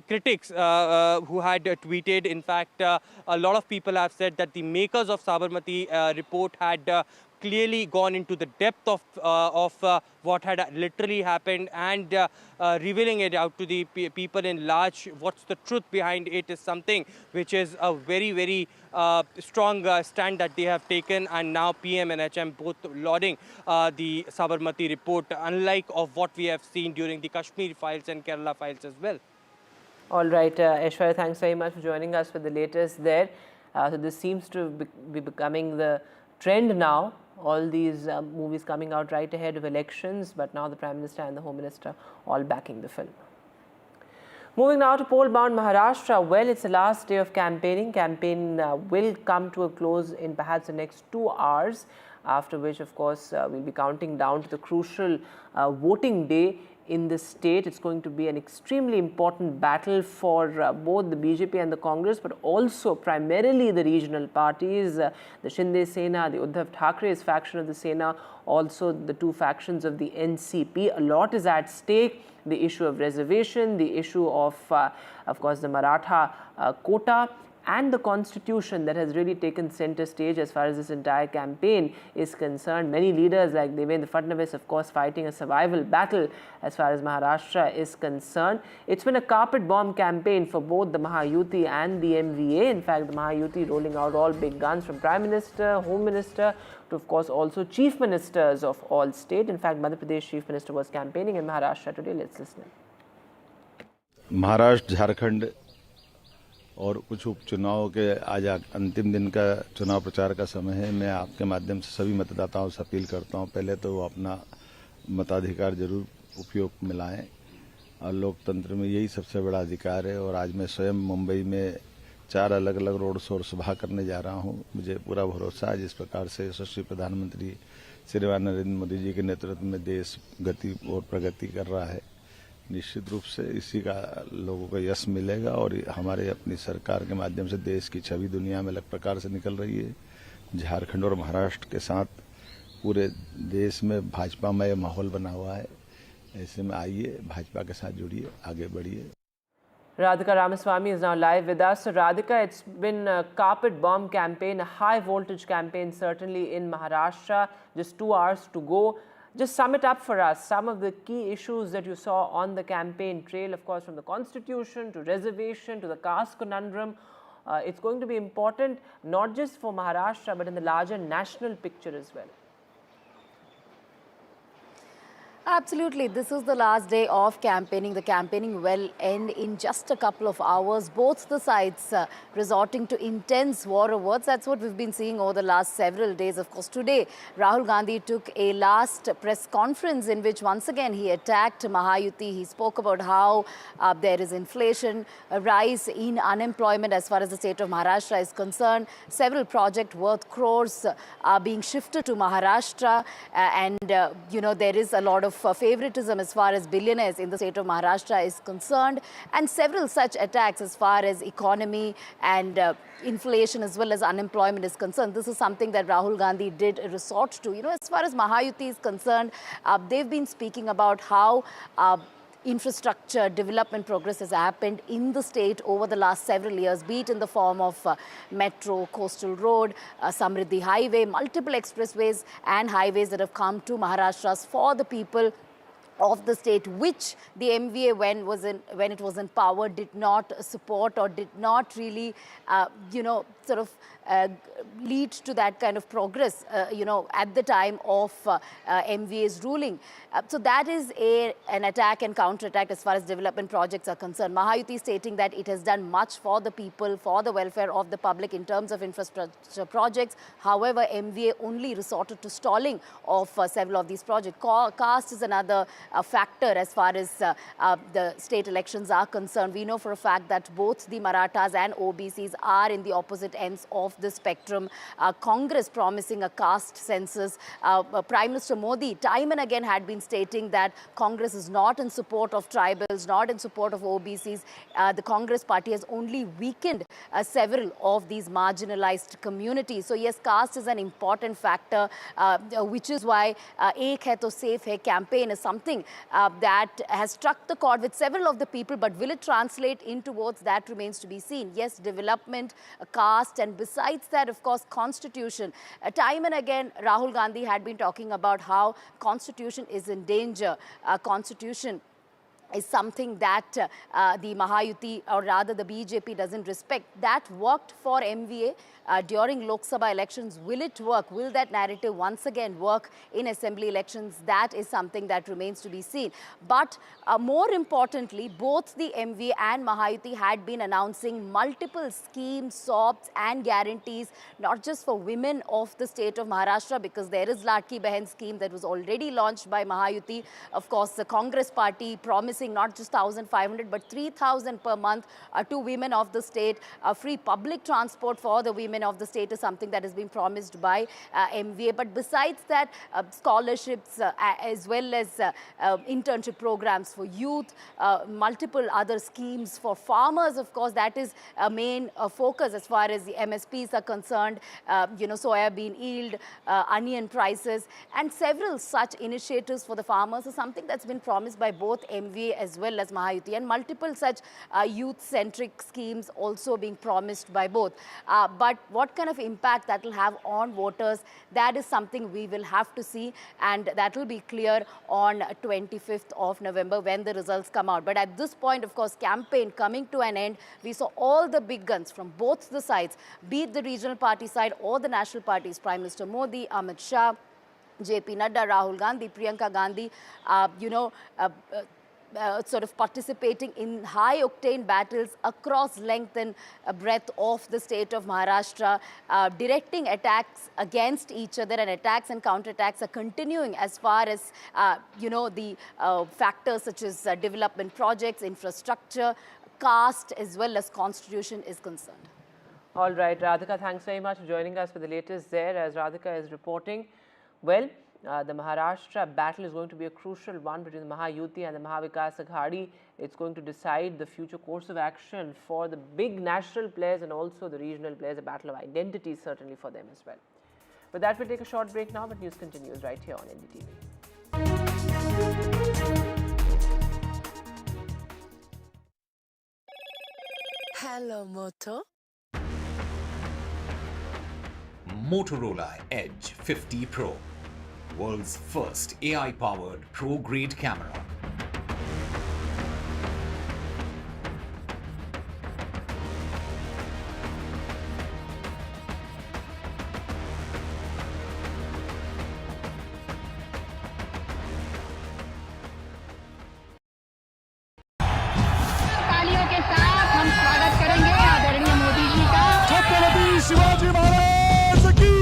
critics who had tweeted, in fact, a lot of people have said that the makers of Sabarmati report had clearly gone into the depth of what had literally happened and revealing it out to the people in large. What's the truth behind it is something which is a very, very strong stand that they have taken, and now PM and HM both lauding the Sabarmati report, unlike of what we have seen during the Kashmir files and Kerala files as well. All right, Aishwarya, thanks very much for joining us with the latest there. So this seems to be becoming the trend now. All these movies coming out right ahead of elections, but now the Prime Minister and the Home Minister all backing the film. Moving now to poll-bound Maharashtra. Well, it's the last day of campaigning. Campaign will come to a close in perhaps the next 2 hours, after which, of course, we'll be counting down to the crucial voting day in the state. It's going to be an extremely important battle for both the BJP and the Congress, but also primarily the regional parties, the Shinde Sena, the Uddhav Thackeray's faction of the Sena, also the two factions of the NCP. A lot is at stake. The issue of reservation, the issue of course, the Maratha quota, and the constitution that has really taken center stage as far as this entire campaign is concerned. Many leaders like Devendra Fadnavis, of course, fighting a survival battle as far as Maharashtra is concerned. It's been a carpet bomb campaign for both the Mahayuti and the MVA. In fact, the Mahayuti rolling out all big guns, from Prime Minister, Home Minister, to of course also Chief Ministers of all state. In fact, Madhya Pradesh Chief Minister was campaigning in Maharashtra today. Let's listen. Maharashtra, Jharkhand और कुछ उपचुनाव के आज अंतिम दिन का चुनाव प्रचार का समय है। मैं आपके माध्यम से सभी मतदाताओं से अपील करता हूं, पहले तो वो अपना मताधिकार जरूर उपयोग में लाएं, और लोकतंत्र में यही सबसे बड़ा अधिकार है। और आज मैं स्वयं मुंबई में 4 अलग अलग रोड शो और सभा करने जा रहा हूं। मुझे पूरा भरोसा है जिस प्रकार से यशस्वी प्रधानमंत्री श्रीमान नरेंद्र मोदी जी के नेतृत्व में देश गति और प्रगति कर रहा है, निश्चित रूप से इसी का लोगों को यश मिलेगा। और हमारे अपनी सरकार के माध्यम से देश की छवि दुनिया में अलग प्रकार से निकल रही है। झारखंड और महाराष्ट्र के साथ पूरे देश में भाजपामय माहौल बना हुआ है। ऐसे में आइए, भाजपा के साथ जुड़िए, आगे बढ़िए। Radhika Ramaswamy is now live with us. So Radhika, it's been a carpet bomb campaign, a high voltage campaign certainly in Maharashtra. Just 2 hours to go. Just sum it up for us, some of the key issues that you saw on the campaign trail, of course, from the constitution to reservation to the caste conundrum. It's going to be important not just for Maharashtra but in the larger national picture as well. Absolutely. This is the last day of campaigning. The campaigning will end in just a couple of hours. Both the sides resorting to intense war of words. That's what we've been seeing over the last several days. Of course, today, Rahul Gandhi took a last press conference in which once again he attacked Mahayuti. He spoke about how there is inflation, a rise in unemployment as far as the state of Maharashtra is concerned. Several projects worth crores are being shifted to Maharashtra. There is a lot of of favoritism as far as billionaires in the state of Maharashtra is concerned, and several such attacks as far as economy and inflation as well as unemployment is concerned. This is something that Rahul Gandhi did resort to. As far as Mahayuti is concerned, they've been speaking about how infrastructure development progress has happened in the state over the last several years, be it in the form of metro, coastal road, Samriddhi highway, multiple expressways and highways that have come to Maharashtra for the people of the state, which the MVA, when it was in power, did not support or did not really, lead to that kind of progress, at the time of MVA's ruling. So that is an attack and counter-attack as far as development projects are concerned. Mahayuti stating that it has done much for the people, for the welfare of the public in terms of infrastructure projects. However, MVA only resorted to stalling of several of these projects. Caste is another factor as far as the state elections are concerned. We know for a fact that both the Marathas and OBCs are in the opposite ends of the spectrum. Congress promising a caste census. Prime Minister Modi time and again had been stating that Congress is not in support of tribals, not in support of OBCs. The Congress party has only weakened several of these marginalized communities. So yes, caste is an important factor, which is why Ek Hai To Safe Hai campaign is something that has struck the chord with several of the people, but will it translate into votes? That remains to be seen. Yes, development, caste, and besides that, of course, constitution. Time and again, Rahul Gandhi had been talking about how constitution is in danger. Constitution is something that the Mahayuti, or rather the BJP, doesn't respect. That worked for MVA during Lok Sabha elections. Will it work? Will that narrative once again work in assembly elections? That is something that remains to be seen. But more importantly, both the MVA and Mahayuti had been announcing multiple schemes, SOPs and guarantees, not just for women of the state of Maharashtra, because there is Ladki Behan scheme that was already launched by Mahayuti. Of course, the Congress party promising not just 1,500 but 3,000 per month to women of the state. Free public transport for the women of the state is something that has been promised by MVA. But besides that, scholarships as well as internship programs for youth, multiple other schemes for farmers, of course, that is a main focus as far as the MSPs are concerned, soybean yield, onion prices, and several such initiatives for the farmers is something that's been promised by both MVA as well as Mahayuti, and multiple such youth-centric schemes also being promised by both. But what kind of impact that will have on voters, that is something we will have to see, and that will be clear on 25th of November when the results come out. But at this point, of course, campaign coming to an end, we saw all the big guns from both the sides, be it the regional party side or the national parties, Prime Minister Modi, Amit Shah, JP Nadda, Rahul Gandhi, Priyanka Gandhi, sort of participating in high-octane battles across length and breadth of the state of Maharashtra, directing attacks against each other, and attacks and counterattacks are continuing as far as, the factors such as development projects, infrastructure, caste, as well as constitution is concerned. All right, Radhika, thanks very much for joining us for the latest there. As Radhika is reporting, well, the Maharashtra battle is going to be a crucial one between the Mahayuti and the Mahavikas Aghadi. It's going to decide the future course of action for the big national players and also the regional players, a battle of identity certainly for them as well. With that, we'll take a short break now, but news continues right here on NDTV. Hello, Moto. Motorola Edge 50 Pro. World's first AI-powered pro-grade camera. तालियों के साथ हम स्वागत करेंगे आदरणीय मोदी जी का। छत्रपति शिवाजी महाराज की।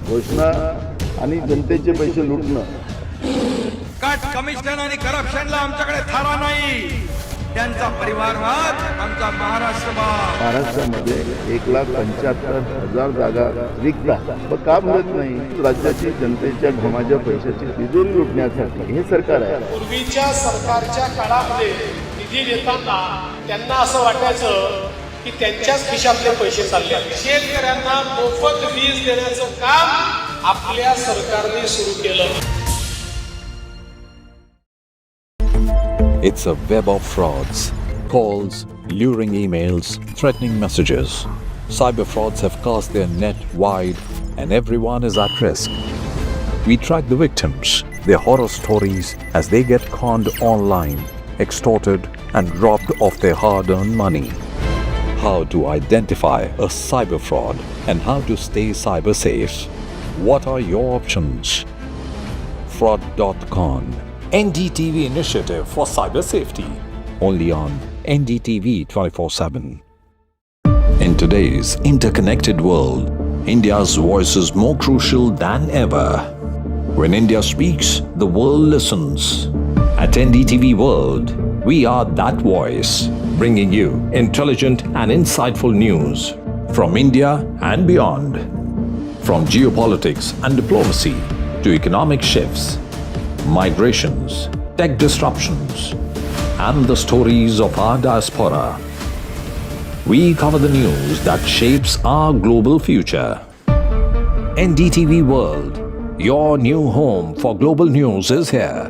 घोषणा आणि जनतेचे पैसे लुटणं, कट कमिशन आणि करप्शनला आमच्याकडे थारा नाही. त्यांचा परिवारवाद आमचा महाराष्ट्रवाद. महाराष्ट्रामध्ये 1,75,000 जागा रिक्त आहेत. मग का भरत नाही? राज्याची जनतेच्या घमाच्या पैशाची तिजोरी लुटण्यासाठी हे सरकार आहे. पूर्वीच्या सरकारच्या काळामध्ये निधी देताना त्यांना असं वाटायचं की त्यांच्याच खिशातले पैसे चालले. शेतकऱ्यांना मोफत वीज देण्याचं काम आपल्या सरकारने सुरू केलं. It's a web of frauds, calls, luring emails, threatening messages. Cyber frauds have cast their net wide and everyone is at risk. We track the victims, their horror stories as they get conned online, extorted and robbed of their hard-earned money. How to identify a cyber fraud and how to stay cyber safe. What are your options? Fraud.con, NDTV initiative for cyber safety. Only on NDTV 24/7. In today's interconnected world, India's voice is more crucial than ever. When India speaks, the world listens. At NDTV World, we are that voice, bringing you intelligent and insightful news from India and beyond. From geopolitics and diplomacy to economic shifts, migrations, tech disruptions, and the stories of our diaspora. We cover the news that shapes our global future. NDTV World, your new home for global news is here.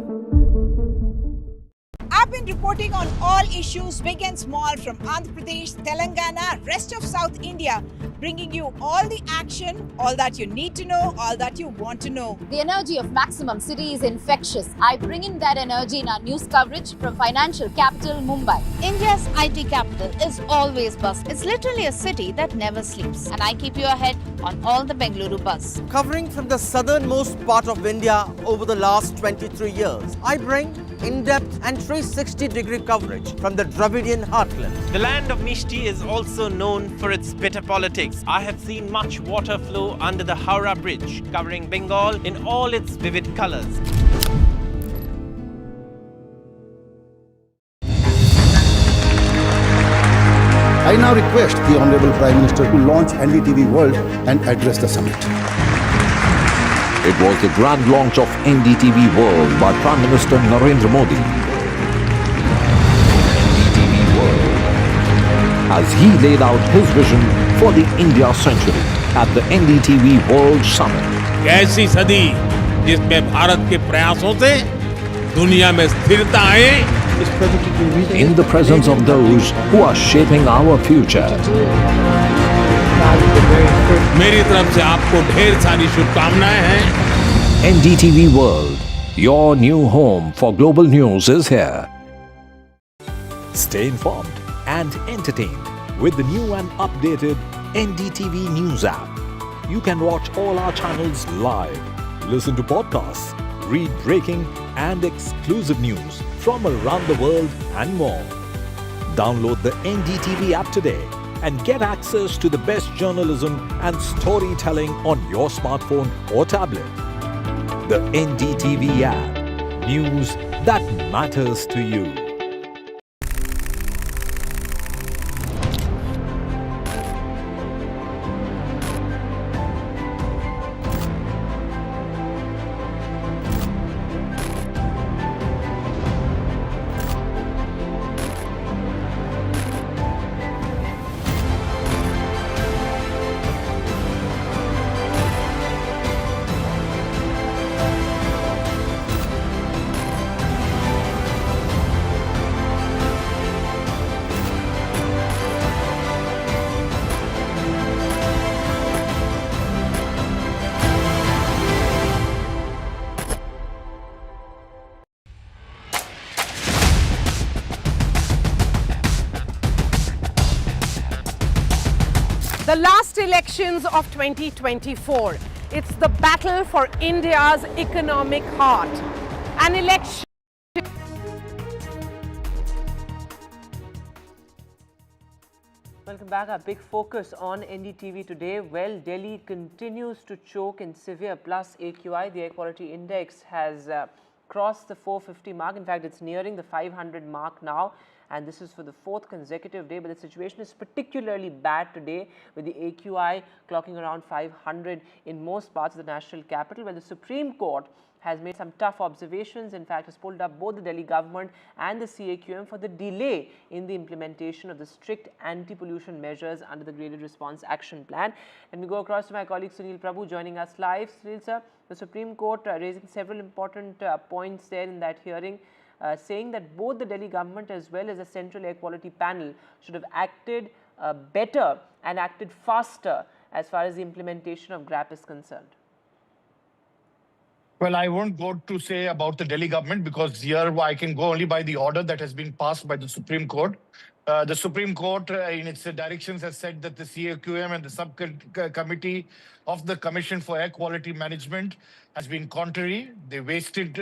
I've been reporting on all issues, big and small, from Andhra Pradesh, Telangana, rest of South India, bringing you all the action, all that you need to know, all that you want to know. The energy of Maximum City is infectious. I bring in that energy in our news coverage from financial capital Mumbai. India's IT capital is always buzz. It's literally a city that never sleeps. And I keep you ahead on all the Bengaluru buzz. Covering from the southernmost part of India over the last 23 years, I bring in-depth and 360-degree coverage from the Dravidian heartland. The land of Mishti is also known for its bitter politics. I have seen much water flow under the Howrah Bridge, covering Bengal in all its vivid colors. I now request the Honorable Prime Minister to launch NDTV World and address the summit. It was the grand launch of NDTV World by Prime Minister Narendra Modi. NDTV World, as he laid out his vision for the India century at the NDTV World Summit. कैसी सदी जिसमें भारत के प्रयासों से दुनिया में स्थिरता आए. In the presence of those who are shaping our future. मेरी तरफ से आपको ढेर सारी शुभकामनाएं हैं. NDTV World, your new home for global news is here. Stay informed and entertained with the new and updated NDTV News app. You can watch all our channels live, listen to podcasts, read breaking and exclusive news from around the world and more. Download the NDTV app today and get access to the best journalism and storytelling on your smartphone or tablet. The NDTV app. News that matters to you. The last elections of 2024. It's the battle for India's economic heart. An election. Welcome back. Our big focus on NDTV today. Well, Delhi continues to choke in severe plus AQI. The air quality index has crossed the 450 mark. In fact, it's nearing the 500 mark now. and this is for the 4th consecutive day. But the situation is particularly bad today, with the AQI clocking around 500 in most parts of the national capital, where the Supreme Court has made some tough observations. In fact, has pulled up both the Delhi government and the CAQM for the delay in the implementation of the strict anti-pollution measures under the Graded Response Action Plan. And we go across to my colleague Sunil Prabhu joining us live. Sunil sir, the Supreme Court raising several important points there in that hearing, saying that both the Delhi government as well as the Central Air Quality Panel should have acted better and acted faster as far as the implementation of GRAP is concerned. Well, I won't go to say about the Delhi government, because here I can go only by the order that has been passed by the Supreme Court. The Supreme Court, in its directions, has said that the CAQM and the subcommittee of the Commission for Air Quality Management has been contrary. They wasted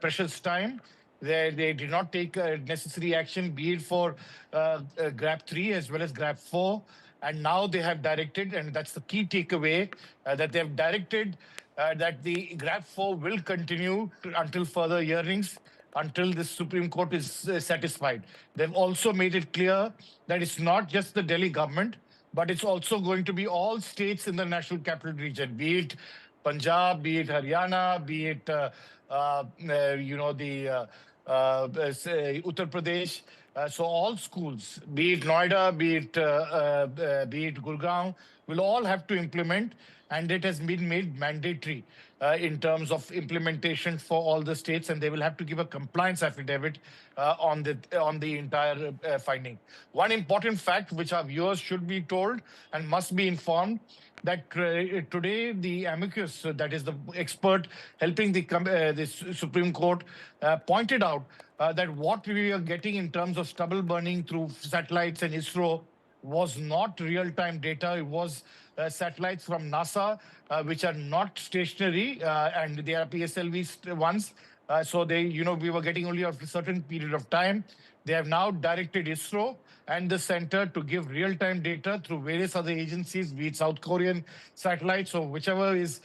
precious time. They did not take necessary action, be it for GRAP 3 as well as GRAP 4. And now they have directed, and that's the key takeaway, that they have directed that the GRAP 4 will continue until further hearings, until the Supreme Court is satisfied. They've also made it clear that it's not just the Delhi government, but it's also going to be all states in the National Capital Region, be it Punjab, be it Haryana, be it Uttar Pradesh. So all schools, be it Noida, be it Gurgaon, will all have to implement, and it has been made mandatory in terms of implementation for all the states, and they will have to give a compliance affidavit on the entire finding. One important fact which our viewers should be told and must be informed, that today the amicus, that is the expert helping the Supreme Court, pointed out that what we are getting in terms of stubble burning through satellites and ISRO was not real-time data. It was satellites from NASA, which are not stationary, and they are PSLV ones. So we were getting only a certain period of time. They have now directed ISRO and the center to give real-time data through various other agencies, be it South Korean satellites or whichever is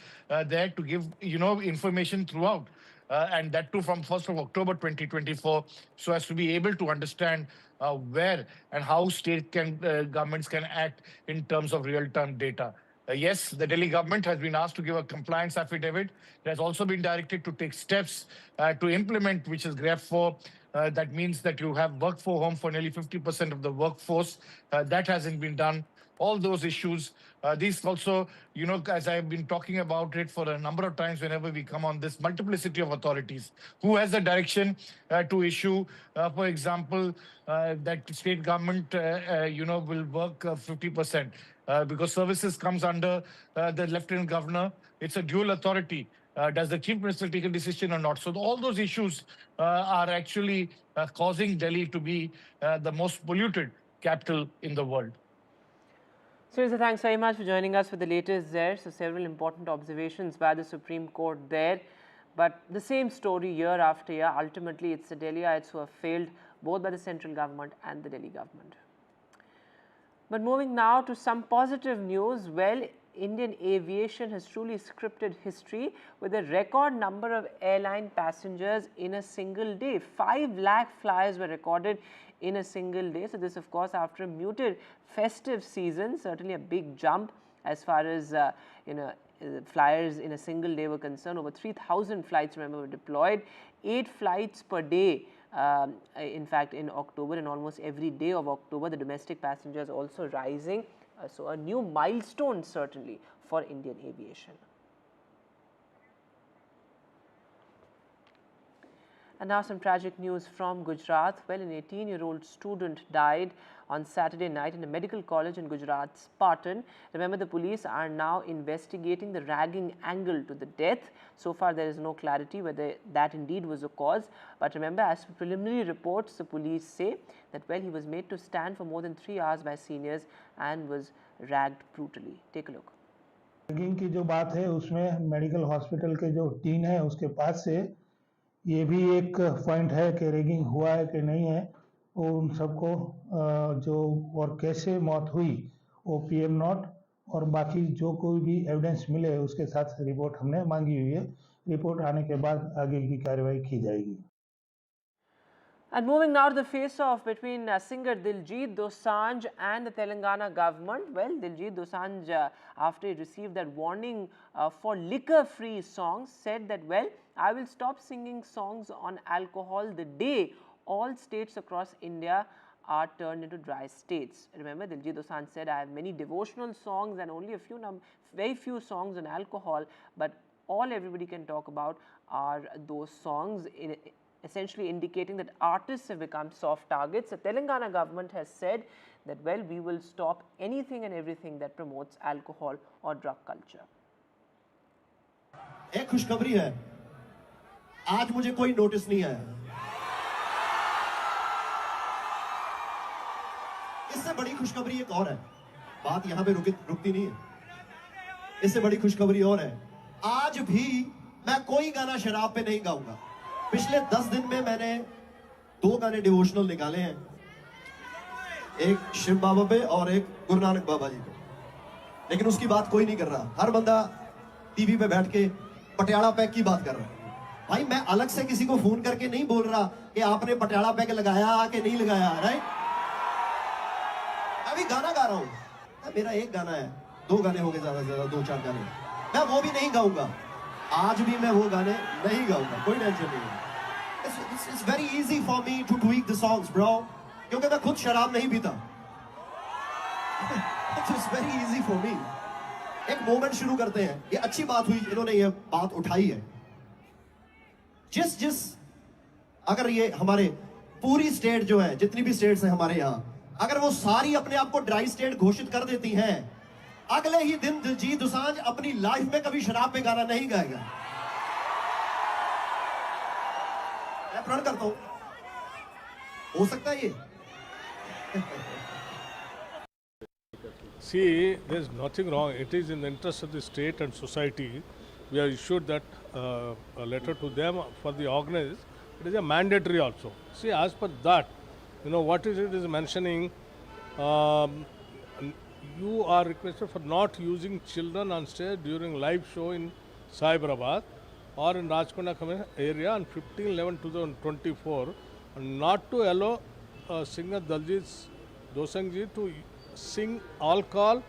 there, to give information throughout. And that too from 1st of October 2024, so as to be able to understand where and how state governments can act in terms of real-time data. Yes, the Delhi government has been asked to give a compliance affidavit. It has also been directed to take steps to implement, which is GRAP 4. That means that you have work for home for nearly 50% of the workforce. That hasn't been done. All those issues. These also, as I've been talking about it for a number of times whenever we come on this multiplicity of authorities, who has the direction to issue, for example, that state government, will work 50%. Because services comes under the Lieutenant Governor. It's a dual authority. Does the Chief Minister take a decision or not? So all those issues are actually causing Delhi to be the most polluted capital in the world. So, thanks very much for joining us for the latest there. So, several important observations by the Supreme Court there. But the same story year after year. Ultimately, it's the Delhiites who have failed both by the central government and the Delhi government. But moving now to some positive news. Well, Indian aviation has truly scripted history with a record number of airline passengers in a single day. 5 lakh flyers were recorded in a single day. So, this of course after a muted festive season, certainly a big jump as far as flyers in a single day were concerned. Over 3,000 flights, remember, were deployed. 8 flights per day. In fact, in October, and almost every day of October, the domestic passengers also rising. So, a new milestone certainly for Indian aviation. And now some tragic news from Gujarat. Well, an 18-year-old student died on Saturday night in a medical college in Gujarat's Patan. Remember, the police are now investigating the ragging angle to the death. So far, there is no clarity whether that indeed was the cause. But remember, as per preliminary reports, the police say that, well, he was made to stand for more than 3 hours by seniors and was ragged brutally. Take a look. Ragging की जो बात है उसमें medical hospital के जो team है उसके पास से ये भी एक पॉइंट है कि रैगिंग हुआ है कि नहीं है, वो उन सबको जो और कैसे मौत हुई वो PM नोट और बाकी जो कोई भी एविडेंस मिले उसके साथ रिपोर्ट हमने मांगी हुई है. रिपोर्ट आने के बाद आगे की कार्रवाई की जाएगी. And moving now to the face-off between singer Diljit Dosanjh and the Telangana government. Well, Diljit Dosanjh, after he received that warning for liquor-free songs, said that, well, I will stop singing songs on alcohol the day all states across India are turned into dry states. Remember, Diljit Dosanjh said, I have many devotional songs and only a few, very few songs on alcohol, but all everybody can talk about are those songs, essentially indicating that artists have become soft targets. The Telangana government has said that, well, we will stop anything and everything that promotes alcohol or drug culture. एक खुशखबरी है, आज मुझे कोई notice नहीं आया। इससे बड़ी खुशखबरी एक और है, बात यहाँ पे रुकती नहीं है। इससे बड़ी खुशखबरी और है, आज भी मैं कोई गाना शराब पे नहीं गाऊंगा। पिछले 10 दिन में मैंने 2 गाने डिवोशनल निकाले हैं, एक शिव बाबा पे और एक गुरु नानक बाबा जी पे, लेकिन उसकी बात कोई नहीं कर रहा। हर बंदा टीवी पे बैठ के पटियाला पैक की बात कर रहा है। भाई मैं अलग से किसी को फोन करके नहीं बोल रहा कि आपने पटियाला पैक लगाया कि नहीं लगाया, राइट? अभी गाना गा रहा हूं, मेरा एक गाना है, 2 गाने हो गए ज्यादा से ज्यादा 2-4 गाने, मैं वो भी नहीं गाऊंगा। आज भी मैं वो गाने नहीं गाऊंगा, कोई टेंशन नहीं है। It's very easy for me to tweak the songs, bro, क्योंकि मैं खुद शराब नहीं पीता। It's very easy for me। एक मोमेंट शुरू करते हैं। ये अच्छी बात हुई, इन्होंने ये बात उठाई है। जिस अगर ये हमारे पूरी स्टेट जो है, जितनी भी स्टेट्स हैं हमारे यहाँ, अगर वो सारी अपने आप को ड्राई स्टेट घोषित कर देती हैं, अगले ही दिन दिलजीत दोसांझ अपनी लाइफ में कभी शराब पे गाना नहीं गाएगा। मैं प्रण करता हूं, हो सकता है ये। See, there is nothing wrong. It is in the interest of the state and society. We have issued that a letter to them for the organizers. It is a mandatory also. See, as per that, what is it is mentioning, you are requested for not using children on stage during live show in Cyberabad or in Rajkonda area on 15/11/2024, and not to allow singer Diljit Dosanjh ji to sing alcohol,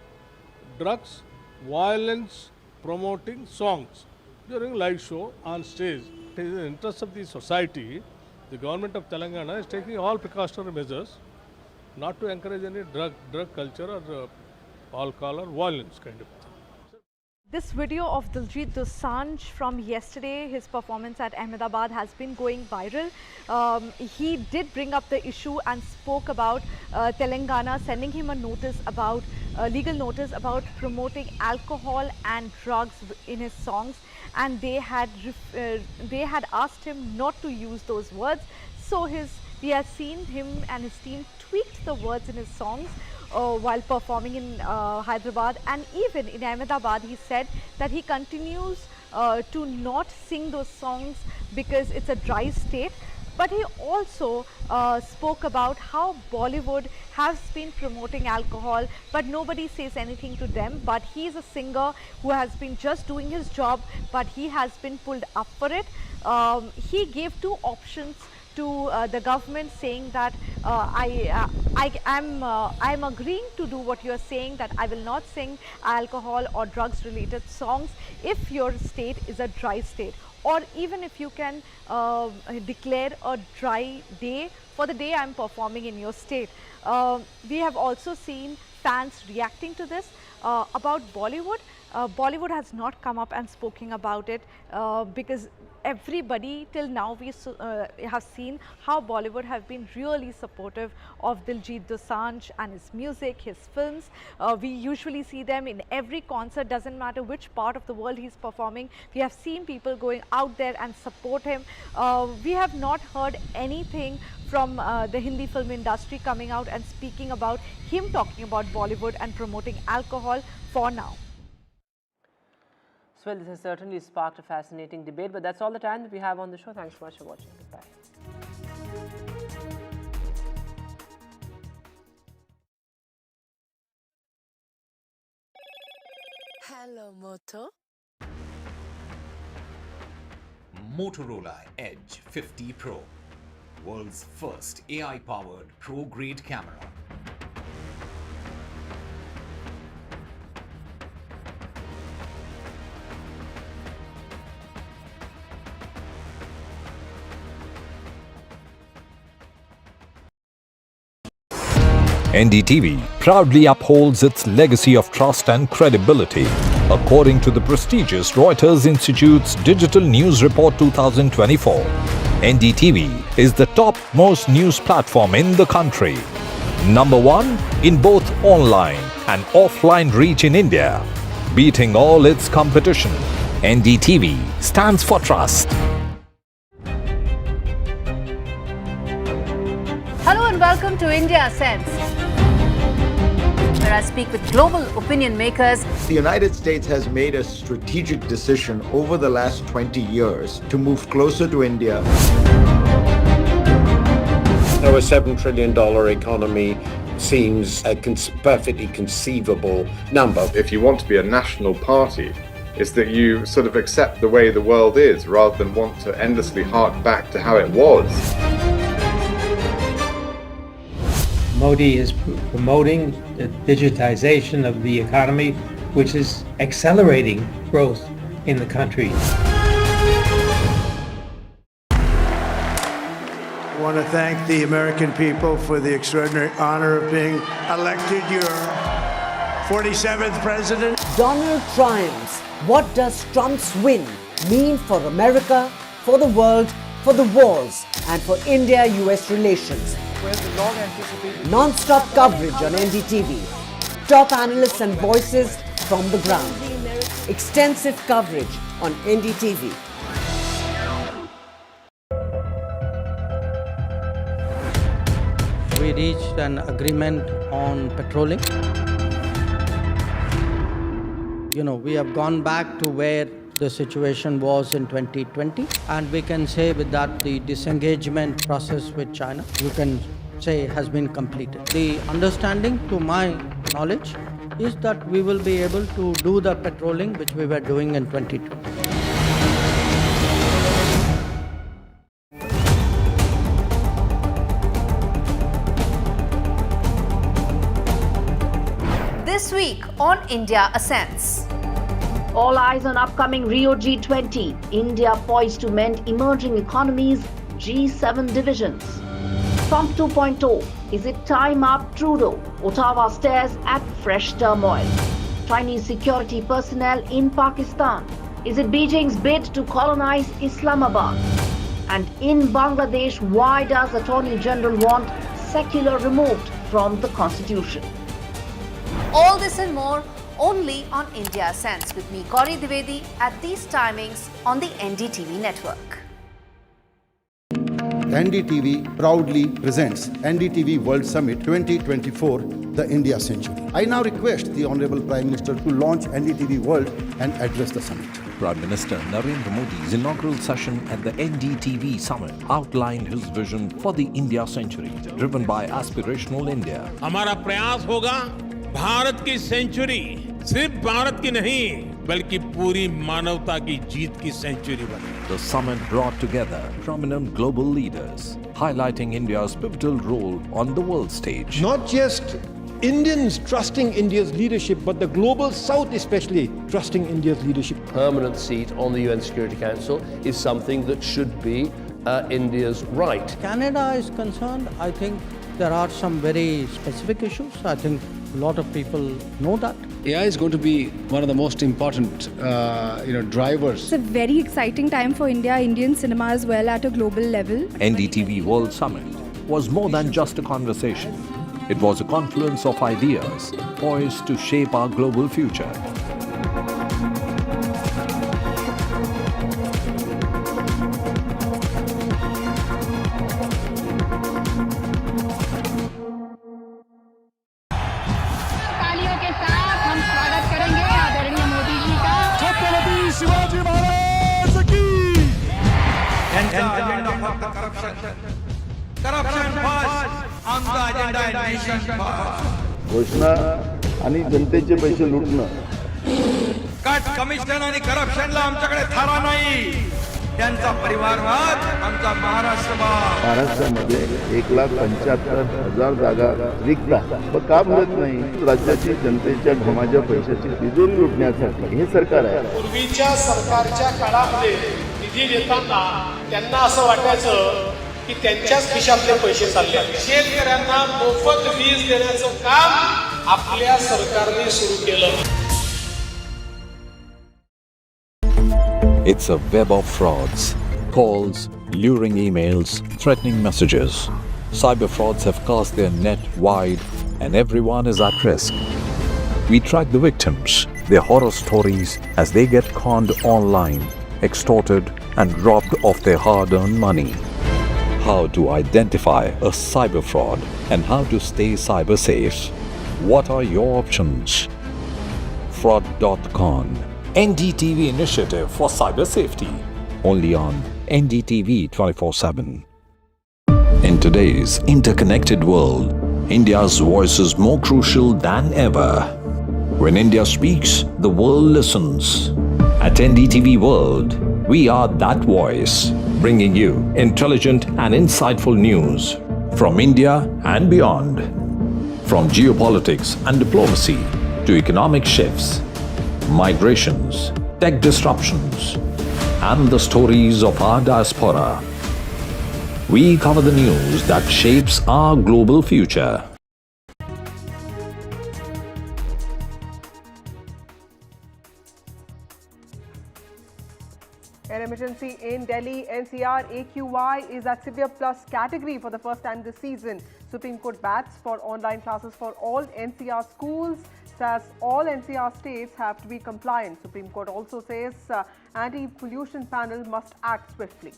drugs, violence promoting songs during live show on stage. It is in the interest of the society. The government of Telangana is taking all precautionary measures not to encourage any drug culture or alcohol or violence kind of thing. This video of Diljit Dosanjh from yesterday, his performance at Ahmedabad, has been going viral. He did bring up the issue and spoke about Telangana sending him a notice about legal notice about promoting alcohol and drugs in his songs, and they had asked him not to use those words. So we have seen him and his team tweaked the words in his songs while performing in Hyderabad, and even in Ahmedabad he said that he continues to not sing those songs because it's a dry state. But he also spoke about how Bollywood has been promoting alcohol, but nobody says anything to them. But he is a singer who has been just doing his job, but he has been pulled up for it. He gave 2 options to the government, saying that I'm agreeing to do what you're saying, that I will not sing alcohol or drugs related songs if your state is a dry state, or even if you can declare a dry day for the day I'm performing in your state. We have also seen fans reacting to this. About Bollywood, Bollywood has not come up and spoken about it because everybody till now we have seen how Bollywood have been really supportive of Diljit Dosanjh and his music, his films. We usually see them in every concert, doesn't matter which part of the world he's performing. We have seen people going out there and support him. We have not heard anything from the Hindi film industry coming out and speaking about him talking about Bollywood and promoting alcohol for now. Well, this has certainly sparked a fascinating debate, but that's all the time that we have on the show. Thanks so much for watching. Goodbye. Hello, Moto. Motorola Edge 50 Pro. world's first AI-powered pro-grade camera. NDTV proudly upholds its legacy of trust and credibility. According to the prestigious Reuters Institute's Digital News Report 2024, NDTV is the top-most news platform in the country. Number 1 in both online and offline reach in India. Beating all its competition, NDTV stands for trust. Hello and welcome to India Sense, where I speak with global opinion makers. The United States has made a strategic decision over the last 20 years to move closer to India. So a $7 trillion economy seems a perfectly conceivable number. If you want to be a national party, it's that you sort of accept the way the world is rather than want to endlessly hark back to how it was. Modi is promoting the digitization of the economy, which is accelerating growth in the country. I want to thank the American people for the extraordinary honor of being elected your 47th president. Donald triumphs. What does Trump's win mean for America, for the world, for the wars, and for India-US relations? Non-stop coverage on NDTV. Top analysts and voices from the ground. Extensive coverage on NDTV. We reached an agreement on patrolling. We have gone back to where the situation was in 2020, and we can say with that the disengagement process with China, you can say, has been completed. The understanding, to my knowledge, is that we will be able to do the patrolling which we were doing in 2020. This week on India Ascends. All eyes on upcoming Rio G20. India poised to mend emerging economies, G7 divisions. Trump 2.0. Is it time up, Trudeau? Ottawa stares at fresh turmoil. Chinese security personnel in Pakistan. Is it Beijing's bid to colonize Islamabad? And in Bangladesh, why does Attorney General want secular removed from the constitution? All this and more only on India Sense with me, Gauri Dwivedi, at these timings on the NDTV network. NDTV proudly presents NDTV World Summit 2024, the India Century. I now request the Honorable Prime Minister to launch NDTV World and address the summit. Prime Minister Narendra Modi's inaugural session at the NDTV Summit outlined his vision for the India Century, driven by aspirational India. हमारा प्रयास होगा भारत की century सिर्फ भारत की नहीं बल्कि पूरी मानवता की जीत की सेंचुरी बने. The summit brought together prominent global leaders, highlighting India's pivotal role on the world stage. Not just Indians trusting India's leadership, but the global South especially trusting India's leadership. Permanent seat on the UN Security Council is something that should be India's right. Canada is concerned, I think there are some very specific issues. I think a lot of people know that. AI is going to be one of the most important, drivers. It's a very exciting time for India, Indian cinema as well at a global level. NDTV World Summit was more than just a conversation. It was a confluence of ideas poised to shape our global future. घोषणा आणि जनतेचे पैसे लुटणं. Cut commission आणि करप्शनला आमच्याकडे थारा नाही. त्यांचा परिवारवाद आमचा महाराष्ट्रवाद. महाराष्ट्रामध्ये 1,75,000 जागा रिक्त आहेत. मग का भरत नाही? राज्याची जनतेच्या घमाच्या पैशाची तिजोरी लुटण्यासाठी हे सरकार आहे. पूर्वीच्या सरकारच्या काळामध्ये निधी देताना त्यांना असं वाटायचं की त्यांच्याच खिशातले पैसे चालले. शेतकऱ्यांना मोफत वीज देण्याचं काम आपल्या सरकारने सुरू केलं. It's a web of frauds, calls, luring emails, threatening messages. Cyber frauds have cast their net wide and everyone is at risk. We track the victims, their horror stories as they get conned online, extorted and robbed of their hard-earned money. How to identify a cyber fraud and how to stay cyber safe. What are your options? Fraud.con, NDTV initiative for cyber safety. Only on NDTV 24/7. In today's interconnected world, India's voice is more crucial than ever. When India speaks, the world listens. At NDTV World, we are that voice, bringing you intelligent and insightful news from India and beyond. From geopolitics and diplomacy to economic shifts, migrations, tech disruptions, and the stories of our diaspora. We cover the news that shapes our global future. An emergency in Delhi NCR AQI is at severe plus category for the first time this season. Supreme Court bats for online classes for all NCR schools. Says all NCR states have to be compliant. Supreme Court also says anti-pollution panel must act swiftly.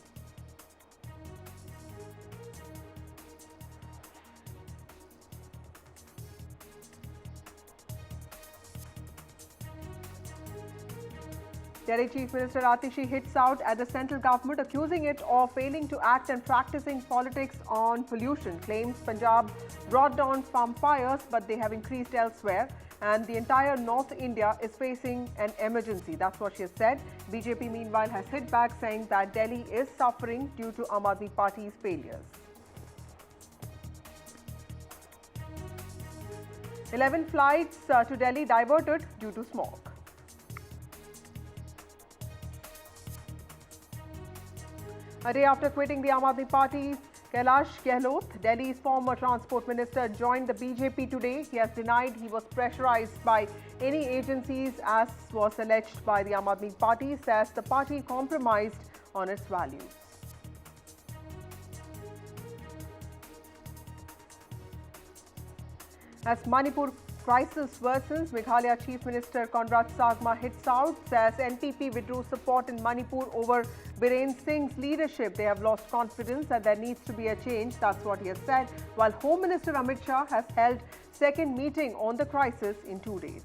Delhi Chief Minister Atishi hits out at the central government, accusing it of failing to act and practicing politics on pollution. Claims Punjab brought down farm fires, but they have increased elsewhere. And the entire North India is facing an emergency. That's what she has said. BJP, meanwhile, has hit back, saying that Delhi is suffering due to Aam Aadmi Party's failures. 11 flights to Delhi diverted due to smog. A day after quitting the Aam Aadmi Party, Kailash Gehlot, Delhi's former transport minister, joined the BJP today. He has denied he was pressurized by any agencies, as was alleged by the Aam Aadmi Party, says the party compromised on its values. As Manipur crisis worsens, Meghalaya Chief Minister Conrad Sangma hits out, says NPP withdrew support in Manipur over Biren Singh's leadership. They have lost confidence that there needs to be a change. That's what he has said. While Home Minister Amit Shah has held second meeting on the crisis in 2 days.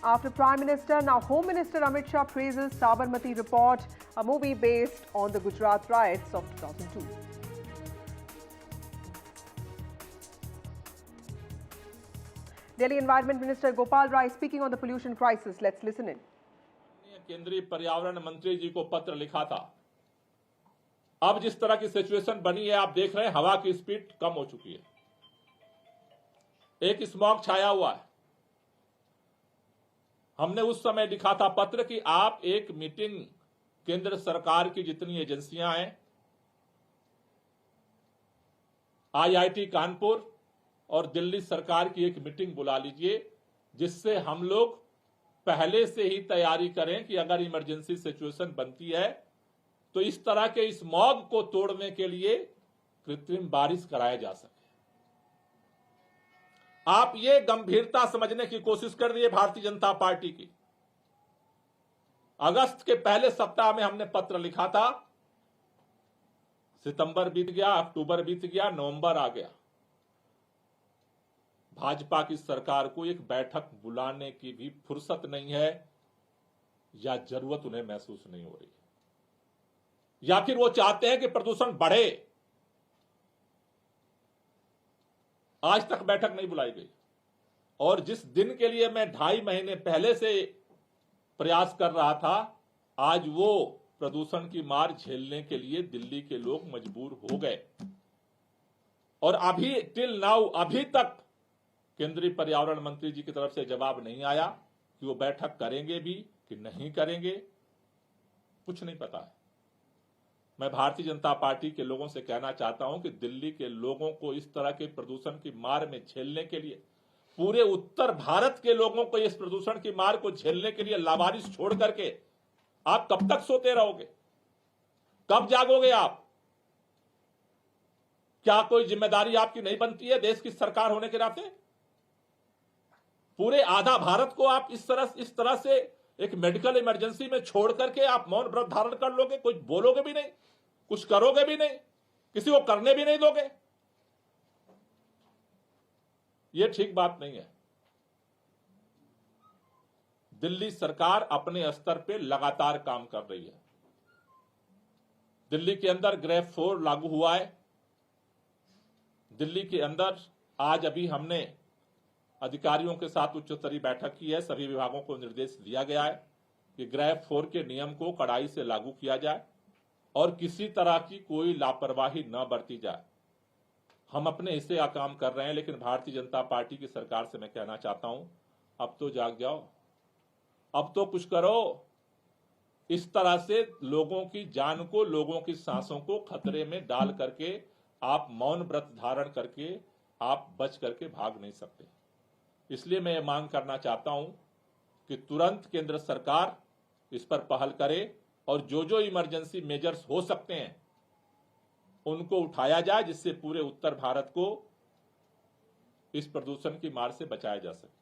After Prime Minister, now Home Minister Amit Shah praises Sabarmati Report, a movie based on the Gujarat riots of 2002. Delhi Environment Minister Gopal Rai speaking on the pollution crisis. Let's listen in. केंद्रीय पर्यावरण मंत्री जी को पत्र लिखा था. अब जिस तरह की सिचुएशन बनी है, आप देख रहे हैं हवा की स्पीड कम हो चुकी है. एक स्मॉग छाया हुआ है. हमने उस समय लिखा था पत्र कि आप एक मीटिंग केंद्र सरकार की जितनी एजेंसियां हैं, IIT कानपुर और दिल्ली सरकार की एक मीटिंग बुला लीजिए, जिससे हम लोग पहले से ही तैयारी करें कि अगर इमरजेंसी सिचुएशन बनती है तो इस तरह के स्मॉग को तोड़ने के लिए कृत्रिम बारिश कराया जा सके. आप ये गंभीरता समझने की कोशिश कर रही है भारतीय जनता पार्टी की. अगस्त के पहले सप्ताह में हमने पत्र लिखा था. सितंबर बीत गया, अक्टूबर बीत गया, नवंबर आ गया. भाजपा की सरकार को एक बैठक बुलाने की भी फुर्सत नहीं है, या जरूरत उन्हें महसूस नहीं हो रही, या फिर वो चाहते हैं कि प्रदूषण बढ़े. आज तक बैठक नहीं बुलाई गई. और जिस दिन के लिए मैं 2.5 महीने पहले से प्रयास कर रहा था, आज वो प्रदूषण की मार झेलने के लिए दिल्ली के लोग मजबूर हो गए। और अभी टिल नाउ, अभी तक केंद्रीय पर्यावरण मंत्री जी की तरफ से जवाब नहीं आया कि वो बैठक करेंगे भी कि नहीं करेंगे, कुछ नहीं पता है। मैं भारतीय जनता पार्टी के लोगों से कहना चाहता हूं कि दिल्ली के लोगों को इस तरह के प्रदूषण की मार में झेलने के लिए, पूरे उत्तर भारत के लोगों को इस प्रदूषण की मार को झेलने के लिए लावारिस छोड़ करके आप कब तक सोते रहोगे? कब जागोगे आप? क्या कोई जिम्मेदारी आपकी नहीं बनती है देश की सरकार होने के नाते? पूरे आधा भारत को आप इस तरह से एक मेडिकल इमरजेंसी में छोड़ करके आप मौन व्रत धारण कर लोगे, कुछ बोलोगे भी नहीं, कुछ करोगे भी नहीं, किसी को करने भी नहीं दोगे? यह ठीक बात नहीं है। दिल्ली सरकार अपने स्तर पे लगातार काम कर रही है। दिल्ली के अंदर ग्रेफ 4 लागू हुआ है। दिल्ली के अंदर आज अभी हमने अधिकारियों के साथ उच्च स्तरीय बैठक की है। सभी विभागों को निर्देश दिया गया है कि ग्रेफ 4 के नियम को कड़ाई से लागू किया जाए और किसी तरह की कोई लापरवाही न बरती जाए। हम अपने हिस्से का काम कर रहे हैं, लेकिन भारतीय जनता पार्टी की सरकार से मैं कहना चाहता हूं, अब तो जाग जाओ, अब तो कुछ करो। इस तरह से लोगों की जान को, लोगों की सांसों को खतरे में डाल करके आप मौन व्रत धारण करके आप बच करके भाग नहीं सकते। इसलिए मैं ये मांग करना चाहता हूं कि तुरंत केंद्र सरकार इस पर पहल करे और जो जो इमरजेंसी मेजर्स हो सकते हैं उनको उठाया जाए, जिससे पूरे उत्तर भारत को इस प्रदूषण की मार से बचाया जा सके।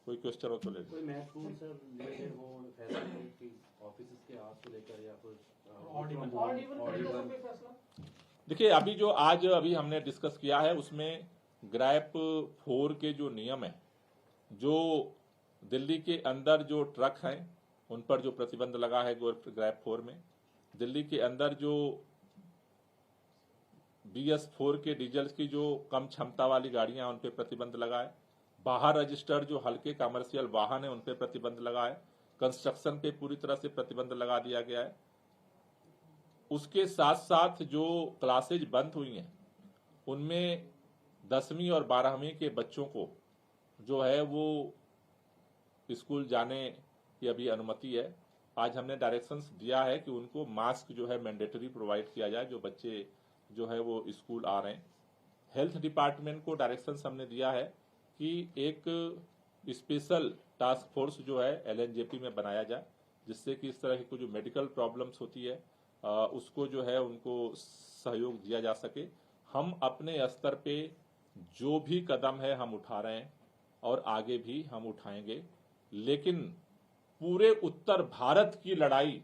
कोई क्वेश्चन हो तो ले। कोई महत्वपूर्ण सर रिलेटेड हो फैसले ऑफिस के आज को लेकर या कुछ देखिए, अभी जो आज अभी हमने डिस्कस किया है उसमें ग्रैप 4 के जो नियम है, जो दिल्ली के अंदर जो ट्रक हैं उन पर जो प्रतिबंध लगा है ग्रैप 4 में, दिल्ली के अंदर जो BS4 के डीजल की जो कम क्षमता वाली गाड़ियां उन पर प्रतिबंध लगा है, बाहर रजिस्टर्ड जो हल्के कमर्शियल वाहन है उन पर प्रतिबंध लगा है, कंस्ट्रक्शन पे पूरी तरह से प्रतिबंध लगा दिया गया है। उसके साथ साथ जो क्लासेज बंद हुई हैं उनमें 10वीं और 12वीं के बच्चों को जो है वो स्कूल जाने की अभी अनुमति है। आज हमने डायरेक्शंस दिया है कि उनको मास्क जो है मैंडेटरी प्रोवाइड किया जाए जो बच्चे जो है वो स्कूल आ रहे हैं। हेल्थ डिपार्टमेंट को डायरेक्शंस हमने दिया है कि एक स्पेशल टास्क फोर्स जो है LNJP में बनाया जाए, जिससे कि इस तरह की जो मेडिकल प्रॉब्लम्स होती है उसको जो है उनको सहयोग दिया जा सके। हम अपने स्तर पे जो भी कदम है हम उठा रहे हैं और आगे भी हम उठाएंगे, लेकिन पूरे उत्तर भारत की लड़ाई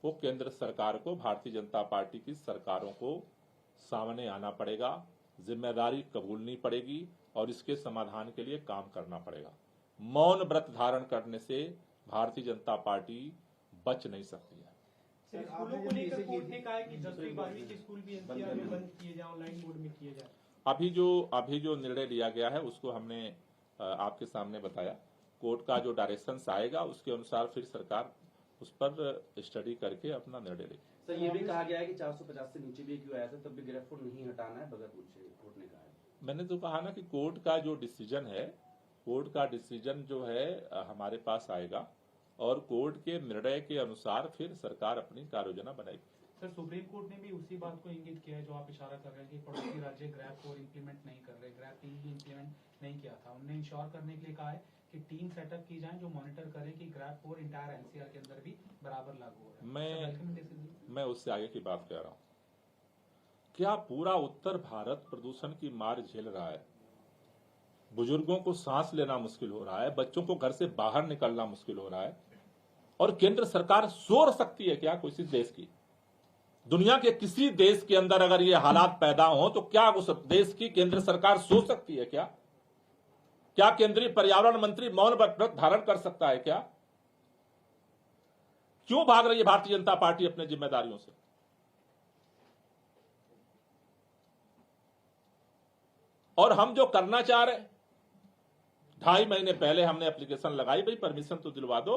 वो केंद्र सरकार को, भारतीय जनता पार्टी की सरकारों को सामने आना पड़ेगा, जिम्मेदारी कबूलनी पड़ेगी और इसके समाधान के लिए काम करना पड़ेगा। मौन व्रत धारण करने से भारतीय जनता पार्टी बच नहीं सकती है। स्कूलों को लेकर कोर्ट ने कहा है कि 10वीं 12वीं के स्कूल भी NCR में बंद किए जाए, ऑनलाइन मोड में किए जाए। अभी जो निर्णय लिया गया है उसको हमने आपके सामने बताया। कोर्ट का जो डायरेक्शंस आएगा उसके अनुसार फिर सरकार उस पर स्टडी करके अपना निर्णय लेगी। सर ये भी कहा गया है कि 450 से नीचे भी क्यों आया था तब भी ग्रेफ 4 नहीं हटाना है बगैर पूछे, कोर्ट ने कहा है। मैंने तो कहा ना कि कोर्ट का जो डिसीजन है, कोर्ट का डिसीजन जो है हमारे पास आएगा और कोर्ट के निर्णय के अनुसार फिर सरकार अपनी कार्य योजना बनाएगी। सर सुप्रीम कोर्ट ने भी उसी बात को इंगित किया है जो आप इशारा कर रहे हैं कि पड़ोसी राज्य ग्रैप 4 इंप्लीमेंट नहीं कर रहे, ग्रैप 3 भी इंप्लीमेंट नहीं किया था। उन्होंने इंश्योर करने के लिए कहा है कि टीम सेटअप की जाए जो मॉनिटर करे कि ग्रैप 4 इंटायर NCR के अंदर भी बराबर लागू हो रहा है। मैं उससे आगे की बात कह रहा हूँ। क्या पूरा उत्तर भारत प्रदूषण की मार झेल रहा है? बुजुर्गों को सांस लेना मुश्किल हो रहा है, बच्चों को घर से बाहर निकलना मुश्किल हो रहा है, और केंद्र सरकार सो सकती है क्या किसी देश की? दुनिया के किसी देश के अंदर अगर ये हालात पैदा हो तो क्या उस देश की केंद्र सरकार सो सकती है क्या? क्या केंद्रीय पर्यावरण मंत्री मौन व्रत धारण कर सकता है क्या? क्यों भाग रही है भारतीय जनता पार्टी अपने जिम्मेदारियों से? और हम जो करना चाह रहे हैं, 2.5 महीने पहले हमने एप्लीकेशन लगाई, भाई परमिशन तो दिलवा दो।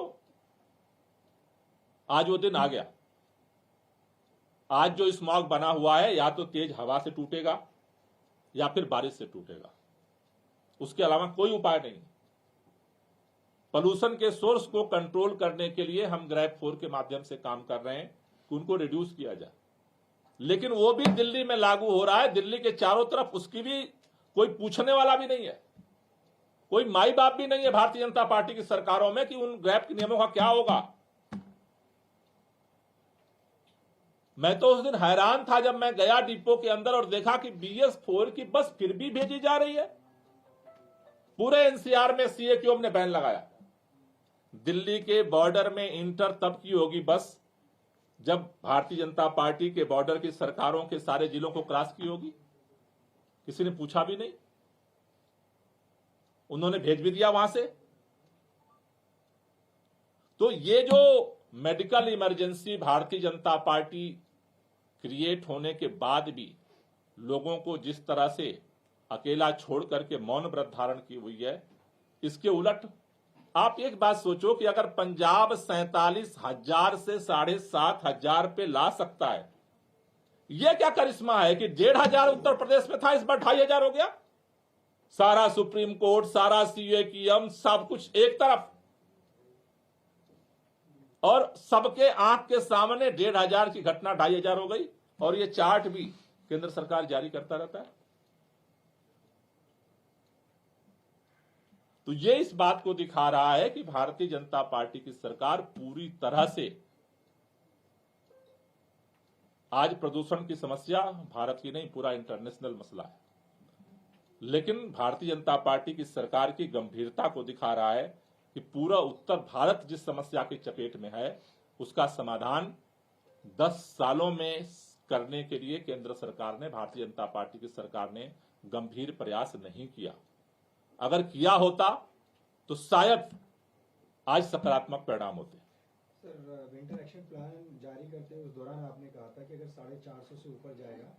आज वो दिन आ गया। आज जो स्मॉग बना हुआ है या तो तेज हवा से टूटेगा या फिर बारिश से टूटेगा, उसके अलावा कोई उपाय नहीं। पोल्यूशन के सोर्स को कंट्रोल करने के लिए हम ग्रैप 4 के माध्यम से काम कर रहे हैं कि उनको रिड्यूस किया जाए, लेकिन वो भी दिल्ली में लागू हो रहा है। दिल्ली के चारों तरफ उसकी भी कोई पूछने वाला भी नहीं है, कोई माई बाप भी नहीं है भारतीय जनता पार्टी की सरकारों में कि उन ग्रैप के नियमों का क्या होगा। मैं तो उस दिन हैरान था जब मैं गया डिपो के अंदर और देखा कि BS4 की बस फिर भी भेजी जा रही है। पूरे NCR में CAQM ने बैन लगाया। दिल्ली के बॉर्डर में इंटर तब की होगी बस जब भारतीय जनता पार्टी के बॉर्डर की सरकारों के सारे जिलों को क्रॉस की होगी। किसी ने पूछा भी नहीं, उन्होंने भेज भी दिया वहां से। तो ये जो medical emergency Bharatiya Janata party create होने के बाद भी लोगों को जिस तरह से अकेला छोड़ करके मौन व्रत धारण की हुई है, इसके उलट आप एक बात सोचो कि अगर पंजाब 47,000 से 7,500 पे ला सकता है, यह क्या करिश्मा है कि 1,500 उत्तर प्रदेश में था, इस बार 2,500 हो गया। सारा सुप्रीम कोर्ट, सारा CAQM, सब कुछ एक तरफ, और सबके आंख के सामने 1,500 की घटना 2,500 हो गई। और ये चार्ट भी केंद्र सरकार जारी करता रहता है। तो ये इस बात को दिखा रहा है कि भारतीय जनता पार्टी की सरकार पूरी तरह से, आज प्रदूषण की समस्या भारत की नहीं, पूरा इंटरनेशनल मसला है, लेकिन भारतीय जनता पार्टी की सरकार की गंभीरता को दिखा रहा है कि पूरा उत्तर भारत जिस समस्या की चपेट में है, उसका समाधान 10 सालों में करने के लिए केंद्र सरकार ने, भारतीय जनता पार्टी की सरकार ने गंभीर प्रयास नहीं किया। अगर किया होता तो शायद आज सकारात्मक परिणाम होते। सर, विंटर एक्शन प्लान जारी करते हुए उस दौरान आपने कहा था कि अगर 450 से ऊपर जाएगा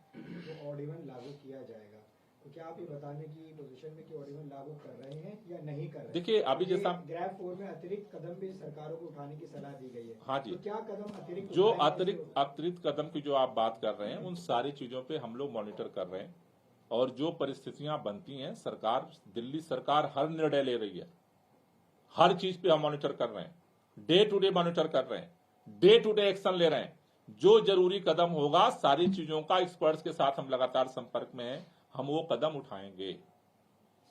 तो ऑड इवन लागू किया जाएगा। तो क्या आप ये बताने की पोजीशन में कि ऑड इवन लागू कर रहे हैं या नहीं कर रहे? देखिए, अभी जैसा ग्रैप 4 में अतिरिक्त कदम भी सरकारों को उठाने की सलाह दी गई है। हाँ जी, तो क्या कदम अतिरिक्त, जो अतिरिक्त कदम की जो आप बात कर रहे हैं, उन सारी चीजों पे हम लोग मॉनिटर कर रहे हैं। और जो परिस्थितियां बनती हैं, सरकार, दिल्ली सरकार हर निर्णय ले रही है, हर चीज पे हम मॉनिटर कर रहे हैं, डे टू डे मॉनिटर कर रहे हैं, डे टू डे एक्शन ले रहे हैं। जो जरूरी कदम होगा, सारी चीजों का एक्सपर्ट्स के साथ हम लगातार संपर्क में हैं, हम वो कदम उठाएंगे।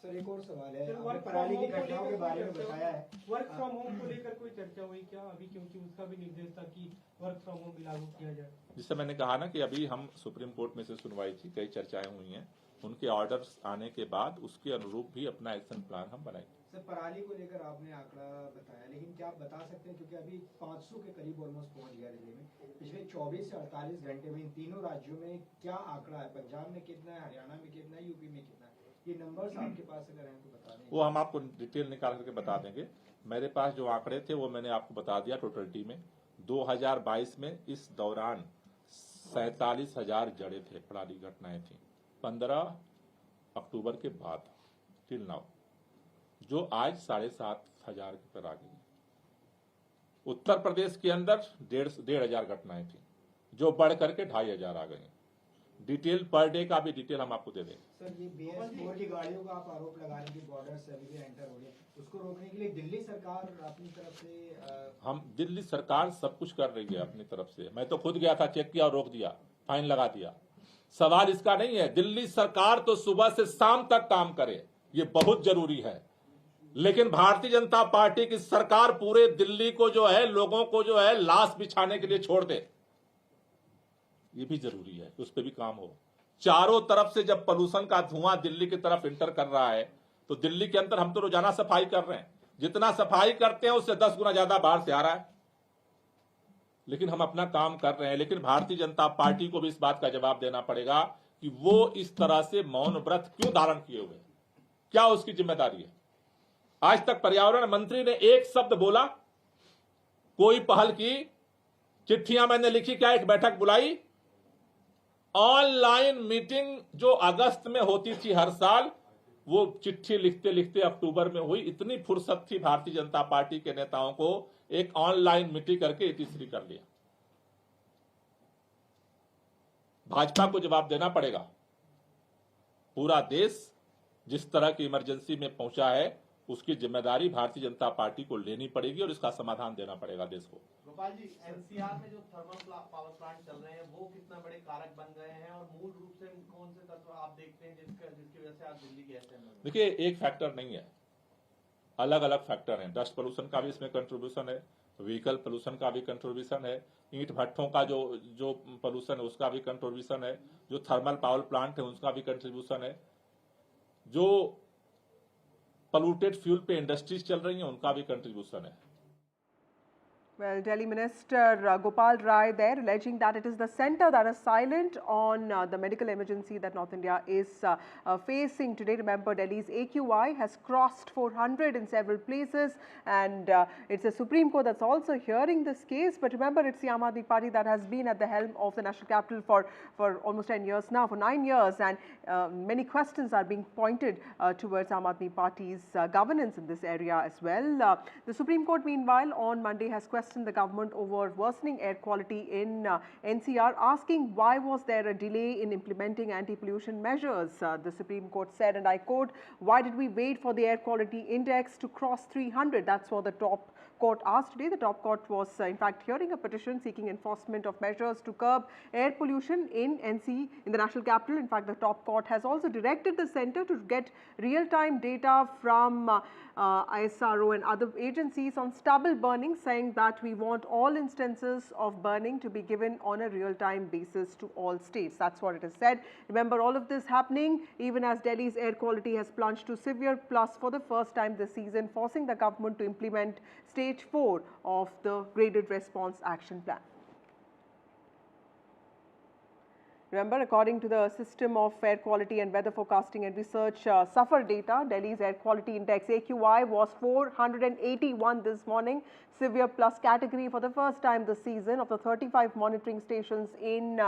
सर, एक और सवाल है, आपने पराली की घटनाओं के बारे में बताया है, वर्क फ्रॉम होम को लेकर कोई चर्चा हुई क्या अभी? क्योंकि उसका भी निर्देश था कि वर्क फ्रॉम होम भी लागू किया जाए। जिससे मैंने कहा ना कि अभी हम सुप्रीम कोर्ट में से सुनवाई थी, कई चर्चाएं हुई हैं, उनके ऑर्डर्स आने के बाद उसके अनुरूप भी अपना एक्शन प्लान हम बनाएंगे। सर, पराली को लेकर आपने आंकड़ा बताया, लेकिन क्या आप बता सकते हैं, क्योंकि अभी 500 के करीब ऑलमोस्ट पहुंच गया दिल्ली में, पिछले 24 से 48 घंटे में इन तीनों राज्यों में क्या आंकड़ा है? पंजाब में कितना है, हरियाणा में कितना है, यूपी में कितना है? ये नंबर्स आपके पास अगर हैं तो बता दें। वो हम आपको डिटेल निकाल करके बता देंगे। मेरे पास जो आंकड़े थे वो मैंने आपको बता दिया टोटलिटी में। 2022 में इस दौरान 47,000 जड़े थे, पराली घटनाएं थी 15 अक्टूबर के बाद टिल नाउ, जो आज 7,500 पर आ गई। उत्तर प्रदेश के अंदर 1,500 घटनाएं थी, जो बढ़ करके 2,500 आ गई। डिटेल पर डे का भी डिटेल हम आपको दे देंगे। सर, ये BS4 की गाड़ियों का आप आरोप लगा रहे हैं कि बॉर्डर से अभी भी एंटर हो रही है, उसको रोकने के लिए दिल्ली सरकार अपनी तरफ से हम दिल्ली सरकार सब कुछ कर रही है अपनी तरफ से। मैं तो खुद गया था, चेक किया, रोक दिया, फाइन लगा दिया। सवाल इसका नहीं है, दिल्ली सरकार तो सुबह से शाम तक काम करे, ये बहुत जरूरी है, लेकिन भारतीय जनता पार्टी की सरकार पूरे दिल्ली को जो है, लोगों को जो है लाश बिछाने के लिए छोड़ दे, ये भी जरूरी है, उस पर भी काम हो। चारों तरफ से जब पोल्यूशन का धुआं दिल्ली की तरफ इंटर कर रहा है, तो दिल्ली के अंदर हम तो रोजाना सफाई कर रहे हैं, जितना सफाई करते हैं उससे 10 गुना ज्यादा बाहर से आ रहा है, लेकिन हम अपना काम कर रहे हैं। लेकिन भारतीय जनता पार्टी को भी इस बात का जवाब देना पड़ेगा कि वो इस तरह से मौन व्रत क्यों धारण किए हुए, क्या उसकी जिम्मेदारी है? आज तक पर्यावरण मंत्री ने एक शब्द बोला, कोई पहल की? चिट्ठियां मैंने लिखी, क्या एक बैठक बुलाई? ऑनलाइन मीटिंग जो अगस्त में होती थी हर साल, वो चिट्ठी लिखते लिखते अक्टूबर में हुई। इतनी फुर्सत थी भारतीय जनता पार्टी के नेताओं को, एक ऑनलाइन मीटिंग करके तीसरी कर लिया। भाजपा को जवाब देना पड़ेगा। पूरा देश जिस तरह की इमरजेंसी में पहुंचा है, उसकी जिम्मेदारी भारतीय जनता पार्टी को लेनी पड़ेगी और इसका समाधान देना पड़ेगा देश को। गोपाल जी, एनसीआर में जो थर्मल पावर प्लांट चल रहे हैं वो कितना बड़े कारक बन गए हैं, और मूल रूप से कौन से तत्व आप देखते हैं जिसकी वजह से आज दिल्ली गैस है? देखिए, एक फैक्टर नहीं है, अलग अलग फैक्टर हैं। डस्ट पोल्यूशन का भी इसमें कंट्रीब्यूशन है, व्हीकल पोल्यूशन का भी कंट्रीब्यूशन है, ईंट भट्ठों का जो पोल्यूशन है उसका भी कंट्रीब्यूशन है, जो थर्मल पावर प्लांट है उसका भी कंट्रीब्यूशन है, जो polluted fuel पे इंडस्ट्रीज चल रही हैं उनका भी कंट्रीब्यूशन है। Well, Delhi Minister Gopal Rai there alleging that it is the centre that is silent on the medical emergency that North India is facing today. Remember, Delhi's AQI has crossed 400 in several places, and it's the Supreme Court that's also hearing this case. But remember, it's the Aam Aadmi Party that has been at the helm of the national capital for almost 10 years now, for 9 years, and many questions are being pointed towards Aam Aadmi Party's governance in this area as well. The Supreme Court, meanwhile, on Monday has questioned the government over worsening air quality in NCR, asking why was there a delay in implementing anti-pollution measures. The Supreme Court said, and I quote, "Why did we wait for the air quality index to cross 300? That's what the top court asked today. The top court was in fact hearing a petition seeking enforcement of measures to curb air pollution in NC, in the national capital. In fact, the top court has also directed the centre to get real-time data from ISRO and other agencies on stubble burning, saying that we want all instances of burning to be given on a real-time basis to all states. That's what it has said. Remember, all of this happening even as Delhi's air quality has plunged to severe plus for the first time this season, forcing the government to implement stage 4 of the graded response action plan. Remember, according to the System of Air Quality and Weather Forecasting and Research SUFFER data, Delhi's air quality index AQI was 481 this morning, severe plus category for the first time this season. Of the 35 monitoring stations in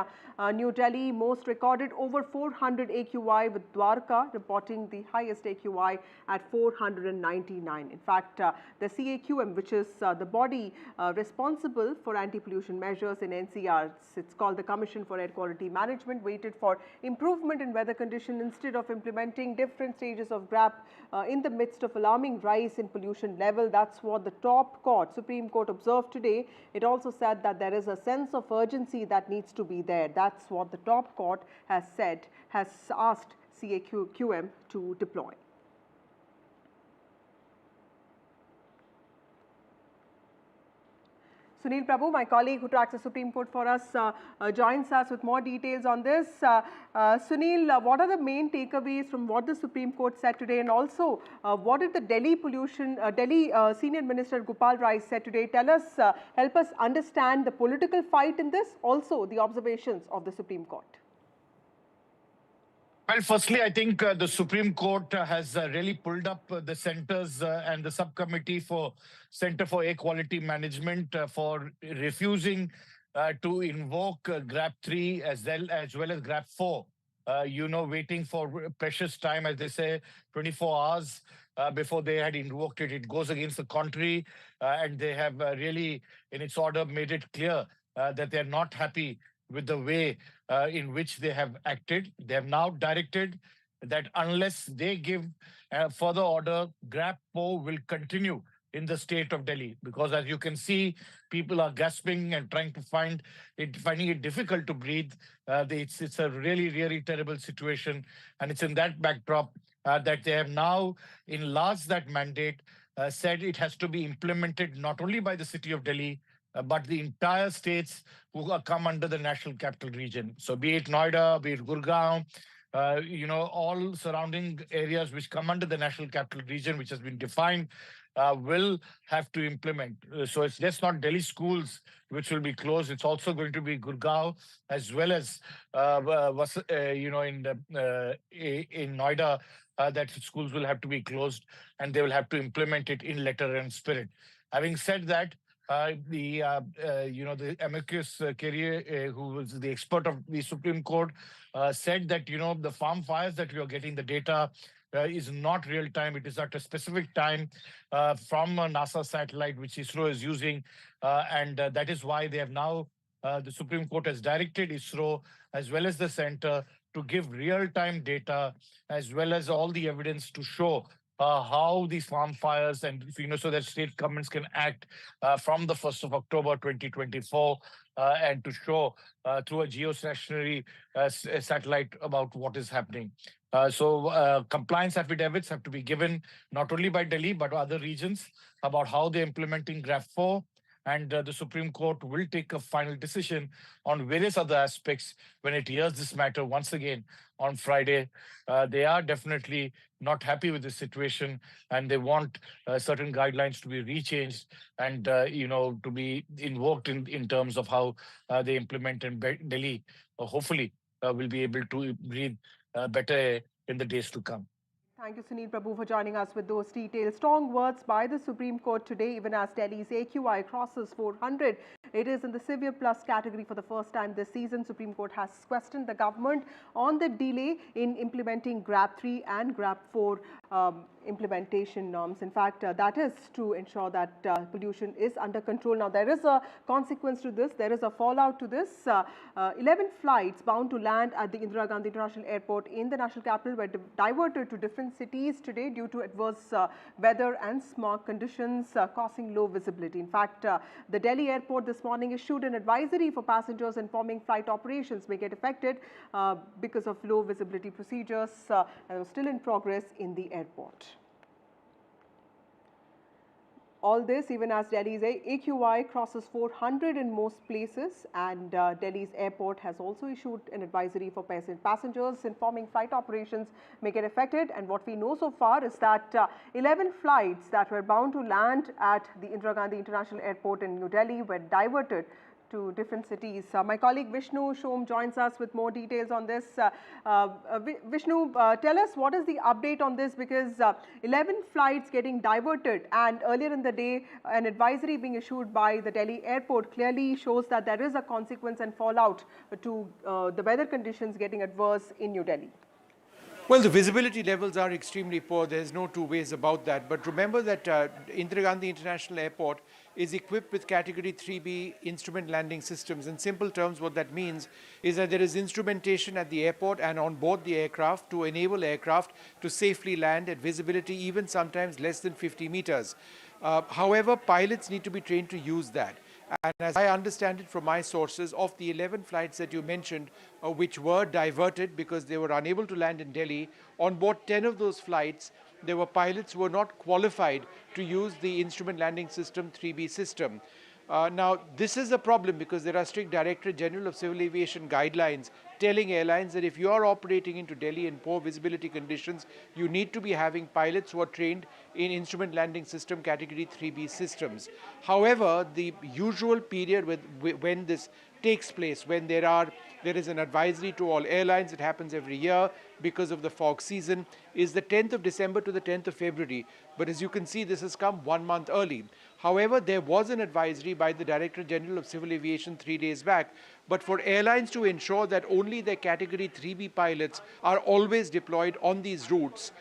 New Delhi, most recorded over 400 AQI, with Dwarka reporting the highest AQI at 499. In fact, the CAQM, which is the body responsible for anti-pollution measures in NCR, it's called the Commission for Air Quality Management, waited for improvement in weather condition instead of implementing different stages of GRAP in the midst of alarming rise in pollution level. That's what the top court, Supreme Court, observed today. It also said that there is a sense of urgency that needs to be there. That's what the top court has said, has asked CAQM to deploy. Sunil Prabhu, my colleague who tracks the Supreme Court for us, joins us with more details on this. Sunil, what are the main takeaways from what the Supreme Court said today, and also what did the Delhi Senior Minister Gopal Rai said today? Tell us, help us understand the political fight in this, also the observations of the Supreme Court. Well, firstly, I think the Supreme Court has really pulled up the centers and the subcommittee for Center for Air Quality Management for refusing to invoke GRAP 3 as well as GRAP 4. Waiting for precious time, as they say, 24 hours before they had invoked it. It goes against the contrary, and they have really, in its order, made it clear that they're not happy with the way in which they have acted. They have now directed that unless they give further order, GRAP 4 will continue in the state of Delhi, because as you can see, people are gasping and finding it difficult to breathe. It's a really, really terrible situation. And it's in that backdrop that they have now enlarged that mandate, said it has to be implemented not only by the city of Delhi, but the entire states who come under the National Capital Region. So be it Noida, be it Gurgaon, all surrounding areas which come under the National Capital Region, which has been defined, will have to implement. So it's just not Delhi schools which will be closed. It's also going to be Gurgaon as well as, in Noida, that schools will have to be closed, and they will have to implement it in letter and spirit. Having said that, the amicus curiae, who was the expert of the Supreme Court, said that, the farm fires that we are getting the data is not real time. It is at a specific time from a NASA satellite, which ISRO is using. And that is why they have now, the Supreme Court has directed ISRO as well as the center to give real time data as well as all the evidence to show how these farm fires and, so that state governments can act from the 1st of October 2024 and to show through a geostationary satellite about what is happening. So compliance affidavits have to be given not only by Delhi but other regions about how they're implementing GRAP 4. And the Supreme Court will take a final decision on various other aspects when it hears this matter once again on Friday. They are definitely not happy with the situation, and they want certain guidelines to be rechanged and to be invoked in terms of how they implement in Delhi. Hopefully, will be able to breathe better air in the days to come. Thank you, Sunil Prabhu, for joining us with those details. Strong words by the Supreme Court today, even as Delhi's AQI crosses 400. It is in the severe plus category for the first time this season. Supreme Court has questioned the government on the delay in implementing GRAP 3 and GRAP 4 implementation norms. In fact, that is to ensure that pollution is under control. Now, there is a consequence to this. There is a fallout to this. 11 flights bound to land at the Indira Gandhi International Airport in the national capital were diverted to different cities today due to adverse weather and smog conditions causing low visibility. In fact, the Delhi airport this morning issued an advisory for passengers informing flight operations may get affected because of low visibility procedures that are still in progress in the airport. All this even as Delhi's AQI crosses 400 in most places, and Delhi's airport has also issued an advisory for passengers informing flight operations may get affected. And what we know so far is that 11 flights that were bound to land at the Indira Gandhi International Airport in New Delhi were diverted to different cities. My colleague Vishnu Shom joins us with more details on this. Vishnu, tell us what is the update on this, because 11 flights getting diverted, and earlier in the day an advisory being issued by the Delhi airport clearly shows that there is a consequence and fallout to the weather conditions getting adverse in New Delhi. Well, the visibility levels are extremely poor. There's no two ways about that. But remember that Indira Gandhi International Airport is equipped with Category 3B instrument landing systems. In simple terms, what that means is that there is instrumentation at the airport and on board the aircraft to enable aircraft to safely land at visibility even sometimes less than 50 meters. However, pilots need to be trained to use that. And as I understand it from my sources, of the 11 flights that you mentioned, which were diverted because they were unable to land in Delhi, on board 10 of those flights, there were pilots who were not qualified to use the Instrument Landing System 3B system. Now, this is a problem because there are strict Directorate General of Civil Aviation guidelines telling airlines that if you are operating into Delhi in poor visibility conditions, you need to be having pilots who are trained in Instrument Landing System Category 3B systems. However, the usual period when this takes place, when there is an advisory to all airlines, it happens every year because of the fog season, is the 10th of December to the 10th of February. But as you can see, this has come 1 month early. However, there was an advisory by the Director General of Civil Aviation 3 days back, but for airlines to ensure that only their Category 3B pilots are always deployed on these routes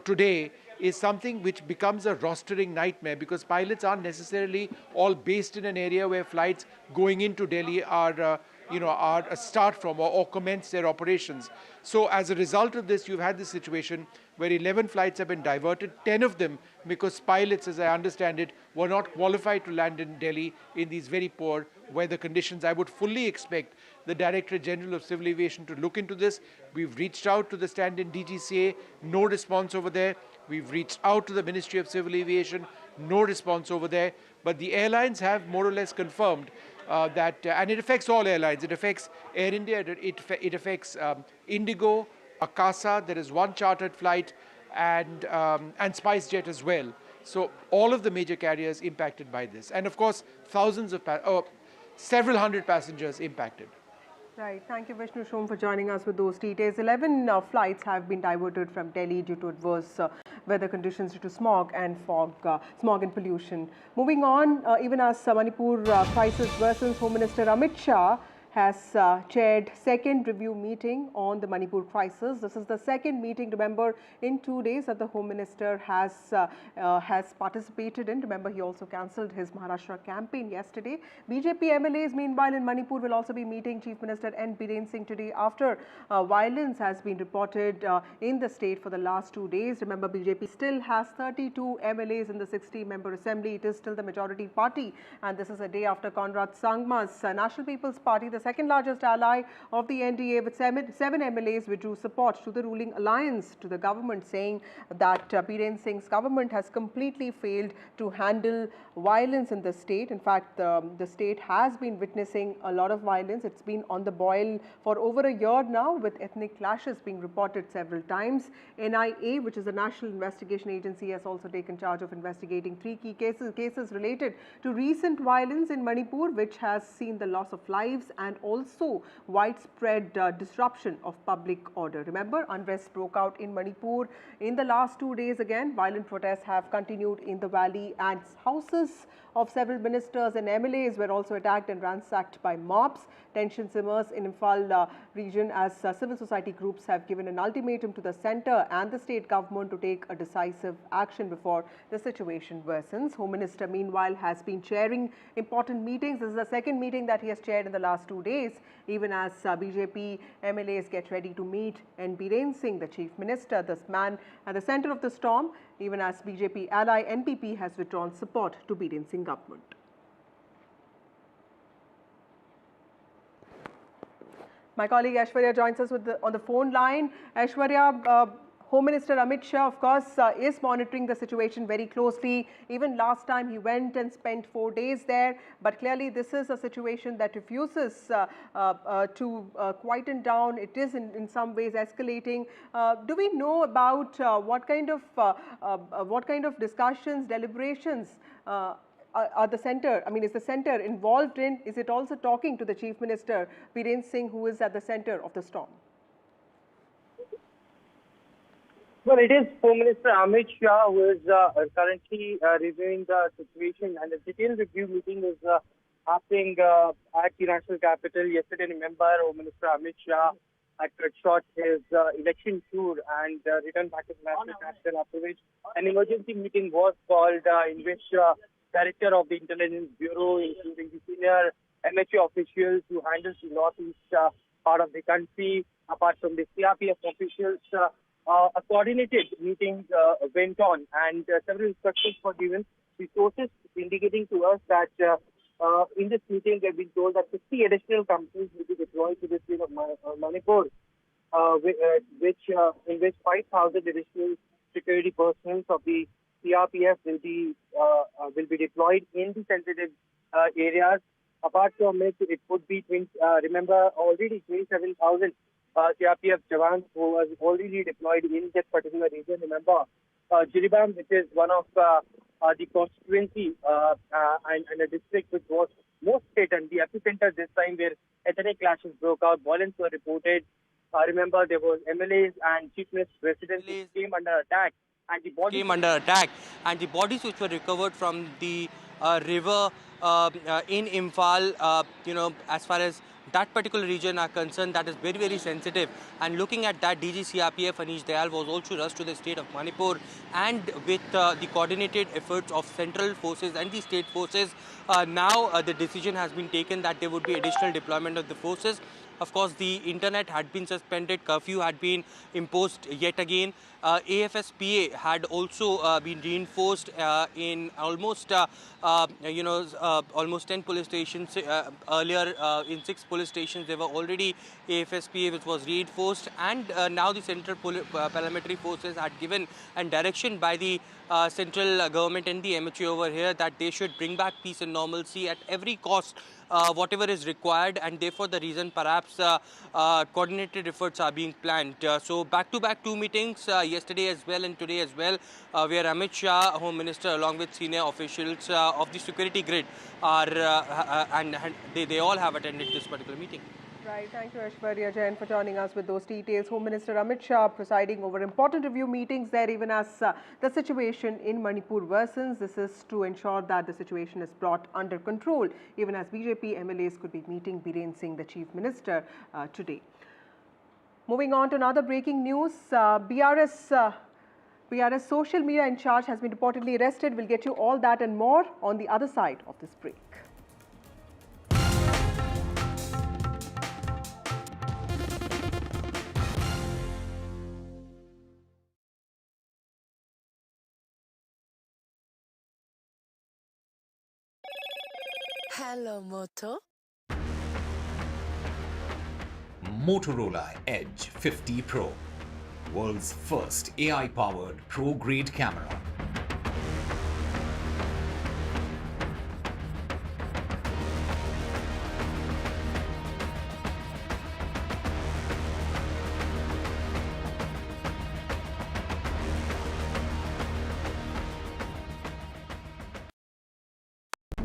today is something which becomes a rostering nightmare, because pilots aren't necessarily all based in an area where flights going into Delhi are a start from or commence their operations. So as a result of this, you've had this situation where 11 flights have been diverted, 10 of them because pilots, as I understand it, were not qualified to land in Delhi in these very poor weather conditions. I would fully expect the Director General of Civil Aviation to look into this. We've reached out to the stand-in DGCA, no response over there. We've reached out to the Ministry of Civil Aviation, no response over there. But the airlines have more or less confirmed that, and it affects all airlines. It affects Air India, it affects Indigo, Akasa, there is one chartered flight, and SpiceJet as well. So all of the major carriers impacted by this. And of course, several hundred passengers impacted. Right. Thank you, Vishnu Shom, for joining us with those details. 11 flights have been diverted from Delhi due to adverse weather conditions due to smog and pollution. Moving on, even as Manipur crisis worsens, Home Minister Amit Shah has chaired second review meeting on the Manipur crisis. This is the second meeting, remember, in 2 days that the Home Minister has participated in. Remember, he also cancelled his Maharashtra campaign yesterday. BJP MLAs, meanwhile, in Manipur will also be meeting Chief Minister N. Biren Singh today after violence has been reported in the state for the last 2 days. Remember, BJP still has 32 MLAs in the 60-member assembly. It is still the majority party, and this is a day after Conrad Sangma's National People's Party, the second largest ally of the NDA, with seven MLAs withdrew support to the ruling alliance, to the government, saying that Biren Singh's government has completely failed to handle violence in the state. In fact, the state has been witnessing a lot of violence. It's been on the boil for over a year now, with ethnic clashes being reported several times. NIA, which is the National Investigation Agency, has also taken charge of investigating 3 key cases related to recent violence in Manipur, which has seen the loss of lives and also widespread disruption of public order. Remember, unrest broke out in Manipur in the last 2 days again. Violent protests have continued in the valley, and houses of several ministers and MLAs were also attacked and ransacked by mobs. Tension simmers in Imphal region as civil society groups have given an ultimatum to the centre and the state government to take a decisive action before the situation worsens. Home Minister, meanwhile, has been chairing important meetings. This is the second meeting that he has chaired in the last 2 days, even as BJP MLAs get ready to meet N. Biren Singh, the Chief Minister, this man at the centre of the storm, even as BJP ally NPP has withdrawn support to Biren Singh government. My colleague Aishwarya joins us on the phone line. Aishwarya, Home Minister Amit Shah, of course, is monitoring the situation very closely. Even last time he went and spent 4 days there. But clearly this is a situation that refuses to quieten down. It is in some ways escalating. Do we know about what kind of discussions, deliberations are the centre, is the centre involved in? Is it also talking to the Chief Minister, Biren Singh, who is at the centre of the storm? Well, it is Home Minister Amit Shah who is currently reviewing the situation, and the detailed review meeting is happening at the national capital. Yesterday, remember, Home Minister Amit Shah had cut short his election tour and returned back to the national capital, after which an emergency meeting was called in which Director of the Intelligence Bureau, including the senior MHA officials who handles the northeast part of the country, apart from the CRPF officials, a coordinated meeting went on, and several instructions were given. The sources indicating to us that in this meeting they have been told that 50 additional companies will be deployed to the state of Manipur, in which 5,000 additional security personnel of the CRPF will be deployed in the sensitive areas. Apart from it, it would be, remember, already 27,000 CRPF jawans who was already deployed in that particular region. Remember, Jiribam, which is one of the constituency and a district which was most threatened, the epicenter this time, where ethnic clashes broke out, violence were reported. Remember, there was MLAs and Chief Minister's residences came under attack. And the bodies which were recovered from the river in Imphal, as far as that particular region are concerned, that is very, very sensitive. And looking at that, DG CRPF Anish Dayal was also rushed to the state of Manipur, and with the coordinated efforts of central forces and the state forces, now the decision has been taken that there would be additional deployment of the forces. Of course, the internet had been suspended, curfew had been imposed yet again. AFSPA had also been reinforced in almost, almost 10 police stations. Earlier, in 6 police stations, there were already AFSPA which was reinforced, and now the central paramilitary forces had given a direction by the central government and the MHA over here that they should bring back peace and normalcy at every cost, whatever is required, and therefore the reason perhaps coordinated efforts are being planned. So back-to-back 2 meetings, yesterday as well and today as well, where Amit Shah, Home Minister, along with senior officials of the security grid are, and they all have attended this particular meeting. Right, thank you Aishwarya Jain for joining us with those details. Home Minister Amit Shah presiding over important review meetings there even as the situation in Manipur worsens. This is to ensure that the situation is brought under control even as BJP MLAs could be meeting Biren Singh, the Chief Minister, today. Moving on to another breaking news, BRS social media in charge has been reportedly arrested. We'll get you all that and more on the other side of this break. Hello, Moto. Motorola Edge 50 Pro, world's first AI-powered pro-grade camera.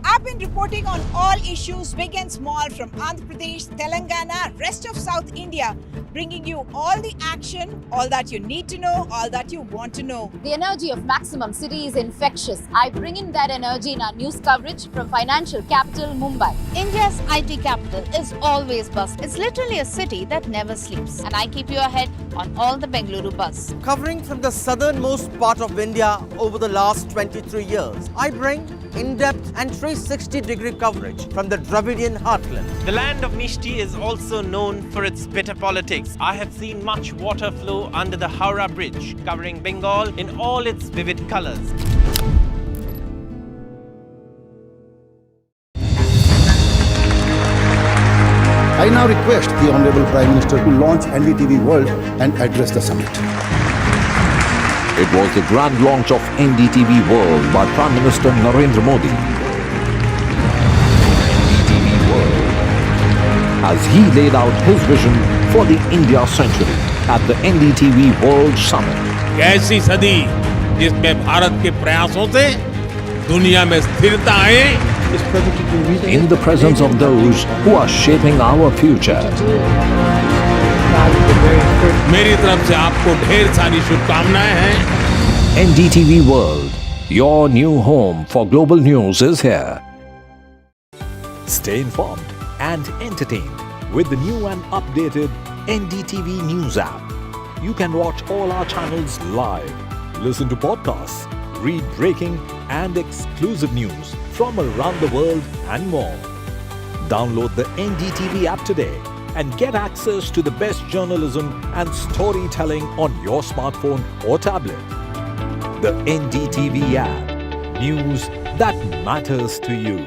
I've been reporting on all issues, big and small, from Andhra Pradesh, Telangana, rest of South India, bringing you all the action, all that you need to know, all that you want to know. The energy of Maximum City is infectious. I bring in that energy in our news coverage from financial capital Mumbai. India's IT capital is always buzz. It's literally a city that never sleeps. And I keep you ahead on all the Bengaluru buzz. Covering from the southernmost part of India over the last 23 years, I bring in-depth and 360-degree coverage from the Dravidian heartland. The land of Mishti is also known for its bitter politics. I have seen much water flow under the Howrah Bridge, covering Bengal in all its vivid colors. I now request the Honorable Prime Minister to launch NDTV World and address the summit. It was the grand launch of NDTV World by Prime Minister Narendra Modi. NDTV World, as he laid out his vision for the India century at the NDTV World Summit. कैसी सदी जिसमें भारत के प्रयासों से दुनिया में स्थिरता आए. In the presence of those who are shaping our future. मेरी तरफ से आपको ढेर सारी शुभकामनाएं हैं. NDTV World, your new home for global news is here. Stay informed and entertained with the new and updated NDTV News app. You can watch all our channels live, listen to podcasts, read breaking and exclusive news from around the world and more. Download the NDTV app today and get access to the best journalism and storytelling on your smartphone or tablet. The NDTV app, news that matters to you.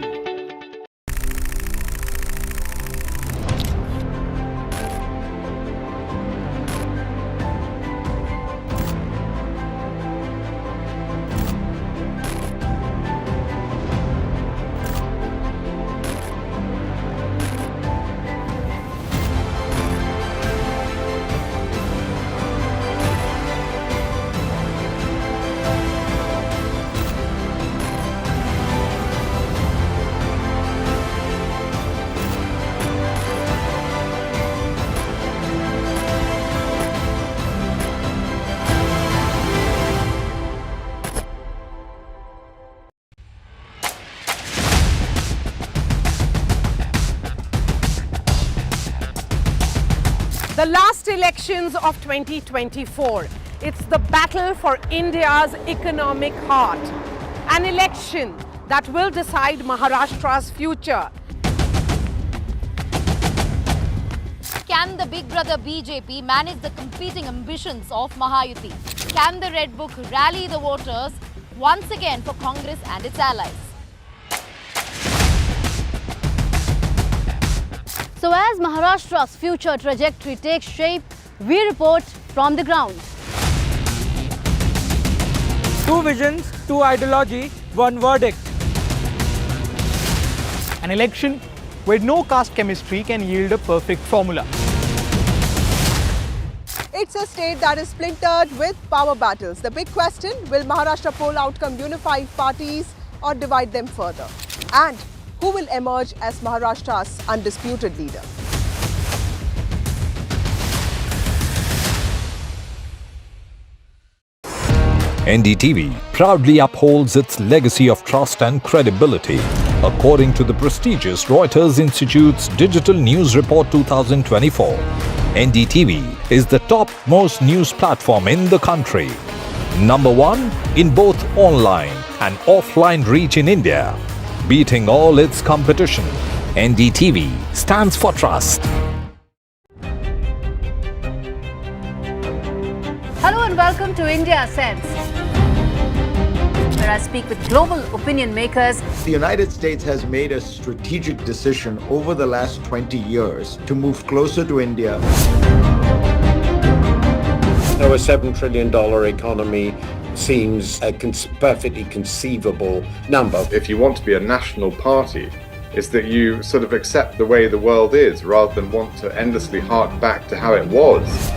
The last elections of 2024. It's the battle for India's economic heart. An election that will decide Maharashtra's future. Can the big brother BJP manage the competing ambitions of Mahayuti? Can the Red Book rally the voters once again for Congress and its allies? So as Maharashtra's future trajectory takes shape, we report from the ground. Two visions, two ideology, one verdict. An election where no caste chemistry can yield a perfect formula. It's a state that is splintered with power battles. The big question, will Maharashtra poll outcome unify parties or divide them further? And who will emerge as Maharashtra's undisputed leader? NDTV proudly upholds its legacy of trust and credibility. According to the prestigious Reuters Institute's Digital News Report 2024, NDTV is the topmost news platform in the country. Number 1 in both online and offline reach in India. Beating all its competition, NDTV stands for trust. Hello and welcome to India Sense, where I speak with global opinion makers. The United States has made a strategic decision over the last 20 years to move closer to India. So a $7 trillion economy seems a perfectly conceivable number. If you want to be a national party, it's that you sort of accept the way the world is rather than want to endlessly hark back to how it was.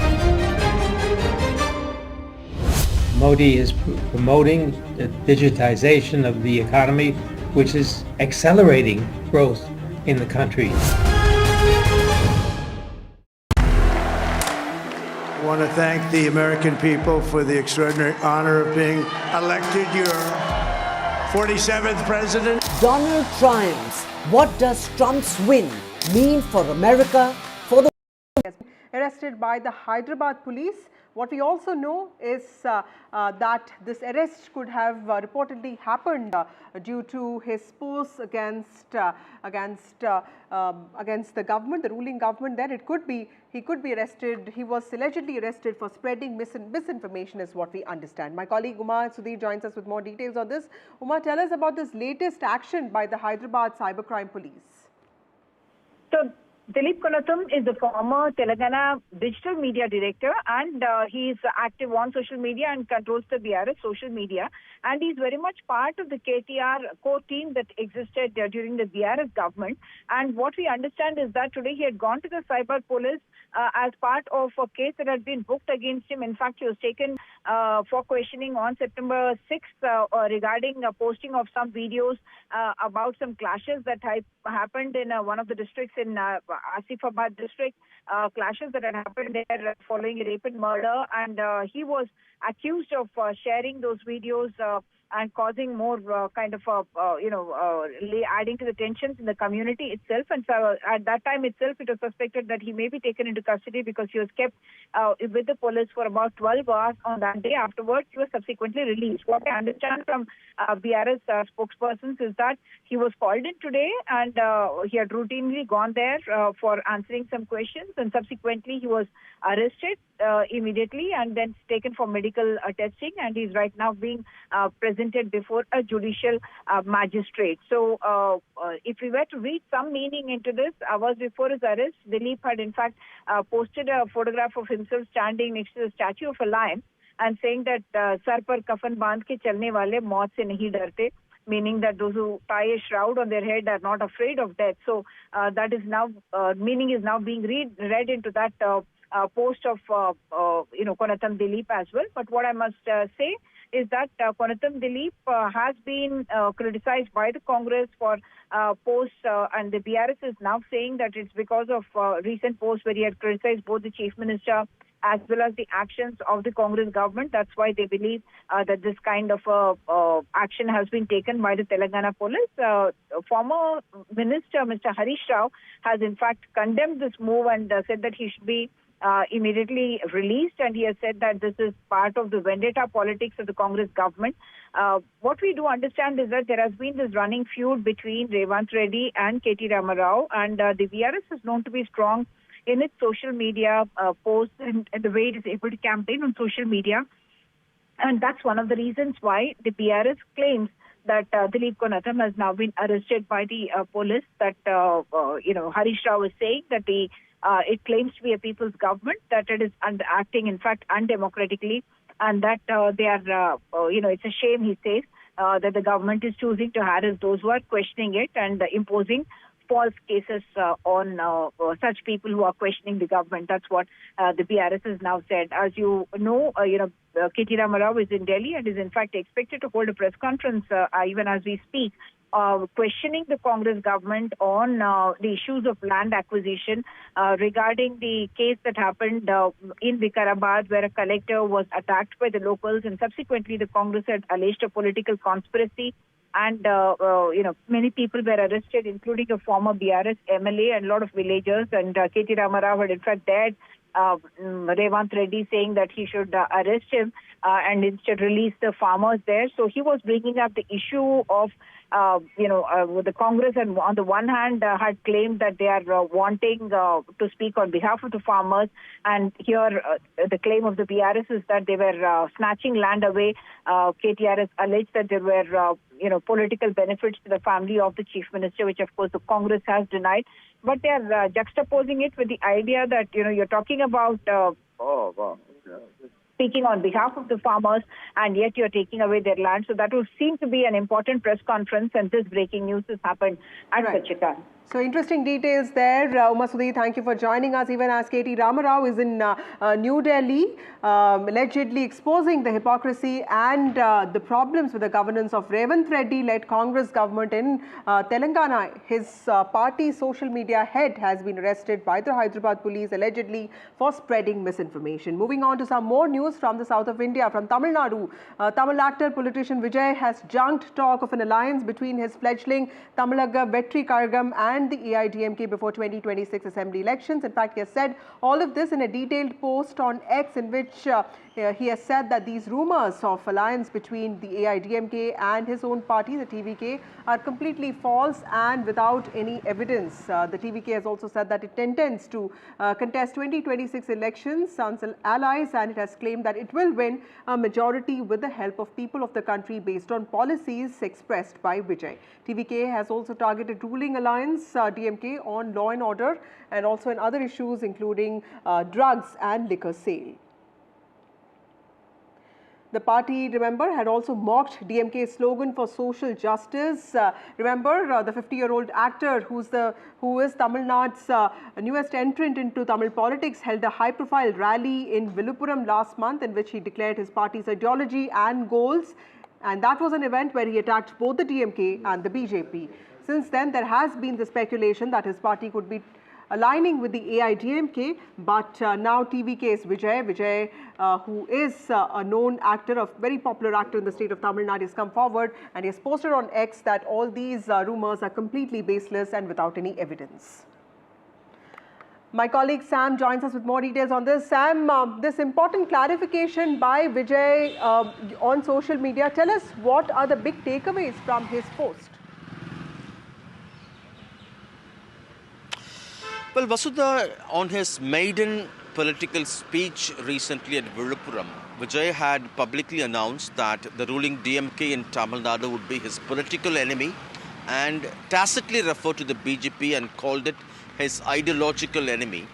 Modi is promoting the digitization of the economy, which is accelerating growth in the country. I want to thank the American people for the extraordinary honor of being elected your 47th president. Donald triumphs. What does Trump's win mean for America, for the... Arrested by the Hyderabad police. What we also know is that this arrest could have reportedly happened due to his posts against the government, the ruling government. Then he could be arrested. He was allegedly arrested for spreading misinformation, is what we understand. My colleague Uma Sudhir joins us with more details on this. Uma, tell us about this latest action by the Hyderabad Cybercrime Police. So, Dilip Konatham is the former Telangana digital media director, and he is active on social media and controls the BRS social media. And he's very much part of the KTR core team that existed during the BRS government. And what we understand is that today he had gone to the cyber police as part of a case that had been booked against him. In fact, he was taken for questioning on September 6th regarding posting of some videos about some clashes that happened in one of the districts in Asifabad district, clashes that had happened there following a rape and murder, and he was accused of sharing those videos and causing more adding to the tensions in the community itself. And so at that time itself, it was suspected that he may be taken into custody because he was kept with the police for about 12 hours on that day. Afterwards, he was subsequently released. What I understand from BRS spokespersons is that he was called in today and he had routinely gone there for answering some questions, and subsequently he was arrested immediately and then taken for medical testing, and he's right now being presented before a judicial magistrate. So if we were to read some meaning into this, hours before his arrest, Dilip had in fact posted a photograph of himself standing next to the statue of a lion and saying that sar par kafan bandh ke chalne wale maut se nahi darte, meaning that those who tie a shroud on their head are not afraid of death. So that is now meaning is now being read into that post of Konatham Dilip as well. But what I must say is that Konatham Dilip has been criticized by the Congress for posts, and the BRS is now saying that it's because of recent posts where he had criticized both the Chief Minister as well as the actions of the Congress government. That's why they believe that this kind of action has been taken by the Telangana police. Former Minister, Mr. Harish Rao, has in fact condemned this move and said that he should be immediately released, and he has said that this is part of the vendetta politics of the Congress government. What we do understand is that there has been this running feud between Revant Reddy and K.T. Rama Rao, and the BRS is known to be strong in its social media posts and the way it is able to campaign on social media. And that's one of the reasons why the BRS claims that Dilip Konatham has now been arrested by the police, that, Harish Rao is saying that it claims to be a people's government, that it is acting, in fact, undemocratically, and that they are, it's a shame, he says, that the government is choosing to harass those who are questioning it and imposing false cases on such people who are questioning the government. That's what the BRS has now said. As you know, K.T. Rama Rao is in Delhi and is in fact expected to hold a press conference even as we speak, questioning the Congress government on the issues of land acquisition regarding the case that happened in Vikarabad, where a collector was attacked by the locals, and subsequently the Congress had alleged a political conspiracy. And, many people were arrested, including a former BRS MLA and a lot of villagers. And K.T. Rama Rao had in fact dared Revant Reddy, saying that he should arrest him and instead release the farmers there. So he was bringing up the issue of, the Congress, and on the one hand had claimed that they are wanting to speak on behalf of the farmers. And here the claim of the BRS is that they were snatching land away. KTR has alleged that there were, political benefits to the family of the chief minister, which of course the Congress has denied. But they are juxtaposing it with the idea that, you're talking about speaking on behalf of the farmers, and yet you're taking away their land. So that would seem to be an important press conference, and this breaking news has happened at Pachitan. So interesting details there. Uma Sudhi, thank you for joining us. Even as K.T. Rama Rao is in New Delhi, allegedly exposing the hypocrisy and the problems with the governance of Revant Reddy-led Congress government in Telangana. His party's social media head has been arrested by the Hyderabad police, allegedly for spreading misinformation. Moving on to some more news from the south of India, from Tamil Nadu. Tamil actor politician Vijay has junked talk of an alliance between his fledgling Tamilaga Vetri Kargam and the AIDMK before 2026 assembly elections. In fact, he has said all of this in a detailed post on X, in which he has said that these rumors of alliance between the AIDMK and his own party, the TVK, are completely false and without any evidence. The TVK has also said that it intends to contest 2026 elections sans allies, and it has claimed that it will win a majority with the help of people of the country based on policies expressed by Vijay. TVK has also targeted ruling alliance DMK on law and order, and also in other issues including drugs and liquor sale. The party, remember, had also mocked DMK's slogan for social justice. Remember, the 50-year-old actor who is Tamil Nadu's newest entrant into Tamil politics held a high-profile rally in Viluppuram last month, in which he declared his party's ideology and goals. And that was an event where he attacked both the DMK and the BJP. Since then, there has been the speculation that his party could be aligning with the AIDMK, but now TVK's Vijay, who is a known actor, a very popular actor in the state of Tamil Nadu, has come forward and he has posted on X that all these rumors are completely baseless and without any evidence. My colleague Sam joins us with more details on this. Sam, this important clarification by Vijay on social media, tell us what are the big takeaways from his post? Well, Vasudha, on his maiden political speech recently at Viluppuram, Vijay had publicly announced that the ruling DMK in Tamil Nadu would be his political enemy, and tacitly referred to the BJP and called it his ideological enemy,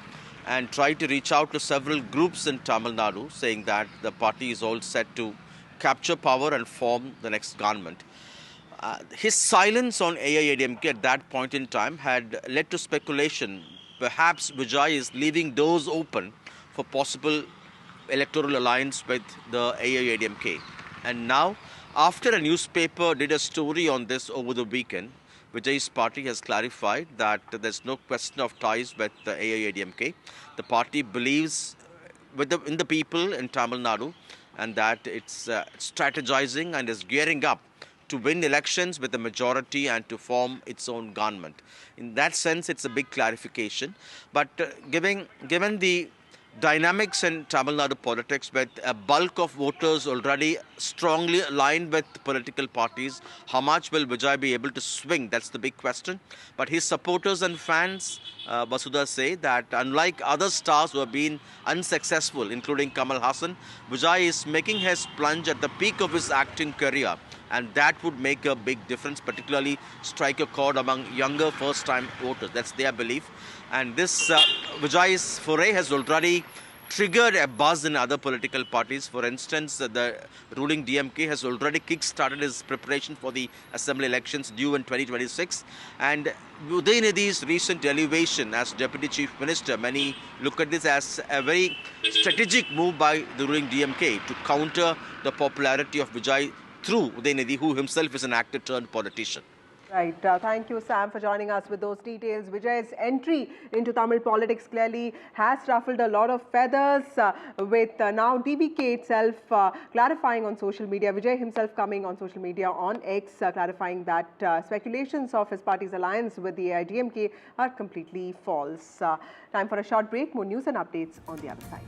and tried to reach out to several groups in Tamil Nadu, saying that the party is all set to capture power and form the next government. His silence on AIADMK at that point in time had led to speculation. Perhaps Vijay is leaving doors open for possible electoral alliance with the AIADMK. And now, after a newspaper did a story on this over the weekend, Vijay's party has clarified that there's no question of ties with the AIADMK. The party believes in the people in Tamil Nadu, and that it's strategizing and is gearing up to win elections with a majority and to form its own government. In that sense, it's a big clarification. But given the dynamics in Tamil Nadu politics, with a bulk of voters already strongly aligned with political parties, how much will Vijay be able to swing? That's the big question. But his supporters and fans, Vasudha, say that unlike other stars who have been unsuccessful, including Kamal Hassan, Vijay is making his plunge at the peak of his acting career. And that would make a big difference, particularly strike a chord among younger first-time voters. That's their belief. And this Vijay's foray has already triggered a buzz in other political parties. For instance, the ruling DMK has already kick-started its preparation for the assembly elections due in 2026. And Udayanidi's recent elevation as Deputy Chief Minister, many look at this as a very strategic move by the ruling DMK to counter the popularity of Vijay through Udayanidi, who himself is an actor turned politician. Right. Thank you, Sam, for joining us with those details. Vijay's entry into Tamil politics clearly has ruffled a lot of feathers, with now DVK itself clarifying on social media. Vijay himself coming on social media on X, clarifying that speculations of his party's alliance with the AIDMK are completely false. Time for a short break. More news and updates on the other side.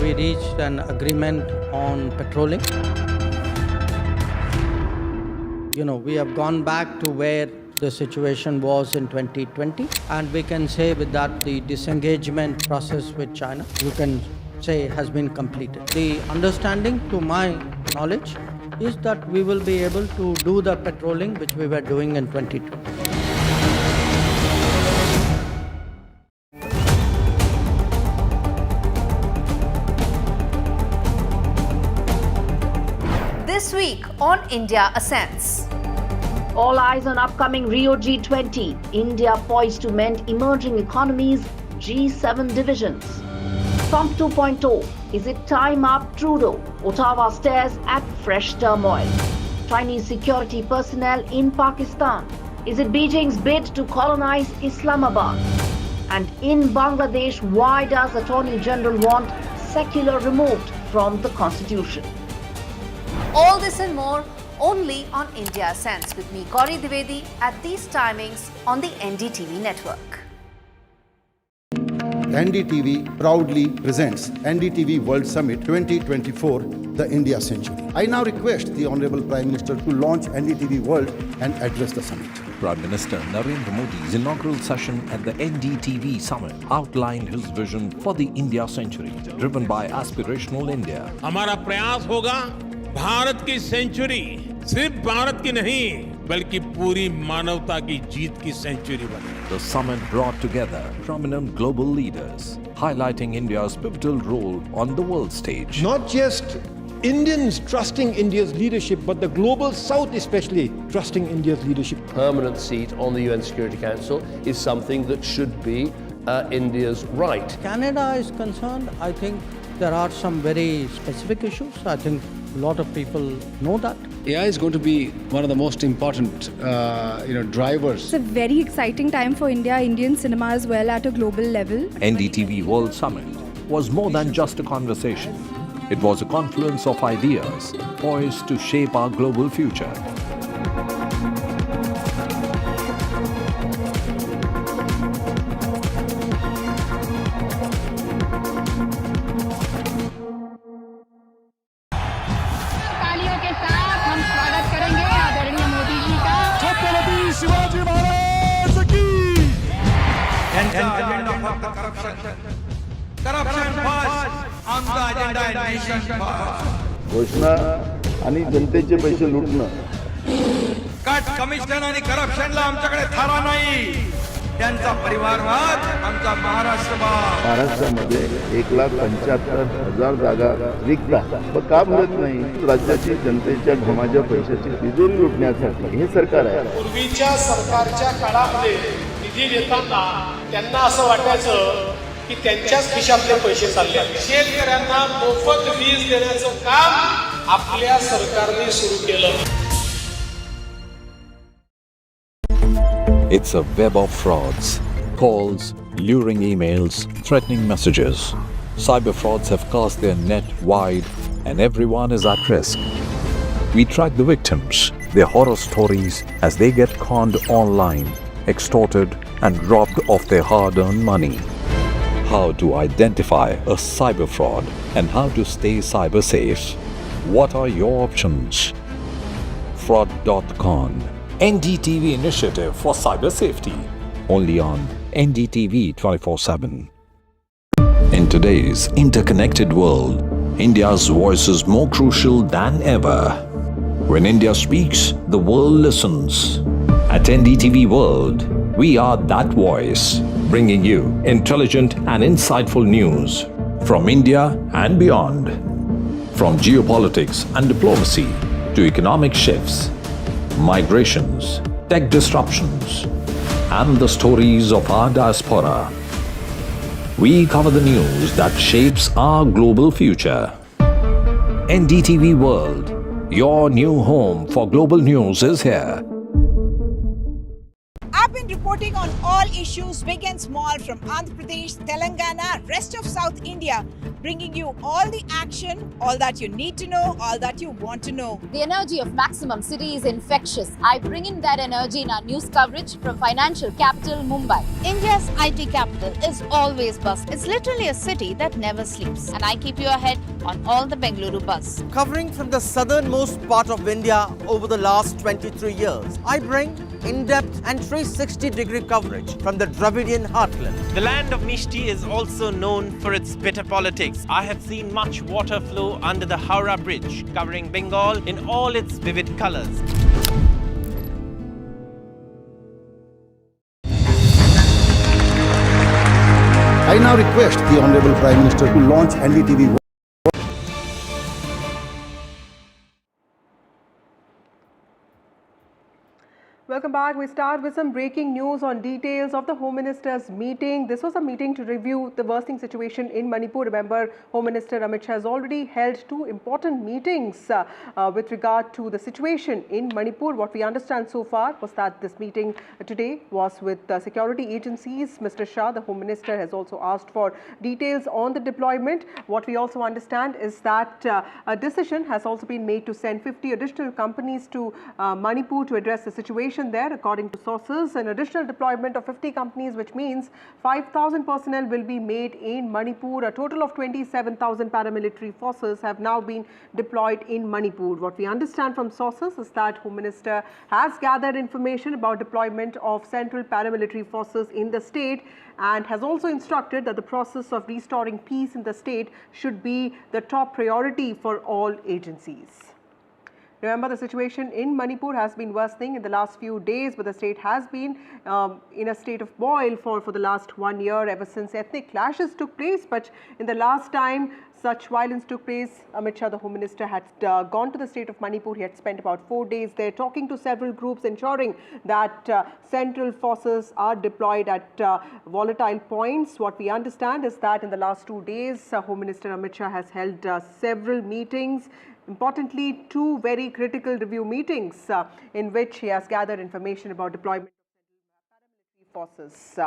We reached an agreement on patrolling. We have gone back to where the situation was in 2020, and we can say with that the disengagement process with China, you can say, has been completed. The understanding, to my knowledge, is that we will be able to do the patrolling which we were doing in 2020. This week on India Ascends. All eyes on upcoming Rio G20. India poised to mend emerging economies, G7 divisions. Trump 2.0. Is it time up, Trudeau? Ottawa stares at fresh turmoil. Chinese security personnel in Pakistan. Is it Beijing's bid to colonize Islamabad? And in Bangladesh, why does Attorney General want secular removed from the constitution? All this and more only on India Ascends with me, Gauri Dwivedi, at these timings on the NDTV network. NDTV proudly presents NDTV World Summit 2024, the India Century. I now request the Honorable Prime Minister to launch NDTV World and address the summit. Prime Minister Narendra Modi's inaugural session at the NDTV Summit outlined his vision for the India Century, driven by aspirational India. हमारा प्रयास होगा भारत की century सिर्फ भारत की नहीं बल्कि पूरी मानवता की जीत की सेंचुरी बने. The summit brought together prominent global leaders, highlighting India's pivotal role on the world stage. Not just Indians trusting India's leadership, but the global South especially trusting India's leadership. Permanent seat on the UN Security Council is something that should be India's right. Canada is concerned, I think there are some very specific issues. I think a lot of people know that. AI is going to be one of the most important, drivers. It's a very exciting time for India, Indian cinema as well at a global level. NDTV World Summit was more than just a conversation. It was a confluence of ideas poised to shape our global future. घोषणा आणि जनतेचे पैसे लुटणं. Cut commission आणि करप्शनला आमच्याकडे थारा नाही. त्यांचा परिवारवाद आमचा महाराष्ट्रवाद. महाराष्ट्रामध्ये 1,75,000 जागा रिक्त आहेत. पण का भरत नाही? राज्याची जनतेच्या घमाच्या पैशाची तिजोरी लुटण्यासाठी हे सरकार आहे. पूर्वीच्या सरकारच्या काळामध्ये निधी देताना त्यांना असं वाटायचं की त्यांच्याच खिशातले पैसे चालले. शेतकऱ्यांना मोफत वीज देण्याचं काम आपल्या सरकारने सुरू केलं. It's a web of frauds, calls, luring emails, threatening messages. Cyber frauds have cast their net wide and everyone is at risk. We track the victims, their horror stories as they get conned online, extorted and robbed of their hard-earned money. How to identify a cyber fraud and how to stay cyber safe. What are your options? Fraud.con, NDTV initiative for cyber safety. Only on NDTV 24/7. In today's interconnected world, India's voice is more crucial than ever. When India speaks, the world listens. At NDTV World, we are that voice, bringing you intelligent and insightful news from India and beyond. From geopolitics and diplomacy to economic shifts, migrations, tech disruptions, and the stories of our diaspora. We cover the news that shapes our global future. NDTV World, your new home for global news, is here. I've been reporting on all issues, big and small, from Andhra Pradesh, Telangana, rest of South India, bringing you all the action, all that you need to know, all that you want to know. The energy of Maximum City is infectious. I bring in that energy in our news coverage from financial capital Mumbai. India's IT capital is always buzz. It's literally a city that never sleeps. And I keep you ahead on all the Bengaluru buzz. Covering from the southernmost part of India over the last 23 years, I bring in-depth and 360-degree coverage from the Dravidian heartland. The land of Mishti is also known for its bitter politics. I have seen much water flow under the Howrah Bridge, covering Bengal in all its vivid colors. I now request the Honorable Prime Minister to launch NDTV. Welcome back. We start with some breaking news on details of the Home Minister's meeting. This was a meeting to review the worsening situation in Manipur. Remember, Home Minister Amit Shah has already held two important meetings with regard to the situation in Manipur. What we understand so far was that this meeting today was with security agencies. Mr. Shah, the Home Minister, has also asked for details on the deployment. What we also understand is that a decision has also been made to send 50 additional companies to Manipur to address the situation there. According to sources, an additional deployment of 50 companies, which means 5,000 personnel, will be made in Manipur. A total of 27,000 paramilitary forces have now been deployed in Manipur. What we understand from sources is that Home Minister has gathered information about deployment of central paramilitary forces in the state and has also instructed that the process of restoring peace in the state should be the top priority for all agencies. Remember, the situation in Manipur has been worsening in the last few days, but the state has been in a state of boil for the last 1 year, ever since ethnic clashes took place. But in the last time such violence took place, Amit Shah, the Home Minister, had gone to the state of Manipur. He had spent about 4 days there talking to several groups, ensuring that central forces are deployed at volatile points. What we understand is that in the last 2 days, Home Minister Amit Shah has held several meetings. Importantly, two very critical review meetings in which he has gathered information about deployment of paramilitary forces.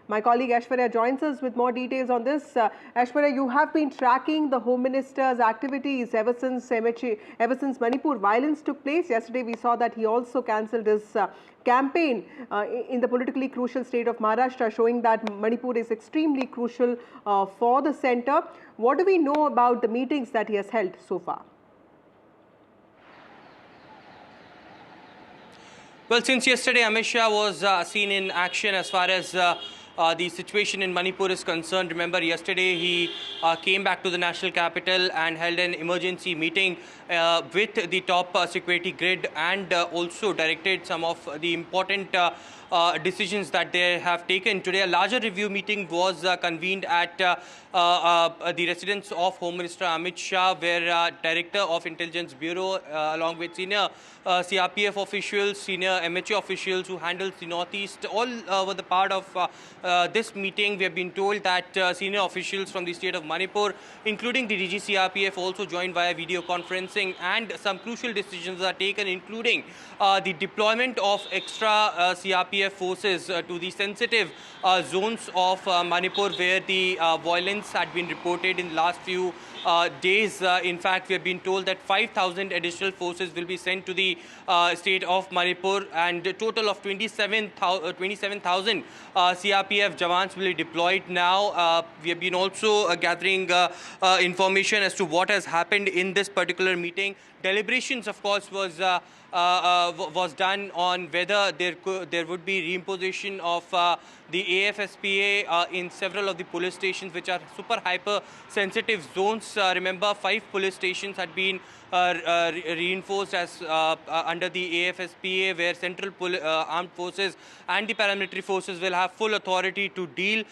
My colleague Aishwarya joins us with more details on this. Aishwarya, you have been tracking the Home Minister's activities ever since Manipur violence took place. Yesterday, we saw that he also cancelled his campaign in the politically crucial state of Maharashtra, showing that Manipur is extremely crucial for the centre. What do we know about the meetings that he has held so far? Well, since yesterday, Amit Shah was seen in action as far as the situation in Manipur is concerned. Remember, yesterday he came back to the national capital and held an emergency meeting with the top security grid and also directed some of the important decisions that they have taken. Today, a larger review meeting was convened at the residence of Home Minister Amit Shah, where Director of Intelligence Bureau, along with senior CRPF officials, senior MHA officials who handles the Northeast, all were the part of this meeting. We have been told that senior officials from the state of Manipur, including the DG CRPF, also joined via video conferencing, and some crucial decisions are taken, including the deployment of extra CRPF forces to the sensitive zones of Manipur, where the violence had been reported in the last few days. In fact, we have been told that 5,000 additional forces will be sent to the state of Manipur, and a total of 27,000 CRPF Jawans will be deployed now. We have been also gathering information as to what has happened in this particular meeting. Deliberations, of course, was done on whether there would be reimposition of the AFSPA in several of the police stations, which are super hyper sensitive zones. Remember, 5 police stations had been reinforced as under the AFSPA, where Central Armed Forces and the paramilitary forces will have full authority to deal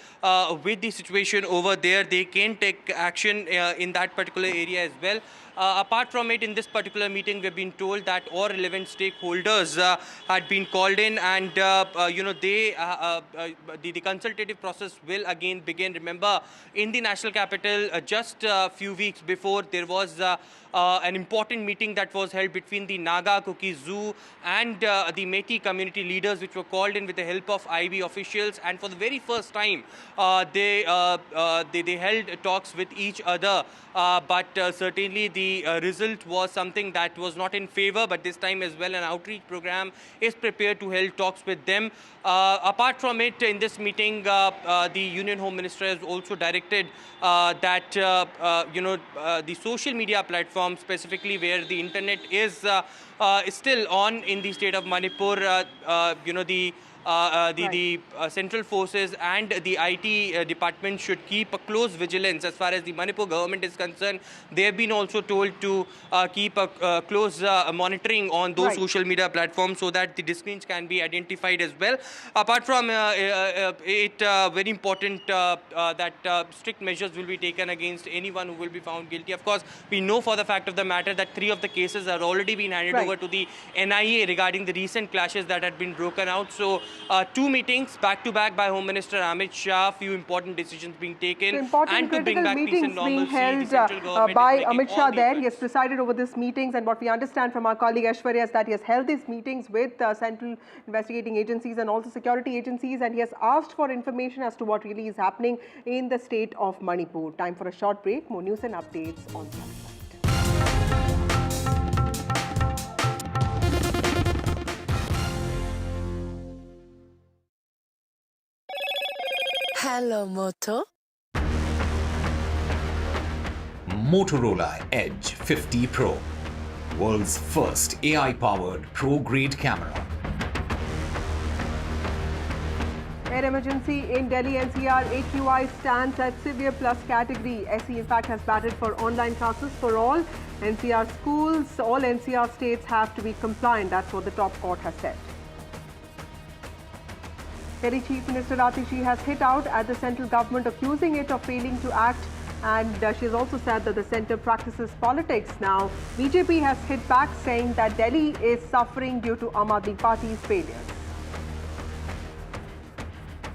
with the situation over there. They can take action in that particular area as well. Apart from it, in this particular meeting, we've been told that all relevant stakeholders had been called in, and the consultative process will again begin. Remember, in the national capital, just a few weeks before, there was an important meeting that was held between the Naga, Kuki Zoo and the Metis community leaders, which were called in with the help of IB officials, and for the very first time, they held talks with each other. But certainly the result was something that was not in favor, but this time as well an outreach program is prepared to hold talks with them. Apart from it, in this meeting, the Union Home Minister has also directed that the social media platforms, specifically where the internet is still on in the state of Manipur, the central forces and the IT department should keep a close vigilance as far as the Manipur government is concerned. They have been also told to keep a close monitoring on those social media platforms so that the discrepancies can be identified as well. Apart from it, very important that strict measures will be taken against anyone who will be found guilty. Of course, we know for the fact of the matter that 3 of the cases have already been handed over to the NIA regarding the recent clashes that had been broken out. So 2 meetings back-to-back by Home Minister Amit Shah, few important decisions being taken, and to bring back peace and normalcy. Being held by Amit Shah there. He has presided over these meetings, and what we understand from our colleague Aishwarya is that he has held these meetings with central investigating agencies and also security agencies, and he has asked for information as to what really is happening in the state of Manipur. Time for a short break. More news and updates on that. Hello, Moto. Motorola Edge 50 Pro, world's first AI-powered pro-grade camera. Air emergency in Delhi NCR. AQI stands at severe plus category. SE in fact has batted for online classes for all NCR schools. All NCR states have to be compliant. That's what the top court has said. Delhi Chief Minister Atishi has hit out at the central government, accusing it of failing to act, and she has also said that the centre practices politics. Now, BJP has hit back, saying that Delhi is suffering due to Aam Aadmi Party's failures.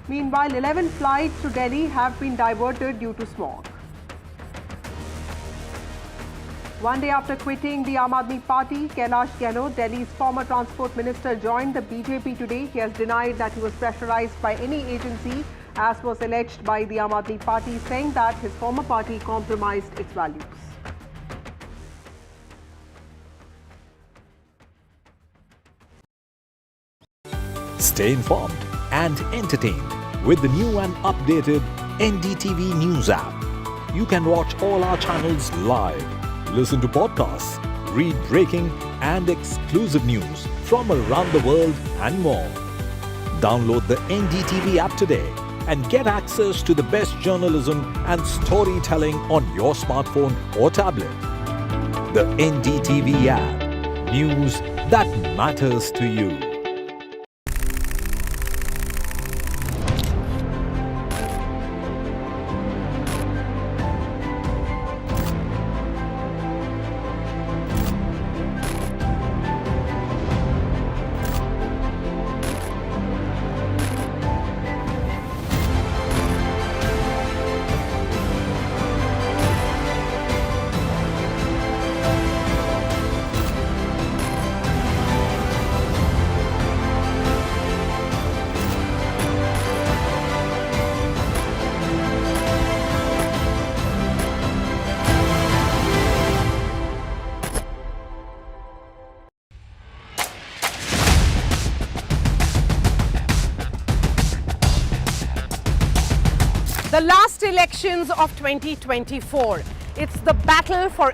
Meanwhile, 11 flights to Delhi have been diverted due to smog. One day after quitting the Aam Aadmi Party, Kailash Gehlot, Delhi's former transport minister, joined the BJP today. He has denied that he was pressurized by any agency, as was alleged by the Aam Aadmi Party, saying that his former party compromised its values. Stay informed and entertained with the new and updated NDTV News app. You can watch all our channels live, listen to podcasts, read breaking and exclusive news from around the world and more. Download the NDTV app today and get access to the best journalism and storytelling on your smartphone or tablet. The NDTV app. News that matters to you. The last elections of 2024. It's the battle for